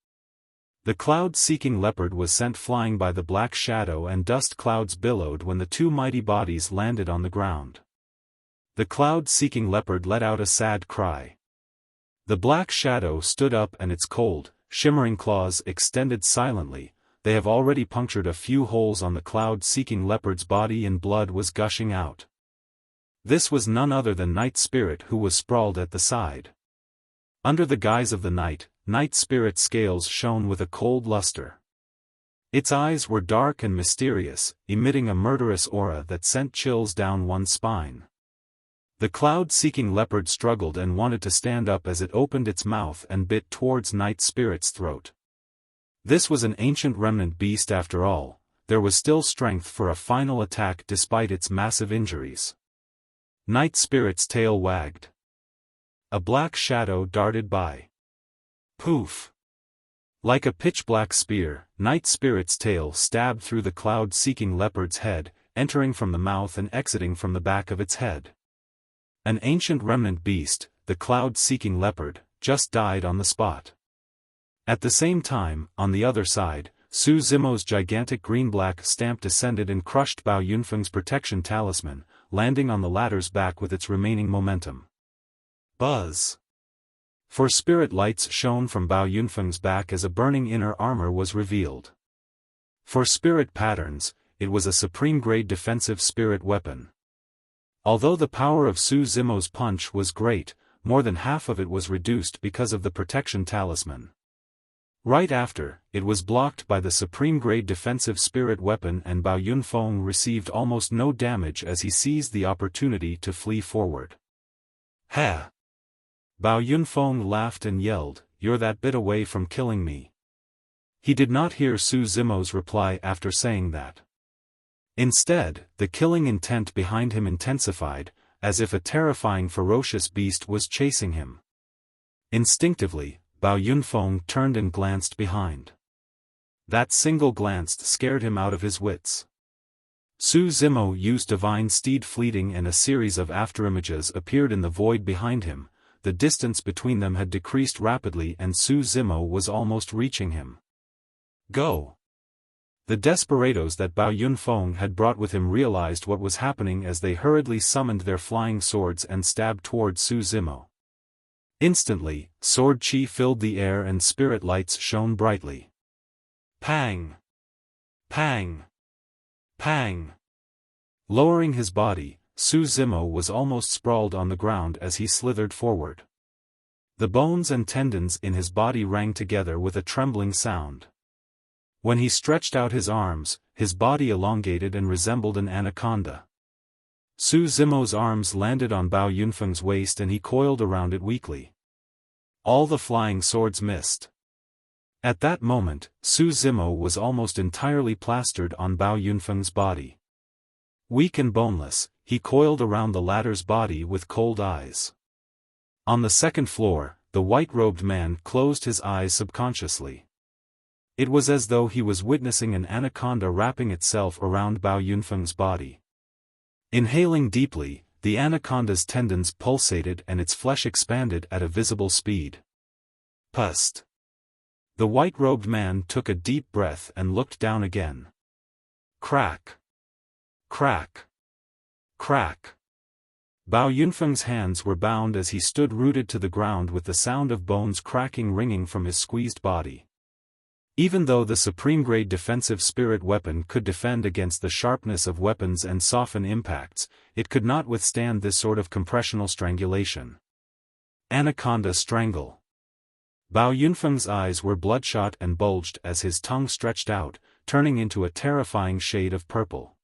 Speaker 1: The cloud-seeking leopard was sent flying by the black shadow and dust clouds billowed when the 2 mighty bodies landed on the ground. The cloud-seeking leopard let out a sad cry. The black shadow stood up and its cold, shimmering claws extended silently. They have already punctured a few holes on the cloud-seeking leopard's body and blood was gushing out. This was none other than Night Spirit who was sprawled at the side. Under the guise of the night, Night Spirit's scales shone with a cold luster. Its eyes were dark and mysterious, emitting a murderous aura that sent chills down one's spine. The cloud-seeking leopard struggled and wanted to stand up as it opened its mouth and bit towards Night Spirit's throat. This was an ancient remnant beast after all, there was still strength for a final attack despite its massive injuries. Night Spirit's tail wagged. A black shadow darted by. Poof! Like a pitch-black spear, Night Spirit's tail stabbed through the cloud-seeking leopard's head, entering from the mouth and exiting from the back of its head. An ancient remnant beast, the cloud-seeking leopard, just died on the spot. At the same time, on the other side, Su Zimo's gigantic green-black stamp descended and crushed Bao Yunfeng's protection talisman, landing on the latter's back with its remaining momentum. Buzz! Four spirit lights shone from Bao Yunfeng's back as a burning inner armor was revealed. For spirit patterns, it was a supreme-grade defensive spirit weapon. Although the power of Su Zimo's punch was great, more than half of it was reduced because of the protection talisman. Right after, it was blocked by the supreme-grade defensive spirit weapon and Bao Yunfeng received almost no damage as he seized the opportunity to flee forward. Ha! Bao Yunfeng laughed and yelled, "You're that bit away from killing me." He did not hear Su Zimo's reply after saying that. Instead, the killing intent behind him intensified, as if a terrifying ferocious beast was chasing him. Instinctively, Bao Yunfeng turned and glanced behind. That single glance scared him out of his wits. Su Zimo used Divine Steed Fleeting and a series of afterimages appeared in the void behind him. The distance between them had decreased rapidly and Su Zimo was almost reaching him. Go! The desperados that Bao Yunfeng had brought with him realized what was happening as they hurriedly summoned their flying swords and stabbed toward Su Zimo. Instantly, sword chi filled the air and spirit lights shone brightly. Pang! Pang! Pang! Lowering his body, Su Zimo was almost sprawled on the ground as he slithered forward. The bones and tendons in his body rang together with a trembling sound. When he stretched out his arms, his body elongated and resembled an anaconda. Su Zimo's arms landed on Bao Yunfeng's waist and he coiled around it weakly. All the flying swords missed. At that moment, Su Zimo was almost entirely plastered on Bao Yunfeng's body. Weak and boneless, he coiled around the latter's body with cold eyes. On the second floor, the white-robed man closed his eyes subconsciously. It was as though he was witnessing an anaconda wrapping itself around Bao Yunfeng's body. Inhaling deeply, the anaconda's tendons pulsated and its flesh expanded at a visible speed. Pust! The white-robed man took a deep breath and looked down again. Crack! Crack! Crack! Bao Yunfeng's hands were bound as he stood rooted to the ground with the sound of bones cracking ringing from his squeezed body. Even though the supreme-grade defensive spirit weapon could defend against the sharpness of weapons and soften impacts, it could not withstand this sort of compressional strangulation. Anaconda strangle. Bao Yunfeng's eyes were bloodshot and bulged as his tongue stretched out, turning into a terrifying shade of purple.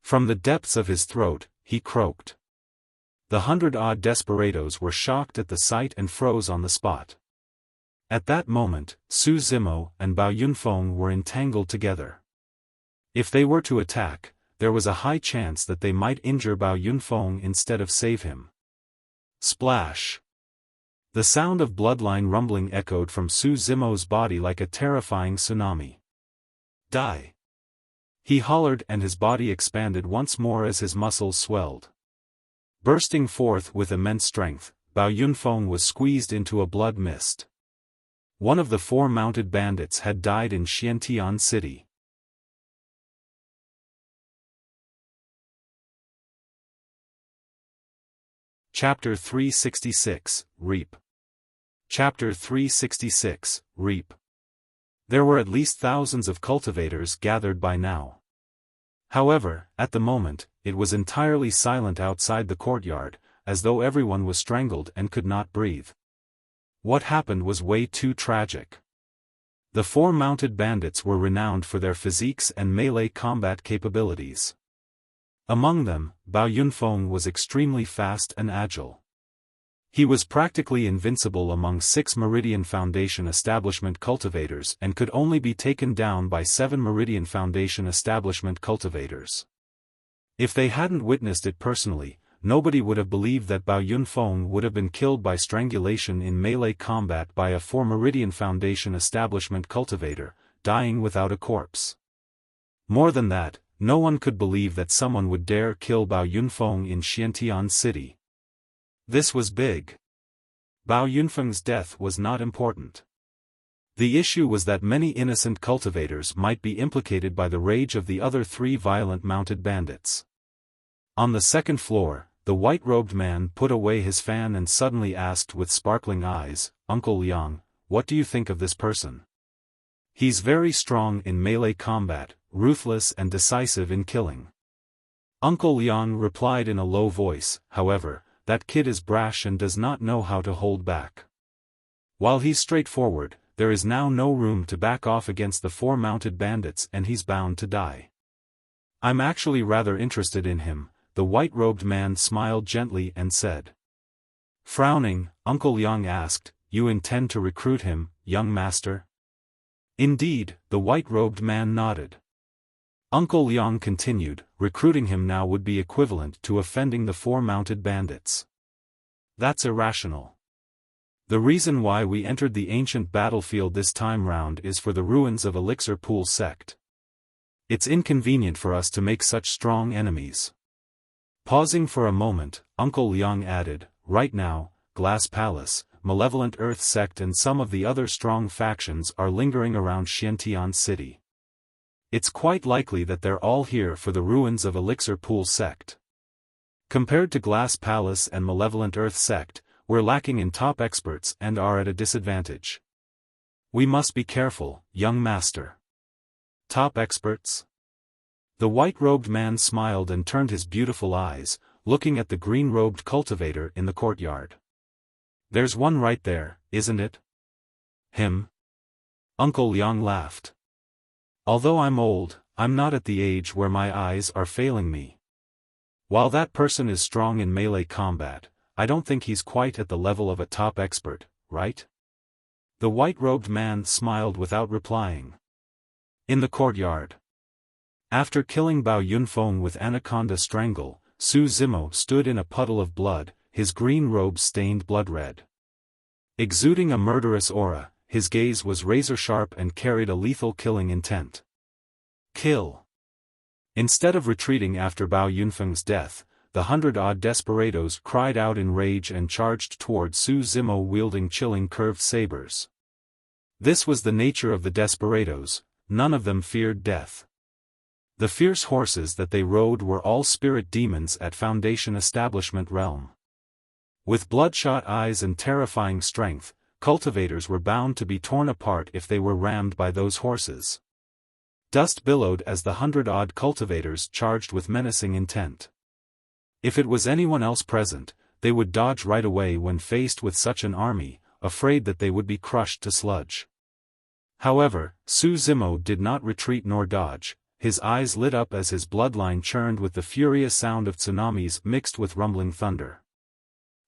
Speaker 1: From the depths of his throat, he croaked. The 100-odd desperados were shocked at the sight and froze on the spot. At that moment, Su Zimo and Bao Yunfeng were entangled together. If they were to attack, there was a high chance that they might injure Bao Yunfeng instead of save him. Splash! The sound of bloodline rumbling echoed from Su Zimo's body like a terrifying tsunami. Die! He hollered and his body expanded once more as his muscles swelled. Bursting forth with immense strength, Bao Yunfeng was squeezed into a blood mist. One of the 4 mounted bandits had died in Xuantian city. Chapter 366, Reap. Chapter 366, Reap. There were at least thousands of cultivators gathered by now. However, at the moment, it was entirely silent outside the courtyard, as though everyone was strangled and could not breathe. What happened was way too tragic. The 4 mounted bandits were renowned for their physiques and melee combat capabilities. Among them, Bao Yunfeng was extremely fast and agile. He was practically invincible among 6 Meridian Foundation Establishment cultivators and could only be taken down by 7 Meridian Foundation Establishment cultivators. If they hadn't witnessed it personally, nobody would have believed that Bao Yunfeng would have been killed by strangulation in melee combat by a 4 Meridian Foundation establishment cultivator, dying without a corpse. More than that, no one could believe that someone would dare kill Bao Yunfeng in Xuantian city. This was big. Bao Yunfeng's death was not important. The issue was that many innocent cultivators might be implicated by the rage of the other 3 violent mounted bandits. On the second floor, the white-robed man put away his fan and suddenly asked with sparkling eyes, "Uncle Liang, what do you think of this person? He's very strong in melee combat, ruthless and decisive in killing." Uncle Liang replied in a low voice, "However, that kid is brash and does not know how to hold back. While he's straightforward, there is now no room to back off against the 4 mounted bandits and he's bound to die. I'm actually rather interested in him." The white-robed man smiled gently and said. Frowning, Uncle Liang asked, "You intend to recruit him, young master?" "Indeed," the white-robed man nodded. Uncle Liang continued, "Recruiting him now would be equivalent to offending the 4 mounted bandits. That's irrational. The reason why we entered the ancient battlefield this time round is for the ruins of Elixir Pool Sect. It's inconvenient for us to make such strong enemies." Pausing for a moment, Uncle Liang added, "Right now, Glass Palace, Malevolent Earth Sect and some of the other strong factions are lingering around Xuantian city. It's quite likely that they're all here for the ruins of Elixir Pool Sect. Compared to Glass Palace and Malevolent Earth Sect, we're lacking in top experts and are at a disadvantage. We must be careful, young master." "Top experts?" The white-robed man smiled and turned his beautiful eyes, looking at the green-robed cultivator in the courtyard. "There's one right there, isn't it?" "Him?" Uncle Liang laughed. "Although I'm old, I'm not at the age where my eyes are failing me. While that person is strong in melee combat, I don't think he's quite at the level of a top expert, right?" The white-robed man smiled without replying. In the courtyard. After killing Bao Yunfeng with Anaconda Strangle, Zimo stood in a puddle of blood, his green robe stained blood-red. Exuding a murderous aura, his gaze was razor-sharp and carried a lethal killing intent. Kill. Instead of retreating after Bao Yunfeng's death, the 100-odd desperados cried out in rage and charged toward Zimo wielding chilling curved sabers. This was the nature of the desperados, none of them feared death. The fierce horses that they rode were all spirit demons at Foundation Establishment realm. With bloodshot eyes and terrifying strength, cultivators were bound to be torn apart if they were rammed by those horses. Dust billowed as the 100-odd cultivators charged with menacing intent. If it was anyone else present, they would dodge right away when faced with such an army, afraid that they would be crushed to sludge. However, Zimo did not retreat nor dodge. His eyes lit up as his bloodline churned with the furious sound of tsunamis mixed with rumbling thunder.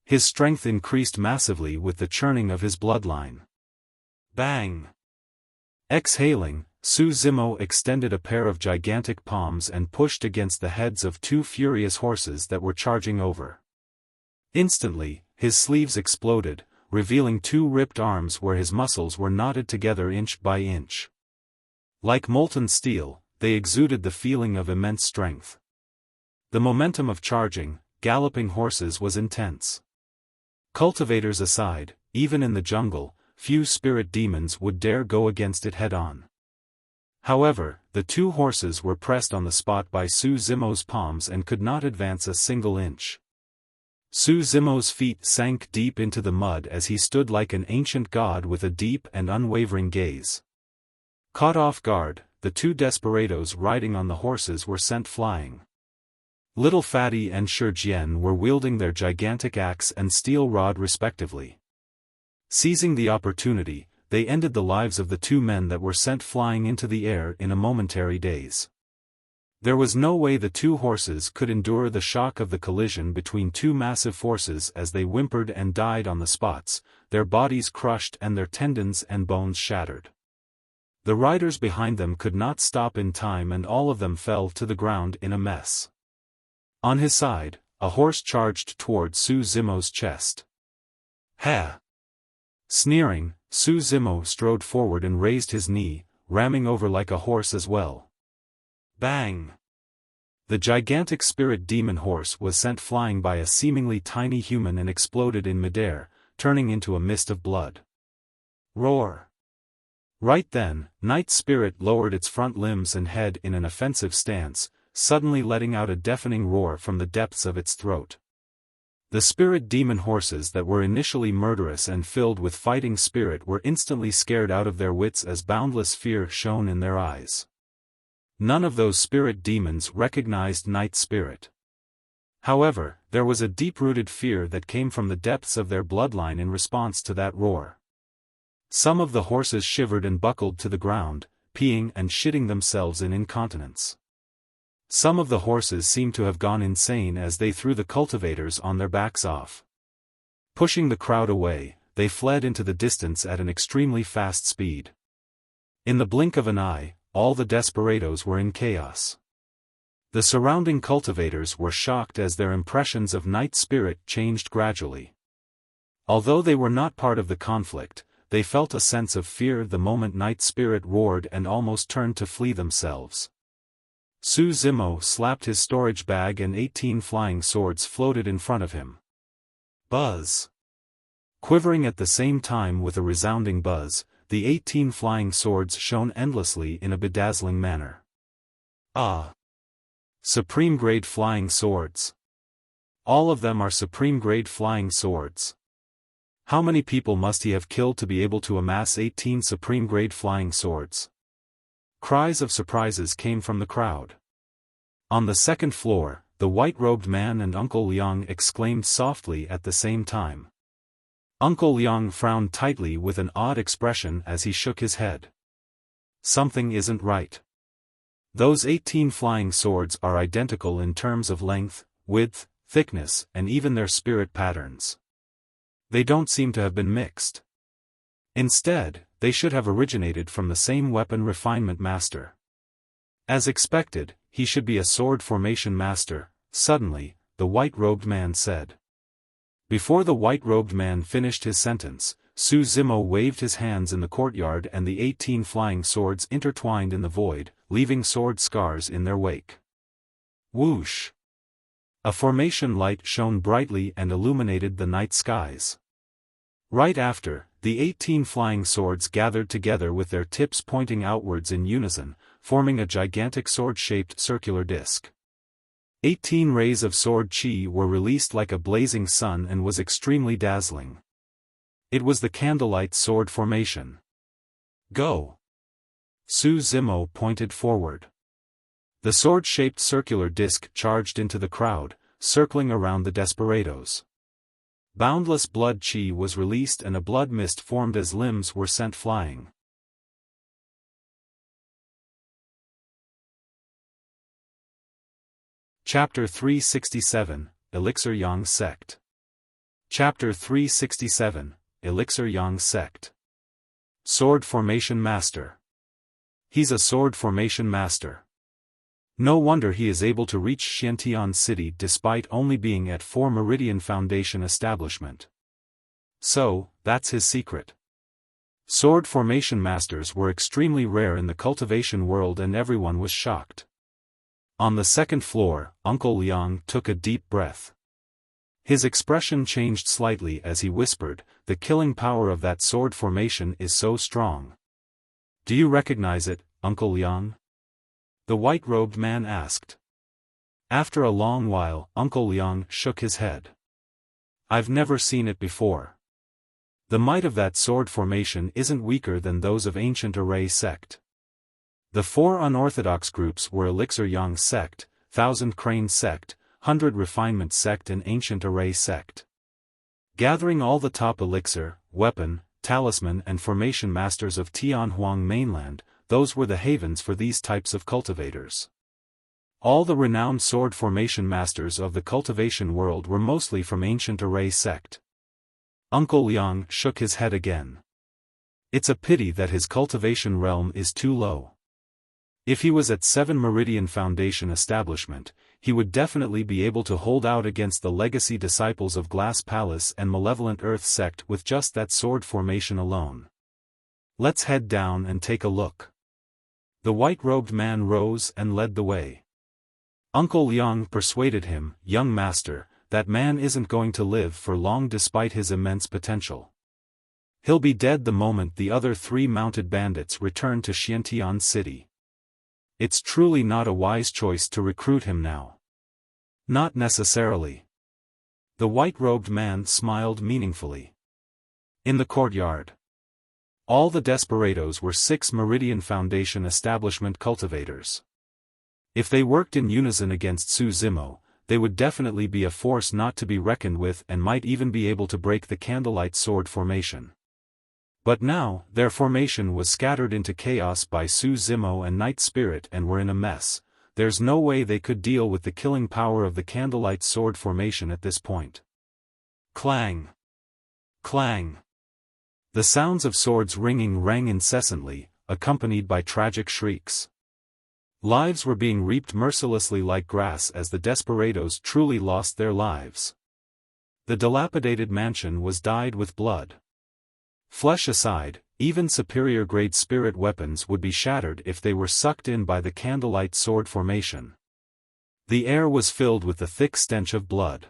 Speaker 1: His strength increased massively with the churning of his bloodline. Bang! Exhaling, Zimo extended a pair of gigantic palms and pushed against the heads of 2 furious horses that were charging over. Instantly, his sleeves exploded, revealing 2 ripped arms where his muscles were knotted together inch by inch. Like molten steel, they exuded the feeling of immense strength. The momentum of charging, galloping horses was intense. Cultivators aside, even in the jungle, few spirit demons would dare go against it head-on. However, the 2 horses were pressed on the spot by Zimo's palms and could not advance a single inch. Zimo's feet sank deep into the mud as he stood like an ancient god with a deep and unwavering gaze. Caught off guard, the 2 desperados riding on the horses were sent flying. Little Fatty and Shijian were wielding their gigantic axe and steel rod respectively. Seizing the opportunity, they ended the lives of the 2 men that were sent flying into the air in a momentary daze. There was no way the 2 horses could endure the shock of the collision between 2 massive forces as they whimpered and died on the spots, their bodies crushed and their tendons and bones shattered. The riders behind them could not stop in time and all of them fell to the ground in a mess. On his side, a horse charged toward Su Zimo's chest. Ha! Sneering, Su Zimo strode forward and raised his knee, ramming over like a horse as well. Bang! The gigantic spirit demon horse was sent flying by a seemingly tiny human and exploded in midair, turning into a mist of blood. Roar! Right then, Night Spirit lowered its front limbs and head in an offensive stance, suddenly letting out a deafening roar from the depths of its throat. The spirit demon horses that were initially murderous and filled with fighting spirit were instantly scared out of their wits as boundless fear shone in their eyes. None of those spirit demons recognized Night Spirit. However, there was a deep-rooted fear that came from the depths of their bloodline in response to that roar. Some of the horses shivered and buckled to the ground, peeing and shitting themselves in incontinence. Some of the horses seemed to have gone insane as they threw the cultivators on their backs off. Pushing the crowd away, they fled into the distance at an extremely fast speed. In the blink of an eye, all the desperados were in chaos. The surrounding cultivators were shocked as their impressions of Night Spirit changed gradually. Although they were not part of the conflict, they felt a sense of fear the moment Night Spirit roared and almost turned to flee themselves. Su Zimo slapped his storage bag and 18 flying swords floated in front of him. Buzz! Quivering at the same time with a resounding buzz, the 18 flying swords shone endlessly in a bedazzling manner. Ah! Supreme-grade flying swords. All of them are supreme-grade flying swords. How many people must he have killed to be able to amass 18 supreme-grade flying swords? Cries of surprises came from the crowd. On the second floor, the white-robed man and Uncle Liang exclaimed softly at the same time. Uncle Liang frowned tightly with an odd expression as he shook his head. Something isn't right. Those 18 flying swords are identical in terms of length, width, thickness, and even their spirit patterns. They don't seem to have been mixed. Instead, they should have originated from the same weapon refinement master. As expected, he should be a sword formation master, suddenly, the white-robed man said. Before the white-robed man finished his sentence, Su Zimo waved his hands in the courtyard and the 18 flying swords intertwined in the void, leaving sword scars in their wake. Whoosh! A formation light shone brightly and illuminated the night skies. Right after, the 18 flying swords gathered together with their tips pointing outwards in unison, forming a gigantic sword-shaped circular disc. 18 rays of sword chi were released like a blazing sun and was extremely dazzling. It was the candlelight sword formation. Go! Su Zimo pointed forward. The sword-shaped circular disc charged into the crowd, circling around the desperados. Boundless blood chi was released and a blood mist formed as limbs were sent flying. Chapter 367, Elixir Yang Sect. Chapter 367, Elixir Yang Sect. Sword Formation Master. He's a sword formation master. No wonder he is able to reach Xuantian City despite only being at 4 Meridian Foundation establishment. So, that's his secret. Sword formation masters were extremely rare in the cultivation world and everyone was shocked. On the second floor, Uncle Liang took a deep breath. His expression changed slightly as he whispered, "The killing power of that sword formation is so strong." "Do you recognize it, Uncle Liang?" the white-robed man asked. After a long while, Uncle Liang shook his head. "I've never seen it before. The might of that sword formation isn't weaker than those of Ancient Array Sect." The 4 unorthodox groups were Elixir Yang Sect, 1000 Crane Sect, 100 Refinement Sect and Ancient Array Sect. Gathering all the top elixir, weapon, talisman and formation masters of Tianhuang mainland, those were the havens for these types of cultivators. All the renowned sword formation masters of the cultivation world were mostly from Ancient Array Sect. Uncle Liang shook his head again. It's a pity that his cultivation realm is too low. If he was at 7 Meridian Foundation establishment, he would definitely be able to hold out against the legacy disciples of Glass Palace and Malevolent Earth Sect with just that sword formation alone. Let's head down and take a look. The white-robed man rose and led the way. Uncle Liang persuaded him, young master, that man isn't going to live for long despite his immense potential. He'll be dead the moment the other 3 mounted bandits return to Xuantian city. It's truly not a wise choice to recruit him now. Not necessarily. The white-robed man smiled meaningfully. In the courtyard. All the desperados were 6 Meridian Foundation establishment cultivators. If they worked in unison against Zimo, they would definitely be a force not to be reckoned with and might even be able to break the candlelight sword formation. But now, their formation was scattered into chaos by Zimo and Night Spirit and were in a mess. There's no way they could deal with the killing power of the candlelight sword formation at this point. Clang! Clang! The sounds of swords ringing rang incessantly, accompanied by tragic shrieks. Lives were being reaped mercilessly like grass as the desperados truly lost their lives. The dilapidated mansion was dyed with blood. Flesh aside, even superior-grade spirit weapons would be shattered if they were sucked in by the candlelight sword formation. The air was filled with the thick stench of blood.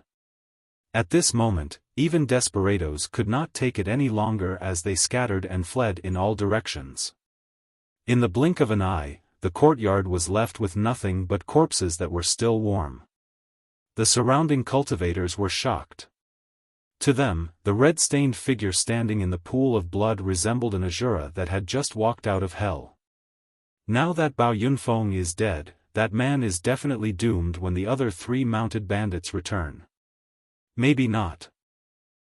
Speaker 1: At this moment, even desperados could not take it any longer as they scattered and fled in all directions. In the blink of an eye, the courtyard was left with nothing but corpses that were still warm. The surrounding cultivators were shocked. To them, the red-stained figure standing in the pool of blood resembled an Azura that had just walked out of hell. Now that Bao Yunfeng is dead, that man is definitely doomed when the other 3 mounted bandits return. Maybe not.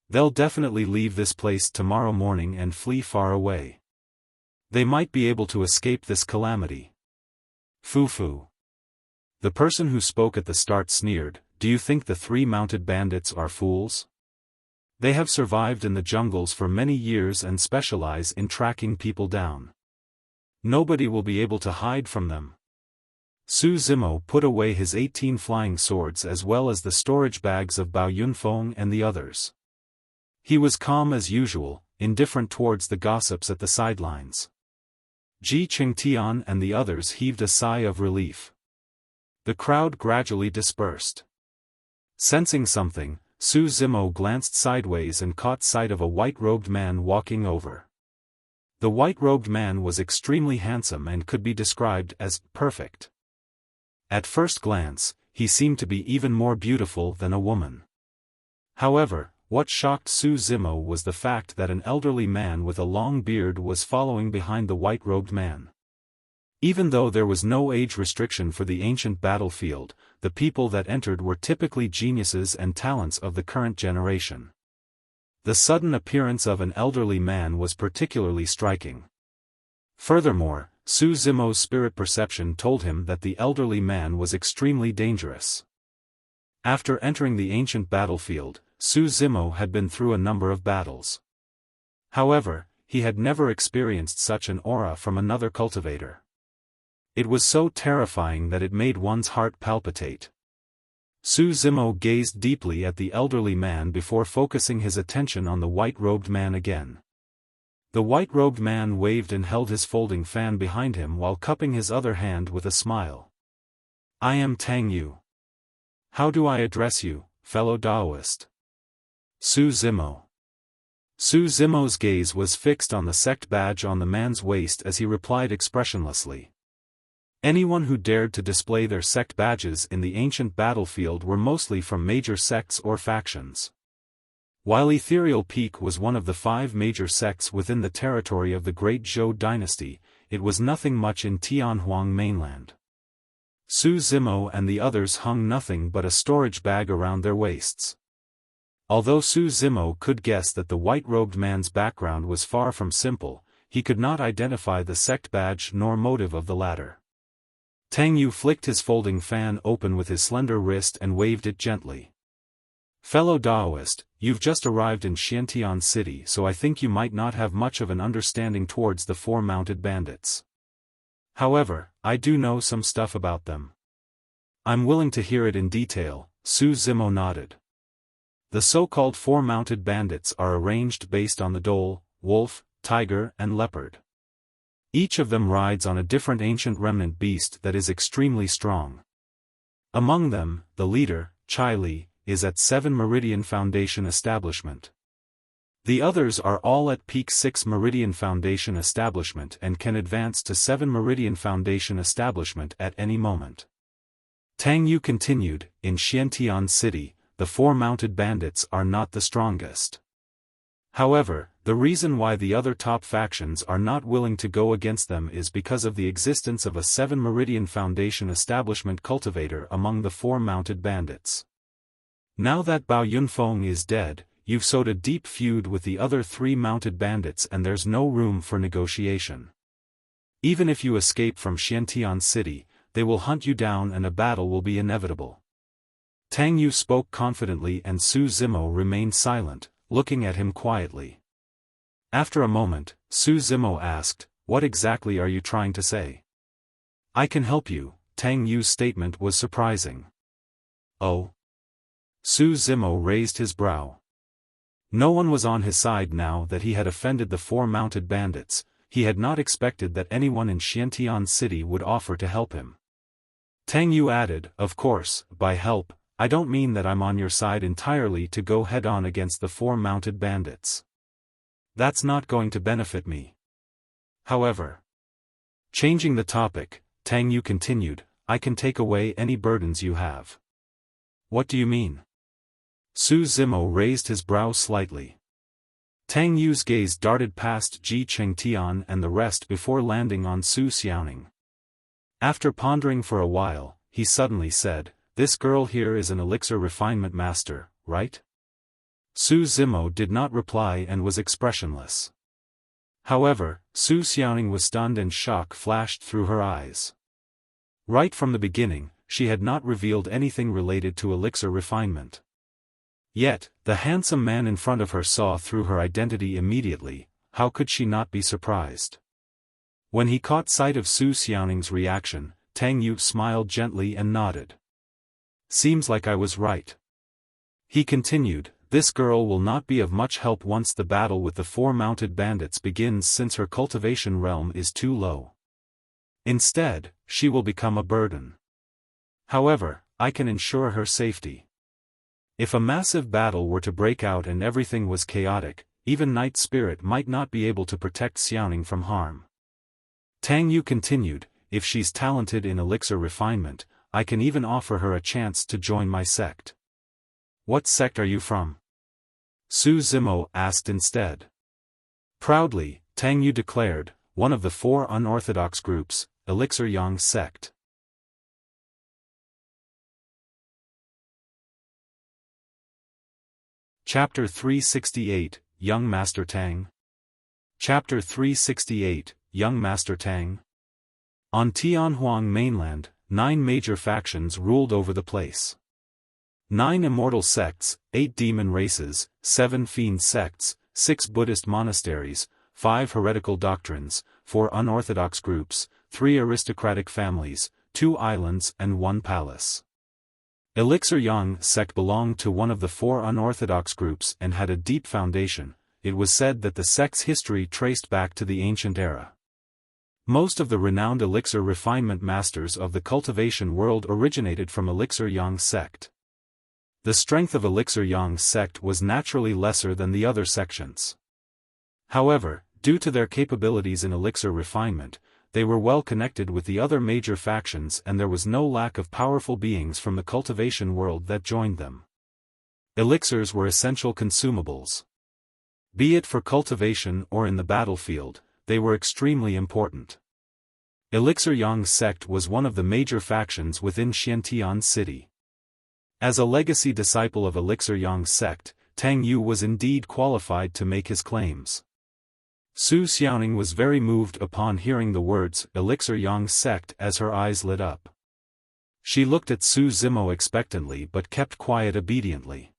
Speaker 1: They'll definitely leave this place tomorrow morning and flee far away. They might be able to escape this calamity. Foo-foo. The person who spoke at the start sneered, "Do you think the 3 mounted bandits are fools? They have survived in the jungles for many years and specialize in tracking people down. Nobody will be able to hide from them." Zimo put away his 18 flying swords as well as the storage bags of Bao Yunfeng and the others. He was calm as usual, indifferent towards the gossips at the sidelines. Ji Qingtian and the others heaved a sigh of relief. The crowd gradually dispersed. Sensing something, Zimo glanced sideways and caught sight of a white-robed man walking over. The white-robed man was extremely handsome and could be described as perfect. At first glance, he seemed to be even more beautiful than a woman. However, what shocked Zimo was the fact that an elderly man with a long beard was following behind the white-robed man. Even though there was no age restriction for the ancient battlefield, the people that entered were typically geniuses and talents of the current generation. The sudden appearance of an elderly man was particularly striking. Furthermore, Zimo's spirit perception told him that the elderly man was extremely dangerous. After entering the ancient battlefield, Zimo had been through a number of battles. However, he had never experienced such an aura from another cultivator. It was so terrifying that it made one's heart palpitate. Zimo gazed deeply at the elderly man before focusing his attention on the white-robed man again. The white-robed man waved and held his folding fan behind him while cupping his other hand with a smile. "I am Tang Yu. How do I address you, fellow Daoist?" Zimo. Zimo's gaze was fixed on the sect badge on the man's waist as he replied expressionlessly. Anyone who dared to display their sect badges in the ancient battlefield were mostly from major sects or factions. While Ethereal Peak was one of the 5 major sects within the territory of the Great Zhou Dynasty, it was nothing much in Tianhuang mainland. Zimo and the others hung nothing but a storage bag around their waists. Although Zimo could guess that the white-robed man's background was far from simple, he could not identify the sect badge nor motive of the latter. Tang Yu flicked his folding fan open with his slender wrist and waved it gently. "Fellow Daoist, you've just arrived in Xuantian City, so I think you might not have much of an understanding towards the 4 mounted bandits. However, I do know some stuff about them. I'm willing to hear it in detail, Su Zimo nodded. The so-called four-mounted bandits are arranged based on the dhole, wolf, tiger and leopard. Each of them rides on a different ancient remnant beast that is extremely strong. Among them, the leader, Chai Li, is at 7 Meridian Foundation Establishment. The others are all at peak 6 Meridian Foundation Establishment and can advance to 7 Meridian Foundation Establishment at any moment. Tang Yu continued, in Xuantian City, the four-mounted bandits are not the strongest. However, the reason why the other top factions are not willing to go against them is because of the existence of a 7 Meridian Foundation Establishment cultivator among the four-mounted bandits. Now that Bao Yunfeng is dead, you've sowed a deep feud with the other 3 mounted bandits and there's no room for negotiation. Even if you escape from Xuantian City, they will hunt you down and a battle will be inevitable. Tang Yu spoke confidently and Su Zimo remained silent, looking at him quietly. After a moment, Su Zimo asked, "What exactly are you trying to say?" "I can help you," Tang Yu's statement was surprising. "Oh?" Su Zimo raised his brow. No one was on his side now that he had offended the four-mounted bandits. He had not expected that anyone in Xuantian City would offer to help him. Tang Yu added, "Of course, by help, I don't mean that I'm on your side entirely to go head-on against the four-mounted bandits. That's not going to benefit me. However," changing the topic, Tang Yu continued, "I can take away any burdens you have." "What do you mean?" Su Zimo raised his brow slightly. Tang Yu's gaze darted past Ji Chengtian and the rest before landing on Su Xiaoning. After pondering for a while, he suddenly said, "This girl here is an elixir refinement master, right?" Su Zimo did not reply and was expressionless. However, Su Xiaoning was stunned and shock flashed through her eyes. Right from the beginning, she had not revealed anything related to elixir refinement. Yet, the handsome man in front of her saw through her identity immediately. How could she not be surprised? When he caught sight of Su Xiaoning's reaction, Tang Yu smiled gently and nodded. "Seems like I was right." He continued, "This girl will not be of much help once the battle with the four-mounted bandits begins since her cultivation realm is too low. Instead, she will become a burden. However, I can ensure her safety. If a massive battle were to break out and everything was chaotic, even Night Spirit might not be able to protect Xiaoning from harm." Tang Yu continued, "If she's talented in elixir refinement, I can even offer her a chance to join my sect." "What sect are you from?" Su Zimo asked instead. Proudly, Tang Yu declared, "One of the 4 unorthodox groups, Elixir Yang Sect." Chapter 368, Young Master Tang. Chapter 368, Young Master Tang. On Tianhuang mainland, 9 major factions ruled over the place. 9 immortal sects, 8 demon races, 7 fiend sects, 6 Buddhist monasteries, 5 heretical doctrines, 4 unorthodox groups, 3 aristocratic families, 2 islands and 1 palace. Elixir Yang Sect belonged to one of the 4 unorthodox groups and had a deep foundation. It was said that the sect's history traced back to the ancient era. Most of the renowned elixir refinement masters of the cultivation world originated from Elixir Yang Sect. The strength of Elixir Yang Sect was naturally lesser than the other sections. However, due to their capabilities in elixir refinement, they were well connected with the other major factions and there was no lack of powerful beings from the cultivation world that joined them. Elixirs were essential consumables. Be it for cultivation or in the battlefield, they were extremely important. Elixir Yang Sect was one of the major factions within Xuantian City. As a legacy disciple of Elixir Yang Sect, Tang Yu was indeed qualified to make his claims. Su Xiaoning was very moved upon hearing the words Elixir Yang Sect as her eyes lit up. She looked at Su Zimo expectantly but kept quiet obediently.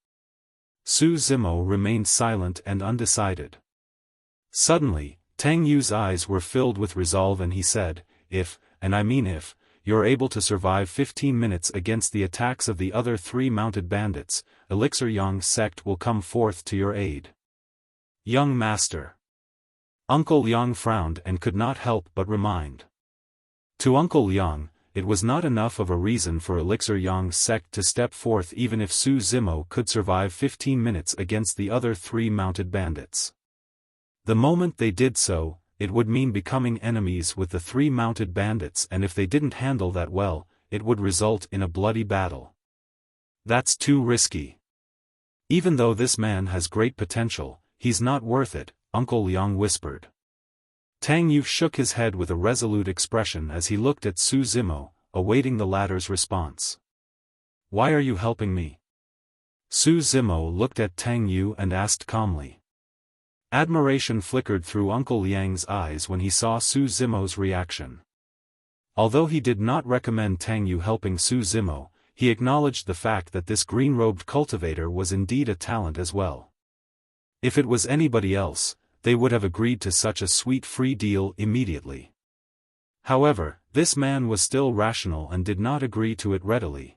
Speaker 1: Su Zimo remained silent and undecided. Suddenly, Tang Yu's eyes were filled with resolve and he said, "If, and I mean if, you're able to survive 15 minutes against the attacks of the other 3 mounted bandits, Elixir Yang's sect will come forth to your aid. Young Master. Uncle Liang frowned and could not help but remind. To Uncle Liang, it was not enough of a reason for Elixir Yang's sect to step forth even if Su Zimo could survive 15 minutes against the other 3 mounted bandits. The moment they did so, it would mean becoming enemies with the 3 mounted bandits, and if they didn't handle that well, it would result in a bloody battle. That's too risky. Even though this man has great potential, he's not worth it, Uncle Liang whispered. Tang Yu shook his head with a resolute expression as he looked at Su Zimo, awaiting the latter's response. Why are you helping me? Su Zimo looked at Tang Yu and asked calmly. Admiration flickered through Uncle Liang's eyes when he saw Su Zimo's reaction. Although he did not recommend Tang Yu helping Su Zimo, he acknowledged the fact that this green-robed cultivator was indeed a talent as well. If it was anybody else, they would have agreed to such a sweet free deal immediately. However, this man was still rational and did not agree to it readily.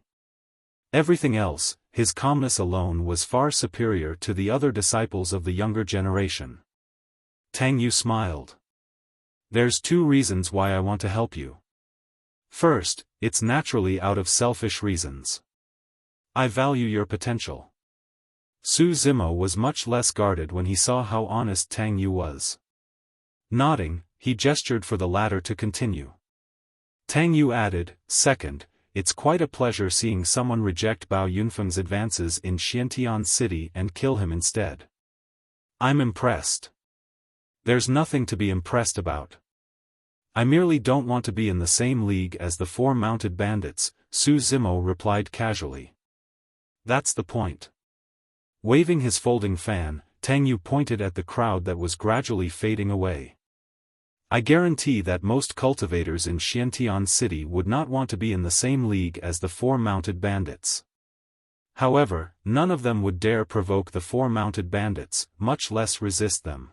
Speaker 1: Everything else, his calmness alone was far superior to the other disciples of the younger generation. Tang Yu smiled. There's 2 reasons why I want to help you. First, it's naturally out of selfish reasons. I value your potential. Su Zimo was much less guarded when he saw how honest Tang Yu was. Nodding, he gestured for the latter to continue. Tang Yu added, second, it's quite a pleasure seeing someone reject Bao Yunfeng's advances in Xuantian City and kill him instead. I'm impressed. There's nothing to be impressed about. I merely don't want to be in the same league as the 4 mounted bandits, Su Zimo replied casually. That's the point. Waving his folding fan, Tang Yu pointed at the crowd that was gradually fading away. I guarantee that most cultivators in Xuantian City would not want to be in the same league as the 4 mounted bandits. However, none of them would dare provoke the 4 mounted bandits, much less resist them.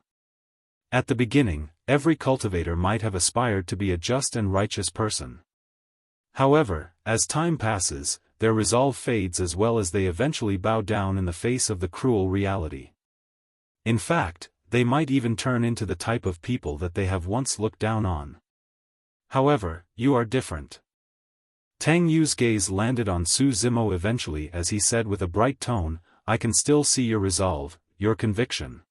Speaker 1: At the beginning, every cultivator might have aspired to be a just and righteous person. However, as time passes, their resolve fades as well as they eventually bow down in the face of the cruel reality. In fact, they might even turn into the type of people that they have once looked down on. However, you are different. Tang Yu's gaze landed on Su Zimo eventually as he said with a bright tone, I can still see your resolve, your conviction.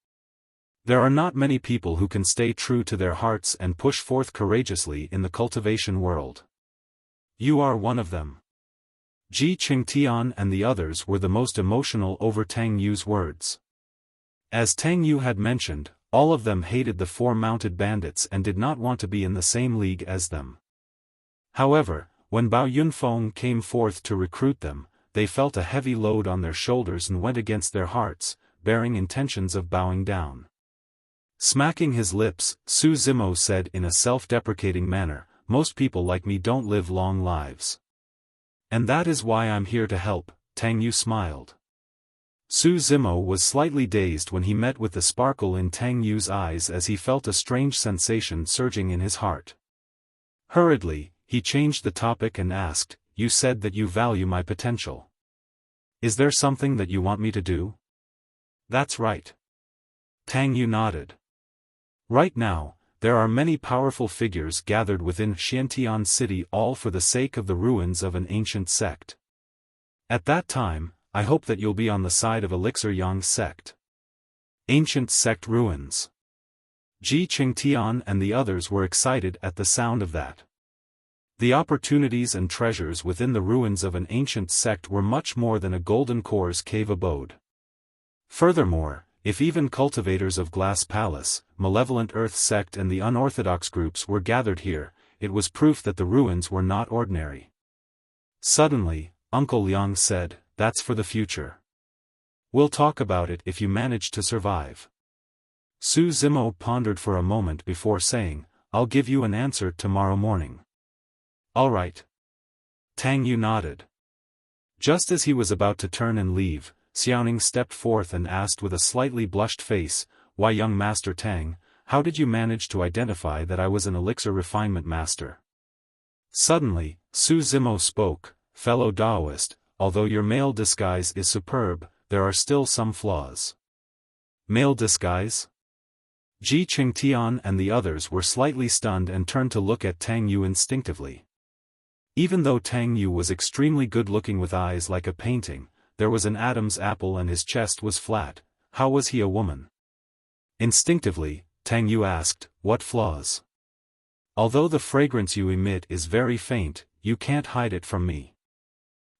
Speaker 1: There are not many people who can stay true to their hearts and push forth courageously in the cultivation world. You are one of them. Ji Qingtian and the others were the most emotional over Tang Yu's words. As Tang Yu had mentioned, all of them hated the 4 mounted bandits and did not want to be in the same league as them. However, when Bao Yunfeng came forth to recruit them, they felt a heavy load on their shoulders and went against their hearts, bearing intentions of bowing down. Smacking his lips, Su Zimo said in a self-deprecating manner, most people like me don't live long lives. And that is why I'm here to help, Tang Yu smiled. Su Zimo was slightly dazed when he met with the sparkle in Tang Yu's eyes as he felt a strange sensation surging in his heart. Hurriedly, he changed the topic and asked, you said that you value my potential. Is there something that you want me to do? That's right. Tang Yu nodded. Right now, there are many powerful figures gathered within Xuantian City all for the sake of the ruins of an ancient sect. At that time, I hope that you'll be on the side of Elixir Yang's sect. Ancient sect ruins. Ji Qingtian and the others were excited at the sound of that. The opportunities and treasures within the ruins of an ancient sect were much more than a golden core's cave abode. Furthermore, if even cultivators of Glass Palace, Malevolent Earth Sect and the unorthodox groups were gathered here, it was proof that the ruins were not ordinary. Suddenly, Uncle Liang said, that's for the future. We'll talk about it if you manage to survive. Su Zimo pondered for a moment before saying, I'll give you an answer tomorrow morning. All right. Tang Yu nodded. Just as he was about to turn and leave, Xiaofan stepped forth and asked with a slightly blushed face, why young Master Tang, how did you manage to identify that I was an elixir refinement master? Suddenly, Su Zimo spoke, "Fellow Daoist, although your male disguise is superb, there are still some flaws." Male disguise? Ji Qingtian and the others were slightly stunned and turned to look at Tang Yu instinctively. Even though Tang Yu was extremely good-looking with eyes like a painting, there was an Adam's apple and his chest was flat. How was he a woman? Instinctively, Tang Yu asked, "What flaws?" "Although the fragrance you emit is very faint, you can't hide it from me."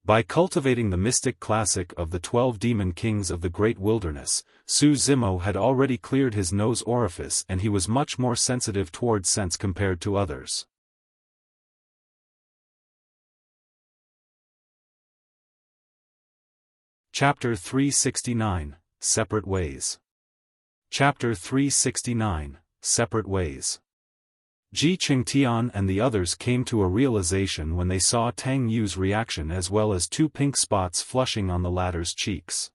Speaker 1: By cultivating the mystic classic of the 12 demon kings of the great wilderness, Su Zimo had already cleared his nose orifice and he was much more sensitive toward scents compared to others. Chapter 369, Separate Ways. Chapter 369, Separate Ways. Ji Qingtian and the others came to a realization when they saw Tang Yu's reaction as well as 2 pink spots flushing on the latter's cheeks.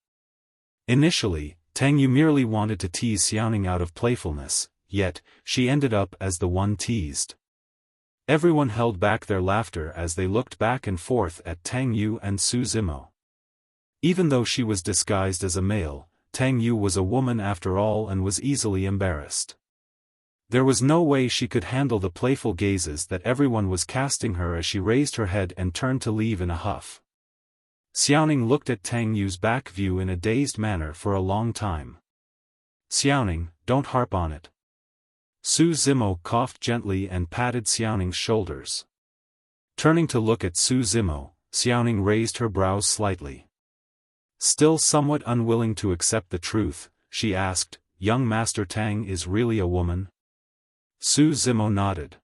Speaker 1: Initially, Tang Yu merely wanted to tease Xiaoning out of playfulness, yet, she ended up as the one teased. Everyone held back their laughter as they looked back and forth at Tang Yu and Su Zimo. Even though she was disguised as a male, Tang Yu was a woman after all and was easily embarrassed. There was no way she could handle the playful gazes that everyone was casting her as she raised her head and turned to leave in a huff. Xiaoning looked at Tang Yu's back view in a dazed manner for a long time. "Xiaoning, don't harp on it." Su Zimo coughed gently and patted Xiaoning's shoulders. Turning to look at Su Zimo, Xiaoning raised her brows slightly. Still somewhat unwilling to accept the truth, she asked, "Young Master Tang is really a woman?" Su Zimo nodded.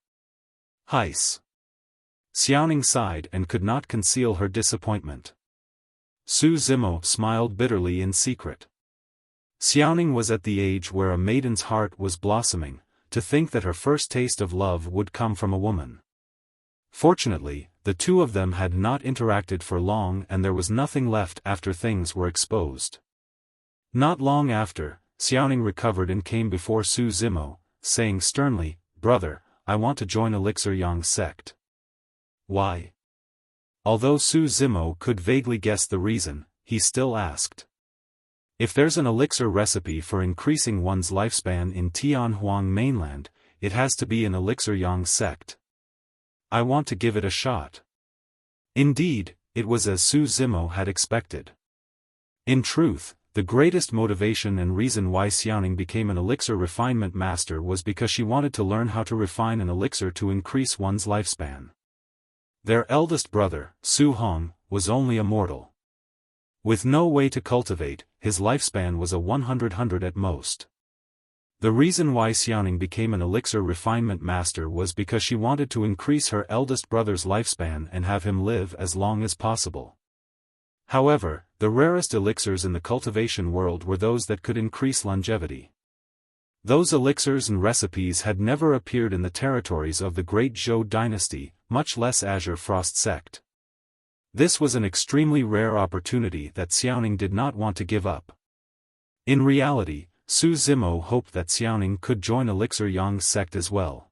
Speaker 1: "Heis." Xiaoning sighed and could not conceal her disappointment. Su Zimo smiled bitterly in secret. Xiaoning was at the age where a maiden's heart was blossoming, to think that her first taste of love would come from a woman. Fortunately, the two of them had not interacted for long and there was nothing left after things were exposed. Not long after, Xiaoning recovered and came before Su Zimo, saying sternly, "Brother, I want to join Elixir Yang's sect." "Why?" Although Su Zimo could vaguely guess the reason, he still asked. "If there's an elixir recipe for increasing one's lifespan in Tianhuang mainland, it has to be an Elixir Yang sect. I want to give it a shot." Indeed, it was as Su Zimo had expected. In truth, the greatest motivation and reason why Xiaoning became an elixir refinement master was because she wanted to learn how to refine an elixir to increase one's lifespan. Their eldest brother, Su Hong, was only a mortal. With no way to cultivate, his lifespan was a 100 at most. The reason why Xiaoning became an elixir refinement master was because she wanted to increase her eldest brother's lifespan and have him live as long as possible. However, the rarest elixirs in the cultivation world were those that could increase longevity. Those elixirs and recipes had never appeared in the territories of the Great Zhou Dynasty, much less Azure Frost Sect. This was an extremely rare opportunity that Xiaoning did not want to give up. In reality, Su Zimo hoped that Xiaoning could join Elixir Yang's sect as well.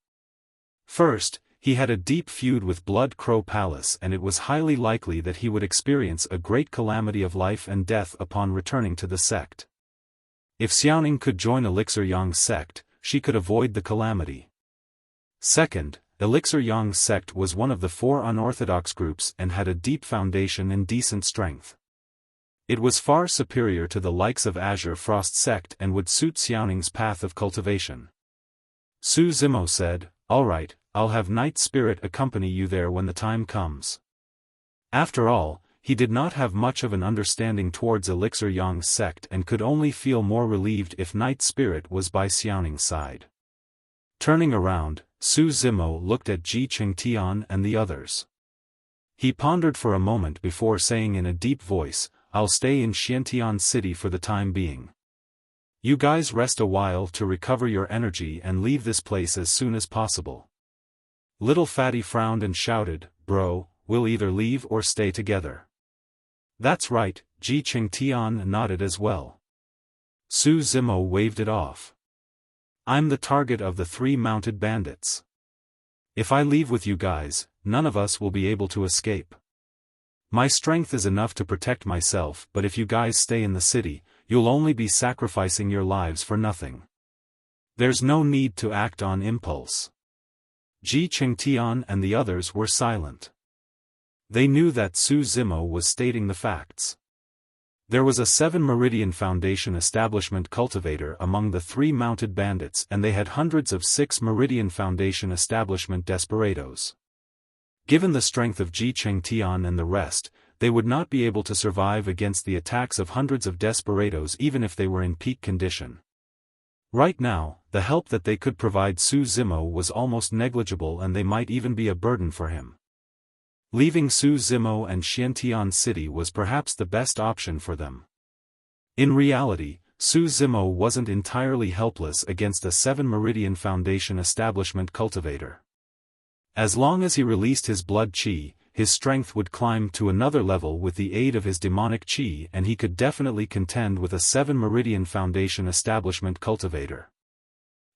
Speaker 1: First, he had a deep feud with Blood Crow Palace and it was highly likely that he would experience a great calamity of life and death upon returning to the sect. If Xiaoning could join Elixir Yang's sect, she could avoid the calamity. Second, Elixir Yang's sect was one of the 4 unorthodox groups and had a deep foundation and decent strength. It was far superior to the likes of Azure Frost Sect and would suit Xiaoning's path of cultivation. Su Zimo said, "All right, I'll have Night Spirit accompany you there when the time comes." After all, he did not have much of an understanding towards Elixir Yang's sect and could only feel more relieved if Night Spirit was by Xiaoning's side. Turning around, Su Zimo looked at Ji Qingtian and the others. He pondered for a moment before saying in a deep voice, "I'll stay in Xuantian City for the time being. You guys rest a while to recover your energy and leave this place as soon as possible." Little Fatty frowned and shouted, "Bro, we'll either leave or stay together." "That's right," Ji Qingtian nodded as well. Su Zimo waved it off. "I'm the target of the 3 mounted bandits. If I leave with you guys, none of us will be able to escape. My strength is enough to protect myself, but if you guys stay in the city, you'll only be sacrificing your lives for nothing. There's no need to act on impulse. Xuantian and the others were silent. They knew that Zimo was stating the facts. There was a 7 Meridian Foundation establishment cultivator among the 3 mounted bandits, and they had hundreds of 6 Meridian Foundation establishment desperados. Given the strength of Xuantian and the rest, they would not be able to survive against the attacks of hundreds of desperados even if they were in peak condition. Right now, the help that they could provide Zimo was almost negligible, and they might even be a burden for him. Leaving Zimo and Xuantian City was perhaps the best option for them. In reality, Zimo wasn't entirely helpless against a 7 Meridian Foundation establishment cultivator. As long as he released his blood chi, his strength would climb to another level with the aid of his demonic chi, and he could definitely contend with a 7 Meridian Foundation establishment cultivator.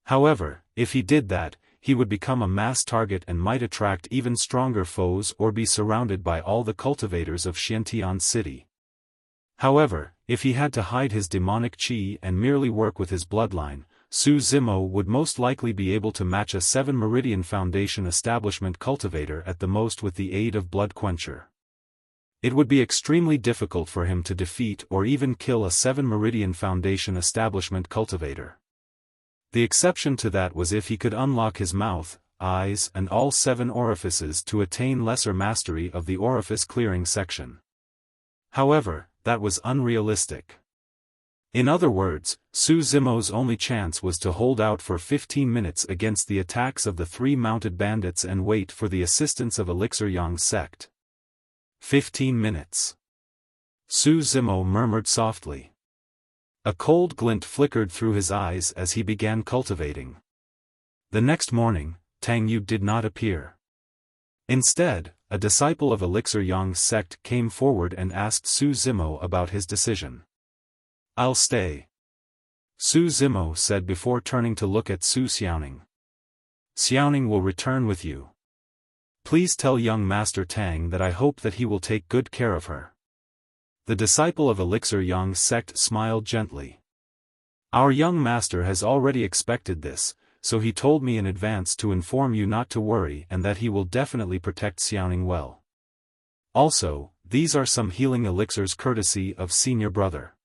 Speaker 1: However, if he did that, he would become a mass target and might attract even stronger foes or be surrounded by all the cultivators of Xuantian City. However, if he had to hide his demonic chi and merely work with his bloodline, Zimo would most likely be able to match a 7 Meridian Foundation establishment cultivator at the most with the aid of Blood Quencher. It would be extremely difficult for him to defeat or even kill a 7 Meridian Foundation establishment cultivator. The exception to that was if he could unlock his mouth, eyes and all 7 orifices to attain lesser mastery of the orifice clearing section. However, that was unrealistic. In other words, Zimo's only chance was to hold out for 15 minutes against the attacks of the 3 mounted bandits and wait for the assistance of Elixir Yang Sect. 15 minutes. Zimo murmured softly. A cold glint flickered through his eyes as he began cultivating. The next morning, Tang did not appear. Instead, a disciple of Elixir Yang Sect came forward and asked Zimo about his decision. "I'll stay," Zimo said before turning to look at Xiaoning. "Xiaoning will return with you. Please tell young Master Tang that I hope that he will take good care of her." The disciple of Elixir Yang Sect smiled gently. "Our young master has already expected this, so he told me in advance to inform you not to worry and that he will definitely protect Xiaoning well. Also, these are some healing elixirs courtesy of senior brother.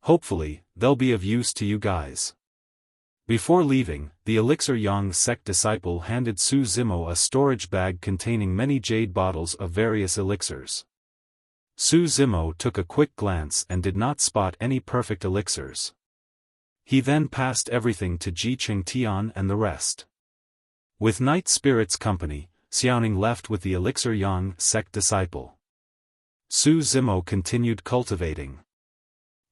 Speaker 1: Hopefully, they'll be of use to you guys." Before leaving, the Elixir Yang Sect disciple handed Zimo a storage bag containing many jade bottles of various elixirs. Zimo took a quick glance and did not spot any perfect elixirs. He then passed everything to Xuantian and the rest. With Night Spirit's company, Xiaoning left with the Elixir Yang Sect disciple. Zimo continued cultivating.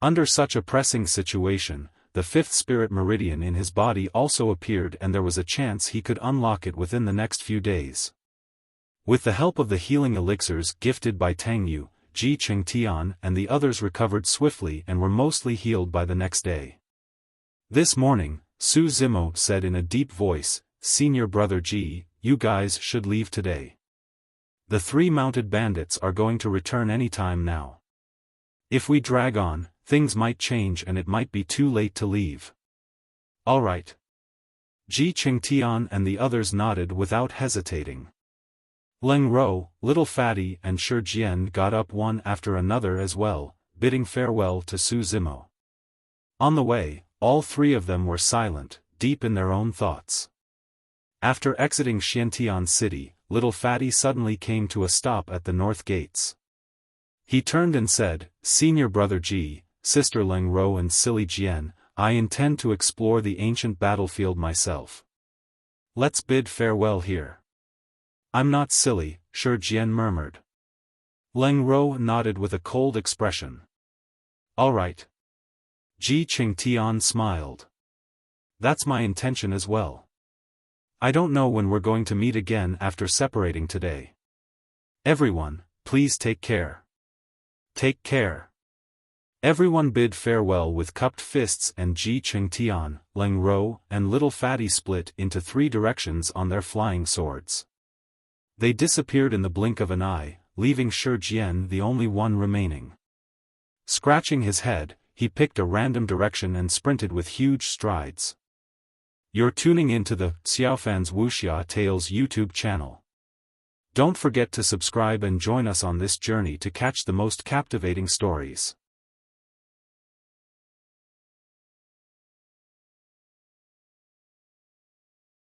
Speaker 1: Under such a pressing situation, the 5th spirit meridian in his body also appeared, and there was a chance he could unlock it within the next few days. With the help of the healing elixirs gifted by Tang, Xuantian and the others recovered swiftly and were mostly healed by the next day. This morning, Zimo said in a deep voice, "Senior brother G, you guys should leave today. The 3 mounted bandits are going to return any time now. If we drag on, things might change and it might be too late to leave." "All right." Xuantian and the others nodded without hesitating. Leng Ro, Little Fatty and Shi Jian got up one after another as well, bidding farewell to Zimo. On the way, all 3 of them were silent, deep in their own thoughts. After exiting Xuantian City, Little Fatty suddenly came to a stop at the north gates. He turned and said, "Senior brother G, Sister Leng Ro and Silly Jian, I intend to explore the ancient battlefield myself. Let's bid farewell here." "I'm not silly," Shi Jian murmured. Leng Ro nodded with a cold expression. "All right." Xuantian smiled. "That's my intention as well. I don't know when we're going to meet again after separating today. Everyone, please take care." "Take care." Everyone bid farewell with cupped fists, and Xuantian, Leng Ro, and Little Fatty split into 3 directions on their flying swords. They disappeared in the blink of an eye, leaving Shi Jian the only one remaining. Scratching his head, he picked a random direction and sprinted with huge strides. You're tuning into the Xiaofan's Wuxia Tales YouTube channel. Don't forget to subscribe and join us on this journey to catch the most captivating stories.